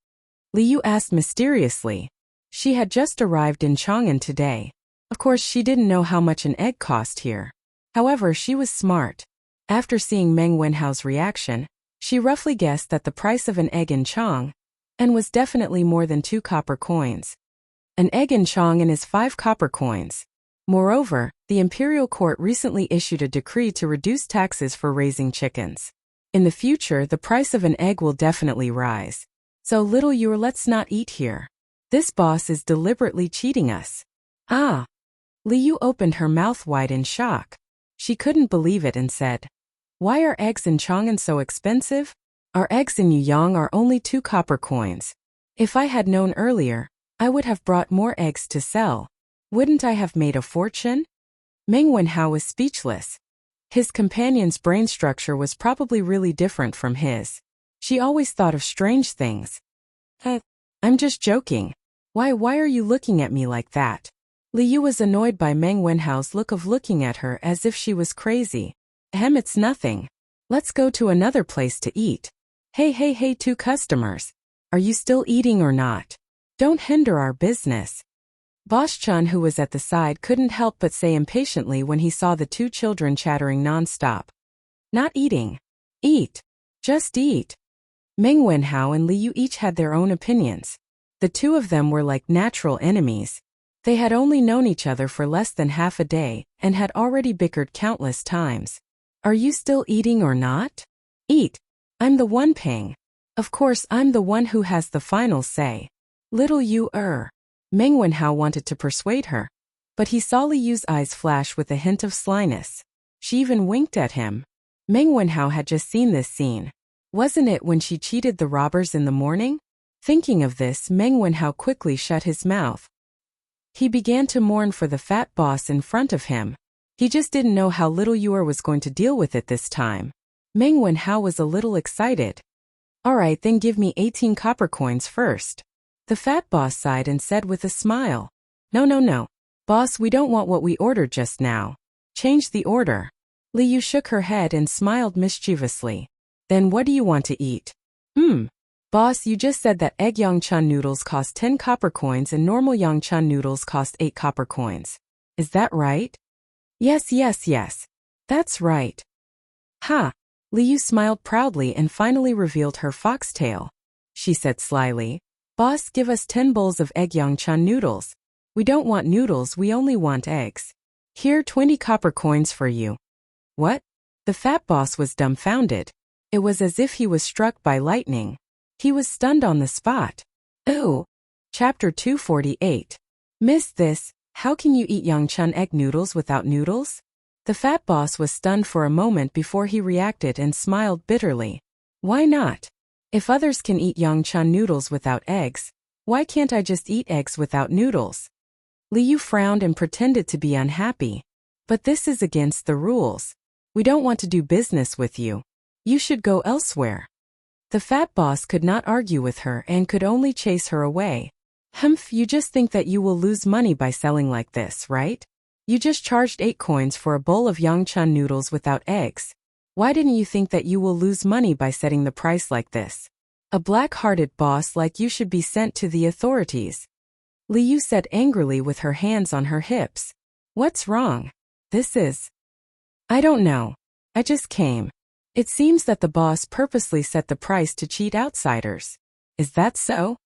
Li Yu asked mysteriously. She had just arrived in Chang'an today. Of course, she didn't know how much an egg cost here. However, she was smart. After seeing Meng Wenhao's reaction, she roughly guessed that the price of an egg in Chang'an was definitely more than 2 copper coins. An egg in Chang'an is 5 copper coins. Moreover, the imperial court recently issued a decree to reduce taxes for raising chickens. In the future, the price of an egg will definitely rise. So Little Yu, let's not eat here. This boss is deliberately cheating us. Ah! Li Yu opened her mouth wide in shock. She couldn't believe it and said, Why are eggs in Chang'an so expensive? Our eggs in Yuyang are only 2 copper coins. If I had known earlier, I would have brought more eggs to sell. Wouldn't I have made a fortune? Meng Wenhao was speechless. His companion's brain structure was probably really different from his. She always thought of strange things. I'm just joking. Why are you looking at me like that? Li Yu was annoyed by Meng Wenhao's look of looking at her as if she was crazy. It's nothing. Let's go to another place to eat. Hey, 2 customers. Are you still eating or not? Don't hinder our business. Boss Chun, who was at the side, couldn't help but say impatiently when he saw the 2 children chattering non-stop. Not eating. Eat. Just eat. Meng Wenhao and Li Yu each had their own opinions. The 2 of them were like natural enemies. They had only known each other for less than half a day and had already bickered countless times. Are you still eating or not? Eat. I'm the one paying. Of course, I'm the one who has the final say. Little Yu. Meng Wenhao wanted to persuade her, but he saw Li Yu's eyes flash with a hint of slyness. She even winked at him. Meng Wenhao had just seen this scene. Wasn't it when she cheated the robbers in the morning? Thinking of this, Meng Wenhao quickly shut his mouth. He began to mourn for the fat boss in front of him. He just didn't know how Little Yu was going to deal with it this time. Meng Wenhao was a little excited. Alright, then give me 18 copper coins first. The fat boss sighed and said with a smile. No. Boss, we don't want what we ordered just now. Change the order. Li Yu shook her head and smiled mischievously. Then what do you want to eat? Boss, you just said that egg yangchan noodles cost 10 copper coins and normal yangchan noodles cost 8 copper coins. Is that right? Yes. That's right. Ha! Li Yu smiled proudly and finally revealed her foxtail. She said slyly, Boss, give us 10 bowls of egg yangchan noodles. We don't want noodles, we only want eggs. Here, 20 copper coins for you. What? The fat boss was dumbfounded. It was as if he was struck by lightning. He was stunned on the spot. Oh! Chapter 248. Missed this, how can you eat yangchan egg noodles without noodles? The fat boss was stunned for a moment before he reacted and smiled bitterly. Why not? If others can eat yangchan noodles without eggs, why can't I just eat eggs without noodles? Li Yu frowned and pretended to be unhappy. But this is against the rules. We don't want to do business with you. You should go elsewhere. The fat boss could not argue with her and could only chase her away. Humph, you just think that you will lose money by selling like this, right? You just charged 8 coins for a bowl of Yangchun noodles without eggs. Why didn't you think that you will lose money by setting the price like this? A black-hearted boss like you should be sent to the authorities. Liu said angrily with her hands on her hips. What's wrong? I don't know. I just came. It seems that the boss purposely set the price to cheat outsiders. Is that so?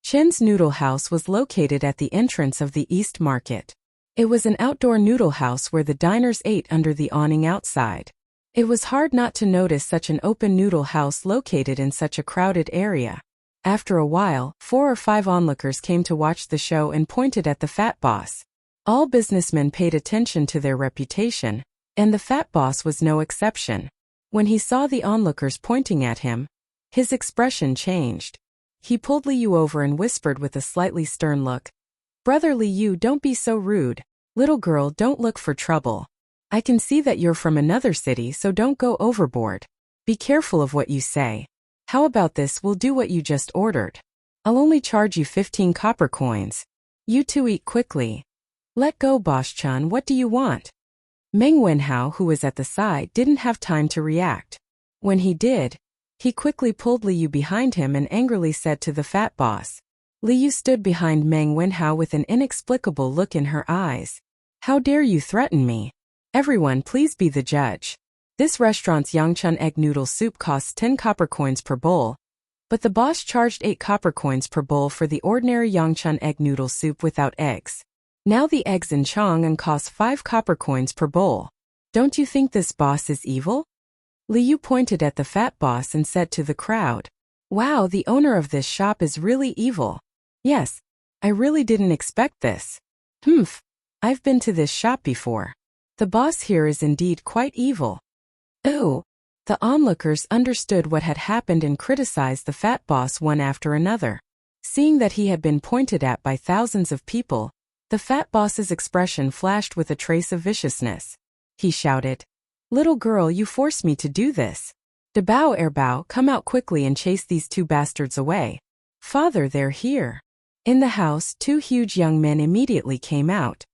Chen's noodle house was located at the entrance of the East Market. It was an outdoor noodle house where the diners ate under the awning outside. It was hard not to notice such an open noodle house located in such a crowded area. After a while, 4 or 5 onlookers came to watch the show and pointed at the fat boss. All businessmen paid attention to their reputation, and the fat boss was no exception. When he saw the onlookers pointing at him, his expression changed. He pulled Liu over and whispered with a slightly stern look, "Brother Liu, don't be so rude. Little girl, don't look for trouble. I can see that you're from another city, so don't go overboard. Be careful of what you say. How about this, we'll do what you just ordered. I'll only charge you 15 copper coins. You two eat quickly." "Let go, Boss-chan, what do you want?" Meng Wenhao, who was at the side, didn't have time to react. When he did, he quickly pulled Liu behind him and angrily said to the fat boss. Liu stood behind Meng Wenhao with an inexplicable look in her eyes. "How dare you threaten me? Everyone, please be the judge. This restaurant's Yangchun egg noodle soup costs 10 copper coins per bowl, but the boss charged 8 copper coins per bowl for the ordinary Yangchun egg noodle soup without eggs. Now the eggs in Chang'an cost 5 copper coins per bowl. Don't you think this boss is evil?" Liu pointed at the fat boss and said to the crowd, "Wow, the owner of this shop is really evil. Yes, I really didn't expect this. Humph, I've been to this shop before. The boss here is indeed quite evil." Oh, the onlookers understood what had happened and criticized the fat boss one after another. Seeing that he had been pointed at by thousands of people, the fat boss's expression flashed with a trace of viciousness. He shouted, "Little girl, you forced me to do this. Dabao Erbao, come out quickly and chase these 2 bastards away." "Father, they're here." In the house, 2 huge young men immediately came out.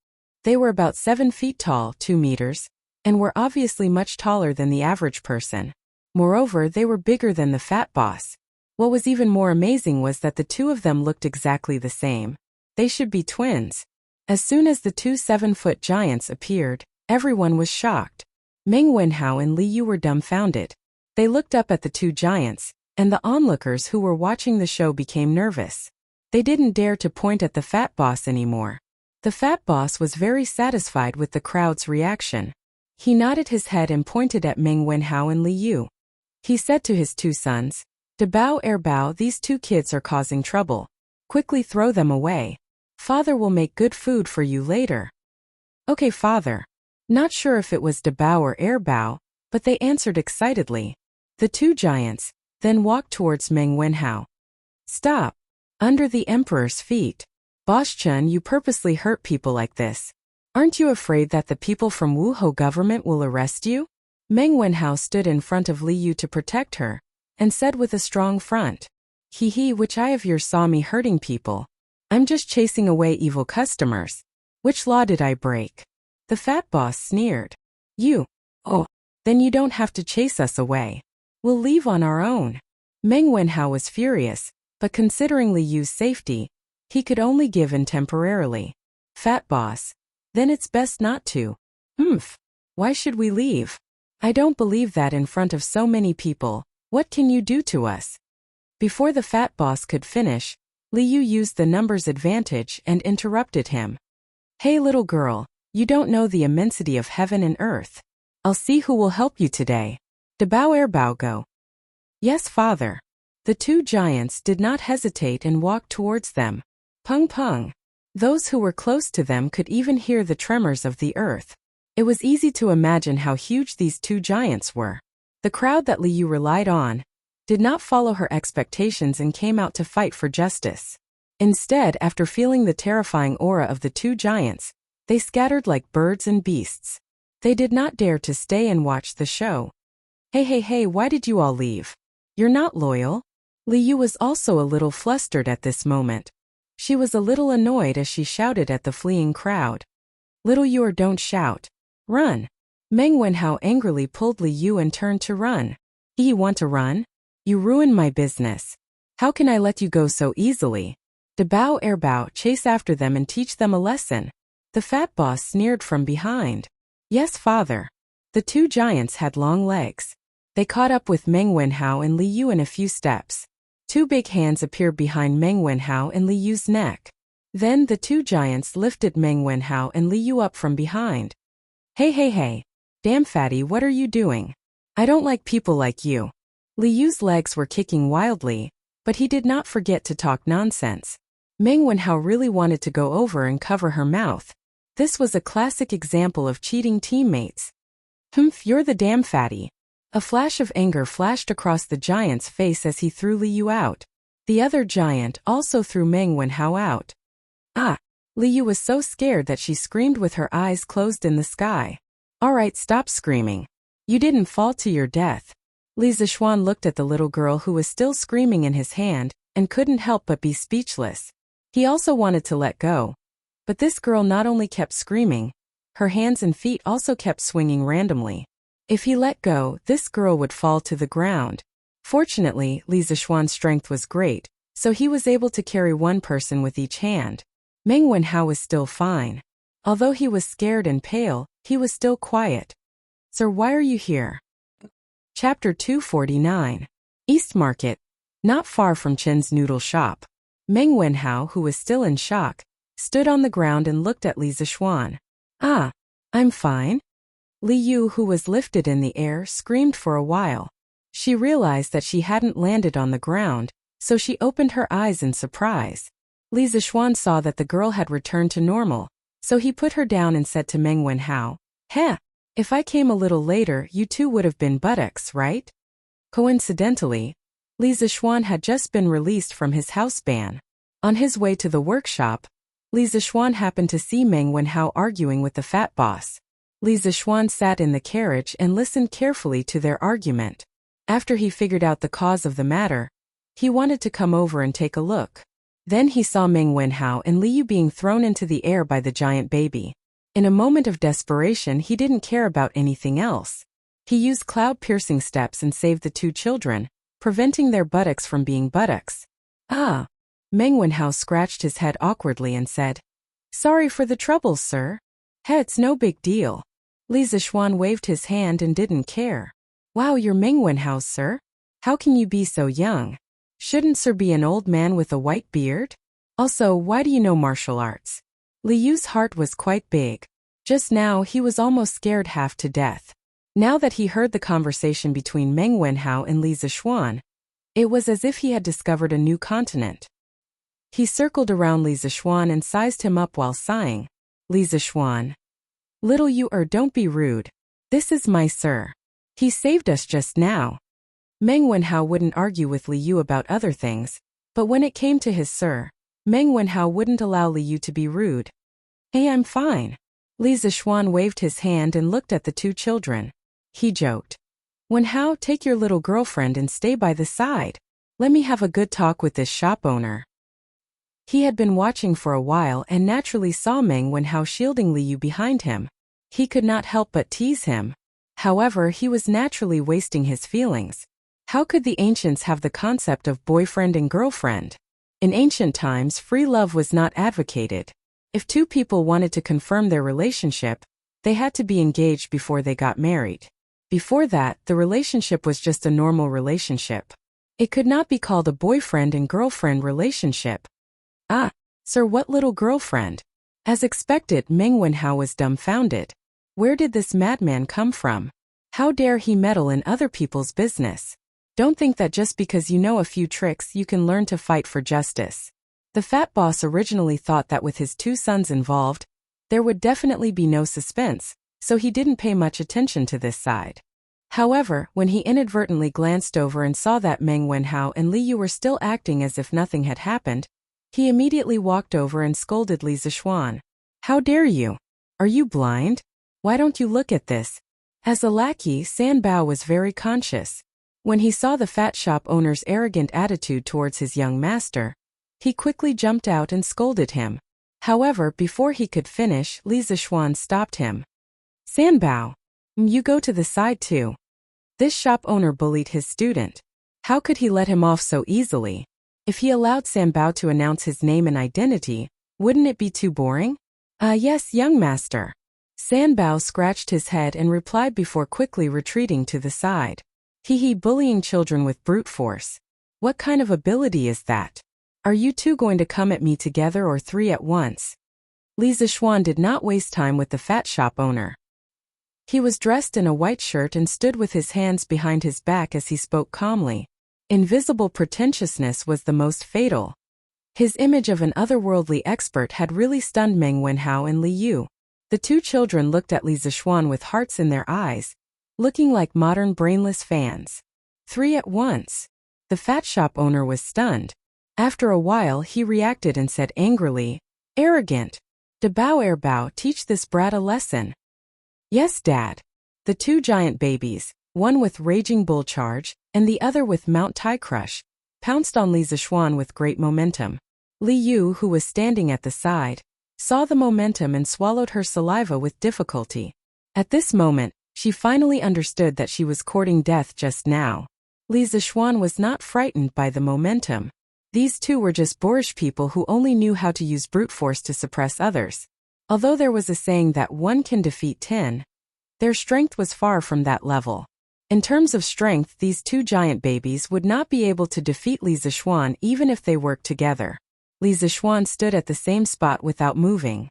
They were about 7 feet tall, 2 meters, and were obviously much taller than the average person. Moreover, they were bigger than the fat boss. What was even more amazing was that the 2 of them looked exactly the same. They should be twins. As soon as the 2 7-foot giants appeared, everyone was shocked. Meng Wenhao and Liu were dumbfounded. They looked up at the 2 giants, and the onlookers who were watching the show became nervous. They didn't dare to point at the fat boss anymore. The fat boss was very satisfied with the crowd's reaction. He nodded his head and pointed at Meng Wenhao and Liu. He said to his 2 sons, "Dabao Erbao, these 2 kids are causing trouble. Quickly throw them away. Father will make good food for you later." "Okay, father." Not sure if it was Dabao or Erbao, but they answered excitedly. The 2 giants then walked towards Meng Wenhao. "Stop. Under the emperor's feet. Boss-chun, you purposely hurt people like this. Aren't you afraid that the people from Wuhou government will arrest you?" Meng Wenhao stood in front of Liu to protect her, and said with a strong front, "Hee, which eye of yours saw me hurting people? I'm just chasing away evil customers. Which law did I break?" The fat boss sneered. "You? Oh, then you don't have to chase us away. We'll leave on our own." Meng Wenhao was furious, but considering Liu's safety, he could only give in temporarily. "Fat boss, then it's best not to." "Humph. Why should we leave? I don't believe that in front of so many people. What can you do to us?" Before the fat boss could finish, Liu used the numbers advantage and interrupted him. "Hey little girl, you don't know the immensity of heaven and earth. I'll see who will help you today. Dabao Erbao, go." "Yes, father." The 2 giants did not hesitate and walked towards them. Pung pung. Those who were close to them could even hear the tremors of the earth. It was easy to imagine how huge these 2 giants were. The crowd that Liu relied on did not follow her expectations and came out to fight for justice. Instead, after feeling the terrifying aura of the 2 giants, they scattered like birds and beasts. They did not dare to stay and watch the show. Hey, why did you all leave? You're not loyal. Li Yu was also a little flustered at this moment. She was a little annoyed as she shouted at the fleeing crowd. Little Yu, don't shout. Run. Meng Wenhao angrily pulled Li Yu and turned to run. You want to run? You ruined my business. How can I let you go so easily? Debao Erbao, chase after them and teach them a lesson. The fat boss sneered from behind. Yes, father. The two giants had long legs. They caught up with Meng Wenhao and Li Yu in a few steps. Two big hands appeared behind Meng Wenhao and Li Yu's neck. Then the two giants lifted Meng Wenhao and Li Yu up from behind. Hey. Damn fatty, what are you doing? I don't like people like you. Li Yu's legs were kicking wildly, but he did not forget to talk nonsense. Meng Wenhao really wanted to go over and cover her mouth. This was a classic example of cheating teammates. Humph, you're the damn fatty. A flash of anger flashed across the giant's face as he threw Li Yu out. The other giant also threw Meng Wenhao out. Li Yu was so scared that she screamed with her eyes closed in the sky. Alright, stop screaming. You didn't fall to your death. Li Zishuan looked at the little girl who was still screaming in his hand, and couldn't help but be speechless. He also wanted to let go. But this girl not only kept screaming, her hands and feet also kept swinging randomly. If he let go, this girl would fall to the ground. Fortunately, Li Zishuan's strength was great, so he was able to carry one person with each hand. Meng Wenhao was still fine. Although he was scared and pale, he was still quiet. Sir, why are you here? Chapter 249. East Market. Not far from Chen's noodle shop. Meng Wenhao, who was still in shock, stood on the ground and looked at Li Zishuan. I'm fine. Li Yu, who was lifted in the air, screamed for a while. She realized that she hadn't landed on the ground, so she opened her eyes in surprise. Li Zishuan saw that the girl had returned to normal, so he put her down and said to Meng Wenhao, if I came a little later, you two would have been buttocks, right? Coincidentally, Li Zishuan had just been released from his house ban. On his way to the workshop, Li Zishuan happened to see Meng Wenhao arguing with the fat boss. Li Zishuan sat in the carriage and listened carefully to their argument. After he figured out the cause of the matter, he wanted to come over and take a look. Then he saw Meng Wenhao and Li Yu being thrown into the air by the giant baby. In a moment of desperation, he didn't care about anything else. He used cloud-piercing steps and saved the two children, preventing their buttocks from being buttocks. Meng Wenhao scratched his head awkwardly and said, Sorry for the trouble, sir. It's no big deal. Li Zishuan waved his hand and didn't care. Wow, you're Meng Wenhao, sir? How can you be so young? Shouldn't sir be an old man with a white beard? Also, why do you know martial arts? Li Yu's heart was quite big. Just now he was almost scared half to death. Now that he heard the conversation between Meng Wenhao and Li Zishuan, it was as if he had discovered a new continent. He circled around Li Zishuan and sized him up while sighing. Li Zishuan. Little Yu, don't be rude. This is my sir. He saved us just now. Meng Wenhao wouldn't argue with Li Yu about other things, but when it came to his sir, Meng Wenhao wouldn't allow Li Yu to be rude. Hey, I'm fine. Li Zishuan waved his hand and looked at the two children. He joked. Wenhao, take your little girlfriend and stay by the side. Let me have a good talk with this shop owner. He had been watching for a while and naturally saw Meng Wenhao shielding Li Yu behind him. He could not help but tease him. However, he was naturally wasting his feelings. How could the ancients have the concept of boyfriend and girlfriend? In ancient times, free love was not advocated. If two people wanted to confirm their relationship, they had to be engaged before they got married. Before that, the relationship was just a normal relationship. It could not be called a boyfriend and girlfriend relationship. Sir, what little girlfriend? As expected, Meng Wenhao was dumbfounded. Where did this madman come from? How dare he meddle in other people's business? Don't think that just because you know a few tricks you can learn to fight for justice. The fat boss originally thought that with his two sons involved, there would definitely be no suspense, so he didn't pay much attention to this side. However, when he inadvertently glanced over and saw that Meng Wenhao and Li Yu were still acting as if nothing had happened, he immediately walked over and scolded Li Zishuan. How dare you? Are you blind? Why don't you look at this? As a lackey, San Bao was very conscious. When he saw the fat shop owner's arrogant attitude towards his young master, he quickly jumped out and scolded him. However, before he could finish, Li Zixuan stopped him. San Bao, you go to the side too. This shop owner bullied his student. How could he let him off so easily? If he allowed San Bao to announce his name and identity, wouldn't it be too boring? Yes, young master. San Bao scratched his head and replied before quickly retreating to the side. Bullying children with brute force. What kind of ability is that? Are you two going to come at me together or three at once? Li Zixuan did not waste time with the fat shop owner. He was dressed in a white shirt and stood with his hands behind his back as he spoke calmly. Invisible pretentiousness was the most fatal. His image of an otherworldly expert had really stunned Meng Wenhao and Li Yu. The two children looked at Li Zixuan with hearts in their eyes, looking like modern brainless fans. Three at once. The fat shop owner was stunned. After a while he reacted and said angrily, "Arrogant. Bao, teach this brat a lesson." "Yes, Dad." The two giant babies, one with Raging Bull Charge and the other with Mount Tai Crush, pounced on Li Zixuan with great momentum. Li Yu, who was standing at the side, saw the momentum and swallowed her saliva with difficulty. At this moment, she finally understood that she was courting death just now. Li Zixuan was not frightened by the momentum. These two were just boorish people who only knew how to use brute force to suppress others. Although there was a saying that one can defeat 10, their strength was far from that level. In terms of strength, these two giant babies would not be able to defeat Li Zixuan even if they worked together. Li Zixuan stood at the same spot without moving.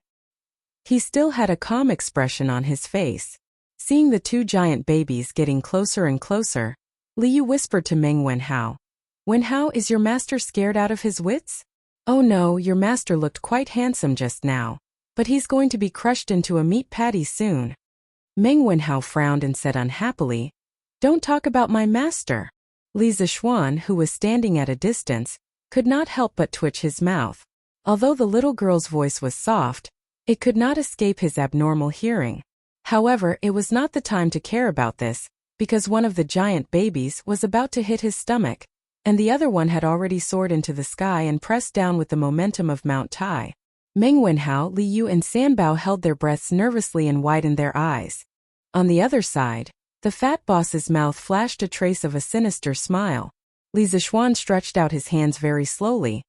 He still had a calm expression on his face. Seeing the two giant babies getting closer and closer, Li Yu whispered to Meng Wenhao, "Wenhao, is your master scared out of his wits?" "Oh no, your master looked quite handsome just now. But he's going to be crushed into a meat patty soon." Meng Wenhao frowned and said unhappily, "Don't talk about my master." Li Zixuan, who was standing at a distance, could not help but twitch his mouth. Although the little girl's voice was soft, it could not escape his abnormal hearing. However, it was not the time to care about this, because one of the giant babies was about to hit his stomach, and the other one had already soared into the sky and pressed down with the momentum of Mount Tai. Meng Wenhao, Li Yu and San Bao held their breaths nervously and widened their eyes. On the other side, the fat boss's mouth flashed a trace of a sinister smile. Li Zixuan stretched out his hands very slowly,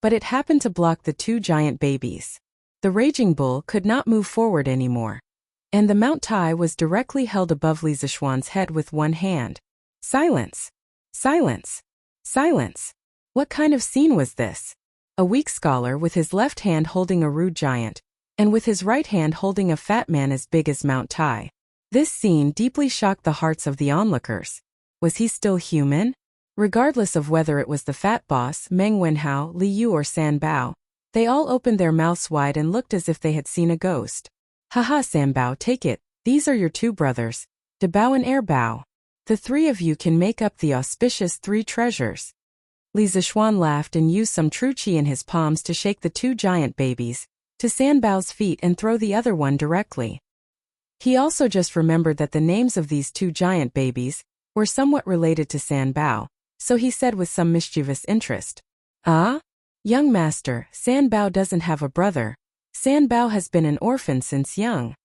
but it happened to block the two giant babies. The Raging Bull could not move forward anymore, and the Mount Tai was directly held above Li Zixuan's head with one hand. Silence! Silence! Silence! What kind of scene was this? A weak scholar with his left hand holding a rude giant, and with his right hand holding a fat man as big as Mount Tai. This scene deeply shocked the hearts of the onlookers. Was he still human? Regardless of whether it was the fat boss, Meng Wenhao, Li Yu or San Bao, they all opened their mouths wide and looked as if they had seen a ghost. "Haha, San Bao, take it. These are your two brothers, Bao and Bao. The three of you can make up the auspicious three treasures." Li Zixuan laughed and used some true qi in his palms to shake the two giant babies to San Bao's feet and throw the other one directly. He also just remembered that the names of these two giant babies were somewhat related to San Bao, so he said with some mischievous interest, "Ah? Young master, San Bao doesn't have a brother. San Bao has been an orphan since young."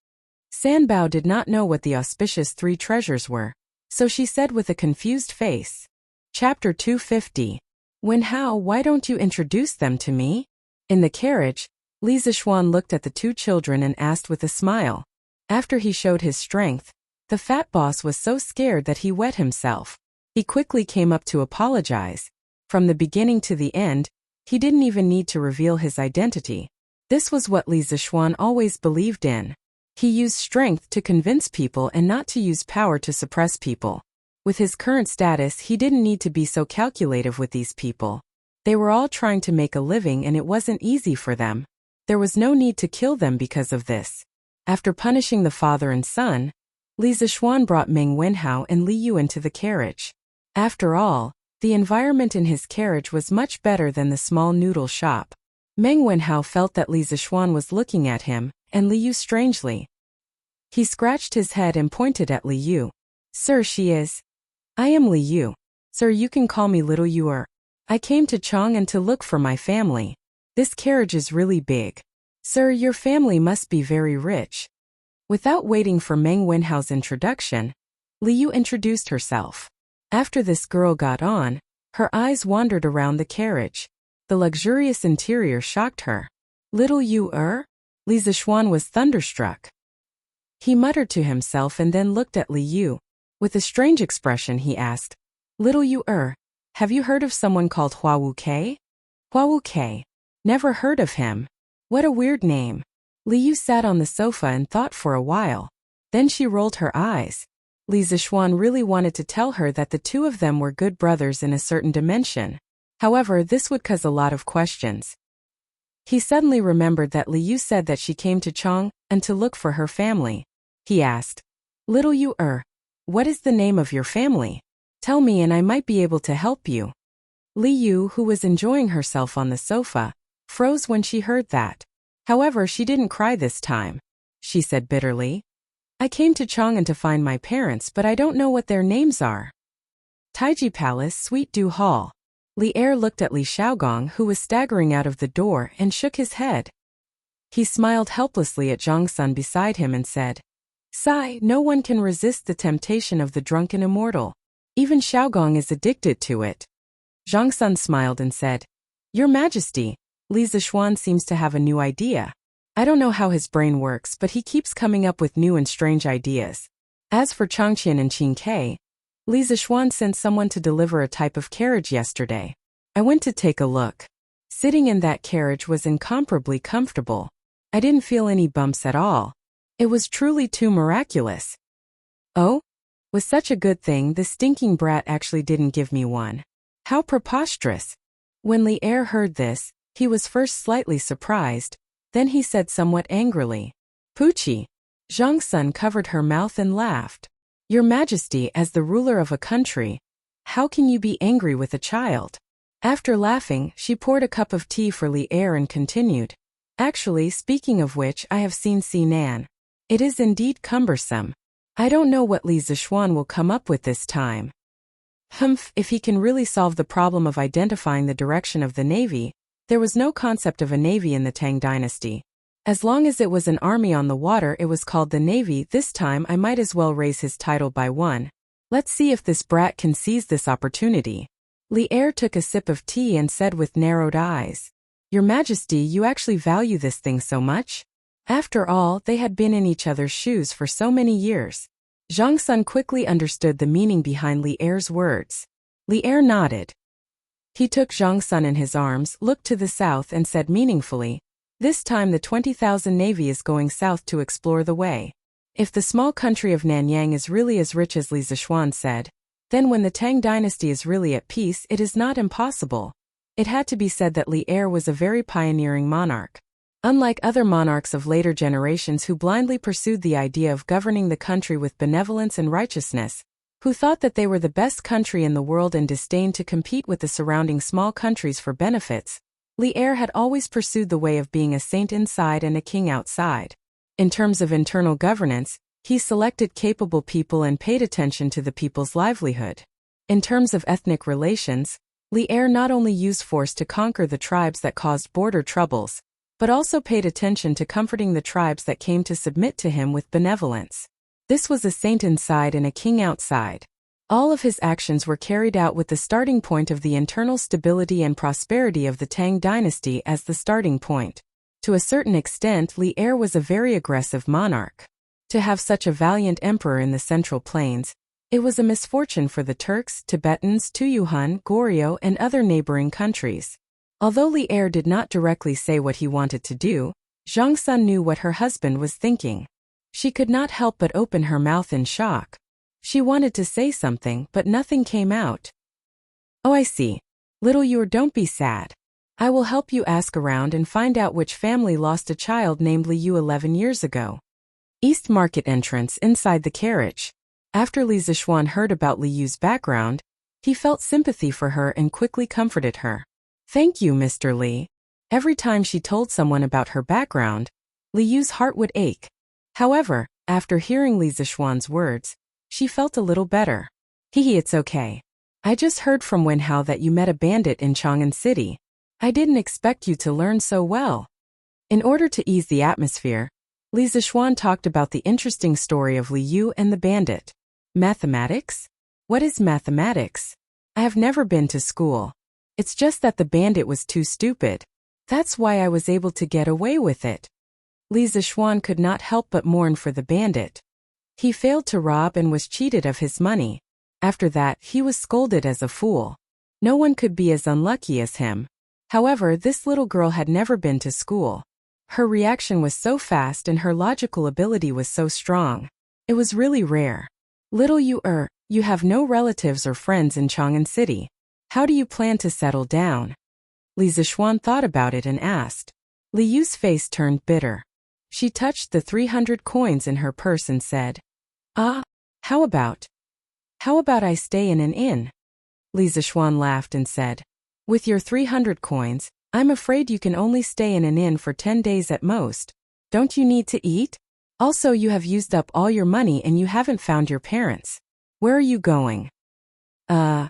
San Bao did not know what the auspicious three treasures were, so she said with a confused face. Chapter 250. "Wenhao, why don't you introduce them to me?" In the carriage, Li Zixuan looked at the two children and asked with a smile. After he showed his strength, the fat boss was so scared that he wet himself. He quickly came up to apologize. From the beginning to the end, he didn't even need to reveal his identity. This was what Li Zixuan always believed in. He used strength to convince people and not to use power to suppress people. With his current status, he didn't need to be so calculative with these people. They were all trying to make a living and it wasn't easy for them. There was no need to kill them because of this. After punishing the father and son, Li Zixuan brought Meng Wenhao and Li Yu into the carriage. After all, the environment in his carriage was much better than the small noodle shop. Meng Wenhao felt that Li Zixuan was looking at him, and Li Yu strangely. He scratched his head and pointed at Li Yu. Sir, she is. I am Li Yu. Sir, you can call me Little Yu. I came to Chang'an to look for my family. This carriage is really big. Sir, your family must be very rich. Without waiting for Meng Wenhao's introduction, Li Yu introduced herself. After this girl got on, her eyes wandered around the carriage. The luxurious interior shocked her. Little Yu? Li Zishuan was thunderstruck. He muttered to himself and then looked at Li Yu. With a strange expression he asked, Little Yu, have you heard of someone called Hua Wu Kei? Hua Wu Kei. Never heard of him. What a weird name. Li Yu sat on the sofa and thought for a while. Then she rolled her eyes. Li Zishuan really wanted to tell her that the two of them were good brothers in a certain dimension. However, this would cause a lot of questions. He suddenly remembered that Li Yu said that she came to Chang'an to look for her family. He asked, Little Yu, what is the name of your family? Tell me and I might be able to help you. Li Yu, who was enjoying herself on the sofa, froze when she heard that. However, she didn't cry this time. She said bitterly, I came to Chang'an to find my parents, but I don't know what their names are. Taiji Palace, Sweet Dew Hall. Li Er looked at Li Xiaogong, who was staggering out of the door, and shook his head. He smiled helplessly at Zhang Sun beside him and said, Sigh, no one can resist the temptation of the drunken immortal. Even Xiaogong is addicted to it. Zhang Sun smiled and said, Your Majesty, Li Zishuan seems to have a new idea. I don't know how his brain works, but he keeps coming up with new and strange ideas. As for Changqian and Qin Kai, Li Zishuan sent someone to deliver a type of carriage yesterday. I went to take a look. Sitting in that carriage was incomparably comfortable. I didn't feel any bumps at all. It was truly too miraculous. Oh? Was such a good thing the stinking brat actually didn't give me one. How preposterous. When Li Er heard this, he was first slightly surprised, then he said somewhat angrily, Poochie. Zhang Sun covered her mouth and laughed. Your Majesty, as the ruler of a country, how can you be angry with a child? After laughing, she poured a cup of tea for Li Er and continued, Actually, speaking of which, I have seen Sinan. It is indeed cumbersome. I don't know what Li Zishuan will come up with this time. Humph, if he can really solve the problem of identifying the direction of the navy. There was no concept of a navy in the Tang dynasty. As long as it was an army on the water, it was called the navy. This time I might as well raise his title by one. Let's see if this brat can seize this opportunity. Li Er took a sip of tea and said with narrowed eyes, Your Majesty, you actually value this thing so much? After all, they had been in each other's shoes for so many years. Zhang Sun quickly understood the meaning behind Li Er's words. Li Er nodded. He took Zhang Sun in his arms, looked to the south and said meaningfully, This time the 20,000 navy is going south to explore the way. If the small country of Nanyang is really as rich as Li Zishuan said, then when the Tang dynasty is really at peace, it is not impossible. It had to be said that Li Er was a very pioneering monarch. Unlike other monarchs of later generations who blindly pursued the idea of governing the country with benevolence and righteousness, who thought that they were the best country in the world and disdained to compete with the surrounding small countries for benefits, Li Er had always pursued the way of being a saint inside and a king outside. In terms of internal governance, he selected capable people and paid attention to the people's livelihood. In terms of ethnic relations, Li Er not only used force to conquer the tribes that caused border troubles, but also paid attention to comforting the tribes that came to submit to him with benevolence. This was a saint inside and a king outside. All of his actions were carried out with the starting point of the internal stability and prosperity of the Tang dynasty as the starting point. To a certain extent, Li Er was a very aggressive monarch. To have such a valiant emperor in the Central Plains, it was a misfortune for the Turks, Tibetans, Tuyuhun, Goryeo, and other neighboring countries. Although Li Er did not directly say what he wanted to do, Zhang Sun knew what her husband was thinking. She could not help but open her mouth in shock. She wanted to say something, but nothing came out. Oh, I see. Little Yu, don't be sad. I will help you ask around and find out which family lost a child named Li Yu 11 years ago. East Market entrance inside the carriage. After Li Zishuan heard about Li Yu's background, he felt sympathy for her and quickly comforted her. Thank you, Mr. Li. Every time she told someone about her background, Li Yu's heart would ache. However, After hearing Li Zixuan's words, she felt a little better. Hehe, it's okay. I just heard from Wenhao that you met a bandit in Chang'an City. I didn't expect you to learn so well. In order to ease the atmosphere, Li Zixuan talked about the interesting story of Li Yu and the bandit. Mathematics? What is mathematics? I have never been to school. It's just that the bandit was too stupid. That's why I was able to get away with it. Li Zixuan could not help but mourn for the bandit. He failed to rob and was cheated of his money. After that, he was scolded as a fool. No one could be as unlucky as him. However, this little girl had never been to school. Her reaction was so fast and her logical ability was so strong. It was really rare. Little you have no relatives or friends in Chang'an City. How do you plan to settle down? Li Zixuan thought about it and asked. Li Yu's face turned bitter. She touched the 300 coins in her purse and said, how about I stay in an inn? Li Zixuan laughed and said, with your 300 coins, I'm afraid you can only stay in an inn for 10 days at most. Don't you need to eat? Also, you have used up all your money and you haven't found your parents. Where are you going? Li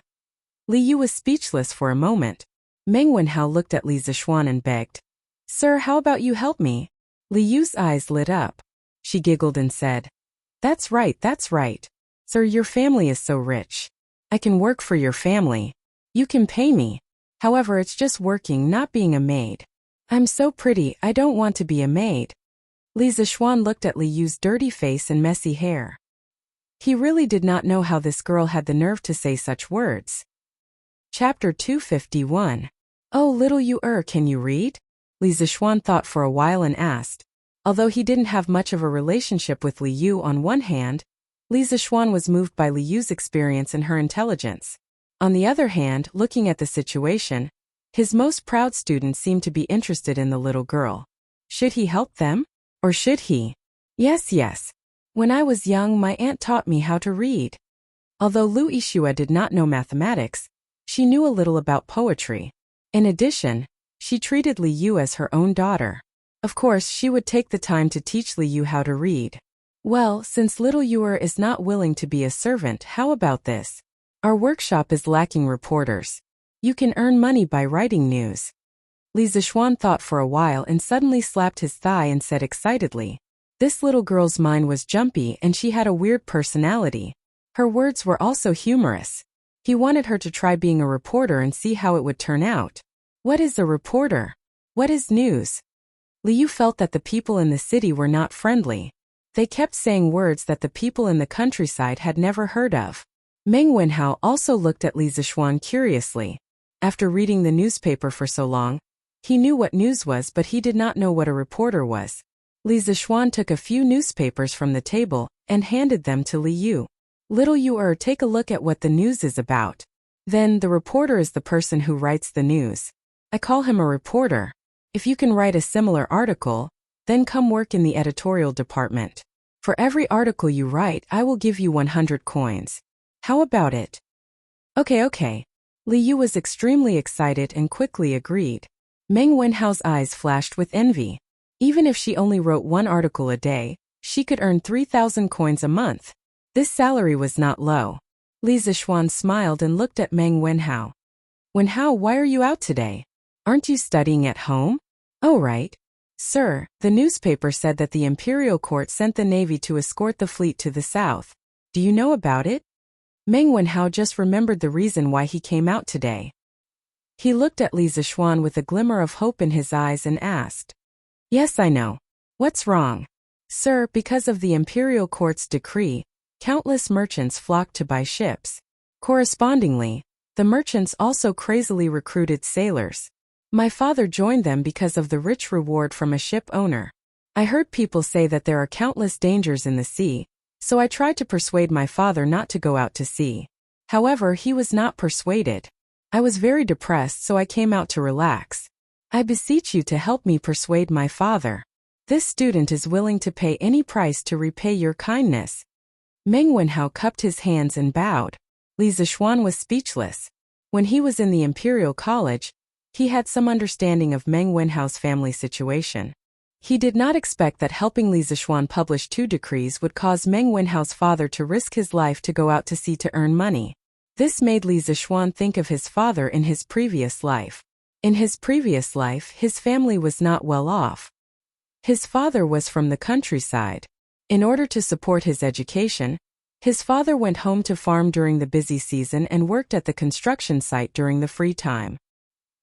Yu was speechless for a moment. Meng Wenhao looked at Li Zixuan and begged, Sir, how about you help me? Li Yu's eyes lit up. She giggled and said, That's right. Sir, your family is so rich. I can work for your family. You can pay me. However, it's just working, not being a maid. I'm so pretty, I don't want to be a maid. Li Zixuan looked at Li Yu's dirty face and messy hair. He really did not know how this girl had the nerve to say such words. Chapter 251. Oh, little you can you read? Li Zixuan thought for a while and asked. Although he didn't have much of a relationship with Li Yu on one hand, Li Zixuan was moved by Li Yu's experience and her intelligence. On the other hand, looking at the situation, his most proud student seemed to be interested in the little girl. Should he help them? Or should he? Yes. When I was young, my aunt taught me how to read. Although Lu Yixue did not know mathematics, she knew a little about poetry. In addition, she treated Li Yu as her own daughter. Of course, she would take the time to teach Li Yu how to read. Well, since little Yu is not willing to be a servant, how about this? Our workshop is lacking reporters. You can earn money by writing news. Li Zixuan thought for a while and suddenly slapped his thigh and said excitedly. This little girl's mind was jumpy and she had a weird personality. Her words were also humorous. He wanted her to try being a reporter and see how it would turn out. What is a reporter? What is news? Li Yu felt that the people in the city were not friendly. They kept saying words that the people in the countryside had never heard of. Meng Wenhao also looked at Li Zixuan curiously. After reading the newspaper for so long, he knew what news was, but he did not know what a reporter was. Li Zixuan took a few newspapers from the table and handed them to Li Yu. Little Yu, take a look at what the news is about. Then, the reporter is the person who writes the news. I call him a reporter. If you can write a similar article, then come work in the editorial department. For every article you write, I will give you 100 coins. How about it? Okay. Li Yu was extremely excited and quickly agreed. Meng Wenhao's eyes flashed with envy. Even if she only wrote one article a day, she could earn 3,000 coins a month. This salary was not low. Li Zixuan smiled and looked at Meng Wenhao. Wenhao, why are you out today? Aren't you studying at home? Oh, right. Sir, the newspaper said that the imperial court sent the navy to escort the fleet to the south. Do you know about it? Meng Wenhao just remembered the reason why he came out today. He looked at Li Zixuan with a glimmer of hope in his eyes and asked. Yes, I know. What's wrong? Sir, because of the imperial court's decree, countless merchants flocked to buy ships. Correspondingly, the merchants also crazily recruited sailors. My father joined them because of the rich reward from a ship owner. I heard people say that there are countless dangers in the sea, so I tried to persuade my father not to go out to sea. However, he was not persuaded. I was very depressed, so I came out to relax. I beseech you to help me persuade my father. This student is willing to pay any price to repay your kindness. Meng Wenhao cupped his hands and bowed. Li Zixuan was speechless. When he was in the Imperial College, he had some understanding of Meng Wenhao's family situation. He did not expect that helping Li Zixuan publish 2 decrees would cause Meng Wenhao's father to risk his life to go out to sea to earn money. This made Li Zixuan think of his father in his previous life. In his previous life, his family was not well off. His father was from the countryside. In order to support his education, his father went home to farm during the busy season and worked at the construction site during the free time.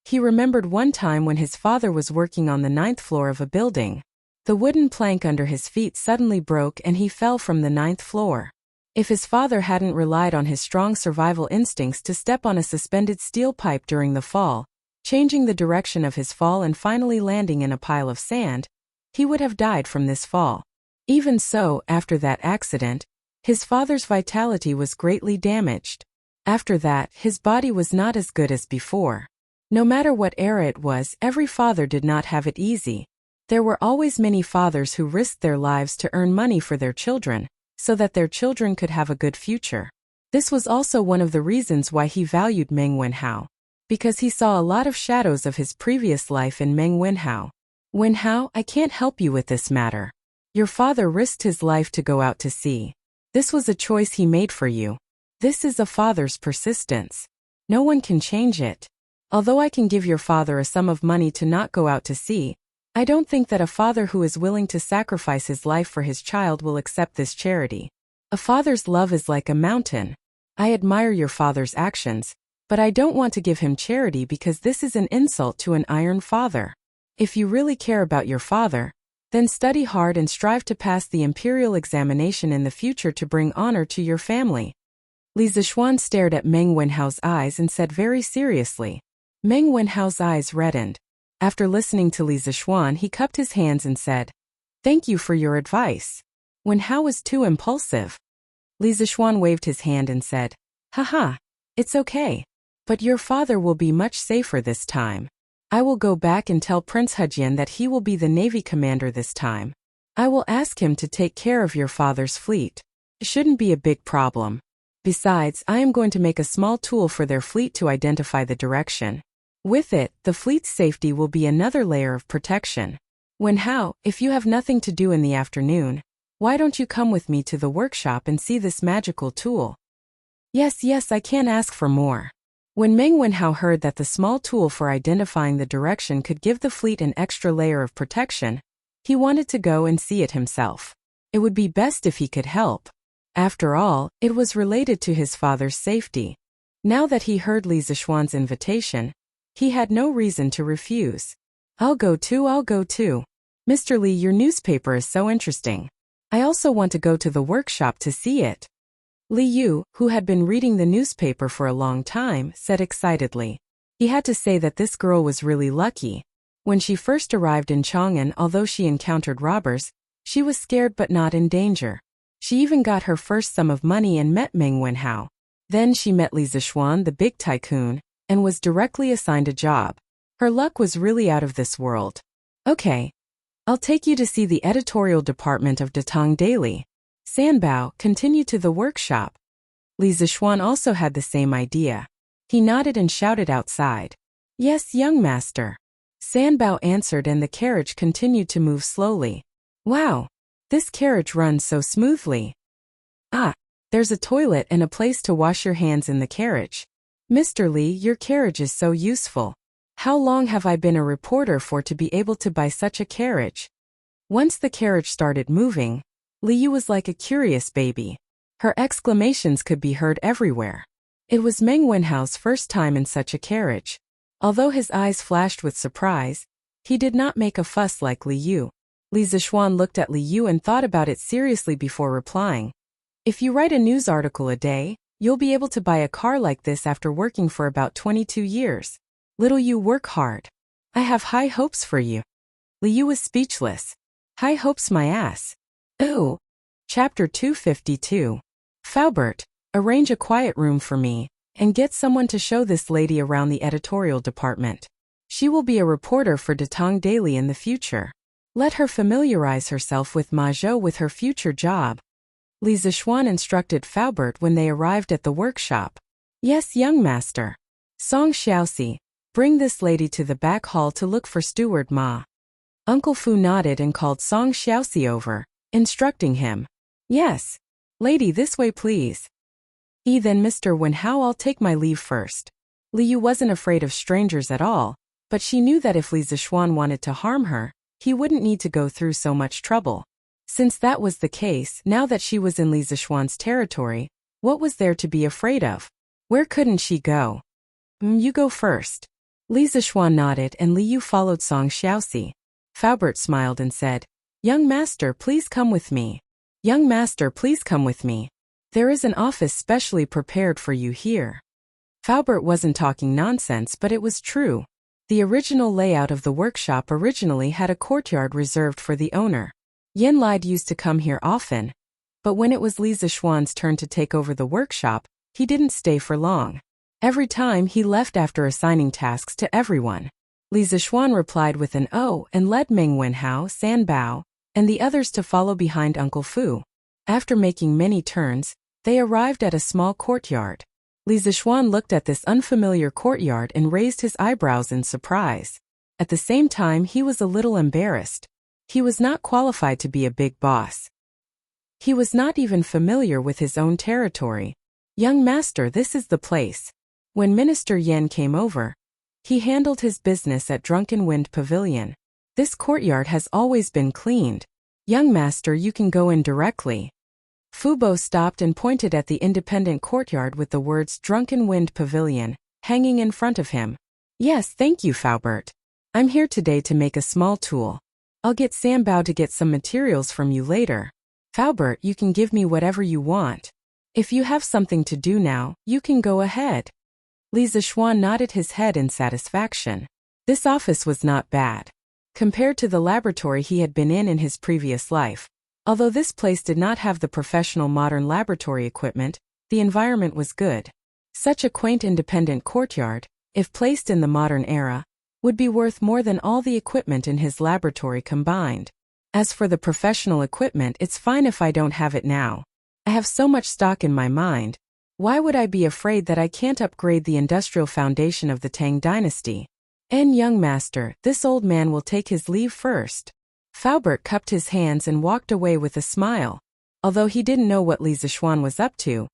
He remembered one time when his father was working on the 9th floor of a building. The wooden plank under his feet suddenly broke and he fell from the 9th floor. If his father hadn't relied on his strong survival instincts to step on a suspended steel pipe during the fall, changing the direction of his fall and finally landing in a pile of sand, he would have died from this fall. Even so, after that accident, his father's vitality was greatly damaged. After that, his body was not as good as before. No matter what era it was, every father did not have it easy. There were always many fathers who risked their lives to earn money for their children, so that their children could have a good future. This was also one of the reasons why he valued Meng Wenhao, because he saw a lot of shadows of his previous life in Meng Wenhao. Wenhao, I can't help you with this matter. Your father risked his life to go out to sea. This was a choice he made for you. This is a father's persistence. No one can change it. Although I can give your father a sum of money to not go out to sea, I don't think that a father who is willing to sacrifice his life for his child will accept this charity. A father's love is like a mountain. I admire your father's actions, but I don't want to give him charity because this is an insult to an iron father. If you really care about your father, then study hard and strive to pass the imperial examination in the future to bring honor to your family. Li Zixuan stared at Meng Wenhao's eyes and said very seriously. Meng Wenhao's eyes reddened. After listening to Li Zixuan, he cupped his hands and said, "Thank you for your advice." Wenhao was too impulsive. Li Zixuan waved his hand and said, "Haha, it's okay. But your father will be much safer this time. I will go back and tell Prince Hejian that he will be the Navy commander this time. I will ask him to take care of your father's fleet. It shouldn't be a big problem. Besides, I am going to make a small tool for their fleet to identify the direction. With it, the fleet's safety will be another layer of protection. Wenhao, if you have nothing to do in the afternoon, why don't you come with me to the workshop and see this magical tool?" Yes, I can't ask for more. When Meng Wenhao heard that the small tool for identifying the direction could give the fleet an extra layer of protection, he wanted to go and see it himself. It would be best if he could help. After all, it was related to his father's safety. Now that he heard Li Zixuan's invitation, he had no reason to refuse. I'll go too. Mr. Li, your newspaper is so interesting. I also want to go to the workshop to see it. Li Yu, who had been reading the newspaper for a long time, said excitedly. He had to say that this girl was really lucky. When she first arrived in Chang'an, although she encountered robbers, she was scared but not in danger. She even got her first sum of money and met Meng Wenhao. Then she met Li Zixuan, the big tycoon, and was directly assigned a job. Her luck was really out of this world. Okay. I'll take you to see the editorial department of Datang Daily. Sanbao, continue to the workshop. Li Zixuan also had the same idea. He nodded and shouted outside. Yes, young master. Sanbao answered and the carriage continued to move slowly. Wow. This carriage runs so smoothly. Ah, there's a toilet and a place to wash your hands in the carriage. Mr. Li, your carriage is so useful. How long have I been a reporter for to be able to buy such a carriage? Once the carriage started moving, Li Yu was like a curious baby. Her exclamations could be heard everywhere. It was Meng Wenhao's first time in such a carriage. Although his eyes flashed with surprise, he did not make a fuss like Li Yu. Li Zixuan looked at Li Yu and thought about it seriously before replying. If you write a news article a day, you'll be able to buy a car like this after working for about 22 years. Little Yu, work hard. I have high hopes for you. Li Yu was speechless. High hopes my ass. Ooh. Chapter 252. Faubert, arrange a quiet room for me, and get someone to show this lady around the editorial department. She will be a reporter for Datang Daily in the future. Let her familiarize herself with Ma Zhou with her future job. Li Zixuan instructed Faubert when they arrived at the workshop. Yes, young master. Song Xiaoxi, bring this lady to the back hall to look for Steward Ma. Uncle Fu nodded and called Song Xiaoxi over, instructing him. Yes. Lady, this way please. Then Mr. Wen Hao, I'll take my leave first. Li Yu wasn't afraid of strangers at all, but she knew that if Li Zixuan wanted to harm her, he wouldn't need to go through so much trouble. Since that was the case, now that she was in Li Zixuan's territory, what was there to be afraid of? Where couldn't she go? You go first. Li Zixuan nodded and Li Yu followed Song Xiaoxi. Faubert smiled and said, Young master, please come with me. Young master, please come with me. There is an office specially prepared for you here. Faubert wasn't talking nonsense, but it was true. The original layout of the workshop originally had a courtyard reserved for the owner. Yen Lide used to come here often, but when it was Li Zixuan's turn to take over the workshop, he didn't stay for long. Every time he left after assigning tasks to everyone. Li Zixuan replied with an "oh" and led Meng Wenhao, San Bao, and the others to follow behind Uncle Fu. After making many turns, they arrived at a small courtyard. Li Zixuan looked at this unfamiliar courtyard and raised his eyebrows in surprise. At the same time, he was a little embarrassed. He was not qualified to be a big boss. He was not even familiar with his own territory. Young master, this is the place. When Minister Yan came over, he handled his business at Drunken Wind Pavilion. This courtyard has always been cleaned. Young master, you can go in directly. Fubo stopped and pointed at the independent courtyard with the words Drunken Wind Pavilion hanging in front of him. Yes, thank you, Faubert. I'm here today to make a small tool. I'll get Sanbao to get some materials from you later. Faubert, you can give me whatever you want. If you have something to do now, you can go ahead. Li Zixuan nodded his head in satisfaction. This office was not bad. Compared to the laboratory he had been in his previous life. Although this place did not have the professional modern laboratory equipment, the environment was good. Such a quaint independent courtyard, if placed in the modern era, would be worth more than all the equipment in his laboratory combined. As for the professional equipment, it's fine if I don't have it now. I have so much stock in my mind. Why would I be afraid that I can't upgrade the industrial foundation of the Tang dynasty? Young master, this old man will take his leave first. Faubert cupped his hands and walked away with a smile. Although he didn't know what Li Zixuan was up to,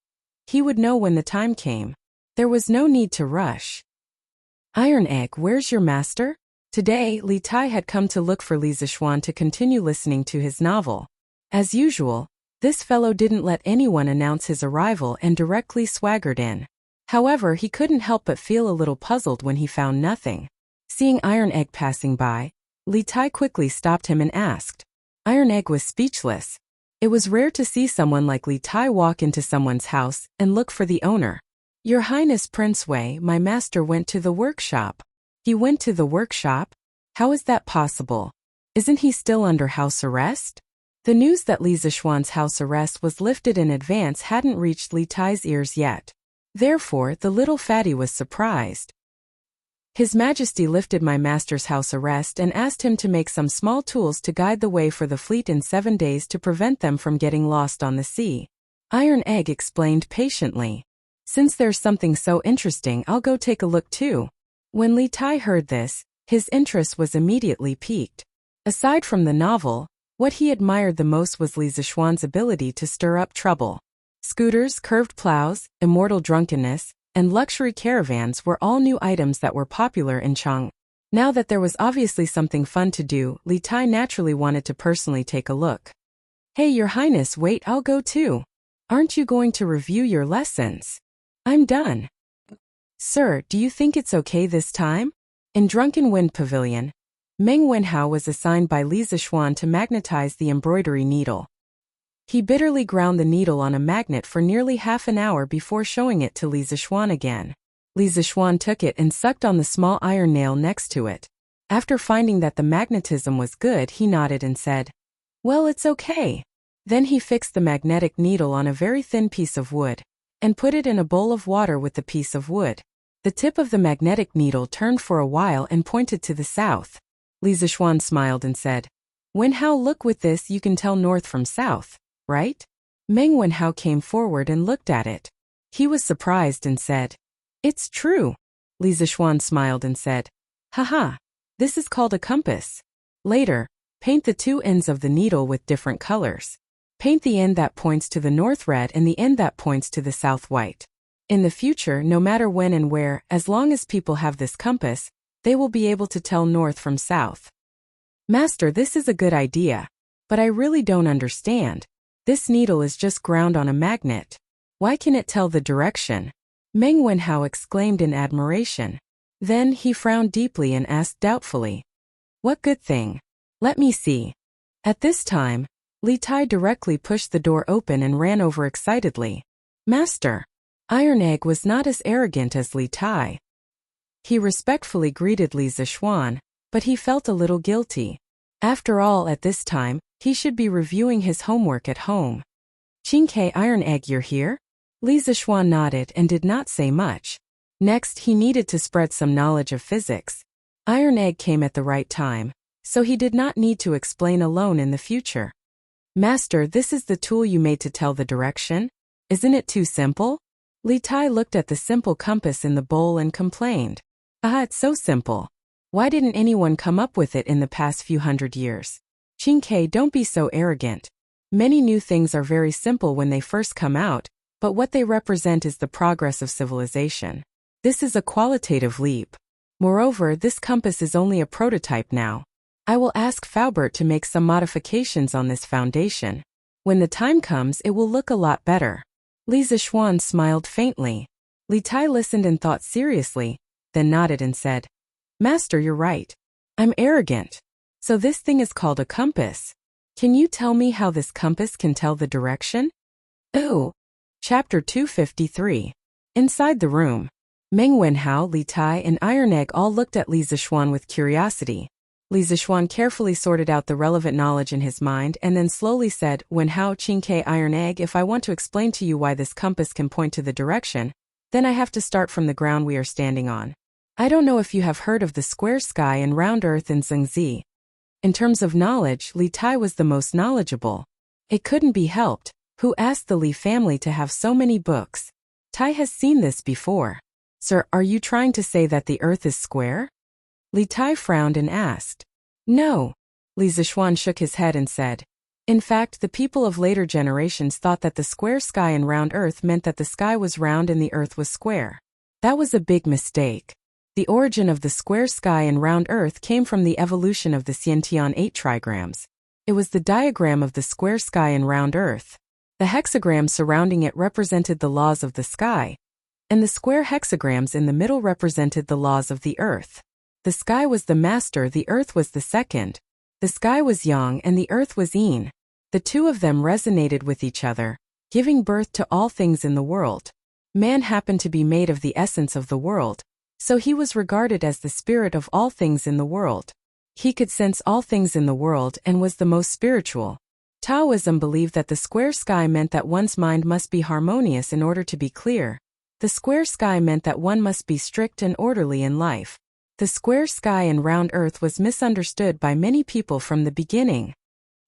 he would know when the time came. There was no need to rush. Iron Egg, where's your master? Today, Li Tai had come to look for Li Zixuan to continue listening to his novel. As usual, this fellow didn't let anyone announce his arrival and directly swaggered in. However, he couldn't help but feel a little puzzled when he found nothing. Seeing Iron Egg passing by, Li Tai quickly stopped him and asked. Iron Egg was speechless. It was rare to see someone like Li Tai walk into someone's house and look for the owner. Your Highness Prince Wei, my master went to the workshop. He went to the workshop? How is that possible? Isn't he still under house arrest? The news that Li Zixuan's house arrest was lifted in advance hadn't reached Li Tai's ears yet. Therefore, the little fatty was surprised. His Majesty lifted my master's house arrest and asked him to make some small tools to guide the way for the fleet in 7 days to prevent them from getting lost on the sea. Iron Egg explained patiently. Since there's something so interesting, I'll go take a look too. When Li Tai heard this, his interest was immediately piqued. Aside from the novel, what he admired the most was Li Zixuan's ability to stir up trouble. Scooters, curved plows, immortal drunkenness, and luxury caravans were all new items that were popular in Chang. Now that there was obviously something fun to do, Li Tai naturally wanted to personally take a look. Hey, Your Highness, wait, I'll go too. Aren't you going to review your lessons? I'm done. Sir, do you think it's okay this time? In Drunken Wind Pavilion, Meng Wenhao was assigned by Li Zixuan to magnetize the embroidery needle. He bitterly ground the needle on a magnet for nearly half an hour before showing it to Li Zixuan again. Li Zixuan took it and sucked on the small iron nail next to it. After finding that the magnetism was good, he nodded and said, Well, it's okay. Then he fixed the magnetic needle on a very thin piece of wood and put it in a bowl of water with the piece of wood. The tip of the magnetic needle turned for a while and pointed to the south. Li Zixuan smiled and said, Wenhao, look, with this you can tell north from south, right? Meng Wenhao came forward and looked at it. He was surprised and said, It's true. Li Zixuan smiled and said, Haha, this is called a compass. Later, paint the two ends of the needle with different colors. Paint the end that points to the north red and the end that points to the south white. In the future, no matter when and where, as long as people have this compass, they will be able to tell north from south. Master, this is a good idea. But I really don't understand. This needle is just ground on a magnet. Why can it tell the direction? Meng Wenhao exclaimed in admiration. Then he frowned deeply and asked doubtfully, "What good thing? Let me see." At this time, Li Tai directly pushed the door open and ran over excitedly. Master! Iron Egg was not as arrogant as Li Tai. He respectfully greeted Li Zishuan, but he felt a little guilty. After all, at this time, he should be reviewing his homework at home. "Qingke Iron Egg, you're here?" Li Zishuan nodded and did not say much. Next, he needed to spread some knowledge of physics. Iron Egg came at the right time, so he did not need to explain alone in the future. Master, this is the tool you made to tell the direction? Isn't it too simple? Li Tai looked at the simple compass in the bowl and complained. Ah, it's so simple. Why didn't anyone come up with it in the past few hundred years? Qingke, don't be so arrogant. Many new things are very simple when they first come out, but what they represent is the progress of civilization. This is a qualitative leap. Moreover, this compass is only a prototype now. I will ask Faubert to make some modifications on this foundation. When the time comes, it will look a lot better. Li Zishuan smiled faintly. Li Tai listened and thought seriously, then nodded and said, Master, you're right. I'm arrogant. So this thing is called a compass. Can you tell me how this compass can tell the direction? Oh. Chapter 253. Inside the room, Meng Wenhao, Li Tai, and Iron Egg all looked at Li Zishuan with curiosity. Li Zishuan carefully sorted out the relevant knowledge in his mind and then slowly said, Wenhao, Qingke, Iron Egg, if I want to explain to you why this compass can point to the direction, then I have to start from the ground we are standing on. I don't know if you have heard of the square sky and round earth in Zhengzi. In terms of knowledge, Li Tai was the most knowledgeable. It couldn't be helped. Who asked the Li family to have so many books? Tai has seen this before. Sir, are you trying to say that the earth is square? Li Tai frowned and asked. No. Li Zishuan shook his head and said. In fact, the people of later generations thought that the square sky and round earth meant that the sky was round and the earth was square. That was a big mistake. The origin of the square sky and round earth came from the evolution of the Xiantian 8 trigrams. It was the diagram of the square sky and round earth. The hexagram surrounding it represented the laws of the sky, and the square hexagrams in the middle represented the laws of the earth. The sky was the master, the earth was the second. The sky was yang and the earth was yin. The two of them resonated with each other, giving birth to all things in the world. Man happened to be made of the essence of the world, so he was regarded as the spirit of all things in the world. He could sense all things in the world and was the most spiritual. Taoism believed that the square sky meant that one's mind must be harmonious in order to be clear. The square sky meant that one must be strict and orderly in life. The square sky and round earth was misunderstood by many people from the beginning.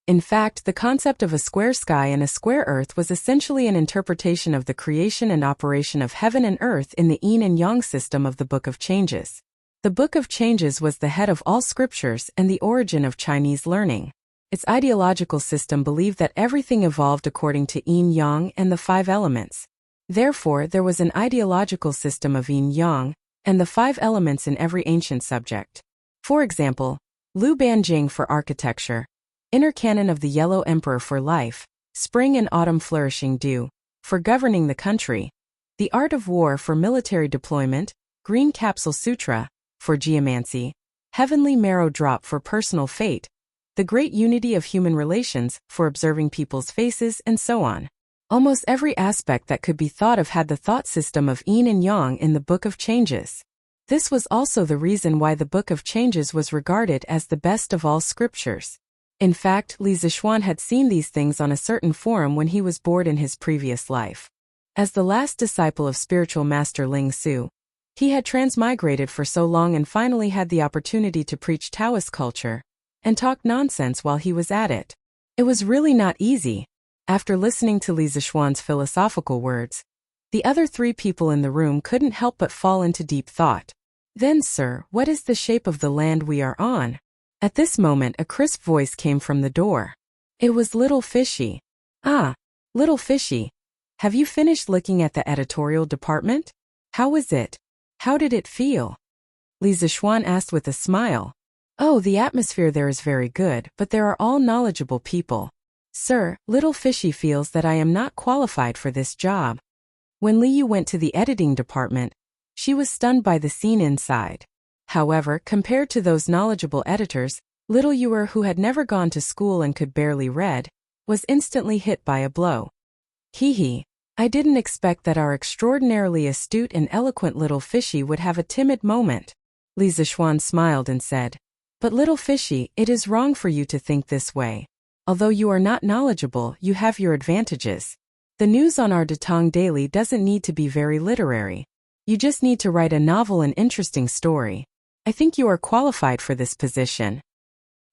In fact, the concept of a square sky and a square earth was essentially an interpretation of the creation and operation of heaven and earth in the yin and yang system of the Book of Changes. The Book of Changes was the head of all scriptures and the origin of Chinese learning. Its ideological system believed that everything evolved according to yin-yang and the 5 elements. Therefore, there was an ideological system of yin-yang and the 5 elements in every ancient subject. For example, Lu Banjing for architecture, Inner Canon of the Yellow Emperor for life, Spring and Autumn Flourishing Dew, for governing the country, The Art of War for military deployment, Green Capsule Sutra, for geomancy, Heavenly Marrow Drop for personal fate, The Great Unity of Human Relations for observing people's faces, and so on. Almost every aspect that could be thought of had the thought system of yin and yang in the Book of Changes. This was also the reason why the Book of Changes was regarded as the best of all scriptures. In fact, Li Zishuan had seen these things on a certain forum when he was bored in his previous life. As the last disciple of spiritual master Ling Su, he had transmigrated for so long and finally had the opportunity to preach Taoist culture and talk nonsense while he was at it. It was really not easy. After listening to Li Zishuan's philosophical words, the other 3 people in the room couldn't help but fall into deep thought. Then, sir, what is the shape of the land we are on? At this moment a crisp voice came from the door. It was Little Fishy. Ah, Little Fishy. Have you finished looking at the editorial department? How was it? How did it feel? Li Zishuan asked with a smile. Oh, the atmosphere there is very good, but there are all knowledgeable people. Sir, Little Fishy feels that I am not qualified for this job. When Li Yu went to the editing department, she was stunned by the scene inside. However, compared to those knowledgeable editors, Little Yuer, who had never gone to school and could barely read, was instantly hit by a blow. Hee, I didn't expect that our extraordinarily astute and eloquent Little Fishy would have a timid moment. Li Zishuan smiled and said, But Little Fishy, it is wrong for you to think this way. Although you are not knowledgeable, you have your advantages. The news on our Datong Daily doesn't need to be very literary. You just need to write a novel and interesting story. I think you are qualified for this position.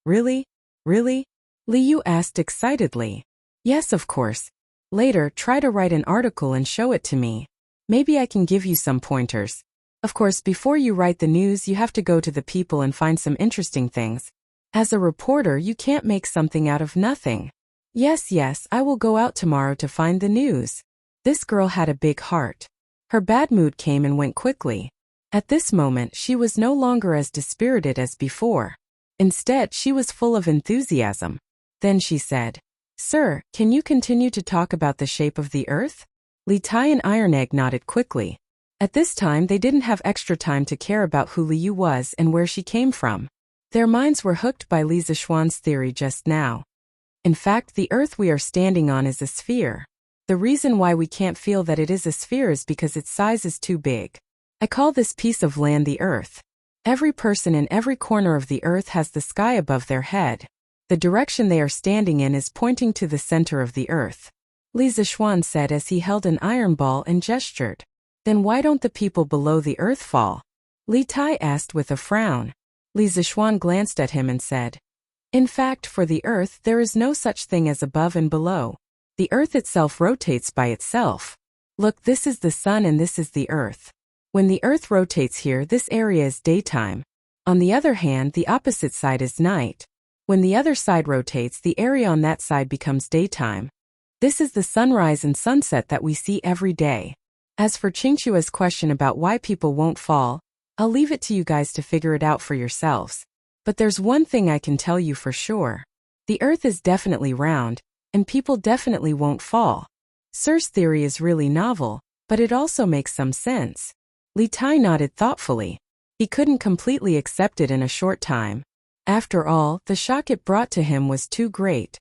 Really? Really? Li Yu asked excitedly. Yes, of course. Later, try to write an article and show it to me. Maybe I can give you some pointers. Of course, before you write the news, you have to go to the people and find some interesting things. As a reporter, you can't make something out of nothing. Yes, I will go out tomorrow to find the news. This girl had a big heart. Her bad mood came and went quickly. At this moment, she was no longer as dispirited as before. Instead, she was full of enthusiasm. Then she said, Sir, can you continue to talk about the shape of the earth? Li Tai and Iron Egg nodded quickly. At this time, they didn't have extra time to care about who Li Yu was and where she came from. Their minds were hooked by Li Zishuan's theory just now. In fact, the earth we are standing on is a sphere. The reason why we can't feel that it is a sphere is because its size is too big. I call this piece of land the earth. Every person in every corner of the earth has the sky above their head. The direction they are standing in is pointing to the center of the earth. Li Zishuan said as he held an iron ball and gestured. Then why don't the people below the earth fall? Li Tai asked with a frown. Li Zishuan glanced at him and said, In fact, for the earth there is no such thing as above and below. The earth itself rotates by itself. Look, this is the sun and this is the earth. When the earth rotates here, this area is daytime. On the other hand, the opposite side is night. When the other side rotates, the area on that side becomes daytime. This is the sunrise and sunset that we see every day. As for Qingchua's question about why people won't fall, I'll leave it to you guys to figure it out for yourselves. But there's one thing I can tell you for sure. The earth is definitely round, and people definitely won't fall. Sir's theory is really novel, but it also makes some sense. Li Tai nodded thoughtfully. He couldn't completely accept it in a short time. After all, the shock it brought to him was too great.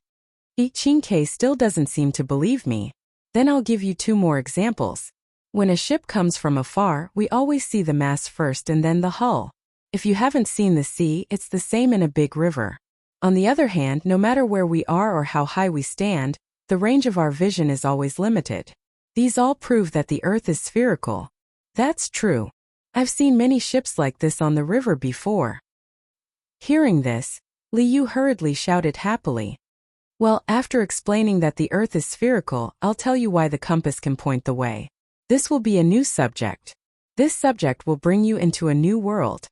Qingke still doesn't seem to believe me. Then I'll give you 2 more examples. When a ship comes from afar, we always see the mast first and then the hull. If you haven't seen the sea, it's the same in a big river. On the other hand, no matter where we are or how high we stand, the range of our vision is always limited. These all prove that the earth is spherical. That's true. I've seen many ships like this on the river before. Hearing this, Li Yu hurriedly shouted happily. Well, after explaining that the earth is spherical, I'll tell you why the compass can point the way. This will be a new subject. This subject will bring you into a new world.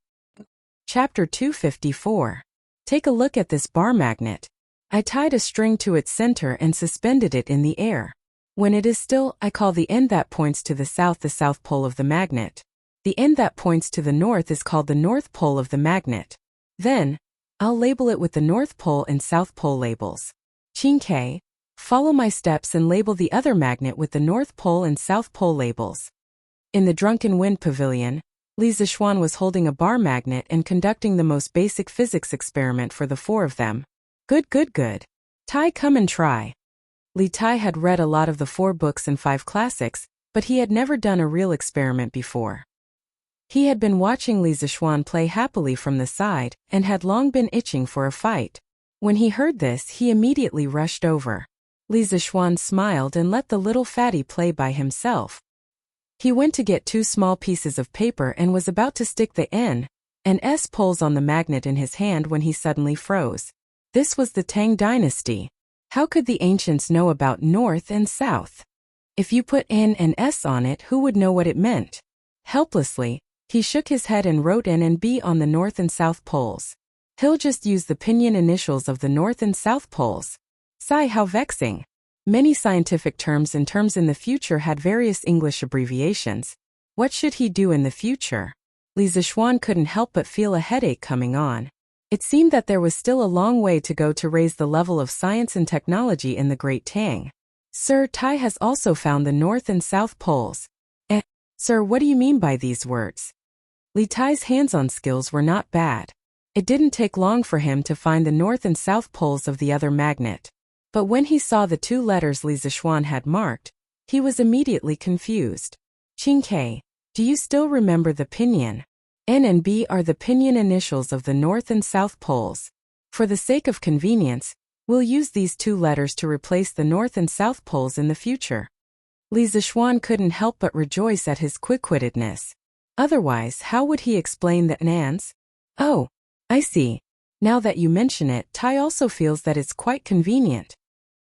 Chapter 254. Take a look at this bar magnet. I tied a string to its center and suspended it in the air. When it is still, I call the end that points to the south pole of the magnet. The end that points to the north is called the north pole of the magnet. Then, I'll label it with the north pole and south pole labels. Qingke, follow my steps and label the other magnet with the north pole and south pole labels. In the Drunken Wind Pavilion, Li Zishuan was holding a bar magnet and conducting the most basic physics experiment for the 4 of them. Good. Tai, come and try. Li Tai had read a lot of the 4 books and 5 classics, but he had never done a real experiment before. He had been watching Li Zishuan play happily from the side, and had long been itching for a fight. When he heard this, he immediately rushed over. Li Zishuan smiled and let the little fatty play by himself. He went to get 2 small pieces of paper and was about to stick the N and S poles on the magnet in his hand when he suddenly froze. This was the Tang dynasty. How could the ancients know about north and south? If you put N and S on it, who would know what it meant? Helplessly, he shook his head and wrote N and B on the north and south poles. He'll just use the pinyin initials of the North and South poles. Sigh, how vexing. Many scientific terms and terms in the future had various English abbreviations. What should he do in the future? Li Zixuan couldn't help but feel a headache coming on. It seemed that there was still a long way to go to raise the level of science and technology in the Great Tang. Sir, Tai has also found the North and South poles. Sir, what do you mean by these words? Li Tai's hands-on skills were not bad. It didn't take long for him to find the North and South poles of the other magnet. But when he saw the two letters Li Zixuan had marked, he was immediately confused. Qingke, do you still remember the pinyin? N and B are the pinyin initials of the North and South poles. For the sake of convenience, we'll use these two letters to replace the North and South poles in the future. Li Zixuan couldn't help but rejoice at his quick-wittedness. Otherwise, how would he explain the Nans? Oh, I see. Now that you mention it, Tai also feels that it's quite convenient.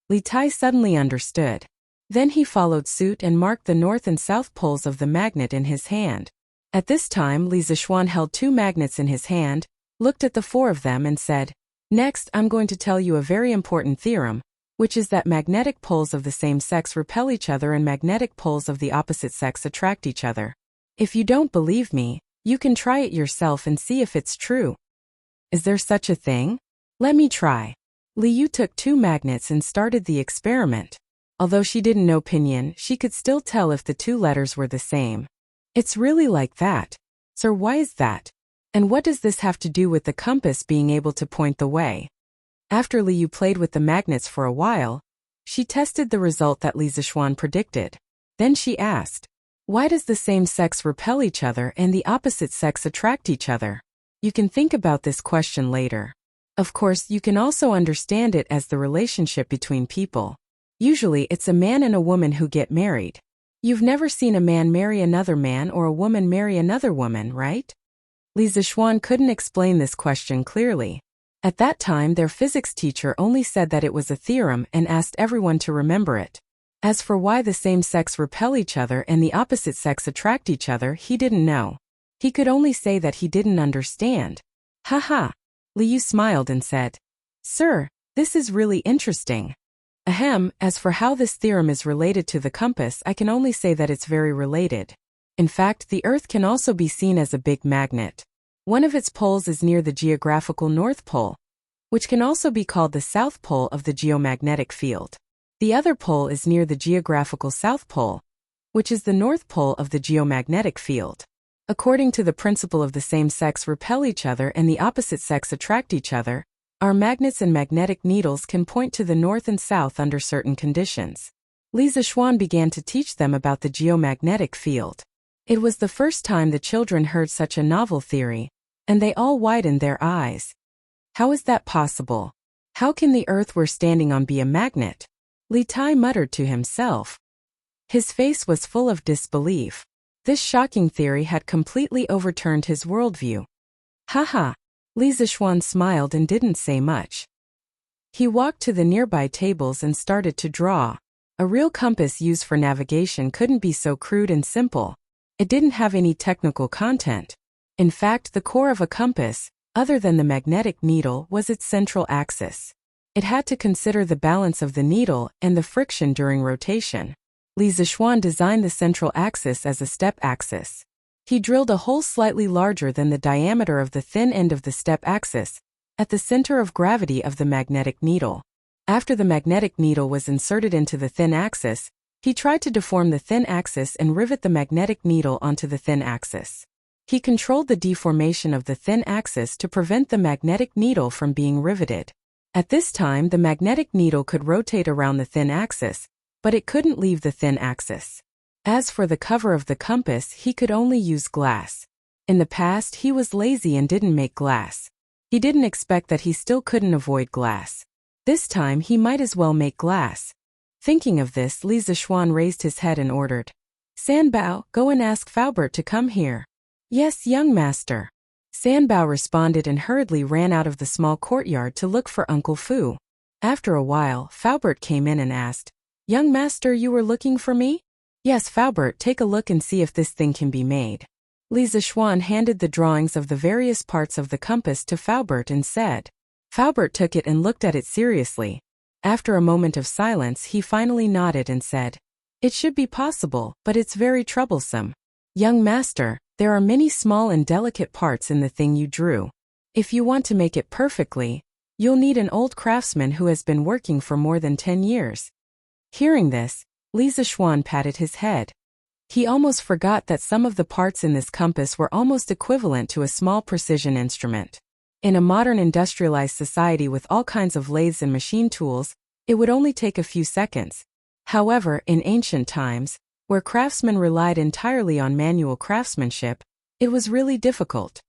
Li Tai suddenly understood. Then he followed suit and marked the North and South poles of the magnet in his hand. At this time, Li Zixuan held two magnets in his hand, looked at the four of them and said, "Next, I'm going to tell you a very important theorem, which is that magnetic poles of the same sex repel each other and magnetic poles of the opposite sex attract each other. If you don't believe me, you can try it yourself and see if it's true." Is there such a thing? Let me try. Li Yu took two magnets and started the experiment. Although she didn't know pinyin, she could still tell if the two letters were the same. It's really like that. Sir, why is that? And what does this have to do with the compass being able to point the way? After Li Yu played with the magnets for a while, she tested the result that Li Zixuan predicted. Then she asked, why does the same sex repel each other and the opposite sex attract each other? You can think about this question later. Of course, you can also understand it as the relationship between people. Usually it's a man and a woman who get married. You've never seen a man marry another man or a woman marry another woman, right? Li Zixuan couldn't explain this question clearly. At that time, their physics teacher only said that it was a theorem and asked everyone to remember it. As for why the same sex repel each other and the opposite sex attract each other, he didn't know. He could only say that he didn't understand. Haha. Li Yu smiled and said, "Sir, this is really interesting." Ahem, as for how this theorem is related to the compass, I can only say that it's very related. In fact, the Earth can also be seen as a big magnet. One of its poles is near the geographical North Pole, which can also be called the South Pole of the geomagnetic field. The other pole is near the geographical South Pole, which is the North Pole of the geomagnetic field. According to the principle of the same sex repel each other and the opposite sex attract each other, our magnets and magnetic needles can point to the north and south under certain conditions. Li Zixuan began to teach them about the geomagnetic field. It was the first time the children heard such a novel theory, and they all widened their eyes. How is that possible? How can the Earth we're standing on be a magnet? Li Tai muttered to himself. His face was full of disbelief. This shocking theory had completely overturned his worldview. Haha. Li Zixuan smiled and didn't say much. He walked to the nearby tables and started to draw. A real compass used for navigation couldn't be so crude and simple. It didn't have any technical content. In fact, the core of a compass, other than the magnetic needle, was its central axis. It had to consider the balance of the needle and the friction during rotation. Li Zixuan designed the central axis as a step axis. He drilled a hole slightly larger than the diameter of the thin end of the step axis, at the center of gravity of the magnetic needle. After the magnetic needle was inserted into the thin axis, he tried to deform the thin axis and rivet the magnetic needle onto the thin axis. He controlled the deformation of the thin axis to prevent the magnetic needle from being riveted. At this time, the magnetic needle could rotate around the thin axis, but it couldn't leave the thin axis. As for the cover of the compass, he could only use glass. In the past, he was lazy and didn't make glass. He didn't expect that he still couldn't avoid glass. This time, he might as well make glass. Thinking of this, Li Zixuan raised his head and ordered, "Sanbao, go and ask Faubert to come here." "Yes, young master." Sanbao responded and hurriedly ran out of the small courtyard to look for Uncle Fu. After a while, Faubert came in and asked, "Young master, you were looking for me?" "Yes, Faubert, take a look and see if this thing can be made." Li Zixuan handed the drawings of the various parts of the compass to Faubert and said. Faubert took it and looked at it seriously. After a moment of silence, he finally nodded and said, "It should be possible, but it's very troublesome. Young master, there are many small and delicate parts in the thing you drew. If you want to make it perfectly, you'll need an old craftsman who has been working for more than 10 years. Hearing this, Li Zixuan patted his head. He almost forgot that some of the parts in this compass were almost equivalent to a small precision instrument. In a modern industrialized society with all kinds of lathes and machine tools, it would only take a few seconds. However, in ancient times, where craftsmen relied entirely on manual craftsmanship, it was really difficult.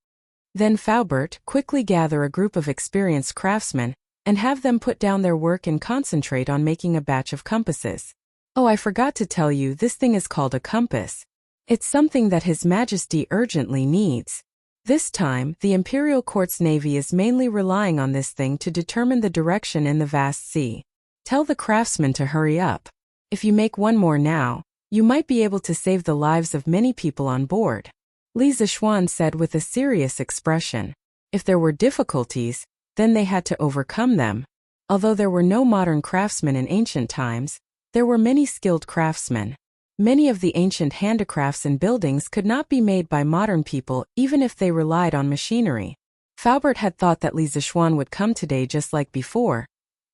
Then Faubert quickly gather a group of experienced craftsmen and have them put down their work and concentrate on making a batch of compasses. Oh, I forgot to tell you, this thing is called a compass. It's something that His Majesty urgently needs. This time, the Imperial Court's navy is mainly relying on this thing to determine the direction in the vast sea. Tell the craftsmen to hurry up. If you make one more now, you might be able to save the lives of many people on board." Li Zixuan said with a serious expression. If there were difficulties, then they had to overcome them. Although there were no modern craftsmen in ancient times, there were many skilled craftsmen. Many of the ancient handicrafts and buildings could not be made by modern people even if they relied on machinery. Faubert had thought that Li Zixuan would come today just like before,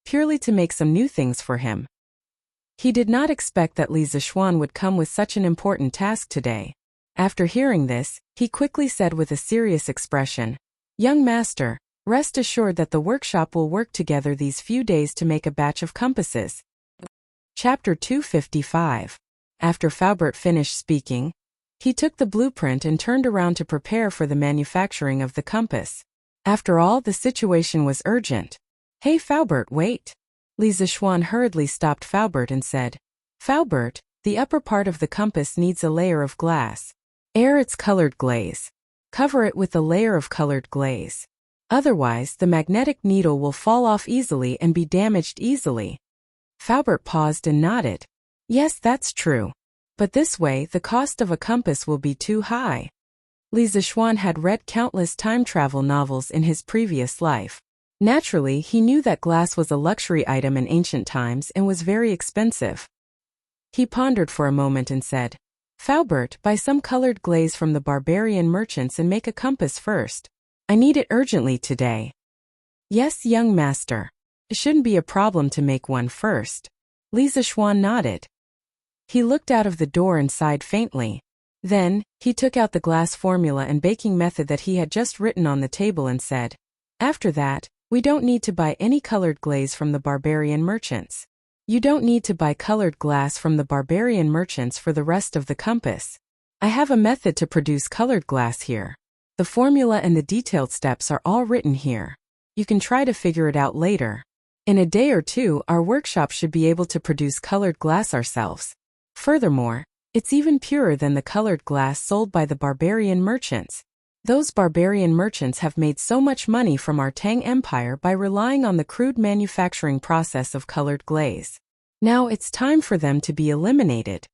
purely to make some new things for him. He did not expect that Li Zixuan would come with such an important task today. After hearing this, he quickly said with a serious expression, "Young master, rest assured that the workshop will work together these few days to make a batch of compasses." Chapter 255. After Faubert finished speaking, he took the blueprint and turned around to prepare for the manufacturing of the compass. After all, the situation was urgent. "Hey Faubert, wait." Li Zixuan hurriedly stopped Faubert and said, "Faubert, the upper part of the compass needs a layer of glass. Air its colored glaze. Cover it with a layer of colored glaze. Otherwise, the magnetic needle will fall off easily and be damaged easily." Faubert paused and nodded. "Yes, that's true. But this way, the cost of a compass will be too high." Li Zixuan had read countless time travel novels in his previous life. Naturally, he knew that glass was a luxury item in ancient times and was very expensive. He pondered for a moment and said, "Faubert, buy some colored glaze from the barbarian merchants and make a compass first. I need it urgently today." "Yes, young master. It shouldn't be a problem to make one first." Li Zixuan nodded. He looked out of the door and sighed faintly. Then, he took out the glass formula and baking method that he had just written on the table and said, "After that, we don't need to buy any colored glaze from the barbarian merchants. You don't need to buy colored glass from the barbarian merchants for the rest of the compass. I have a method to produce colored glass here. The formula and the detailed steps are all written here. You can try to figure it out later. In a day or two, our workshop should be able to produce colored glass ourselves. Furthermore, it's even purer than the colored glass sold by the barbarian merchants. Those barbarian merchants have made so much money from our Tang Empire by relying on the crude manufacturing process of colored glaze. Now it's time for them to be eliminated."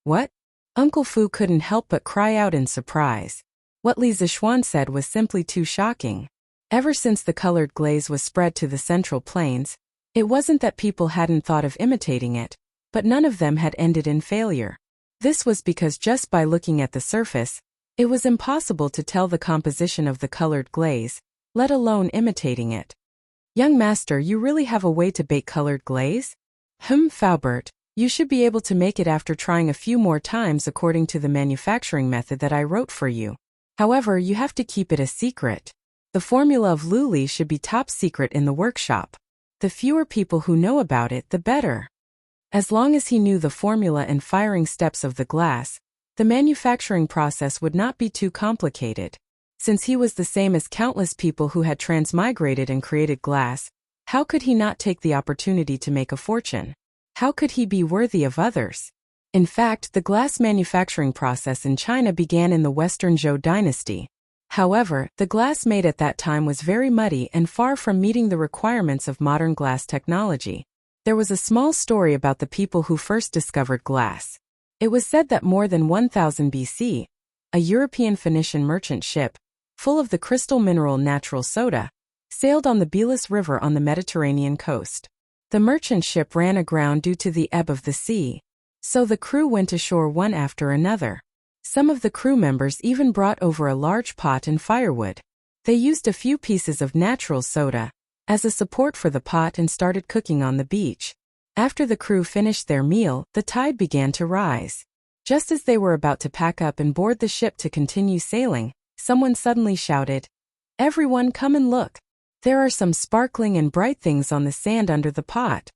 "What?" Uncle Fu couldn't help but cry out in surprise. What Li Zixuan said was simply too shocking. Ever since the colored glaze was spread to the Central Plains, it wasn't that people hadn't thought of imitating it, but none of them had ended in failure. This was because just by looking at the surface, it was impossible to tell the composition of the colored glaze, let alone imitating it. "Young master, you really have a way to bake colored glaze?" Faubert, you should be able to make it after trying a few more times according to the manufacturing method that I wrote for you. However, you have to keep it a secret. The formula of Luli should be top secret in the workshop. The fewer people who know about it, the better." As long as he knew the formula and firing steps of the glass, the manufacturing process would not be too complicated. Since he was the same as countless people who had transmigrated and created glass, how could he not take the opportunity to make a fortune? How could he be worthy of others? In fact, the glass manufacturing process in China began in the Western Zhou dynasty. However, the glass made at that time was very muddy and far from meeting the requirements of modern glass technology. There was a small story about the people who first discovered glass. It was said that more than 1000 BC, a European Phoenician merchant ship, full of the crystal mineral natural soda, sailed on the Belus River on the Mediterranean coast. The merchant ship ran aground due to the ebb of the sea, so the crew went ashore one after another. Some of the crew members even brought over a large pot and firewood. They used a few pieces of natural soda as a support for the pot and started cooking on the beach. After the crew finished their meal, the tide began to rise. Just as they were about to pack up and board the ship to continue sailing, someone suddenly shouted, "Everyone come and look! There are some sparkling and bright things on the sand under the pot."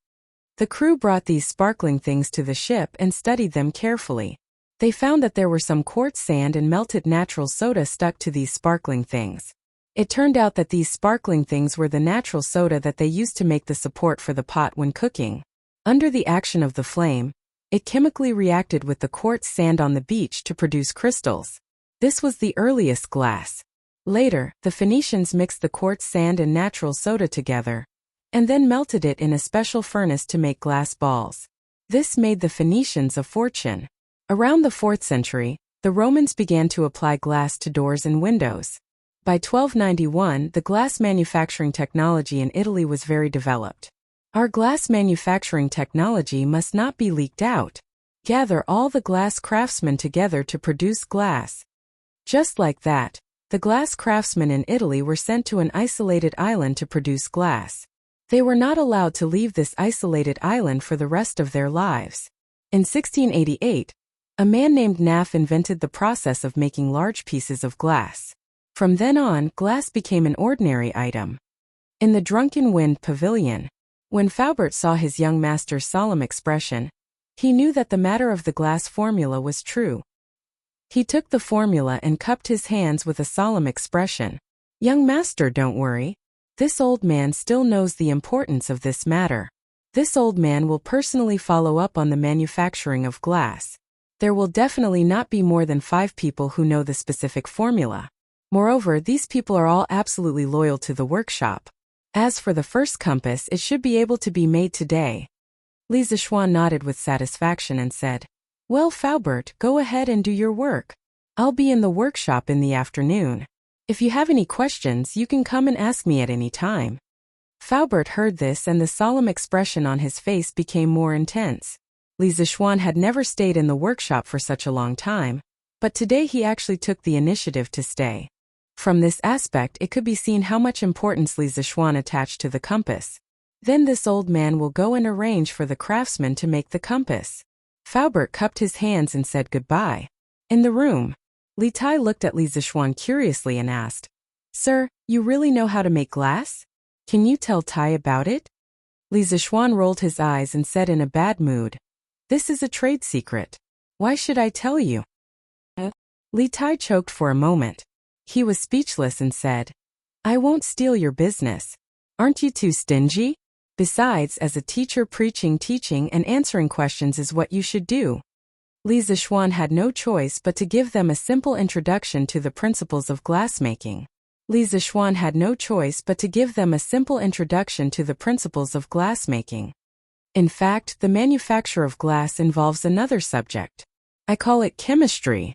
The crew brought these sparkling things to the ship and studied them carefully. They found that there were some quartz sand and melted natural soda stuck to these sparkling things. It turned out that these sparkling things were the natural soda that they used to make the support for the pot when cooking. Under the action of the flame, it chemically reacted with the quartz sand on the beach to produce crystals. This was the earliest glass. Later, the Phoenicians mixed the quartz sand and natural soda together, and then melted it in a special furnace to make glass balls. This made the Phoenicians a fortune. Around the 4th century, the Romans began to apply glass to doors and windows. By 1291, the glass manufacturing technology in Italy was very developed. Our glass manufacturing technology must not be leaked out. Gather all the glass craftsmen together to produce glass. Just like that, the glass craftsmen in Italy were sent to an isolated island to produce glass. They were not allowed to leave this isolated island for the rest of their lives. In 1688, a man named Naff invented the process of making large pieces of glass. From then on, glass became an ordinary item. In the Drunken Wind Pavilion, when Faubert saw his young master's solemn expression, he knew that the matter of the glass formula was true. He took the formula and cupped his hands with a solemn expression. "Young master, don't worry. This old man still knows the importance of this matter. This old man will personally follow up on the manufacturing of glass. There will definitely not be more than 5 people who know the specific formula. Moreover, these people are all absolutely loyal to the workshop. As for the first compass, it should be able to be made today." Li Zixuan nodded with satisfaction and said, "Well, Faubert, go ahead and do your work. I'll be in the workshop in the afternoon. If you have any questions, you can come and ask me at any time." Faubert heard this and the solemn expression on his face became more intense. Li Zixuan had never stayed in the workshop for such a long time, but today he actually took the initiative to stay. From this aspect, it could be seen how much importance Li Zixuan attached to the compass. Then this old man will go and arrange for the craftsman to make the compass. Faubert cupped his hands and said goodbye. In the room, Li Tai looked at Li Zixuan curiously and asked, "Sir, you really know how to make glass? Can you tell Tai about it?" Li Zixuan rolled his eyes and said in a bad mood, "This is a trade secret. Why should I tell you?" Li Tai choked for a moment. He was speechless and said, "I won't steal your business. Aren't you too stingy? Besides, as a teacher, teaching and answering questions is what you should do." Li Zixuan had no choice but to give them a simple introduction to the principles of glassmaking. Li Zixuan had no choice but to give them a simple introduction to the principles of glassmaking. In fact, the manufacture of glass involves another subject. I call it chemistry.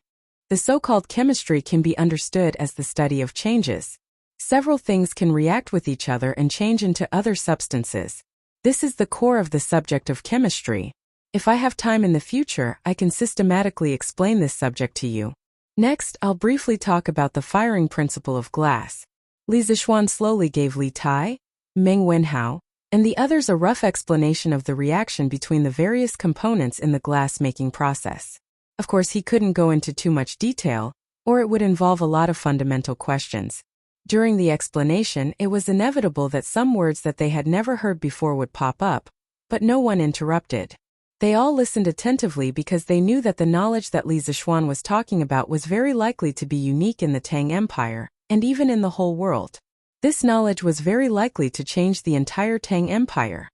The so-called chemistry can be understood as the study of changes. Several things can react with each other and change into other substances. This is the core of the subject of chemistry. If I have time in the future, I can systematically explain this subject to you. Next, I'll briefly talk about the firing principle of glass. Li Zixuan slowly gave Li Tai, Meng Wenhao, and the others a rough explanation of the reaction between the various components in the glass-making process. Of course, he couldn't go into too much detail, or it would involve a lot of fundamental questions. During the explanation, it was inevitable that some words that they had never heard before would pop up, but no one interrupted. They all listened attentively because they knew that the knowledge that Li Zixuan was talking about was very likely to be unique in the Tang Empire, and even in the whole world. This knowledge was very likely to change the entire Tang Empire.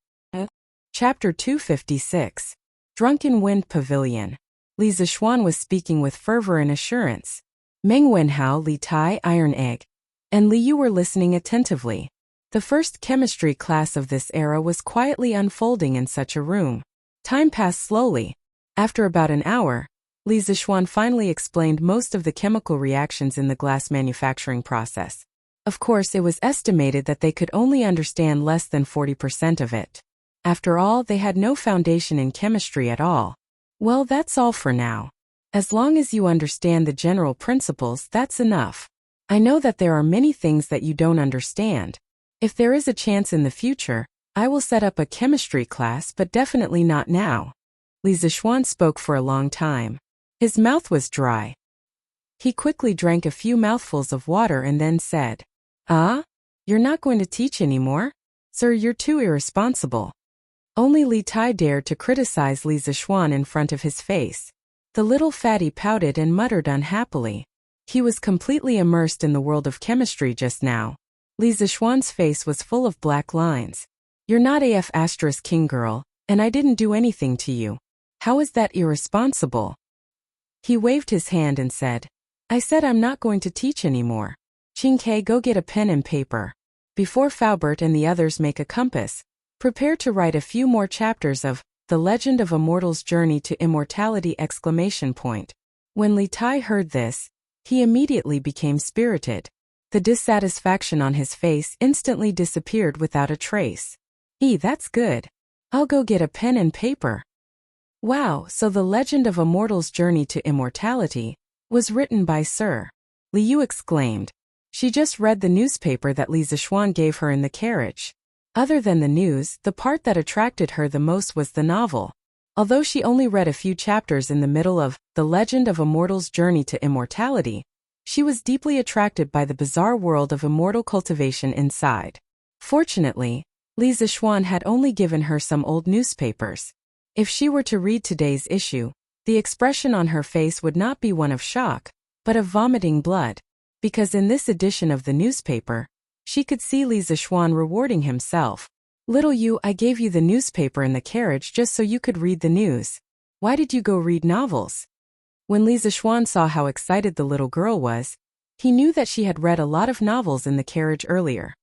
Chapter 256. Drunken Wind Pavilion. Li Zixuan was speaking with fervor and assurance. Meng Wenhao, Li Tai, Iron Egg, and Li Yu were listening attentively. The first chemistry class of this era was quietly unfolding in such a room. Time passed slowly. After about an hour, Li Zixuan finally explained most of the chemical reactions in the glass manufacturing process. Of course, it was estimated that they could only understand less than 40% of it. After all, they had no foundation in chemistry at all. Well, that's all for now. As long as you understand the general principles, that's enough. I know that there are many things that you don't understand. If there is a chance in the future, I will set up a chemistry class, but definitely not now. Li Zixuan spoke for a long time. His mouth was dry. He quickly drank a few mouthfuls of water and then said, "Ah? You're not going to teach anymore? Sir, you're too irresponsible." Only Li Tai dared to criticize Li Zixuan in front of his face. The little fatty pouted and muttered unhappily. He was completely immersed in the world of chemistry just now. Li Zixuan's face was full of black lines. "You're not AF * king girl, and I didn't do anything to you. How is that irresponsible?" He waved his hand and said, "I said I'm not going to teach anymore. Qingke, go get a pen and paper. Before Faubert and the others make a compass, prepare to write a few more chapters of The Legend of a Mortal's Journey to Immortality ! When Li Tai heard this, he immediately became spirited. The dissatisfaction on his face instantly disappeared without a trace. That's good. I'll go get a pen and paper." Wow, so The Legend of a Mortal's Journey to Immortality was written by Sir Liu exclaimed. She just read the newspaper that Li Zixuan gave her in the carriage. Other than the news, the part that attracted her the most was the novel. Although she only read a few chapters in the middle of The Legend of a Mortal's Journey to Immortality, she was deeply attracted by the bizarre world of immortal cultivation inside. Fortunately, Li Zixuan had only given her some old newspapers. If she were to read today's issue, the expression on her face would not be one of shock, but of vomiting blood, because in this edition of the newspaper, she could see Li Zixuan rewarding himself. "Little you, I gave you the newspaper in the carriage just so you could read the news. Why did you go read novels?" When Li Zixuan saw how excited the little girl was, he knew that she had read a lot of novels in the carriage earlier.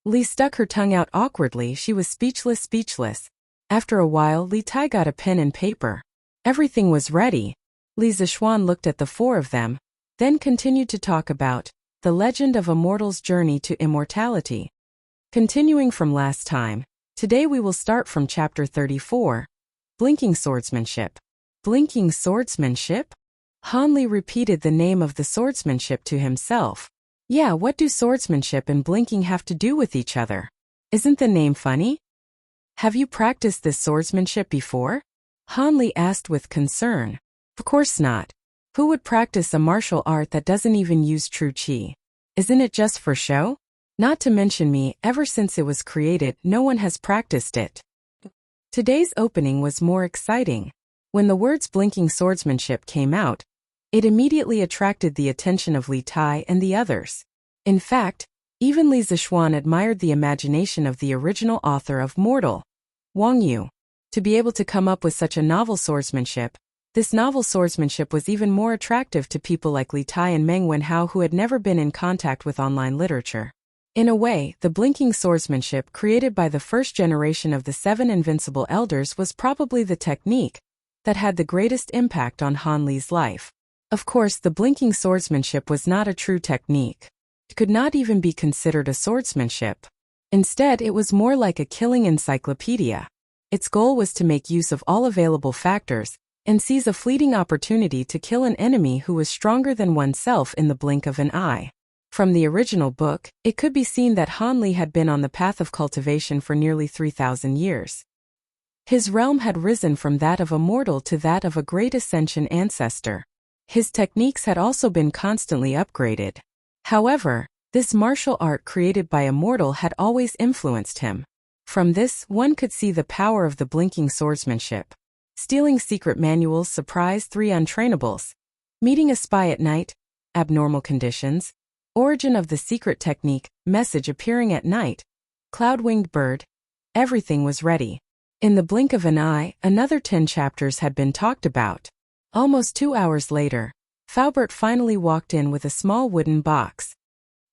Li stuck her tongue out awkwardly. She was speechless. After a while, Li Tai got a pen and paper. Everything was ready. Li Zixuan looked at the four of them, then continued to talk about The Legend of a Mortal's Journey to Immortality. Continuing from last time, today we will start from chapter 34, Blinking Swordsmanship. Blinking swordsmanship? Han Li repeated the name of the swordsmanship to himself. Yeah, what do swordsmanship and blinking have to do with each other? Isn't the name funny? Have you practiced this swordsmanship before? Han Li asked with concern. Of course not. Who would practice a martial art that doesn't even use true qi? Isn't it just for show? Not to mention me, ever since it was created, no one has practiced it. Today's opening was more exciting. When the words blinking swordsmanship came out, it immediately attracted the attention of Li Tai and the others. In fact, even Li Zixuan admired the imagination of the original author of Mortal, Wang Yu. To be able to come up with such a novel swordsmanship, this novel swordsmanship was even more attractive to people like Li Tai and Meng Wenhao who had never been in contact with online literature. In a way, the blinking swordsmanship created by the first generation of the 7 Invincible Elders was probably the technique that had the greatest impact on Han Li's life. Of course, the blinking swordsmanship was not a true technique. It could not even be considered a swordsmanship. Instead, it was more like a killing encyclopedia. Its goal was to make use of all available factors and seize a fleeting opportunity to kill an enemy who was stronger than oneself in the blink of an eye. From the original book, it could be seen that Han Li had been on the path of cultivation for nearly 3,000 years. His realm had risen from that of a mortal to that of a great ascension ancestor. His techniques had also been constantly upgraded. However, this martial art created by a mortal had always influenced him. From this, one could see the power of the blinking swordsmanship. Stealing secret manuals, surprise 3 untrainables. Meeting a spy at night, abnormal conditions. Origin of the secret technique, message appearing at night. Cloud-winged bird. Everything was ready. In the blink of an eye, another 10 chapters had been talked about. Almost 2 hours later, Faubert finally walked in with a small wooden box.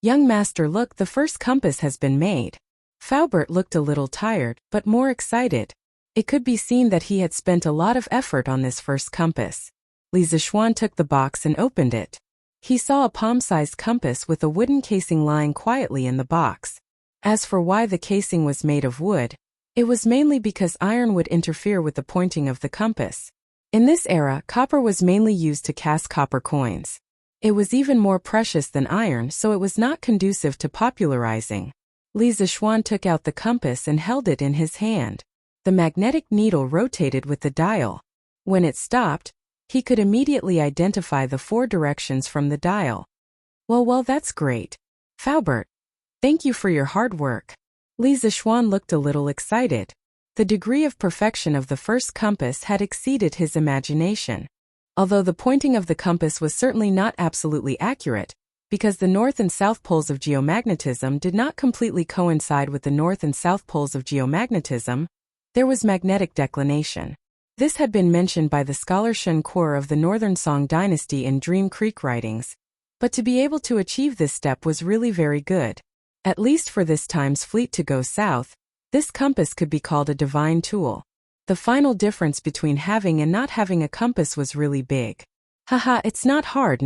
Young master, look, the first compass has been made. Faubert looked a little tired, but more excited. It could be seen that he had spent a lot of effort on this first compass. Li Zishuan took the box and opened it. He saw a palm-sized compass with a wooden casing lying quietly in the box. As for why the casing was made of wood, it was mainly because iron would interfere with the pointing of the compass. In this era, copper was mainly used to cast copper coins. It was even more precious than iron, so it was not conducive to popularizing. Li Zishuan took out the compass and held it in his hand. The magnetic needle rotated with the dial. When it stopped, he could immediately identify the 4 directions from the dial. Well, that's great. Faubert, thank you for your hard work. Li Zishuan looked a little excited. The degree of perfection of the first compass had exceeded his imagination. Although the pointing of the compass was certainly not absolutely accurate, because the north and south poles of geomagnetism did not completely coincide with the north and south poles of geomagnetism, there was magnetic declination. This had been mentioned by the scholar Shen Kuo of the Northern Song dynasty in Dream Creek writings. But to be able to achieve this step was really very good. At least for this time's fleet to go south, this compass could be called a divine tool. The final difference between having and not having a compass was really big. Haha, it's not hard.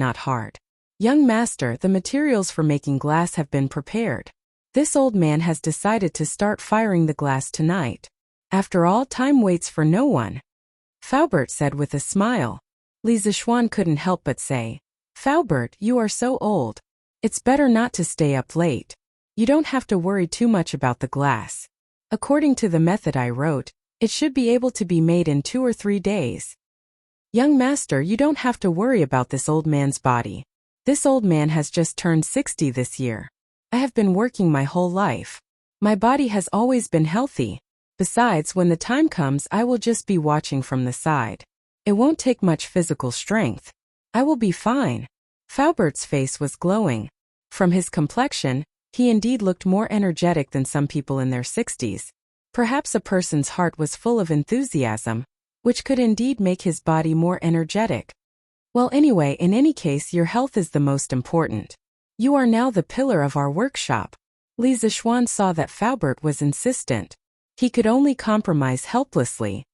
Young master, the materials for making glass have been prepared. This old man has decided to start firing the glass tonight. After all, time waits for no one. Faubert said with a smile. Li Zishuan couldn't help but say, Faubert, you are so old. It's better not to stay up late. You don't have to worry too much about the glass. According to the method I wrote, it should be able to be made in 2 or 3 days. Young master, you don't have to worry about this old man's body. This old man has just turned 60 this year. I have been working my whole life. My body has always been healthy. Besides, when the time comes, I will just be watching from the side. It won't take much physical strength. I will be fine. Faubert's face was glowing. From his complexion, he indeed looked more energetic than some people in their 60s. Perhaps a person's heart was full of enthusiasm, which could indeed make his body more energetic. Well, anyway, in any case, your health is the most important. You are now the pillar of our workshop. Li Zishuan saw that Faubert was insistent. He could only compromise helplessly.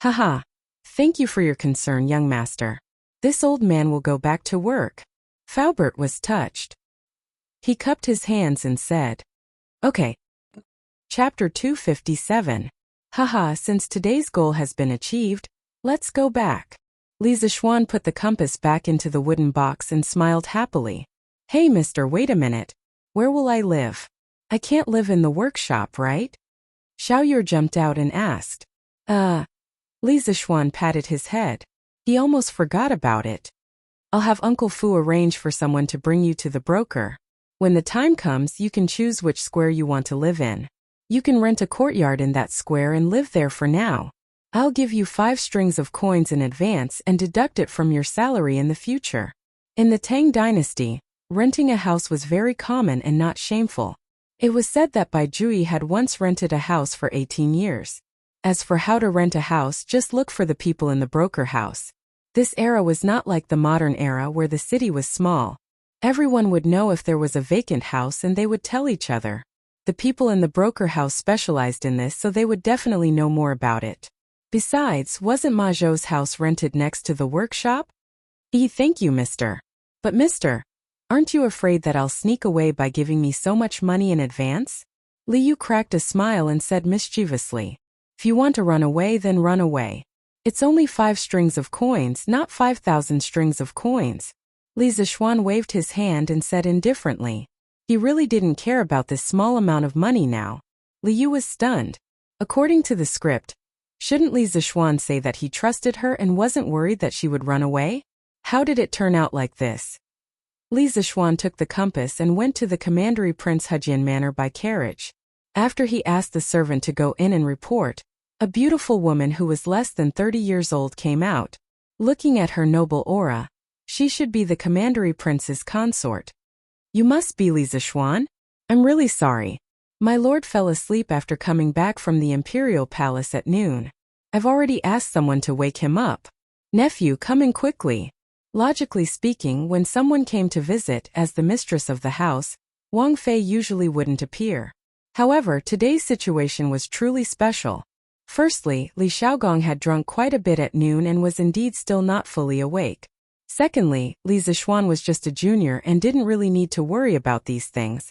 Haha. Thank you for your concern, young master. This old man will go back to work. Faubert was touched. He cupped his hands and said, Okay. Chapter 257. Haha, since today's goal has been achieved, let's go back. Li Zishuan put the compass back into the wooden box and smiled happily. Hey mister, wait a minute. Where will I live? I can't live in the workshop, right? Xiaoyue jumped out and asked. Li Zishuan patted his head. He almost forgot about it. I'll have Uncle Fu arrange for someone to bring you to the broker. When the time comes, you can choose which square you want to live in. You can rent a courtyard in that square and live there for now. I'll give you 5 strings of coins in advance and deduct it from your salary in the future. In the Tang dynasty, renting a house was very common and not shameful. It was said that Bai Jui had once rented a house for 18 years. As for how to rent a house, just look for the people in the broker house. This era was not like the modern era where the city was small. Everyone would know if there was a vacant house and they would tell each other. The people in the broker house specialized in this, so they would definitely know more about it. Besides, wasn't Ma Zhou's house rented next to the workshop? Thank you, mister. But mister, aren't you afraid that I'll sneak away by giving me so much money in advance? Liu cracked a smile and said mischievously. If you want to run away, then run away. It's only 5 strings of coins, not 5,000 strings of coins. Li Zishuan waved his hand and said indifferently. He really didn't care about this small amount of money now. Liu was stunned. According to the script, shouldn't Li Zishuan say that he trusted her and wasn't worried that she would run away? How did it turn out like this? Li Zishuan took the compass and went to the Commandery Prince Hejian Manor by carriage. After he asked the servant to go in and report, a beautiful woman who was less than 30 years old came out. Looking at her noble aura, she should be the Commandery Prince's consort. You must be Li Zishuan? I'm really sorry. My lord fell asleep after coming back from the Imperial Palace at noon. I've already asked someone to wake him up. Nephew, come in quickly. Logically speaking, when someone came to visit as the mistress of the house, Wang Fei usually wouldn't appear. However, today's situation was truly special. Firstly, Li Xiaogong had drunk quite a bit at noon and was indeed still not fully awake. Secondly, Li Zixuan was just a junior and didn't really need to worry about these things.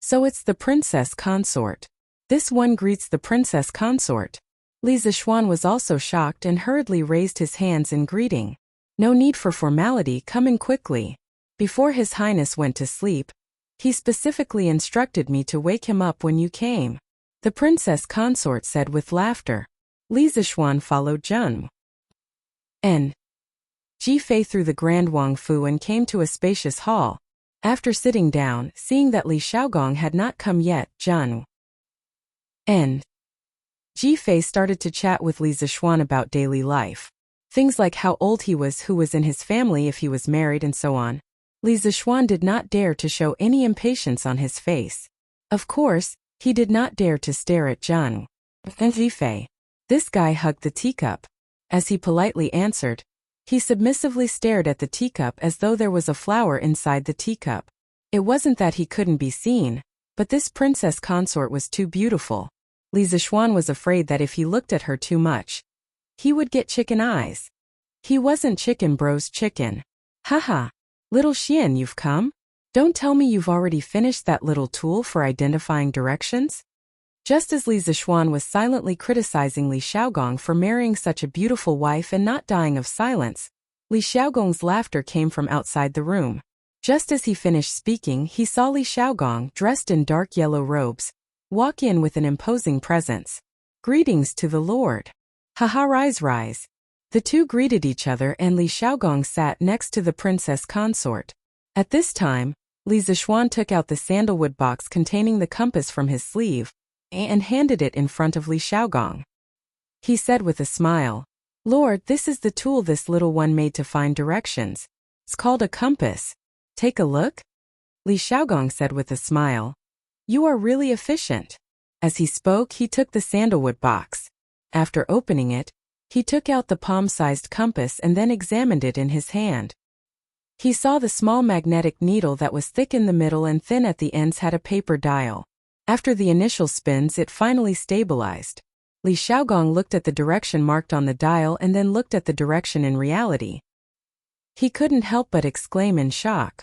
So it's the princess consort. This one greets the princess consort. Li Zixuan was also shocked and hurriedly raised his hands in greeting. No need for formality, come in quickly. Before His Highness went to sleep, he specifically instructed me to wake him up when you came. The princess consort said with laughter. Li Zixuan followed Zheng and Ji Fei through the Grand Wang Fu and came to a spacious hall. After sitting down, seeing that Li Xiaogong had not come yet, Zheng and Ji Fei started to chat with Li Zixuan about daily life. Things like how old he was, who was in his family, if he was married, and so on. Li Zixuan did not dare to show any impatience on his face. Of course, he did not dare to stare at Zheng and Ji Fei. This guy hugged the teacup. As he politely answered, he submissively stared at the teacup as though there was a flower inside the teacup. It wasn't that he couldn't be seen, but this princess consort was too beautiful. Li Zixuan was afraid that if he looked at her too much, he would get chicken eyes. He wasn't chicken bro's chicken. Haha. Little Xian, you've come? Don't tell me you've already finished that little tool for identifying directions? Just as Li Zixuan was silently criticizing Li Xiaogong for marrying such a beautiful wife and not dying of silence, Li Xiaogong's laughter came from outside the room. Just as he finished speaking, he saw Li Xiaogong, dressed in dark yellow robes, walk in with an imposing presence. Greetings to the Lord. Haha, rise. The two greeted each other and Li Xiaogong sat next to the princess consort. At this time, Li Zixuan took out the sandalwood box containing the compass from his sleeve and handed it in front of Li Xiaogong. He said with a smile, Lord, this is the tool this little one made to find directions. It's called a compass. Take a look. Li Xiaogong said with a smile. You are really efficient. As he spoke, he took the sandalwood box. After opening it, he took out the palm-sized compass and then examined it in his hand. He saw the small magnetic needle that was thick in the middle and thin at the ends had a paper dial. After the initial spins, it finally stabilized. Li Xiaogong looked at the direction marked on the dial and then looked at the direction in reality. He couldn't help but exclaim in shock.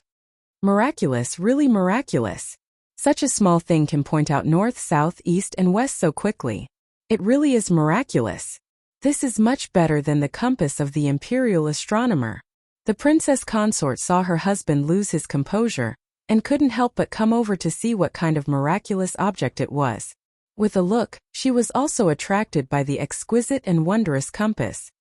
Miraculous, really miraculous. Such a small thing can point out north, south, east, and west so quickly. It really is miraculous. This is much better than the compass of the imperial astronomer. The princess consort saw her husband lose his composure, and couldn't help but come over to see what kind of miraculous object it was. With a look, she was also attracted by the exquisite and wondrous compass.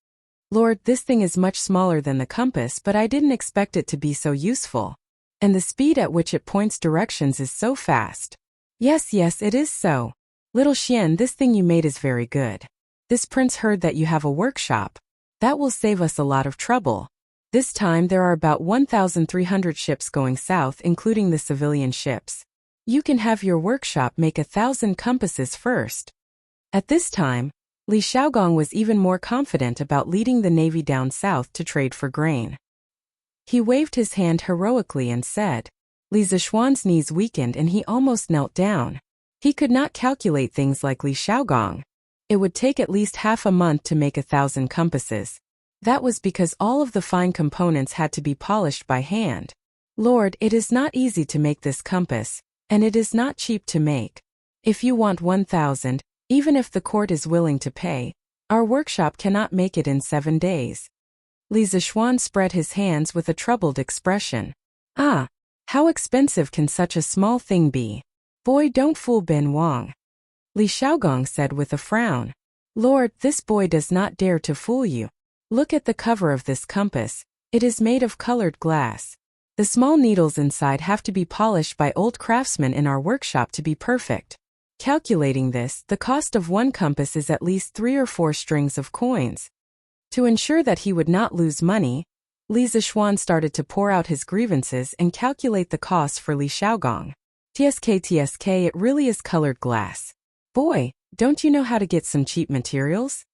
Lord, this thing is much smaller than the compass, but I didn't expect it to be so useful. And the speed at which it points directions is so fast. Yes, it is so. Little Xian, this thing you made is very good. This prince heard that you have a workshop. That will save us a lot of trouble. This time there are about 1,300 ships going south, including the civilian ships. You can have your workshop make 1,000 compasses first. At this time, Li Xiaogong was even more confident about leading the navy down south to trade for grain. He waved his hand heroically and said. Li Zixuan's knees weakened and he almost knelt down. He could not calculate things like Li Xiaogong. It would take at least half a month to make 1,000 compasses. That was because all of the fine components had to be polished by hand. Lord, it is not easy to make this compass, and it is not cheap to make. If you want 1,000, even if the court is willing to pay, our workshop cannot make it in 7 days. Li Zixuan spread his hands with a troubled expression. Ah, how expensive can such a small thing be? Boy, don't fool Ben Wang. Li Xiaogong said with a frown. Lord, this boy does not dare to fool you. Look at the cover of this compass. It is made of colored glass. The small needles inside have to be polished by old craftsmen in our workshop to be perfect. Calculating this, the cost of one compass is at least 3 or 4 strings of coins. To ensure that he would not lose money, Li Zixuan started to pour out his grievances and calculate the costs for Li Xiaogong. TSK, it really is colored glass. Boy, don't you know how to get some cheap materials?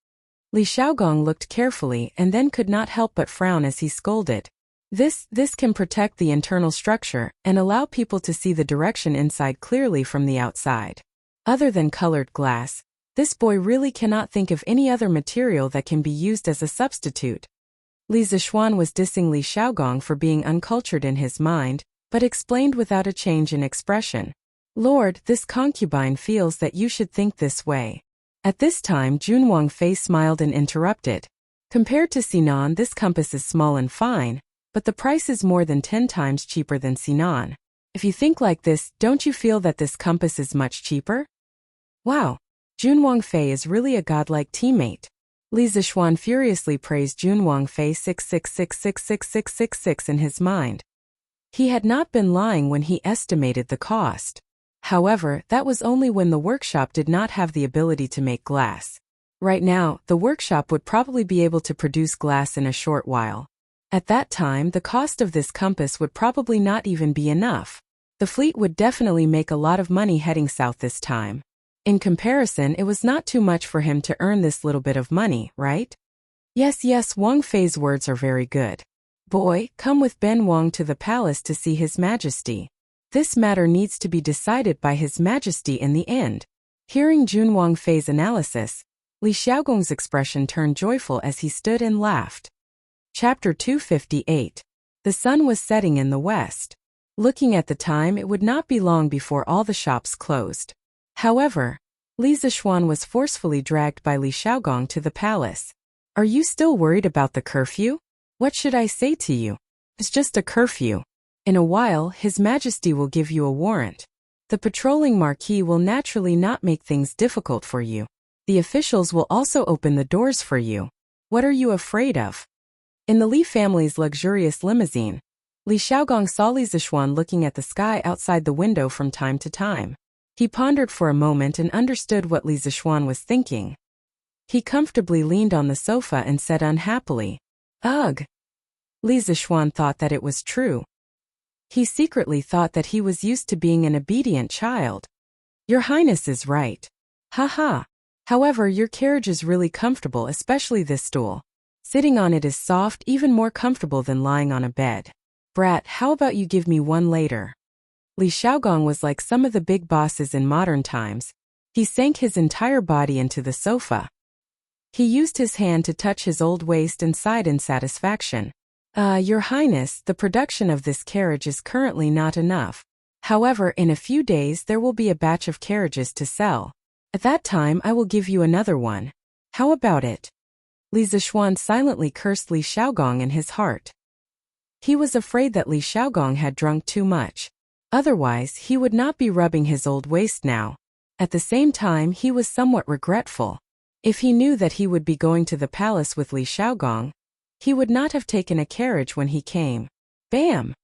Li Xiaogong looked carefully and then could not help but frown as he scolded. This can protect the internal structure and allow people to see the direction inside clearly from the outside. Other than colored glass, This boy really cannot think of any other material that can be used as a substitute. Li Zishuan was dissing Li Xiaogong for being uncultured in his mind, but explained without a change in expression. Lord, this concubine feels that you should think this way. At this time Jun Wangfei smiled and interrupted. Compared to Sinan, this compass is small and fine, but the price is more than 10 times cheaper than Sinan. If you think like this, don't you feel that this compass is much cheaper? Wow! Jun Wangfei is really a godlike teammate. Li Zishuan furiously praised Jun Wangfei 6666666 in his mind. He had not been lying when he estimated the cost. However, that was only when the workshop did not have the ability to make glass. Right now, the workshop would probably be able to produce glass in a short while. At that time, the cost of this compass would probably not even be enough. The fleet would definitely make a lot of money heading south this time. In comparison, it was not too much for him to earn this little bit of money, right? Yes, Wang Fei's words are very good. Boy, come with Ben Wang to the palace to see His Majesty. This matter needs to be decided by His Majesty in the end. Hearing Jun Wangfei's analysis, Li Xiaogong's expression turned joyful as he stood and laughed. Chapter 258. The sun was setting in the west. Looking at the time, it would not be long before all the shops closed. However, Li Zishuan was forcefully dragged by Li Xiaogong to the palace. Are you still worried about the curfew? What should I say to you? It's just a curfew. In a while, His Majesty will give you a warrant. The patrolling marquis will naturally not make things difficult for you. The officials will also open the doors for you. What are you afraid of? In the Li family's luxurious limousine, Li Xiaogong saw Li Zishuan looking at the sky outside the window from time to time. He pondered for a moment and understood what Li Zishuan was thinking. He comfortably leaned on the sofa and said unhappily, "Ugh." Li Zishuan thought that it was true. He secretly thought that he was used to being an obedient child. Your Highness is right. Haha. However, your carriage is really comfortable, especially this stool. Sitting on it is soft, even more comfortable than lying on a bed. Brat, how about you give me one later? Li Xiaogong was like some of the big bosses in modern times. He sank his entire body into the sofa. He used his hand to touch his old waist and sighed in satisfaction. Your Highness, the production of this carriage is currently not enough. However, in a few days there will be a batch of carriages to sell. At that time I will give you another one. How about it? Li Zishuan silently cursed Li Xiaogong in his heart. He was afraid that Li Xiaogong had drunk too much. Otherwise, he would not be rubbing his old waist now. At the same time, he was somewhat regretful. If he knew that he would be going to the palace with Li Xiaogong, he would not have taken a carriage when he came. Bam!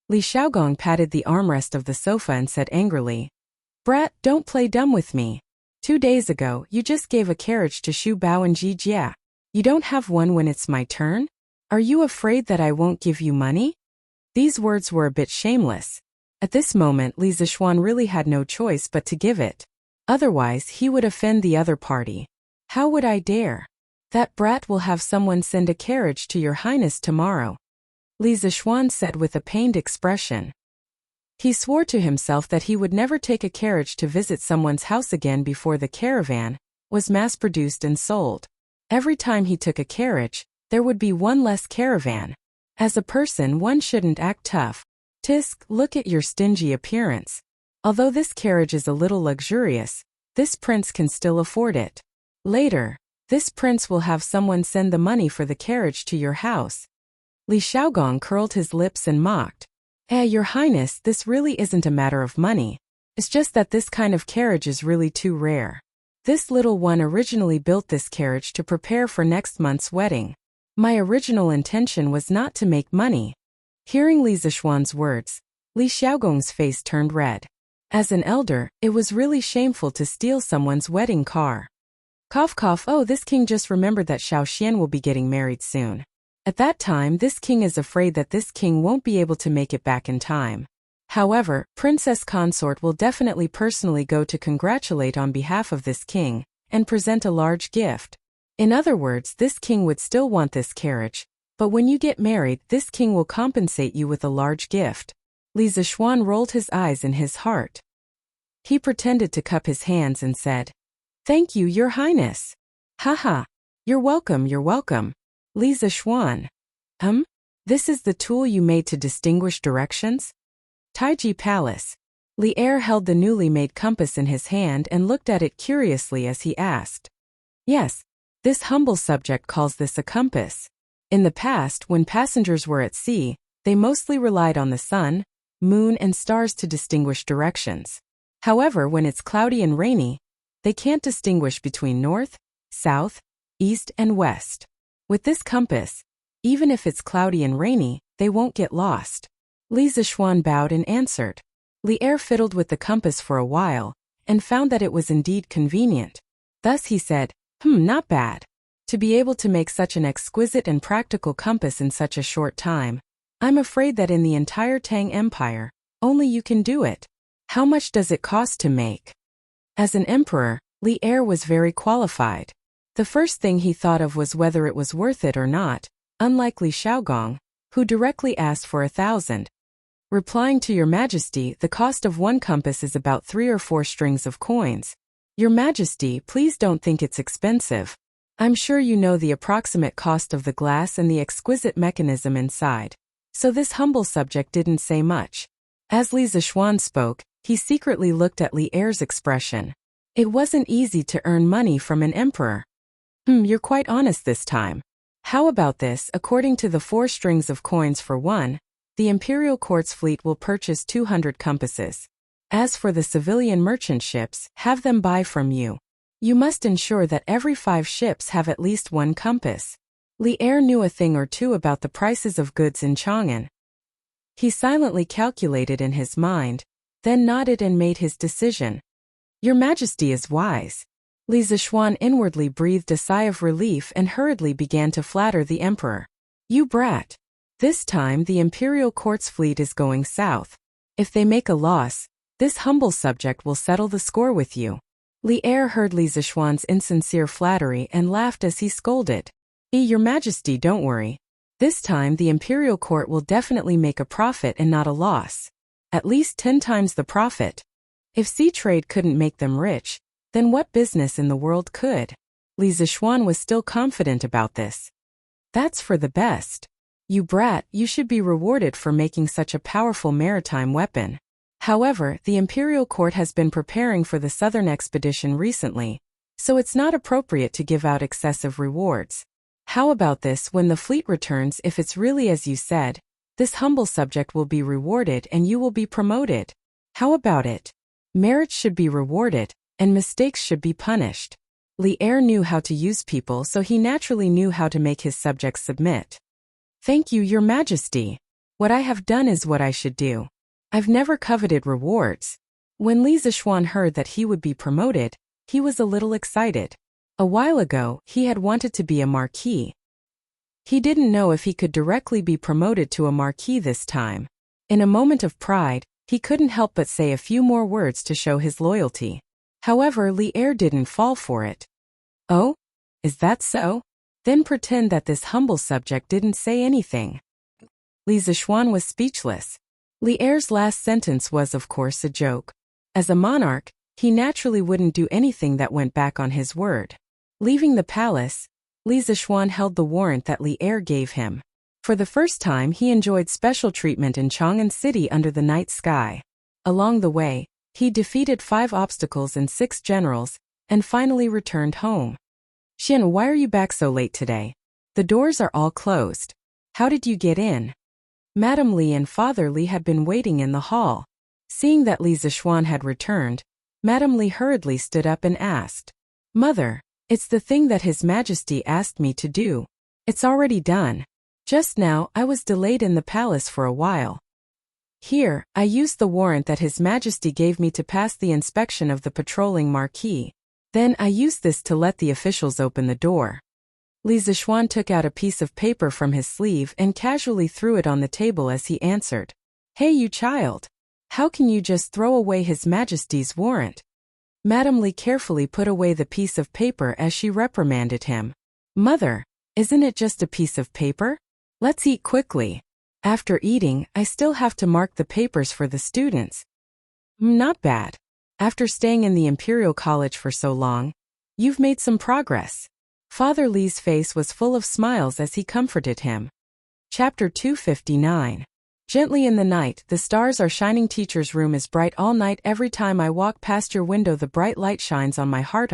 Li Xiaogong patted the armrest of the sofa and said angrily, "Brat, don't play dumb with me. 2 days ago, you just gave a carriage to Xu Bao and Ji Jia. You don't have one when it's my turn? Are you afraid that I won't give you money?" These words were a bit shameless. At this moment, Li Zishuan really had no choice but to give it. Otherwise, he would offend the other party. How would I dare? That brat will have someone send a carriage to your Highness tomorrow, Li Zishuan said with a pained expression. He swore to himself that he would never take a carriage to visit someone's house again before the caravan was mass-produced and sold. Every time he took a carriage, there would be one less caravan. As a person, one shouldn't act tough. Tisk, look at your stingy appearance. Although this carriage is a little luxurious, this prince can still afford it. Later, this prince will have someone send the money for the carriage to your house. Li Xiaogong curled his lips and mocked. Your Highness, this really isn't a matter of money. It's just that this kind of carriage is really too rare. This little one originally built this carriage to prepare for next month's wedding. My original intention was not to make money. Hearing Li Zishuan's words, Li Xiaogong's face turned red. As an elder, it was really shameful to steal someone's wedding car. Cough cough. Oh, this king just remembered that Xiao Xian will be getting married soon. At that time, this king is afraid that this king won't be able to make it back in time. However, Princess Consort will definitely personally go to congratulate on behalf of this king and present a large gift. In other words, this king would still want this carriage, but when you get married, this king will compensate you with a large gift. Li Zishuan rolled his eyes in his heart. He pretended to cup his hands and said, Thank you, Your Highness. Haha. You're welcome, you're welcome. Li Zishuan. This is the tool you made to distinguish directions? Taiji Palace. Li Er held the newly made compass in his hand and looked at it curiously as he asked. Yes, this humble subject calls this a compass. In the past, when passengers were at sea, they mostly relied on the sun, moon, and stars to distinguish directions. However, when it's cloudy and rainy, they can't distinguish between north, south, east, and west. With this compass, even if it's cloudy and rainy, they won't get lost. Li Zishuan bowed and answered. Li Er fiddled with the compass for a while, and found that it was indeed convenient. Thus he said, not bad. To be able to make such an exquisite and practical compass in such a short time, I'm afraid that in the entire Tang Empire, only you can do it. How much does it cost to make? As an emperor, Li Er was very qualified. The first thing he thought of was whether it was worth it or not, unlike Li Shaogong, who directly asked for 1,000. Replying to Your Majesty, the cost of one compass is about 3 or 4 strings of coins. Your Majesty, please don't think it's expensive. I'm sure you know the approximate cost of the glass and the exquisite mechanism inside. So this humble subject didn't say much. As Li Zishuan spoke, he secretly looked at Li Er's expression. It wasn't easy to earn money from an emperor. You're quite honest this time. How about this? According to the 4 strings of coins for one, the Imperial Court's fleet will purchase 200 compasses. As for the civilian merchant ships, have them buy from you. You must ensure that every 5 ships have at least 1 compass. Li Er knew a thing or two about the prices of goods in Chang'an. He silently calculated in his mind, then nodded and made his decision. Your Majesty is wise. Li Zishuan inwardly breathed a sigh of relief and hurriedly began to flatter the emperor. You brat. This time the Imperial Court's fleet is going south. If they make a loss, this humble subject will settle the score with you. Li Er heard Li Zishuan's insincere flattery and laughed as he scolded. Your Majesty, don't worry. This time the Imperial Court will definitely make a profit and not a loss. At least 10 times the profit. If sea trade couldn't make them rich, then what business in the world could? Li Zishuan was still confident about this. That's for the best. You brat, you should be rewarded for making such a powerful maritime weapon. However, the Imperial Court has been preparing for the southern expedition recently, so it's not appropriate to give out excessive rewards. How about this? When the fleet returns, if it's really as you said, this humble subject will be rewarded and you will be promoted. How about it? Merit should be rewarded, and mistakes should be punished. Li Er knew how to use people, so he naturally knew how to make his subjects submit. Thank you, Your Majesty. What I have done is what I should do. I've never coveted rewards. When Li Zishuan heard that he would be promoted, he was a little excited. A while ago, he had wanted to be a marquis. He didn't know if he could directly be promoted to a marquis this time. In a moment of pride, he couldn't help but say a few more words to show his loyalty. However, Li Er didn't fall for it. Oh? Is that so? Then pretend that this humble subject didn't say anything. Li Zishuan was speechless. Li Er's last sentence was of course a joke. As a monarch, he naturally wouldn't do anything that went back on his word. Leaving the palace, Li Zishuan held the warrant that Li Er gave him. For the first time he enjoyed special treatment in Chang'an City under the night sky. Along the way, he defeated 5 obstacles and 6 generals, and finally returned home. Xian, why are you back so late today? The doors are all closed. How did you get in? Madame Li and Father Li had been waiting in the hall. Seeing that Li Zishuan had returned, Madame Li hurriedly stood up and asked, Mother, it's the thing that His Majesty asked me to do. It's already done. Just now, I was delayed in the palace for a while. Here, I used the warrant that His Majesty gave me to pass the inspection of the patrolling marquis. Then I used this to let the officials open the door. Li Zishuan took out a piece of paper from his sleeve and casually threw it on the table as he answered. Hey you child! How can you just throw away His Majesty's warrant? Madame Li carefully put away the piece of paper as she reprimanded him. Mother, isn't it just a piece of paper? Let's eat quickly. After eating, I still have to mark the papers for the students. Not bad. After staying in the Imperial College for so long, You've made some progress. Father Li's face was full of smiles as he comforted him. Chapter 259. Gently in the night, the stars are shining. Teacher's room is bright all night. Every time I walk past your window, the bright light shines on my heart.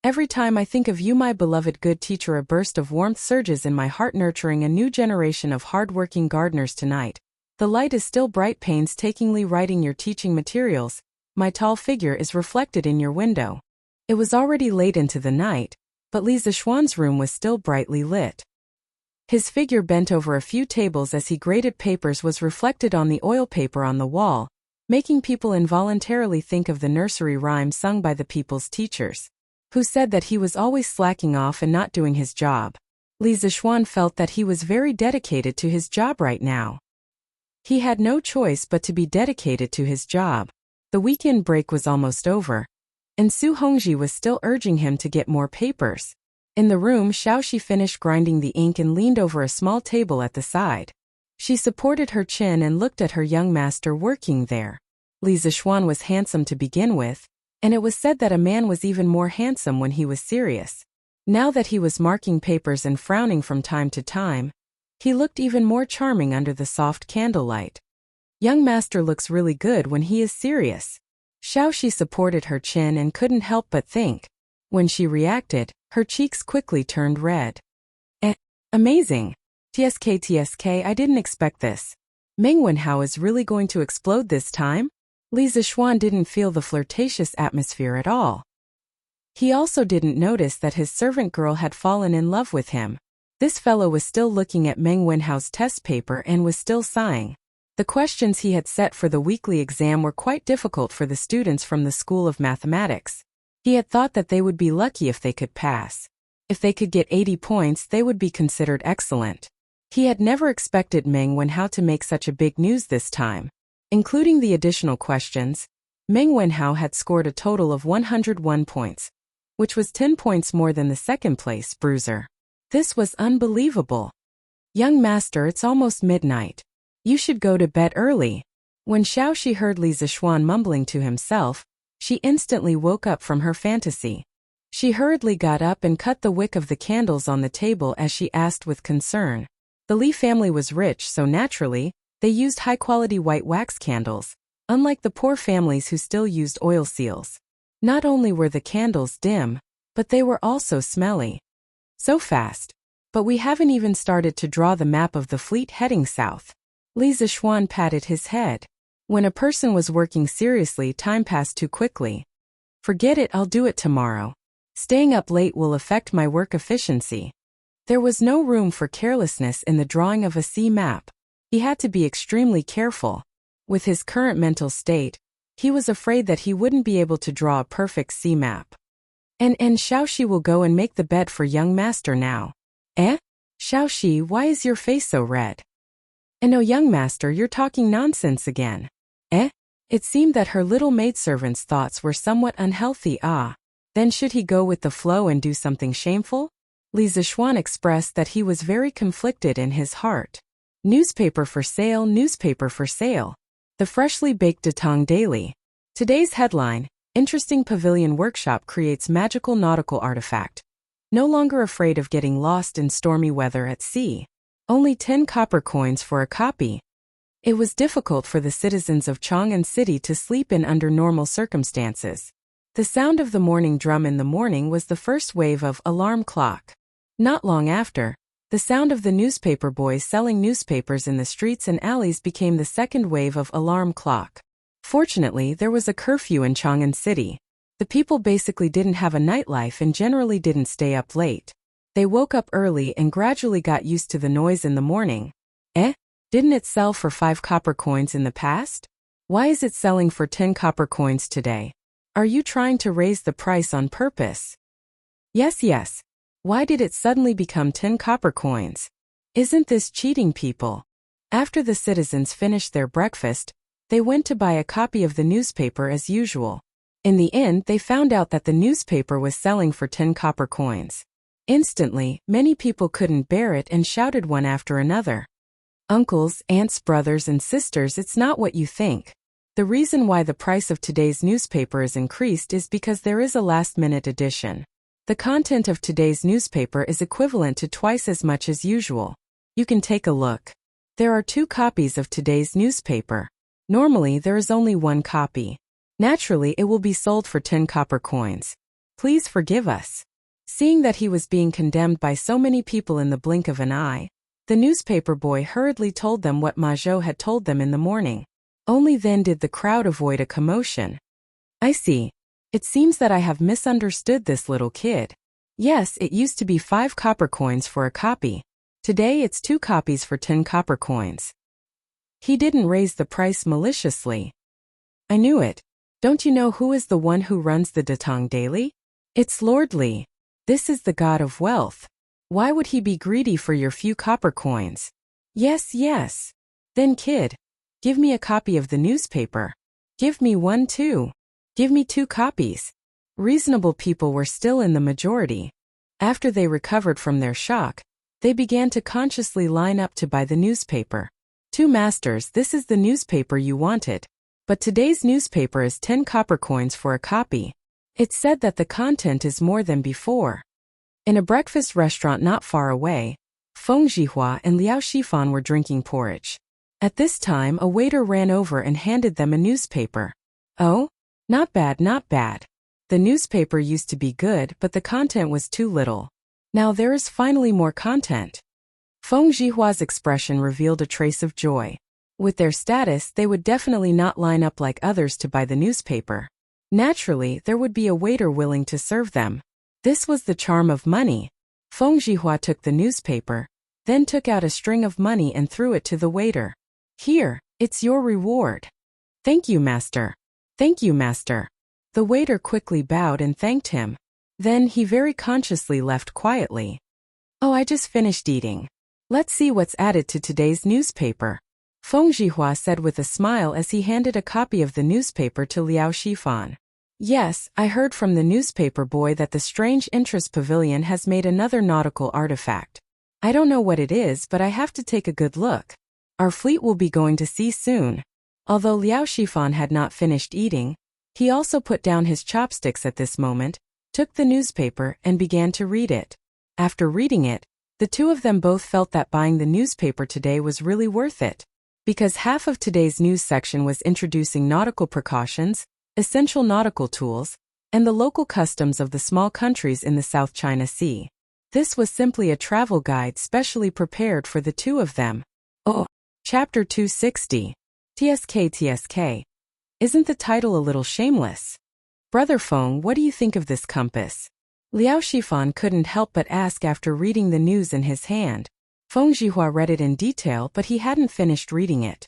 Every time I think of you, my beloved good teacher, a burst of warmth surges in my heart, nurturing a new generation of hard-working gardeners tonight. The light is still bright, painstakingly writing your teaching materials. My tall figure is reflected in your window. It was already late into the night, but Li Zixuan's room was still brightly lit. His figure bent over a few tables as he graded papers was reflected on the oil paper on the wall, making people involuntarily think of the nursery rhyme sung by the people's teachers, who said that he was always slacking off and not doing his job. Li Zixuan felt that he was very dedicated to his job right now. He had no choice but to be dedicated to his job. The weekend break was almost over, and Su Hongji was still urging him to get more papers. In the room, Xiaoxi finished grinding the ink and leaned over a small table at the side. She supported her chin and looked at her young master working there. Li Zixuan was handsome to begin with, and it was said that a man was even more handsome when he was serious. Now that he was marking papers and frowning from time to time, he looked even more charming under the soft candlelight. Young master looks really good when he is serious. Xiaoxi supported her chin and couldn't help but think. When she reacted, her cheeks quickly turned red. Amazing. TSK, I didn't expect this. Meng Wenhao is really going to explode this time? Li Zixuan didn't feel the flirtatious atmosphere at all. He also didn't notice that his servant girl had fallen in love with him. This fellow was still looking at Meng Wenhao's test paper and was still sighing. The questions he had set for the weekly exam were quite difficult for the students from the School of Mathematics. He had thought that they would be lucky if they could pass. If they could get 80 points, they would be considered excellent. He had never expected Meng Wenhao to make such a big news this time. Including the additional questions, Meng Wenhao had scored a total of 101 points, which was 10 points more than the second-place bruiser. This was unbelievable. Young master, it's almost midnight. You should go to bed early. When Xiaoxi heard Li Zixuan mumbling to himself, she instantly woke up from her fantasy. She hurriedly got up and cut the wick of the candles on the table as she asked with concern. The Li family was rich, so naturally, they used high-quality white wax candles, unlike the poor families who still used oil seals. Not only were the candles dim, but they were also smelly. So fast. But we haven't even started to draw the map of the fleet heading south. Li Zixuan patted his head. When a person was working seriously, time passed too quickly. Forget it, I'll do it tomorrow. Staying up late will affect my work efficiency. There was no room for carelessness in the drawing of a sea map. He had to be extremely careful. With his current mental state, he was afraid that he wouldn't be able to draw a perfect sea map. And Xiaoxi will go and make the bed for young master now. Xiaoxi, why is your face so red? Oh, young master, you're talking nonsense again. It seemed that her little maidservant's thoughts were somewhat unhealthy. Then should he go with the flow and do something shameful? Li Zixuan expressed that he was very conflicted in his heart. Newspaper for sale, newspaper for sale. The freshly baked Datang Daily. Today's headline: Interesting Pavilion Workshop creates magical nautical artifact. No longer afraid of getting lost in stormy weather at sea. Only 10 copper coins for a copy. It was difficult for the citizens of Chang'an City to sleep in under normal circumstances. The sound of the morning drum in the morning was the first wave of alarm clock. Not long after, the sound of the newspaper boys selling newspapers in the streets and alleys became the second wave of alarm clock. Fortunately, there was a curfew in Chang'an City. The people basically didn't have a nightlife and generally didn't stay up late. They woke up early and gradually got used to the noise in the morning. Didn't it sell for 5 copper coins in the past? Why is it selling for 10 copper coins today? Are you trying to raise the price on purpose? Yes. Why did it suddenly become 10 copper coins? Isn't this cheating people? After the citizens finished their breakfast, they went to buy a copy of the newspaper as usual. In the end, they found out that the newspaper was selling for 10 copper coins. Instantly, many people couldn't bear it and shouted one after another. Uncles, aunts, brothers, and sisters, it's not what you think. The reason why the price of today's newspaper is increased is because there is a last-minute edition. The content of today's newspaper is equivalent to twice as much as usual. You can take a look. There are 2 copies of today's newspaper. Normally, there is only 1 copy. Naturally, it will be sold for 10 copper coins. Please forgive us. Seeing that he was being condemned by so many people in the blink of an eye, the newspaper boy hurriedly told them what Majot had told them in the morning. Only then did the crowd avoid a commotion. I see. It seems that I have misunderstood this little kid. Yes, it used to be 5 copper coins for a copy. Today it's 2 copies for 10 copper coins. He didn't raise the price maliciously. I knew it. Don't you know who is the one who runs the Datong Daily? It's Lord Li. This is the god of wealth. Why would he be greedy for your few copper coins? Yes, yes. Then kid, give me a copy of the newspaper. Give me one too. Give me 2 copies. Reasonable people were still in the majority. After they recovered from their shock, they began to consciously line up to buy the newspaper. 2 masters, this is the newspaper you wanted. But today's newspaper is 10 copper coins for a copy. It's said that the content is more than before. In a breakfast restaurant not far away, Feng Jihua and Liao Shifan were drinking porridge. At this time, a waiter ran over and handed them a newspaper. Oh? Not bad, not bad. The newspaper used to be good, but the content was too little. Now there is finally more content. Feng Jihua's expression revealed a trace of joy. With their status, they would definitely not line up like others to buy the newspaper. Naturally, there would be a waiter willing to serve them. This was the charm of money. Feng Jihua took the newspaper, then took out a string of money and threw it to the waiter. Here, it's your reward. Thank you, master. Thank you, master. The waiter quickly bowed and thanked him. Then he very consciously left quietly. Oh, I just finished eating. Let's see what's added to today's newspaper. Feng Jihua said with a smile as he handed a copy of the newspaper to Liao Shifan. Yes, I heard from the newspaper boy that the Strange Interest Pavilion has made another nautical artifact. I don't know what it is, but I have to take a good look. Our fleet will be going to sea soon. Although Liao Shifan had not finished eating, he also put down his chopsticks at this moment, took the newspaper and began to read it. After reading it, the 2 of them both felt that buying the newspaper today was really worth it. Because half of today's news section was introducing nautical precautions, essential nautical tools, and the local customs of the small countries in the South China Sea. This was simply a travel guide specially prepared for the 2 of them. Oh, Chapter 260. TSK. Isn't the title a little shameless? Brother Feng, what do you think of this compass? Liao Shifan couldn't help but ask after reading the news in his hand. Feng Jihua read it in detail, but he hadn't finished reading it.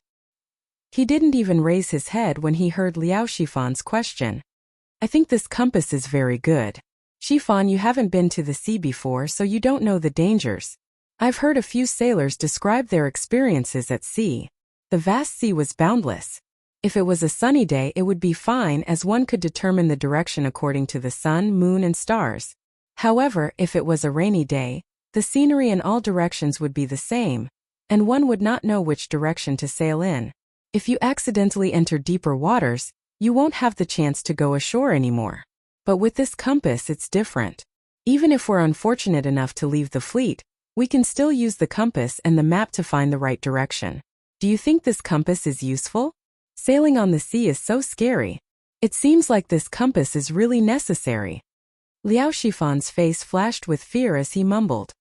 He didn't even raise his head when he heard Liao Shifan's question. I think this compass is very good. Shifan, you haven't been to the sea before, so you don't know the dangers. I've heard a few sailors describe their experiences at sea. The vast sea was boundless. If it was a sunny day, it would be fine as one could determine the direction according to the sun, moon, and stars. However, if it was a rainy day, the scenery in all directions would be the same, and one would not know which direction to sail in. If you accidentally enter deeper waters, you won't have the chance to go ashore anymore. But with this compass, it's different. Even if we're unfortunate enough to leave the fleet, we can still use the compass and the map to find the right direction. Do you think this compass is useful? Sailing on the sea is so scary. It seems like this compass is really necessary. Liao Shifan's face flashed with fear as he mumbled.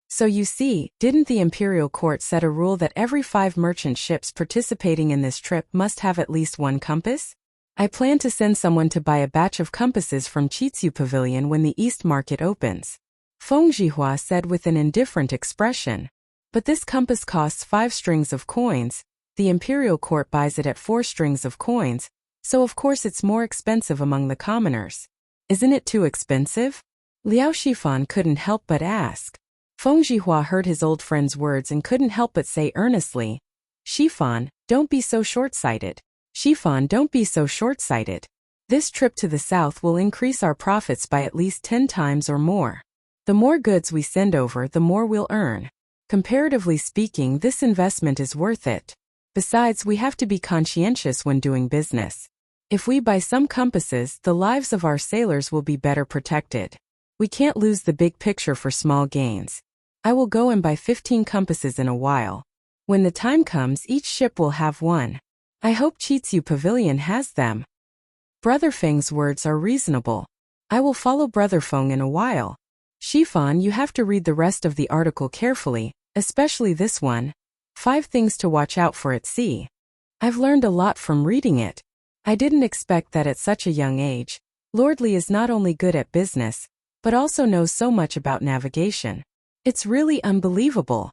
So you see, didn't the imperial court set a rule that every 5 merchant ships participating in this trip must have at least 1 compass? I plan to send someone to buy a batch of compasses from Chitsu Pavilion when the East Market opens. Feng Jihua said with an indifferent expression. But this compass costs 5 strings of coins. The imperial court buys it at 4 strings of coins, so of course it's more expensive among the commoners. Isn't it too expensive? Liao Shifan couldn't help but ask. Feng Jihua heard his old friend's words and couldn't help but say earnestly, Shifan, don't be so short-sighted. Shifan, don't be so short-sighted. This trip to the south will increase our profits by at least 10 times or more. The more goods we send over, the more we'll earn. Comparatively speaking, this investment is worth it. Besides, we have to be conscientious when doing business. If we buy some compasses, the lives of our sailors will be better protected. We can't lose the big picture for small gains. I will go and buy 15 compasses in a while. When the time comes, each ship will have one. I hope Chitsu Pavilion has them. Brother Feng's words are reasonable. I will follow Brother Feng in a while. Shifan, you have to read the rest of the article carefully, especially this one. 5 things to watch out for at sea. I've learned a lot from reading it. I didn't expect that at such a young age. Lord Li is not only good at business, but also knows so much about navigation. It's really unbelievable.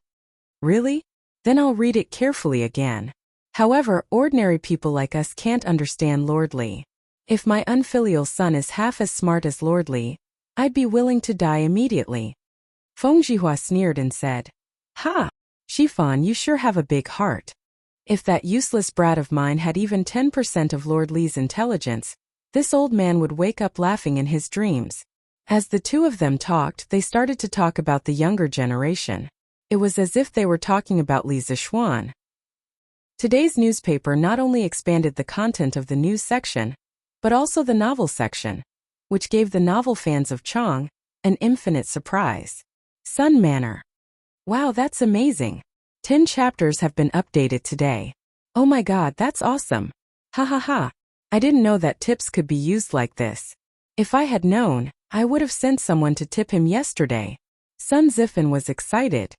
Really? Then I'll read it carefully again. However, ordinary people like us can't understand Lord Li. If my unfilial son is half as smart as Lord Li, I'd be willing to die immediately. Feng Zhihua sneered and said, Ha! Shifan, you sure have a big heart. If that useless brat of mine had even 10% of Lord Li's intelligence, this old man would wake up laughing in his dreams. As the two of them talked, they started to talk about the younger generation. It was as if they were talking about Li Zixuan. Today's newspaper not only expanded the content of the news section, but also the novel section, which gave the novel fans of Chang an infinite surprise. Sun Manor. Wow, that's amazing. 10 chapters have been updated today. Oh my god, that's awesome. Ha ha ha. I didn't know that tips could be used like this. If I had known, I would have sent someone to tip him yesterday. Sun Zifan was excited.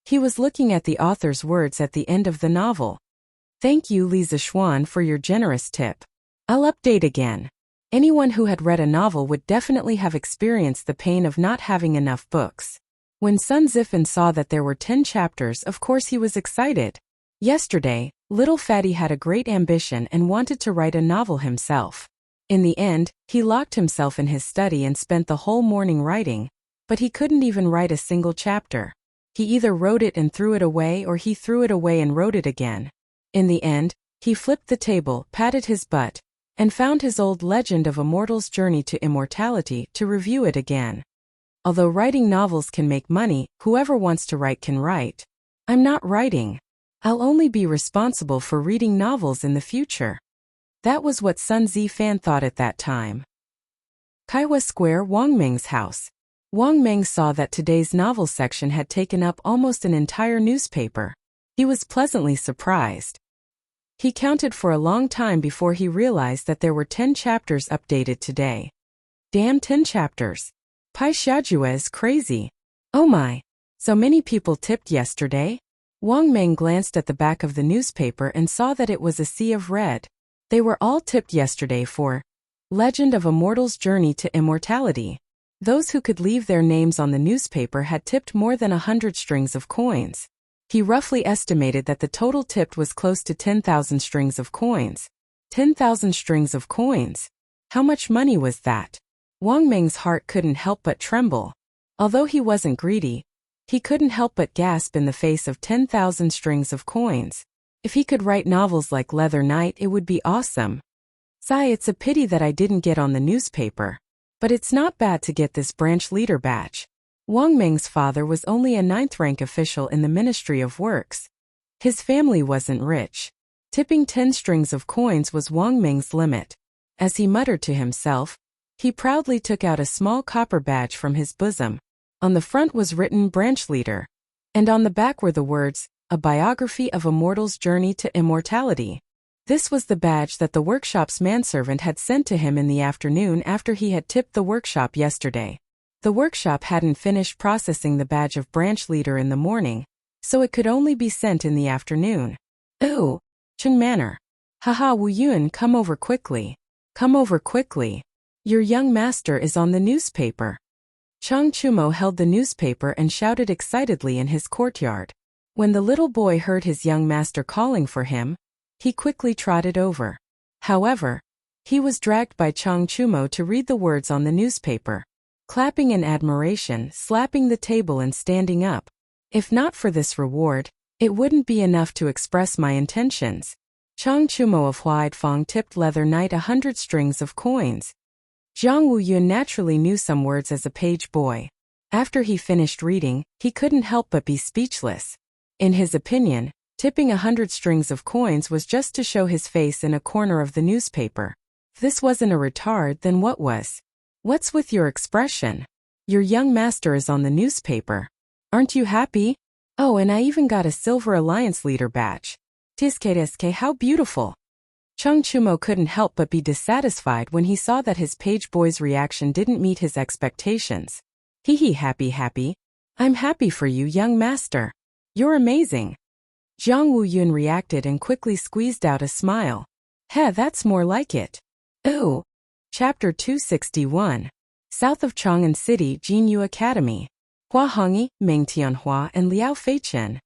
He was looking at the author's words at the end of the novel. Thank you, Li Zixuan, for your generous tip. I'll update again. Anyone who had read a novel would definitely have experienced the pain of not having enough books. When Sun Zifan saw that there were 10 chapters, of course he was excited. Yesterday, little Fatty had a great ambition and wanted to write a novel himself. In the end, he locked himself in his study and spent the whole morning writing, but he couldn't even write a single chapter. He either wrote it and threw it away, or he threw it away and wrote it again. In the end, he flipped the table, patted his butt, and found his old Legend of a Mortal's Journey to Immortality to review it again. Although writing novels can make money, whoever wants to write can write. I'm not writing. I'll only be responsible for reading novels in the future. That was what Sun Zifan thought at that time. Kaiwa Square, Wang Meng's house. Wang Meng saw that today's novel section had taken up almost an entire newspaper. He was pleasantly surprised. He counted for a long time before he realized that there were 10 chapters updated today. Damn, 10 chapters. Pai Xiajue is crazy. Oh my. So many people tipped yesterday? Wang Meng glanced at the back of the newspaper and saw that it was a sea of red. They were all tipped yesterday for Legend of a Mortal's Journey to Immortality. Those who could leave their names on the newspaper had tipped more than 100 strings of coins. He roughly estimated that the total tipped was close to 10,000 strings of coins. 10,000 strings of coins. How much money was that? Wang Meng's heart couldn't help but tremble. Although he wasn't greedy, he couldn't help but gasp in the face of 10,000 strings of coins. If he could write novels like Leather Knight, it would be awesome. Sigh, it's a pity that I didn't get on the newspaper. But it's not bad to get this branch leader badge. Wang Meng's father was only a 9th-rank official in the Ministry of Works. His family wasn't rich. Tipping 10 strings of coins was Wang Meng's limit. As he muttered to himself, he proudly took out a small copper badge from his bosom. On the front was written Branch Leader, and on the back were the words, A Biography of a Mortal's Journey to Immortality. This was the badge that the workshop's manservant had sent to him in the afternoon after he had tipped the workshop yesterday. The workshop hadn't finished processing the badge of Branch Leader in the morning, so it could only be sent in the afternoon. Ooh, Cheng Manor. Haha, Wu Yun, come over quickly. Come over quickly. Your young master is on the newspaper. Chang Chumo held the newspaper and shouted excitedly in his courtyard. When the little boy heard his young master calling for him, he quickly trotted over. However, he was dragged by Chang Chumo to read the words on the newspaper. Clapping in admiration, slapping the table and standing up. If not for this reward, it wouldn't be enough to express my intentions. Chang Chumo of Huaidfang tipped Leather Knight 100 strings of coins. Jiang Wuyun naturally knew some words as a page boy. After he finished reading, he couldn't help but be speechless. In his opinion, tipping 100 strings of coins was just to show his face in a corner of the newspaper. If this wasn't a retard, then what was? What's with your expression? Your young master is on the newspaper. Aren't you happy? Oh, and I even got a Silver Alliance Leader badge. Tiskereske, how beautiful. Chung Chumo couldn't help but be dissatisfied when he saw that his page boy's reaction didn't meet his expectations. Hee happy. I'm happy for you, young master. You're amazing. Jiang Wuyun reacted and quickly squeezed out a smile. Heh, that's more like it. Ooh. Chapter 261. South of Chang'an City, Jinyu Academy. Hua Hongyi, Meng Tianhua, and Liao Feichen,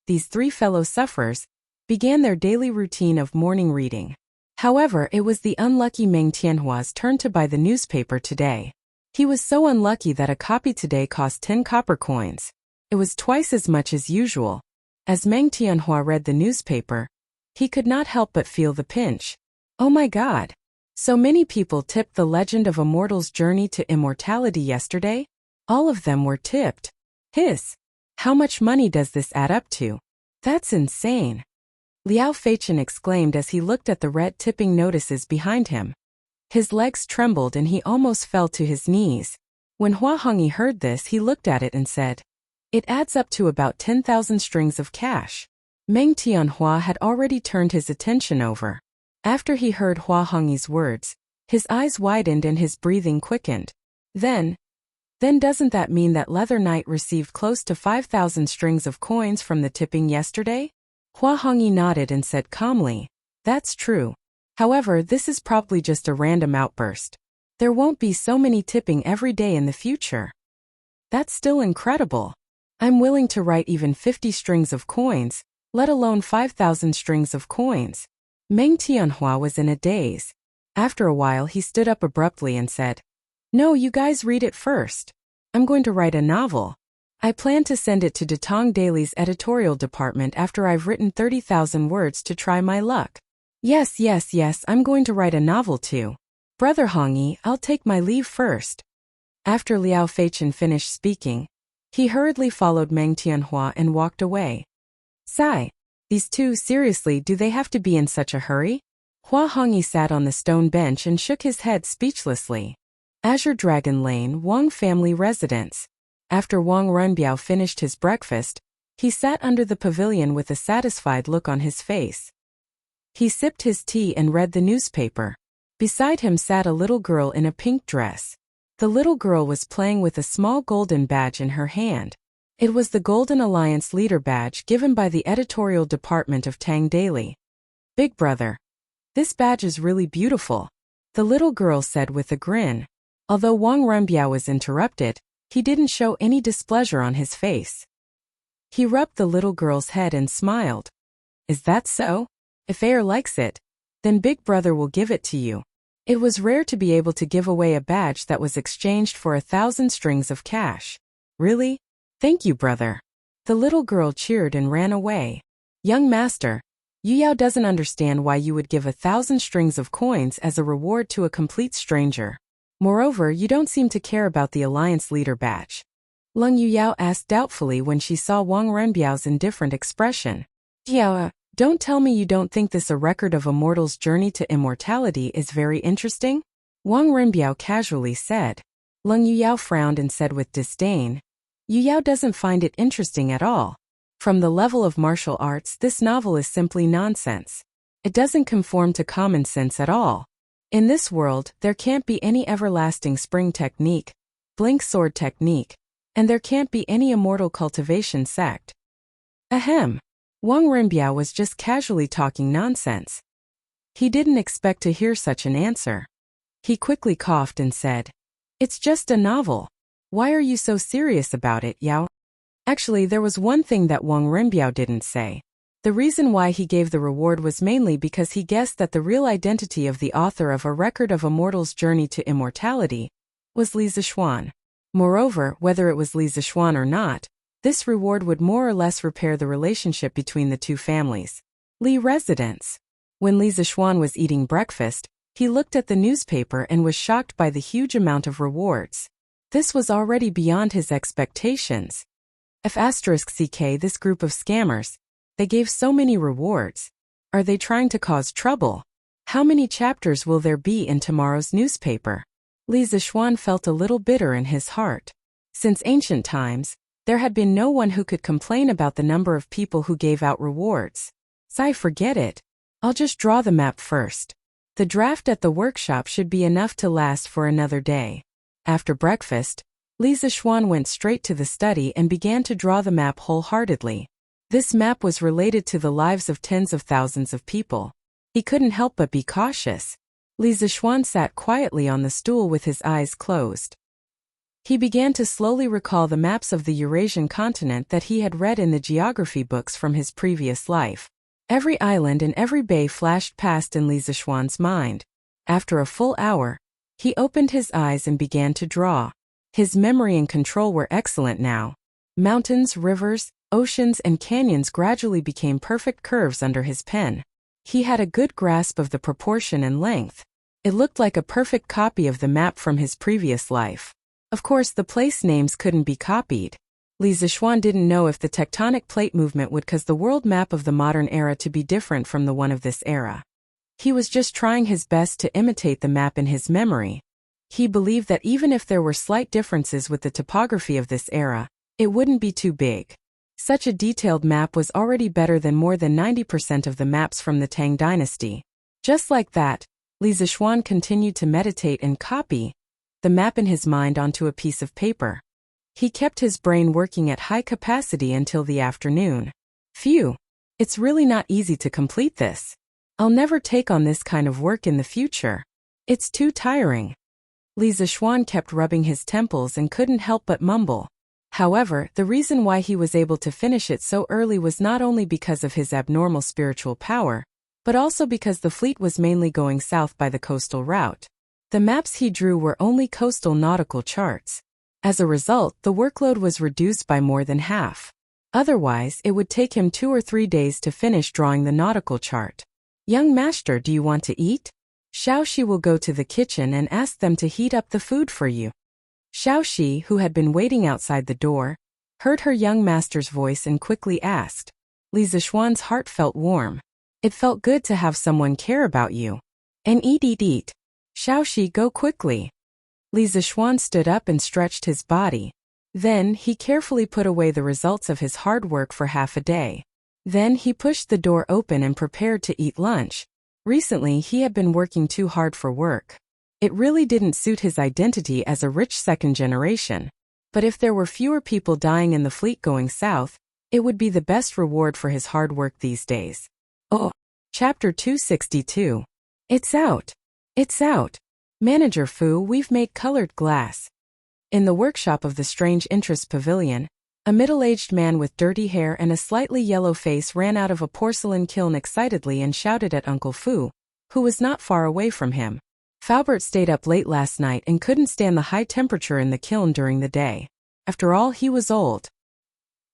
these three fellow sufferers, began their daily routine of morning reading. However, it was the unlucky Meng Tianhua's turn to buy the newspaper today. He was so unlucky that a copy today cost 10 copper coins. It was twice as much as usual. As Meng Tianhua read the newspaper, he could not help but feel the pinch. Oh my God! So many people tipped The Legend of a Mortal's Journey to Immortality yesterday? All of them were tipped. Hiss! How much money does this add up to? That's insane! Liao Feichen exclaimed as he looked at the red tipping notices behind him. His legs trembled and he almost fell to his knees. When Hua Hongyi heard this, he looked at it and said, "It adds up to about 10,000 strings of cash." Meng Tianhua had already turned his attention over. After he heard Hua Hongyi's words, his eyes widened and his breathing quickened. Then doesn't that mean that Leather Knight received close to 5,000 strings of coins from the tipping yesterday? Hua Hongyi nodded and said calmly, "That's true. However, this is probably just a random outburst. There won't be so many tipping every day in the future." That's still incredible. I'm willing to write even 50 strings of coins, let alone 5,000 strings of coins. Meng Tianhua was in a daze. After a while he stood up abruptly and said, "No, you guys read it first. I'm going to write a novel. I plan to send it to Datong Daily's editorial department after I've written 30,000 words to try my luck. Yes, I'm going to write a novel too. Brother Hongyi, I'll take my leave first." After Liao Feichen finished speaking, he hurriedly followed Meng Tianhua and walked away. Sigh. These two, seriously, do they have to be in such a hurry? Hua Hongyi sat on the stone bench and shook his head speechlessly. Azure Dragon Lane, Wang family residence. After Wang Renbiao finished his breakfast, he sat under the pavilion with a satisfied look on his face. He sipped his tea and read the newspaper. Beside him sat a little girl in a pink dress. The little girl was playing with a small golden badge in her hand. It was the Golden Alliance Leader badge given by the editorial department of Tang Daily. "Big brother, this badge is really beautiful," the little girl said with a grin. Although Wang Renbiao was interrupted, he didn't show any displeasure on his face. He rubbed the little girl's head and smiled. "Is that so? If Air likes it, then Big Brother will give it to you." It was rare to be able to give away a badge that was exchanged for 1,000 strings of cash. "Really? Thank you, brother." The little girl cheered and ran away. "Young master, Yu Yao doesn't understand why you would give 1,000 strings of coins as a reward to a complete stranger. Moreover, you don't seem to care about the Alliance Leader badge." Leng Yuyao asked doubtfully when she saw Wang Renbiao's indifferent expression. "Yao, don't tell me you don't think this a record of a mortal's journey to immortality is very interesting?" Wang Renbiao casually said. Leng Yuyao frowned and said with disdain, "Yu Yao doesn't find it interesting at all. From the level of martial arts, this novel is simply nonsense. It doesn't conform to common sense at all. In this world, there can't be any everlasting spring technique, blink sword technique, and there can't be any immortal cultivation sect." Ahem. Wang Renbiao was just casually talking nonsense. He didn't expect to hear such an answer. He quickly coughed and said, "It's just a novel. Why are you so serious about it, Yao?" Actually, there was one thing that Wang Renbiao didn't say. The reason why he gave the reward was mainly because he guessed that the real identity of the author of A Record of a Mortal's Journey to Immortality was Li Zishuan. Moreover, whether it was Li Zishuan or not, this reward would more or less repair the relationship between the two families. Li residence. When Li Zishuan was eating breakfast, he looked at the newspaper and was shocked by the huge amount of rewards. This was already beyond his expectations. F*ck, this group of scammers, they gave so many rewards. Are they trying to cause trouble? How many chapters will there be in tomorrow's newspaper? Li Zishuan felt a little bitter in his heart. Since ancient times, there had been no one who could complain about the number of people who gave out rewards. "I forget it. I'll just draw the map first. The draft at the workshop should be enough to last for another day." After breakfast, Li Zixuan went straight to the study and began to draw the map wholeheartedly. This map was related to the lives of tens of thousands of people. He couldn't help but be cautious. Li Zixuan sat quietly on the stool with his eyes closed. He began to slowly recall the maps of the Eurasian continent that he had read in the geography books from his previous life. Every island and every bay flashed past in Li Zixuan's mind. After a full hour, he opened his eyes and began to draw. His memory and control were excellent now. Mountains, rivers, oceans and canyons gradually became perfect curves under his pen. He had a good grasp of the proportion and length. It looked like a perfect copy of the map from his previous life. Of course, the place names couldn't be copied. Li Zixuan didn't know if the tectonic plate movement would cause the world map of the modern era to be different from the one of this era. He was just trying his best to imitate the map in his memory. He believed that even if there were slight differences with the topography of this era, it wouldn't be too big. Such a detailed map was already better than more than 90% of the maps from the Tang dynasty. Just like that, Li Zixuan continued to meditate and copy the map in his mind onto a piece of paper. He kept his brain working at high capacity until the afternoon. Phew! It's really not easy to complete this. I'll never take on this kind of work in the future. It's too tiring. Li Zixuan kept rubbing his temples and couldn't help but mumble. However, the reason why he was able to finish it so early was not only because of his abnormal spiritual power, but also because the fleet was mainly going south by the coastal route. The maps he drew were only coastal nautical charts. As a result, the workload was reduced by more than half. Otherwise, it would take him 2 or 3 days to finish drawing the nautical chart. "Young master, do you want to eat?" Xiaoxi will go to the kitchen and ask them to heat up the food for you. Xiaoxi, who had been waiting outside the door, heard her young master's voice and quickly asked. Li Zixuan's heart felt warm. It felt good to have someone care about you. "And eat. Xiaoxi, go quickly." Li Zixuan stood up and stretched his body. Then, he carefully put away the results of his hard work for half a day. Then he pushed the door open and prepared to eat lunch. Recently, he had been working too hard for work. It really didn't suit his identity as a rich second generation. But if there were fewer people dying in the fleet going south, it would be the best reward for his hard work these days. Oh! Chapter 262. It's out! It's out! Manager Fu, we've made colored glass. In the workshop of the Strange Interest Pavilion, a middle-aged man with dirty hair and a slightly yellow face ran out of a porcelain kiln excitedly and shouted at Uncle Fu, who was not far away from him. Faubert stayed up late last night and couldn't stand the high temperature in the kiln during the day. After all, he was old.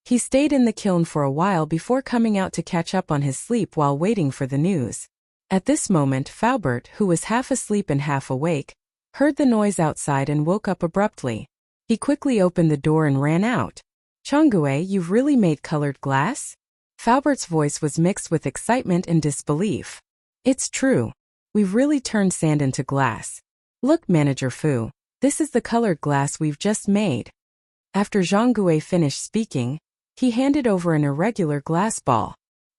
He stayed in the kiln for a while before coming out to catch up on his sleep while waiting for the news. At this moment, Faubert, who was half asleep and half awake, heard the noise outside and woke up abruptly. He quickly opened the door and ran out. "Changgue, you've really made colored glass?" Faubert's voice was mixed with excitement and disbelief. "It's true. We've really turned sand into glass. Look, Manager Fu, this is the colored glass we've just made." After Zhang Gui finished speaking, he handed over an irregular glass ball.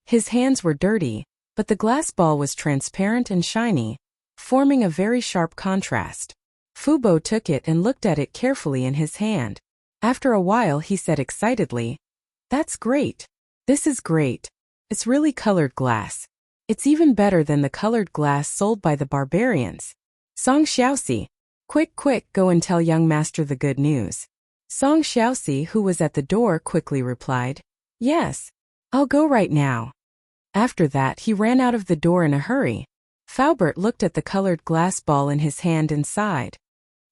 His hands were dirty, but the glass ball was transparent and shiny, forming a very sharp contrast. Fu Bo took it and looked at it carefully in his hand. After a while he said excitedly, "That's great. This is great. It's really colored glass. It's even better than the colored glass sold by the barbarians. Song Xiaoxi, quick, go and tell young master the good news." Song Xiaoxi, who was at the door, quickly replied, "Yes, I'll go right now." After that he ran out of the door in a hurry. Faubert looked at the colored glass ball in his hand and sighed.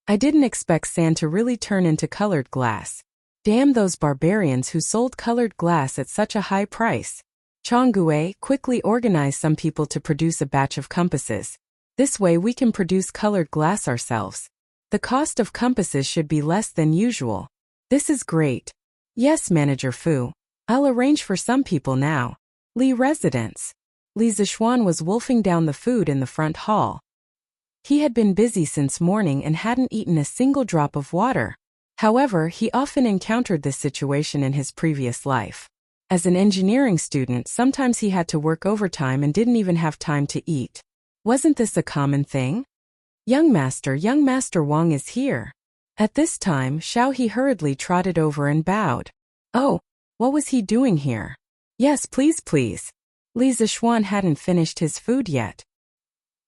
"I didn't expect sand to really turn into colored glass. Damn those barbarians who sold colored glass at such a high price." Changgue, quickly organize some people to produce a batch of compasses. This way we can produce colored glass ourselves. The cost of compasses should be less than usual. This is great. Yes, Manager Fu. I'll arrange for some people now. Li residence. Li Zixuan was wolfing down the food in the front hall. He had been busy since morning and hadn't eaten a single drop of water. However, he often encountered this situation in his previous life. As an engineering student, sometimes he had to work overtime and didn't even have time to eat. Wasn't this a common thing? Young Master Wang is here. At this time, Xiao He hurriedly trotted over and bowed. Oh, what was he doing here? Yes, please. Li Zishuan hadn't finished his food yet.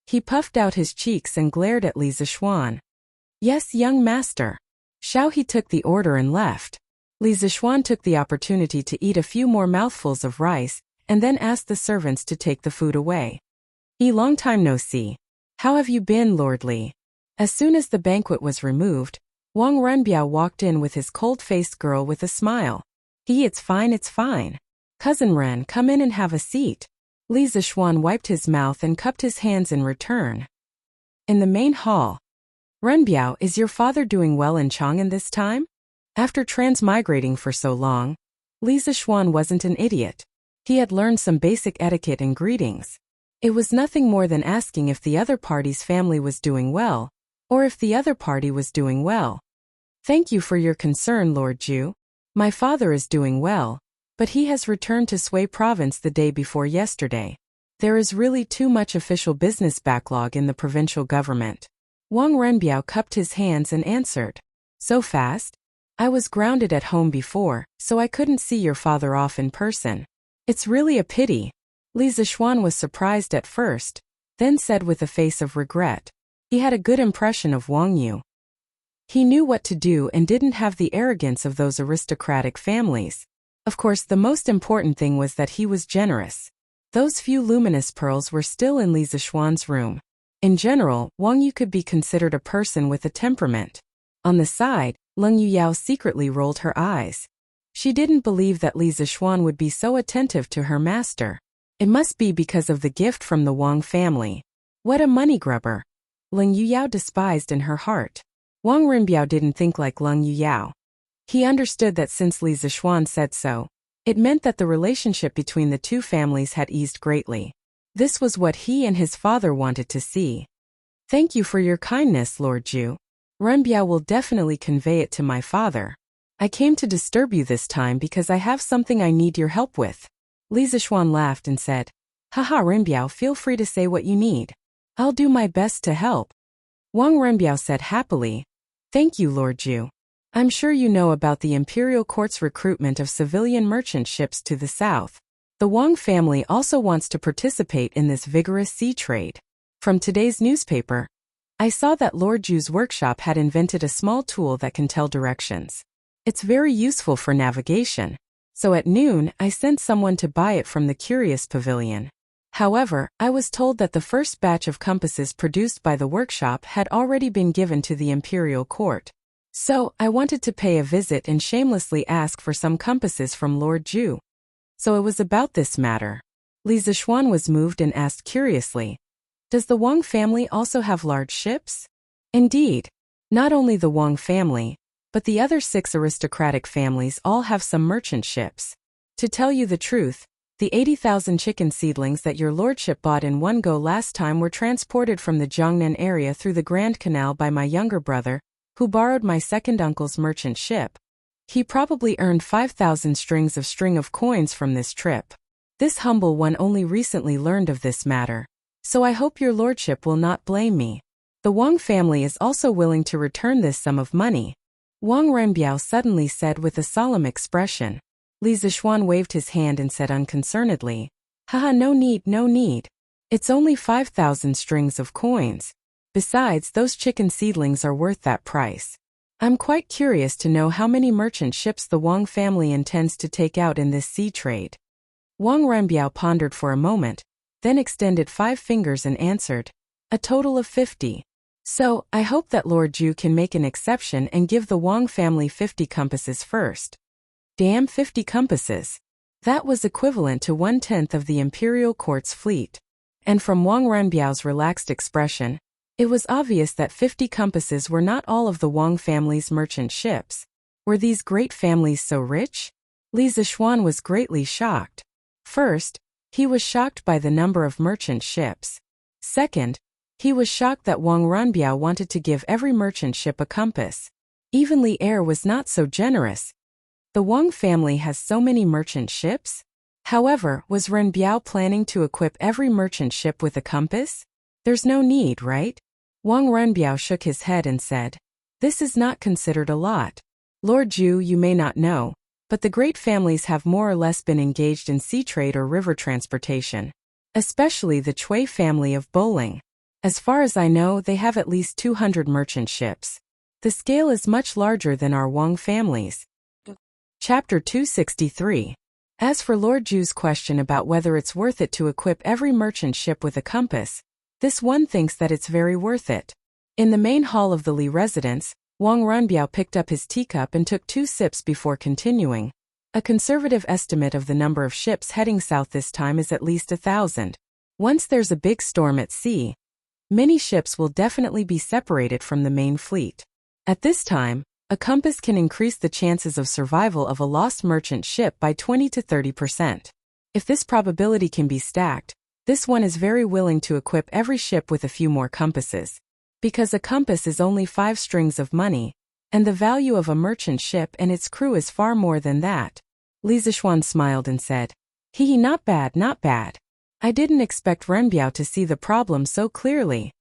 He puffed out his cheeks and glared at Li Zishuan. Yes, young master. Xiao He took the order and left. Li Zishuan took the opportunity to eat a few more mouthfuls of rice, and then asked the servants to take the food away. Long time no see. How have you been, Lord Li? As soon as the banquet was removed, Wang Renbiao walked in with his cold-faced girl with a smile. It's fine. Cousin Ren, come in and have a seat. Li Zishuan wiped his mouth and cupped his hands in return. In the main hall. Renbiao, is your father doing well in Chang'an this time? After transmigrating for so long, Li Zishuan wasn't an idiot. He had learned some basic etiquette and greetings. It was nothing more than asking if the other party's family was doing well, or if the other party was doing well. Thank you for your concern, Lord Ju. My father is doing well, but he has returned to Sui province the day before yesterday. There is really too much official business backlog in the provincial government. Wang Renbiao cupped his hands and answered. So fast? I was grounded at home before, so I couldn't see your father off in person. It's really a pity. Li Zishuan was surprised at first, then said with a face of regret. He had a good impression of Wang Yu. He knew what to do and didn't have the arrogance of those aristocratic families. Of course, the most important thing was that he was generous. Those few luminous pearls were still in Li Zishuan's room. In general, Wang Yu could be considered a person with a temperament. On the side, Leng Yuyao secretly rolled her eyes. She didn't believe that Li Zishuan would be so attentive to her master. It must be because of the gift from the Wang family. What a money grubber. Leng Yuyao despised in her heart. Wang Renbiao didn't think like Leng Yuyao. He understood that since Li Zishuan said so, it meant that the relationship between the two families had eased greatly. This was what he and his father wanted to see. Thank you for your kindness, Lord Ju. Renbiao will definitely convey it to my father. I came to disturb you this time because I have something I need your help with. Li Zishuan laughed and said, Haha, Renbiao, feel free to say what you need. I'll do my best to help. Wang Renbiao said happily, Thank you, Lord Ju. I'm sure you know about the imperial court's recruitment of civilian merchant ships to the south. The Wang family also wants to participate in this vigorous sea trade. From today's newspaper, I saw that Lord Ju's workshop had invented a small tool that can tell directions. It's very useful for navigation. So at noon, I sent someone to buy it from the Curious Pavilion. However, I was told that the first batch of compasses produced by the workshop had already been given to the imperial court. So, I wanted to pay a visit and shamelessly ask for some compasses from Lord Ju. So it was about this matter. Li Zishuan was moved and asked curiously, Does the Wang family also have large ships? Indeed. Not only the Wang family, but the other 6 aristocratic families all have some merchant ships. To tell you the truth, the 80,000 chicken seedlings that your lordship bought in one go last time were transported from the Jiangnan area through the Grand Canal by my younger brother, who borrowed my second uncle's merchant ship. He probably earned 5,000 strings of coins from this trip. This humble one only recently learned of this matter, so I hope your lordship will not blame me. The Wang family is also willing to return this sum of money. Wang Renbiao suddenly said with a solemn expression. Li Zishuan waved his hand and said unconcernedly, Haha, no need. It's only 5,000 strings of coins. Besides, those chicken seedlings are worth that price. I'm quite curious to know how many merchant ships the Wang family intends to take out in this sea trade. Wang Renbiao pondered for a moment, then extended 5 fingers and answered, A total of 50. So, I hope that Lord Ju can make an exception and give the Wang family 50 compasses first. Damn, 50 compasses. That was equivalent to 1/10 of the imperial court's fleet. And from Wang Renbiao's relaxed expression, it was obvious that 50 compasses were not all of the Wang family's merchant ships. Were these great families so rich? Li Zishuan was greatly shocked. First, he was shocked by the number of merchant ships. Second, he was shocked that Wang Renbiao wanted to give every merchant ship a compass. Evenly Air was not so generous. The Wang family has so many merchant ships? However, was Ren Biao planning to equip every merchant ship with a compass? There's no need, right? Wang Renbiao shook his head and said, "This is not considered a lot. Lord Zhu, you may not know, but the great families have more or less been engaged in sea trade or river transportation. Especially the Cui family of Bowling. As far as I know, they have at least 200 merchant ships. The scale is much larger than our Wang families." Chapter 263. As for Lord Zhu's question about whether it's worth it to equip every merchant ship with a compass, this one thinks that it's very worth it. In the main hall of the Li residence, Wang Renbiao picked up his teacup and took 2 sips before continuing. A conservative estimate of the number of ships heading south this time is at least 1,000. Once there's a big storm at sea, many ships will definitely be separated from the main fleet. At this time, a compass can increase the chances of survival of a lost merchant ship by 20 to 30%. If this probability can be stacked, this one is very willing to equip every ship with a few more compasses. Because a compass is only 5 strings of money, and the value of a merchant ship and its crew is far more than that. Li Zixuan smiled and said, "Hee, not bad, not bad. I didn't expect Renbiao to see the problem so clearly."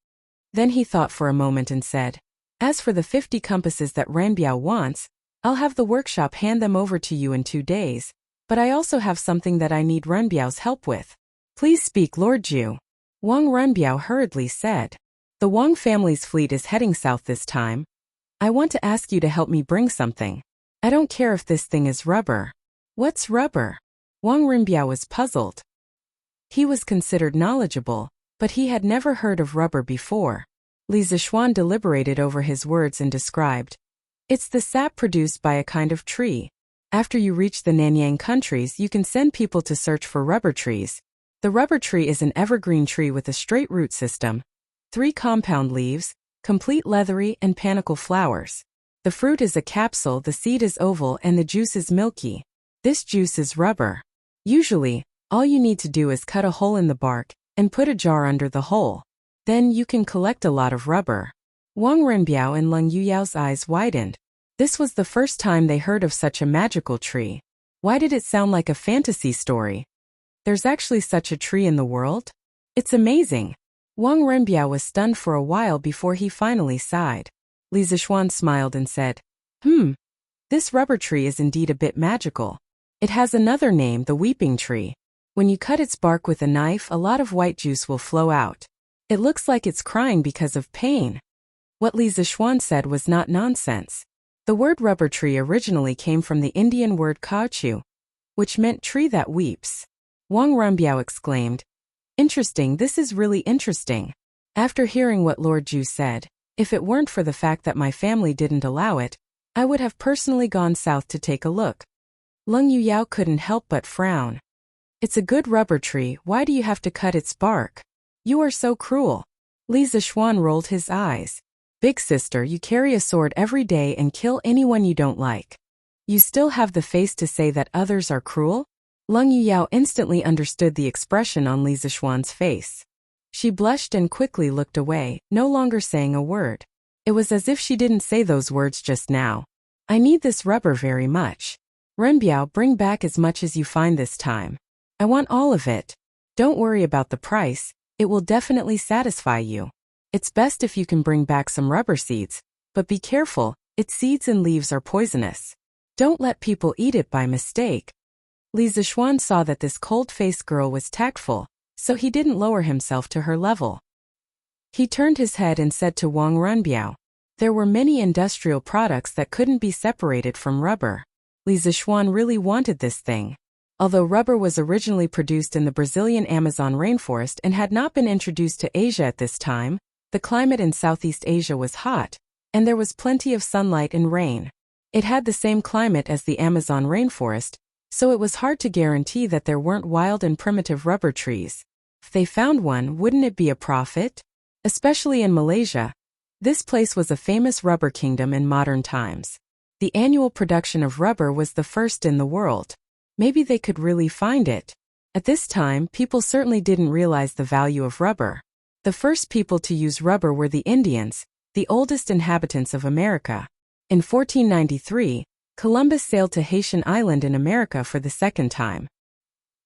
Then he thought for a moment and said, "As for the 50 compasses that Renbiao wants, I'll have the workshop hand them over to you in 2 days, but I also have something that I need Renbiao's help with." "Please speak, Lord Zhu," Wang Renbiao hurriedly said. "The Wang family's fleet is heading south this time. I want to ask you to help me bring something. I don't care if this thing is rubber." "What's rubber?" Wang Renbiao was puzzled. He was considered knowledgeable, but he had never heard of rubber before. Li Zixuan deliberated over his words and described, "It's the sap produced by a kind of tree. After you reach the Nanyang countries, you can send people to search for rubber trees. The rubber tree is an evergreen tree with a straight root system, 3 compound leaves, complete leathery and panicle flowers. The fruit is a capsule, the seed is oval, and the juice is milky. This juice is rubber. Usually, all you need to do is cut a hole in the bark and put a jar under the hole. Then you can collect a lot of rubber." Wang Renbiao and Leng Yuyao's eyes widened. This was the first time they heard of such a magical tree. Why did it sound like a fantasy story? There's actually such a tree in the world? It's amazing. Wang Renbiao was stunned for a while before he finally sighed. Li Zixuan smiled and said, This rubber tree is indeed a bit magical. It has another name, the weeping tree. When you cut its bark with a knife, a lot of white juice will flow out. It looks like it's crying because of pain." What Li Zixuan said was not nonsense. The word rubber tree originally came from the Indian word kaochu, which meant tree that weeps. Wang Renbiao exclaimed, "Interesting, this is really interesting." After hearing what Lord Zhu said, if it weren't for the fact that my family didn't allow it, I would have personally gone south to take a look. Leng Yuyao couldn't help but frown. "It's a good rubber tree, why do you have to cut its bark? You are so cruel." Li Zixuan rolled his eyes. "Big sister, you carry a sword every day and kill anyone you don't like. You still have the face to say that others are cruel?" Leng Yuyao instantly understood the expression on Li Zixuan's face. She blushed and quickly looked away, no longer saying a word. It was as if she didn't say those words just now. "I need this rubber very much. Renbiao, bring back as much as you find this time. I want all of it. Don't worry about the price, it will definitely satisfy you. It's best if you can bring back some rubber seeds, but be careful, its seeds and leaves are poisonous. Don't let people eat it by mistake." Li Zixuan saw that this cold-faced girl was tactful, so he didn't lower himself to her level. He turned his head and said to Wang Renbiao, "There were many industrial products that couldn't be separated from rubber." Li Zixuan really wanted this thing. Although rubber was originally produced in the Brazilian Amazon rainforest and had not been introduced to Asia at this time, the climate in Southeast Asia was hot, and there was plenty of sunlight and rain. It had the same climate as the Amazon rainforest, so it was hard to guarantee that there weren't wild and primitive rubber trees. If they found one, wouldn't it be a profit? Especially in Malaysia. This place was a famous rubber kingdom in modern times. The annual production of rubber was the first in the world. Maybe they could really find it. At this time, people certainly didn't realize the value of rubber. The first people to use rubber were the Indians, the oldest inhabitants of America. In 1493, Columbus sailed to Haitian Island in America for the second time.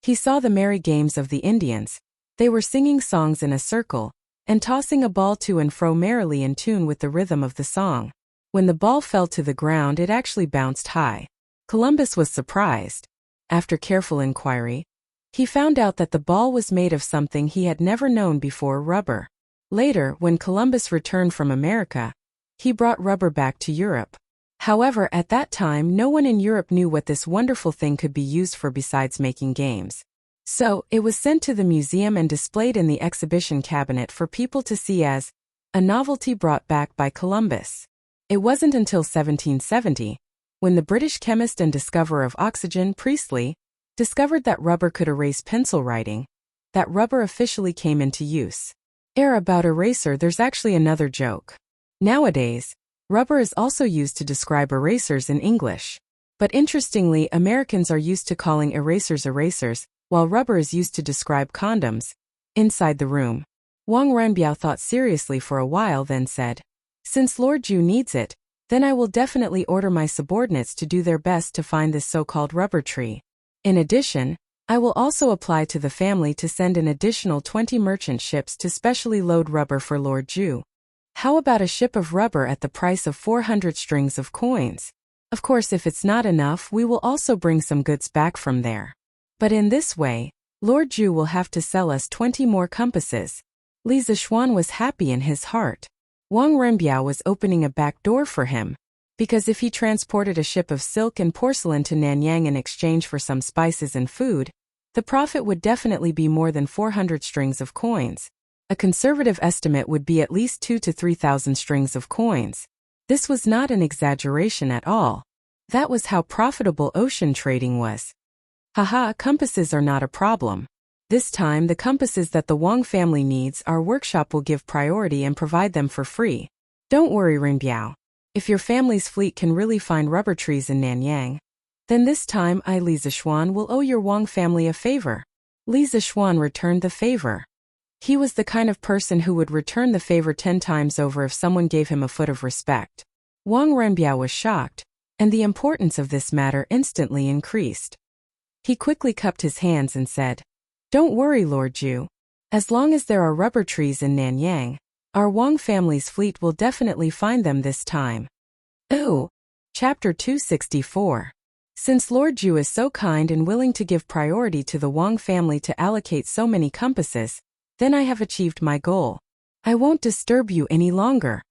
He saw the merry games of the Indians. They were singing songs in a circle, and tossing a ball to and fro merrily in tune with the rhythm of the song. When the ball fell to the ground, it actually bounced high. Columbus was surprised. After careful inquiry, he found out that the ball was made of something he had never known before: rubber. Later, when Columbus returned from America, he brought rubber back to Europe. However, at that time, no one in Europe knew what this wonderful thing could be used for besides making games. So, it was sent to the museum and displayed in the exhibition cabinet for people to see as a novelty brought back by Columbus. It wasn't until 1770, when the British chemist and discoverer of oxygen, Priestley, discovered that rubber could erase pencil writing, that rubber officially came into use. About eraser, there's actually another joke. Nowadays, rubber is also used to describe erasers in English. But interestingly, Americans are used to calling erasers erasers, while rubber is used to describe condoms. Inside the room, Wang Renbiao thought seriously for a while, then said, "Since Lord Zhu needs it, then I will definitely order my subordinates to do their best to find this so-called rubber tree. In addition, I will also apply to the family to send an additional 20 merchant ships to specially load rubber for Lord Zhu. How about a ship of rubber at the price of 400 strings of coins? Of course, if it's not enough, we will also bring some goods back from there. But in this way, Lord Zhu will have to sell us 20 more compasses." Li Zishuan was happy in his heart. Wang Renbiao was opening a back door for him, because if he transported a ship of silk and porcelain to Nanyang in exchange for some spices and food, the profit would definitely be more than 400 strings of coins. A conservative estimate would be at least 2,000 to 3,000 strings of coins. This was not an exaggeration at all. That was how profitable ocean trading was. Haha, compasses are not a problem. This time, the compasses that the Wang family needs, our workshop will give priority and provide them for free. Don't worry, Renbiao. If your family's fleet can really find rubber trees in Nanyang, then this time I, Li Zishuan, will owe your Wang family a favor. Li Zishuan returned the favor. He was the kind of person who would return the favor 10 times over if someone gave him a foot of respect. Wang Renbiao was shocked, and the importance of this matter instantly increased. He quickly cupped his hands and said, "Don't worry, Lord Zhu. As long as there are rubber trees in Nanyang, our Wang family's fleet will definitely find them this time." Oh! Chapter 264. Since Lord Zhu is so kind and willing to give priority to the Wang family to allocate so many compasses, then I have achieved my goal. I won't disturb you any longer.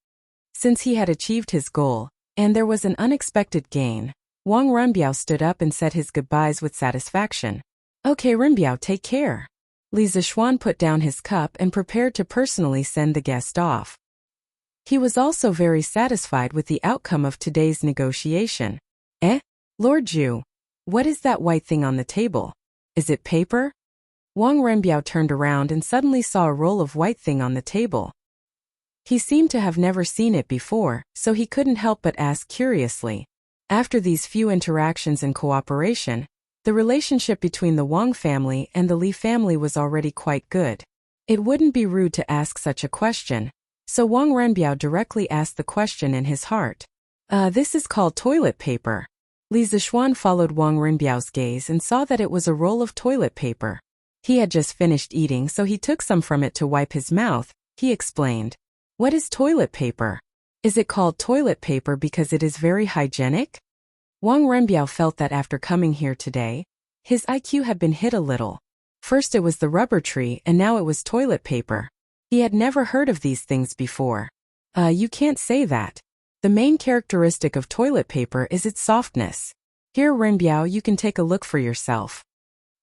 Since he had achieved his goal, and there was an unexpected gain, Wang Renbiao stood up and said his goodbyes with satisfaction. "Okay, Renbiao, take care." Li Zishuan put down his cup and prepared to personally send the guest off. He was also very satisfied with the outcome of today's negotiation. Lord Zhu, what is that white thing on the table? Is it paper? Wang Renbiao turned around and suddenly saw a roll of white thing on the table. He seemed to have never seen it before, so he couldn't help but ask curiously. After these few interactions and cooperation, the relationship between the Wang family and the Li family was already quite good. It wouldn't be rude to ask such a question, so Wang Renbiao directly asked the question in his heart. This is called toilet paper." Li Zishuan followed Wang Renbiao's gaze and saw that it was a roll of toilet paper. He had just finished eating, so he took some from it to wipe his mouth. He explained, "What is toilet paper? Is it called toilet paper because it is very hygienic?" Wang Renbiao felt that after coming here today, his IQ had been hit a little. First it was the rubber tree and now it was toilet paper. He had never heard of these things before. You can't say that. The main characteristic of toilet paper is its softness. Here, Renbiao, you can take a look for yourself.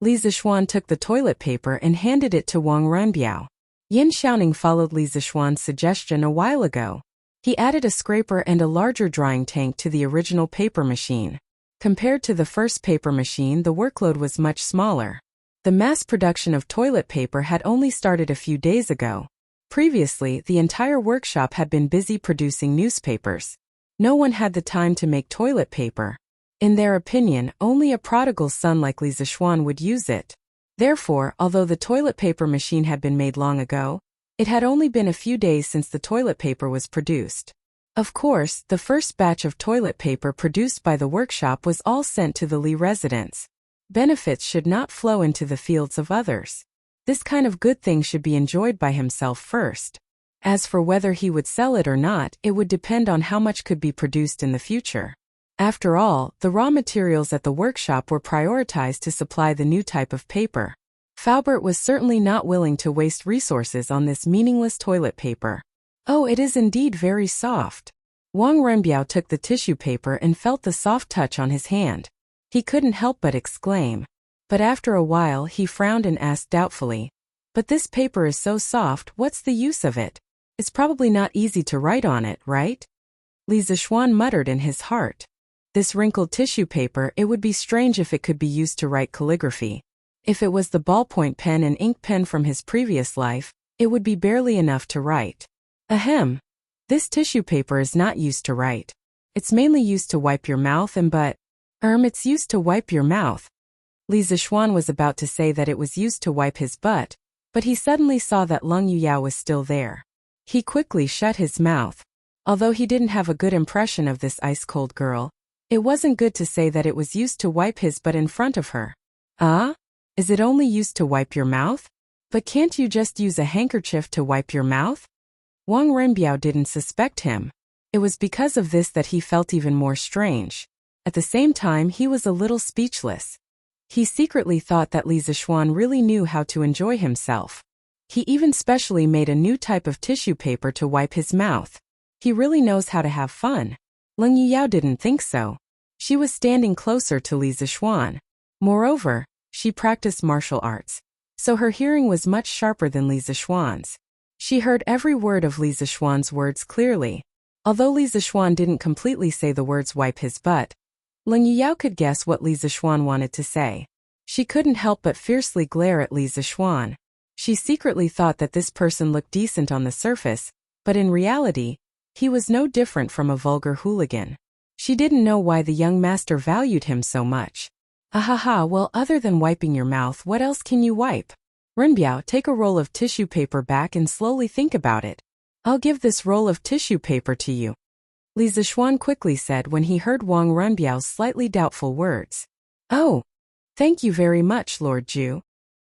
Li Zishuan took the toilet paper and handed it to Wang Renbiao. Yin Xiaoning followed Li Zishuan's suggestion a while ago. He added a scraper and a larger drying tank to the original paper machine. Compared to the first paper machine, the workload was much smaller. The mass production of toilet paper had only started a few days ago. Previously, the entire workshop had been busy producing newspapers. No one had the time to make toilet paper. In their opinion, only a prodigal son like Li Zishuan would use it. Therefore, although the toilet paper machine had been made long ago, it had only been a few days since the toilet paper was produced. Of course, the first batch of toilet paper produced by the workshop was all sent to the Li residence. Benefits should not flow into the fields of others. This kind of good thing should be enjoyed by himself first. As for whether he would sell it or not, it would depend on how much could be produced in the future. After all, the raw materials at the workshop were prioritized to supply the new type of paper. Faubert was certainly not willing to waste resources on this meaningless toilet paper. Oh, it is indeed very soft. Wang Renbiao took the tissue paper and felt the soft touch on his hand. He couldn't help but exclaim. But after a while he frowned and asked doubtfully, "But this paper is so soft, what's the use of it? It's probably not easy to write on it, right?" Li Zishuan muttered in his heart. This wrinkled tissue paper, it would be strange if it could be used to write calligraphy. If it was the ballpoint pen and ink pen from his previous life, it would be barely enough to write. Ahem. This tissue paper is not used to write. It's mainly used to wipe your mouth and butt. It's used to wipe your mouth. Li Zishuan was about to say that it was used to wipe his butt, but he suddenly saw that Leng Yuyao was still there. He quickly shut his mouth. Although he didn't have a good impression of this ice-cold girl, it wasn't good to say that it was used to wipe his butt in front of her. Ah? Is it only used to wipe your mouth? But can't you just use a handkerchief to wipe your mouth? Wang Renbiao didn't suspect him. It was because of this that he felt even more strange. At the same time, he was a little speechless. He secretly thought that Li Zishuan really knew how to enjoy himself. He even specially made a new type of tissue paper to wipe his mouth. He really knows how to have fun. Leng Yuyao didn't think so. She was standing closer to Li Zishuan. Moreover, she practiced martial arts, so her hearing was much sharper than Li Zishuan's. She heard every word of Li Zishuan's words clearly. Although Li Zishuan didn't completely say the words wipe his butt, Leng Yuyao could guess what Li Zishuan wanted to say. She couldn't help but fiercely glare at Li Zishuan. She secretly thought that this person looked decent on the surface, but in reality, he was no different from a vulgar hooligan. She didn't know why the young master valued him so much. Ahaha, well, other than wiping your mouth, what else can you wipe? Renbiao, take a roll of tissue paper back and slowly think about it. I'll give this roll of tissue paper to you. Li Zishuan quickly said when he heard Wang Renbiao's slightly doubtful words. Oh, thank you very much, Lord Zhu.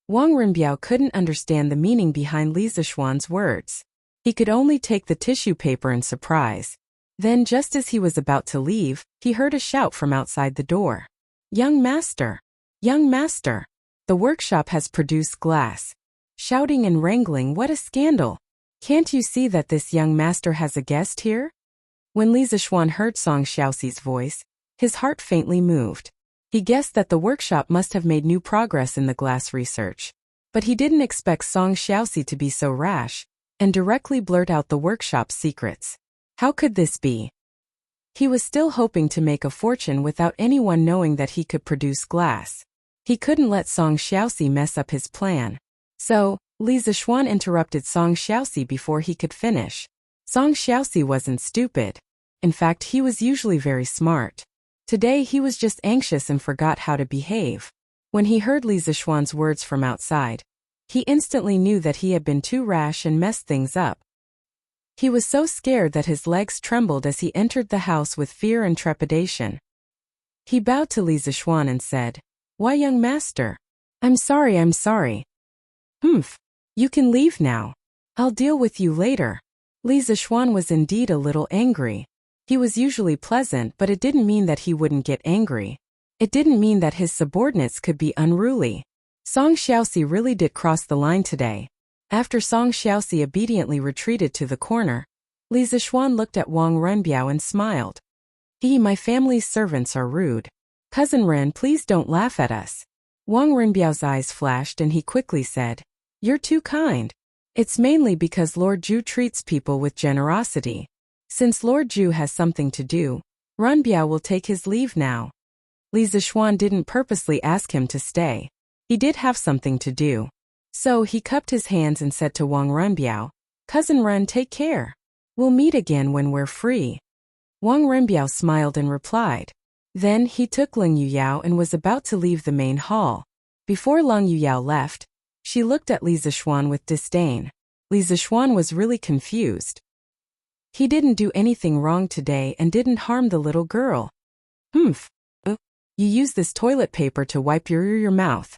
Wang Renbiao couldn't understand the meaning behind Li Zishuan's words. He could only take the tissue paper in surprise. Then, just as he was about to leave, he heard a shout from outside the door. Young master! Young master! The workshop has produced glass. Shouting and wrangling, what a scandal! Can't you see that this young master has a guest here? When Li Zishuan heard Song Xiaoxi's voice, his heart faintly moved. He guessed that the workshop must have made new progress in the glass research. But he didn't expect Song Xiaoxi to be so rash, and directly blurt out the workshop's secrets. How could this be? He was still hoping to make a fortune without anyone knowing that he could produce glass. He couldn't let Song Xiaoxi mess up his plan. So, Li Zishuan interrupted Song Xiaoxi before he could finish. Song Xiaoxi wasn't stupid. In fact, he was usually very smart. Today he was just anxious and forgot how to behave. When he heard Li Zishuan's words from outside, he instantly knew that he had been too rash and messed things up. He was so scared that his legs trembled as he entered the house with fear and trepidation. He bowed to Li Zishuan and said, "Why, young master? I'm sorry. Humph. You can leave now. I'll deal with you later." Li Zishuan was indeed a little angry. He was usually pleasant, but it didn't mean that he wouldn't get angry. It didn't mean that his subordinates could be unruly. Song Xiaoxi really did cross the line today. After Song Xiaoxi obediently retreated to the corner, Li Zishuan looked at Wang Renbiao and smiled. My family's servants are rude. Cousin Ren, please don't laugh at us." Wang Renbiao's eyes flashed and he quickly said, "You're too kind. It's mainly because Lord Zhu treats people with generosity. Since Lord Zhu has something to do, Renbiao will take his leave now." Li Zishuan didn't purposely ask him to stay. He did have something to do. So he cupped his hands and said to Wang Renbiao, "Cousin Ren, take care. We'll meet again when we're free." Wang Renbiao smiled and replied. Then he took Leng Yuyao and was about to leave the main hall. Before Leng Yuyao left, she looked at Li Zishuan with disdain. Li Zishuan was really confused. He didn't do anything wrong today and didn't harm the little girl. Humph. You use this toilet paper to wipe your mouth.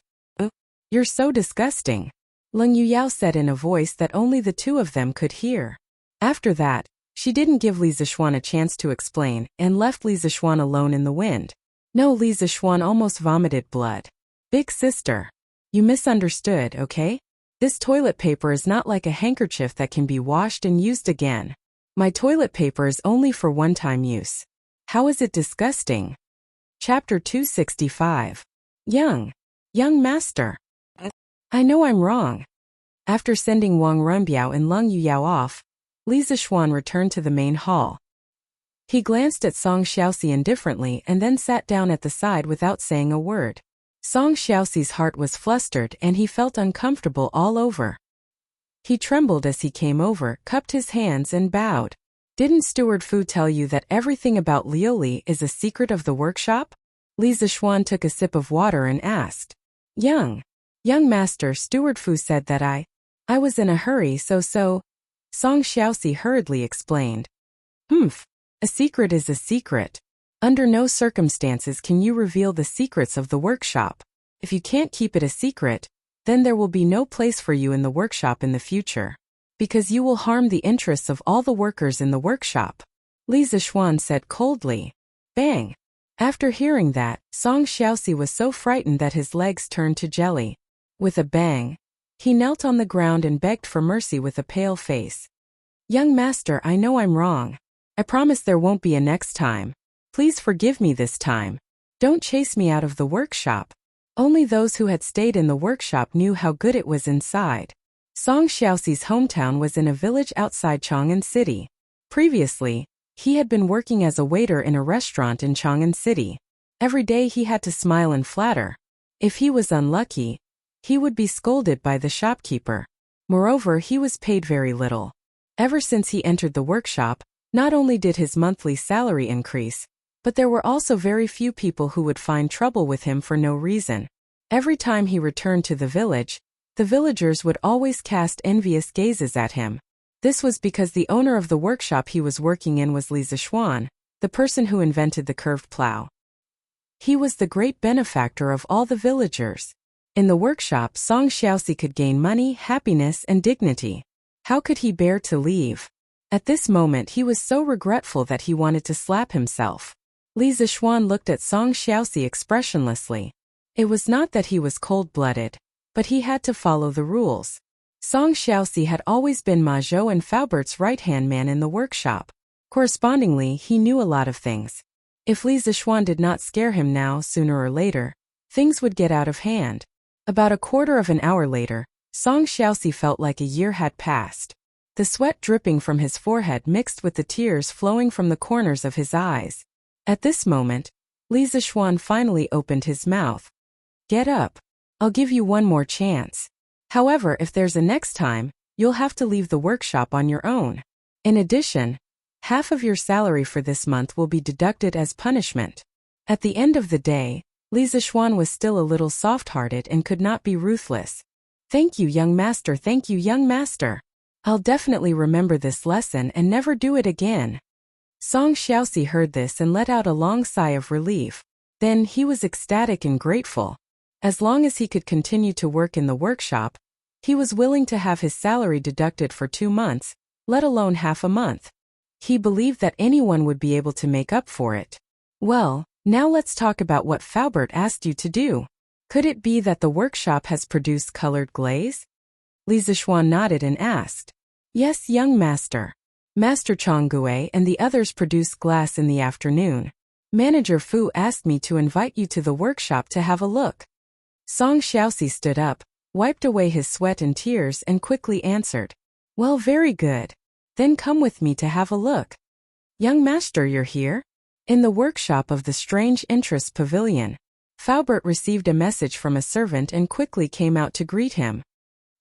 You're so disgusting. Leng Yuyao said in a voice that only the two of them could hear. After that, she didn't give Li Zixuan a chance to explain and left Li Zixuan alone in the wind. No, Li Zixuan almost vomited blood. Big sister. You misunderstood, okay? This toilet paper is not like a handkerchief that can be washed and used again. My toilet paper is only for one-time use. How is it disgusting? Chapter 265. Young Master. I know I'm wrong. After sending Wang Runbiao and Leng Yuyao off, Li Zixuan returned to the main hall. He glanced at Song Xiaoxi indifferently and then sat down at the side without saying a word. Song Xiaoxi's heart was flustered and he felt uncomfortable all over. He trembled as he came over, cupped his hands and bowed. Didn't Steward Fu tell you that everything about Liuli is a secret of the workshop? Li Zixuan took a sip of water and asked. Young Master, Steward Fu said that I was in a hurry so. Song Xiaoxi hurriedly explained. Humph. A secret is a secret. Under no circumstances can you reveal the secrets of the workshop. If you can't keep it a secret, then there will be no place for you in the workshop in the future. Because you will harm the interests of all the workers in the workshop. Li Zixuan said coldly. Bang. After hearing that, Song Xiaoxi was so frightened that his legs turned to jelly. With a bang, he knelt on the ground and begged for mercy with a pale face. Young Master, I know I'm wrong. I promise there won't be a next time. Please forgive me this time. Don't chase me out of the workshop. Only those who had stayed in the workshop knew how good it was inside. Song Xiaoxi's hometown was in a village outside Chang'an City. Previously, he had been working as a waiter in a restaurant in Chang'an City. Every day he had to smile and flatter. If he was unlucky, he would be scolded by the shopkeeper. Moreover, he was paid very little. Ever since he entered the workshop, not only did his monthly salary increase, but there were also very few people who would find trouble with him for no reason. Every time he returned to the village, the villagers would always cast envious gazes at him. This was because the owner of the workshop he was working in was Li Zixuan, the person who invented the curved plow. He was the great benefactor of all the villagers. In the workshop, Song Xiaoxi could gain money, happiness, and dignity. How could he bear to leave? At this moment he was so regretful that he wanted to slap himself. Li Zixuan looked at Song Xiaoxi expressionlessly. It was not that he was cold-blooded, but he had to follow the rules. Song Xiaoxi had always been Ma Zhou and Faubert's right-hand man in the workshop. Correspondingly, he knew a lot of things. If Li Zixuan did not scare him now, sooner or later, things would get out of hand. About a quarter of an hour later, Song Xiaoxi felt like a year had passed. The sweat dripping from his forehead mixed with the tears flowing from the corners of his eyes. At this moment, Li Zixuan finally opened his mouth. Get up. I'll give you one more chance. However, if there's a next time, you'll have to leave the workshop on your own. In addition, half of your salary for this month will be deducted as punishment. At the end of the day, Li Zixuan was still a little soft-hearted and could not be ruthless. Thank you, young master. Thank you, young master. I'll definitely remember this lesson and never do it again. Song Xiaoxi heard this and let out a long sigh of relief. Then he was ecstatic and grateful. As long as he could continue to work in the workshop, he was willing to have his salary deducted for 2 months, let alone half a month. He believed that anyone would be able to make up for it. Well, now let's talk about what Faubert asked you to do. Could it be that the workshop has produced colored glaze? Li Zixuan nodded and asked. Yes, young master. Master Changgue and the others produced glass in the afternoon. Manager Fu asked me to invite you to the workshop to have a look. Song Xiaoxi stood up, wiped away his sweat and tears and quickly answered. Well, very good. Then come with me to have a look. Young master, you're here? In the workshop of the Strange Interest Pavilion, Faubert received a message from a servant and quickly came out to greet him.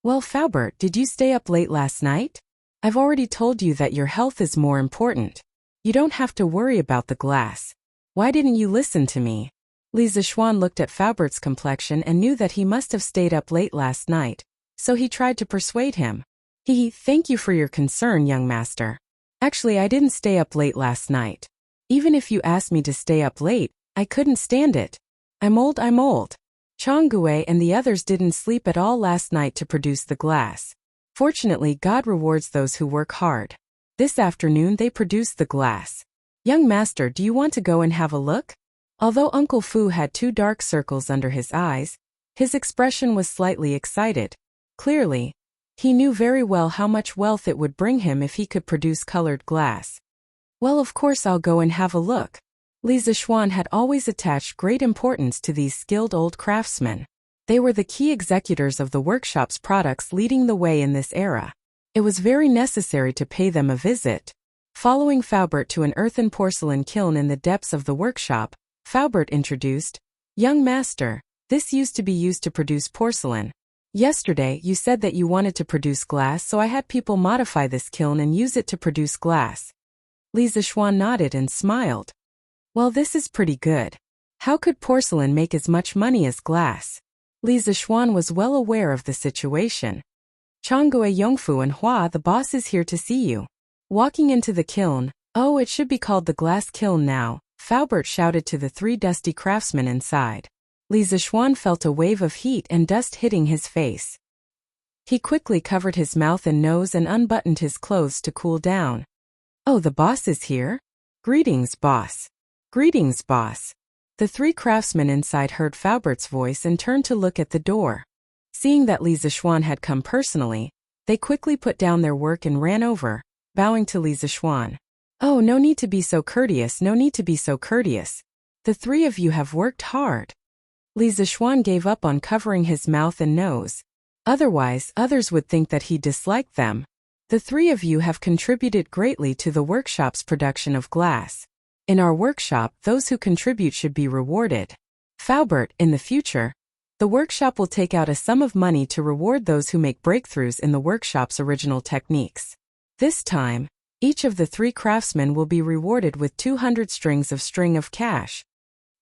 Well, Faubert, did you stay up late last night? I've already told you that your health is more important. You don't have to worry about the glass. Why didn't you listen to me? Li Zixuan looked at Faubert's complexion and knew that he must have stayed up late last night, so he tried to persuade him. Thank you for your concern, young master. Actually, I didn't stay up late last night. Even if you asked me to stay up late, I couldn't stand it. I'm old. Changgue and the others didn't sleep at all last night to produce the glass. Fortunately, God rewards those who work hard. This afternoon they produced the glass. Young master, do you want to go and have a look? Although Uncle Fu had 2 dark circles under his eyes, his expression was slightly excited. Clearly, he knew very well how much wealth it would bring him if he could produce colored glass. Well, of course I'll go and have a look. Li Zishuan had always attached great importance to these skilled old craftsmen. They were the key executors of the workshop's products, leading the way in this era. It was very necessary to pay them a visit. Following Faubert to an earthen porcelain kiln in the depths of the workshop, Faubert introduced, "Young master, this used to be used to produce porcelain. Yesterday you said that you wanted to produce glass, so I had people modify this kiln and use it to produce glass." Li Zishuan nodded and smiled. Well, this is pretty good. How could porcelain make as much money as glass? Li Zishuan was well aware of the situation. "Changgue Yongfu and Hua, the boss is here to see you." Walking into the kiln, "Oh, it should be called the glass kiln now," Faubert shouted to the 3 dusty craftsmen inside. Li Zishuan felt a wave of heat and dust hitting his face. He quickly covered his mouth and nose and unbuttoned his clothes to cool down. "Oh, the boss is here? Greetings, boss." "Greetings, boss." The 3 craftsmen inside heard Faubert's voice and turned to look at the door. Seeing that Li Zishuan had come personally, they quickly put down their work and ran over, bowing to Li Zishuan. "Oh, no need to be so courteous, no need to be so courteous. The 3 of you have worked hard." Li Zishuan gave up on covering his mouth and nose. Otherwise, others would think that he disliked them. "The 3 of you have contributed greatly to the workshop's production of glass. In our workshop, those who contribute should be rewarded. Faubert, in the future, the workshop will take out a sum of money to reward those who make breakthroughs in the workshop's original techniques. This time, each of the 3 craftsmen will be rewarded with 200 strings of cash."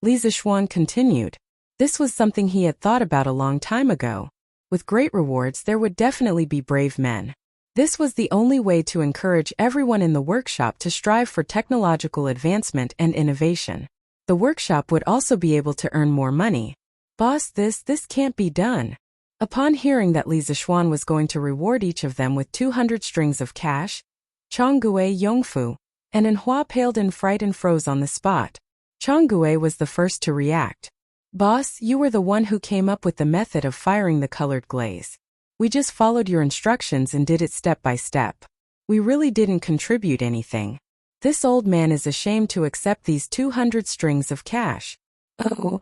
Li Zishuan continued. This was something he had thought about a long time ago. With great rewards, there would definitely be brave men. This was the only way to encourage everyone in the workshop to strive for technological advancement and innovation. The workshop would also be able to earn more money. "Boss, this can't be done." Upon hearing that Li Zishuan was going to reward each of them with 200 strings of cash, Changgue Yongfu and Enhua paled in fright and froze on the spot. Changgue was the first to react. "Boss, you were the one who came up with the method of firing the colored glaze. We just followed your instructions and did it step by step. We really didn't contribute anything. This old man is ashamed to accept these 200 strings of cash." "Oh,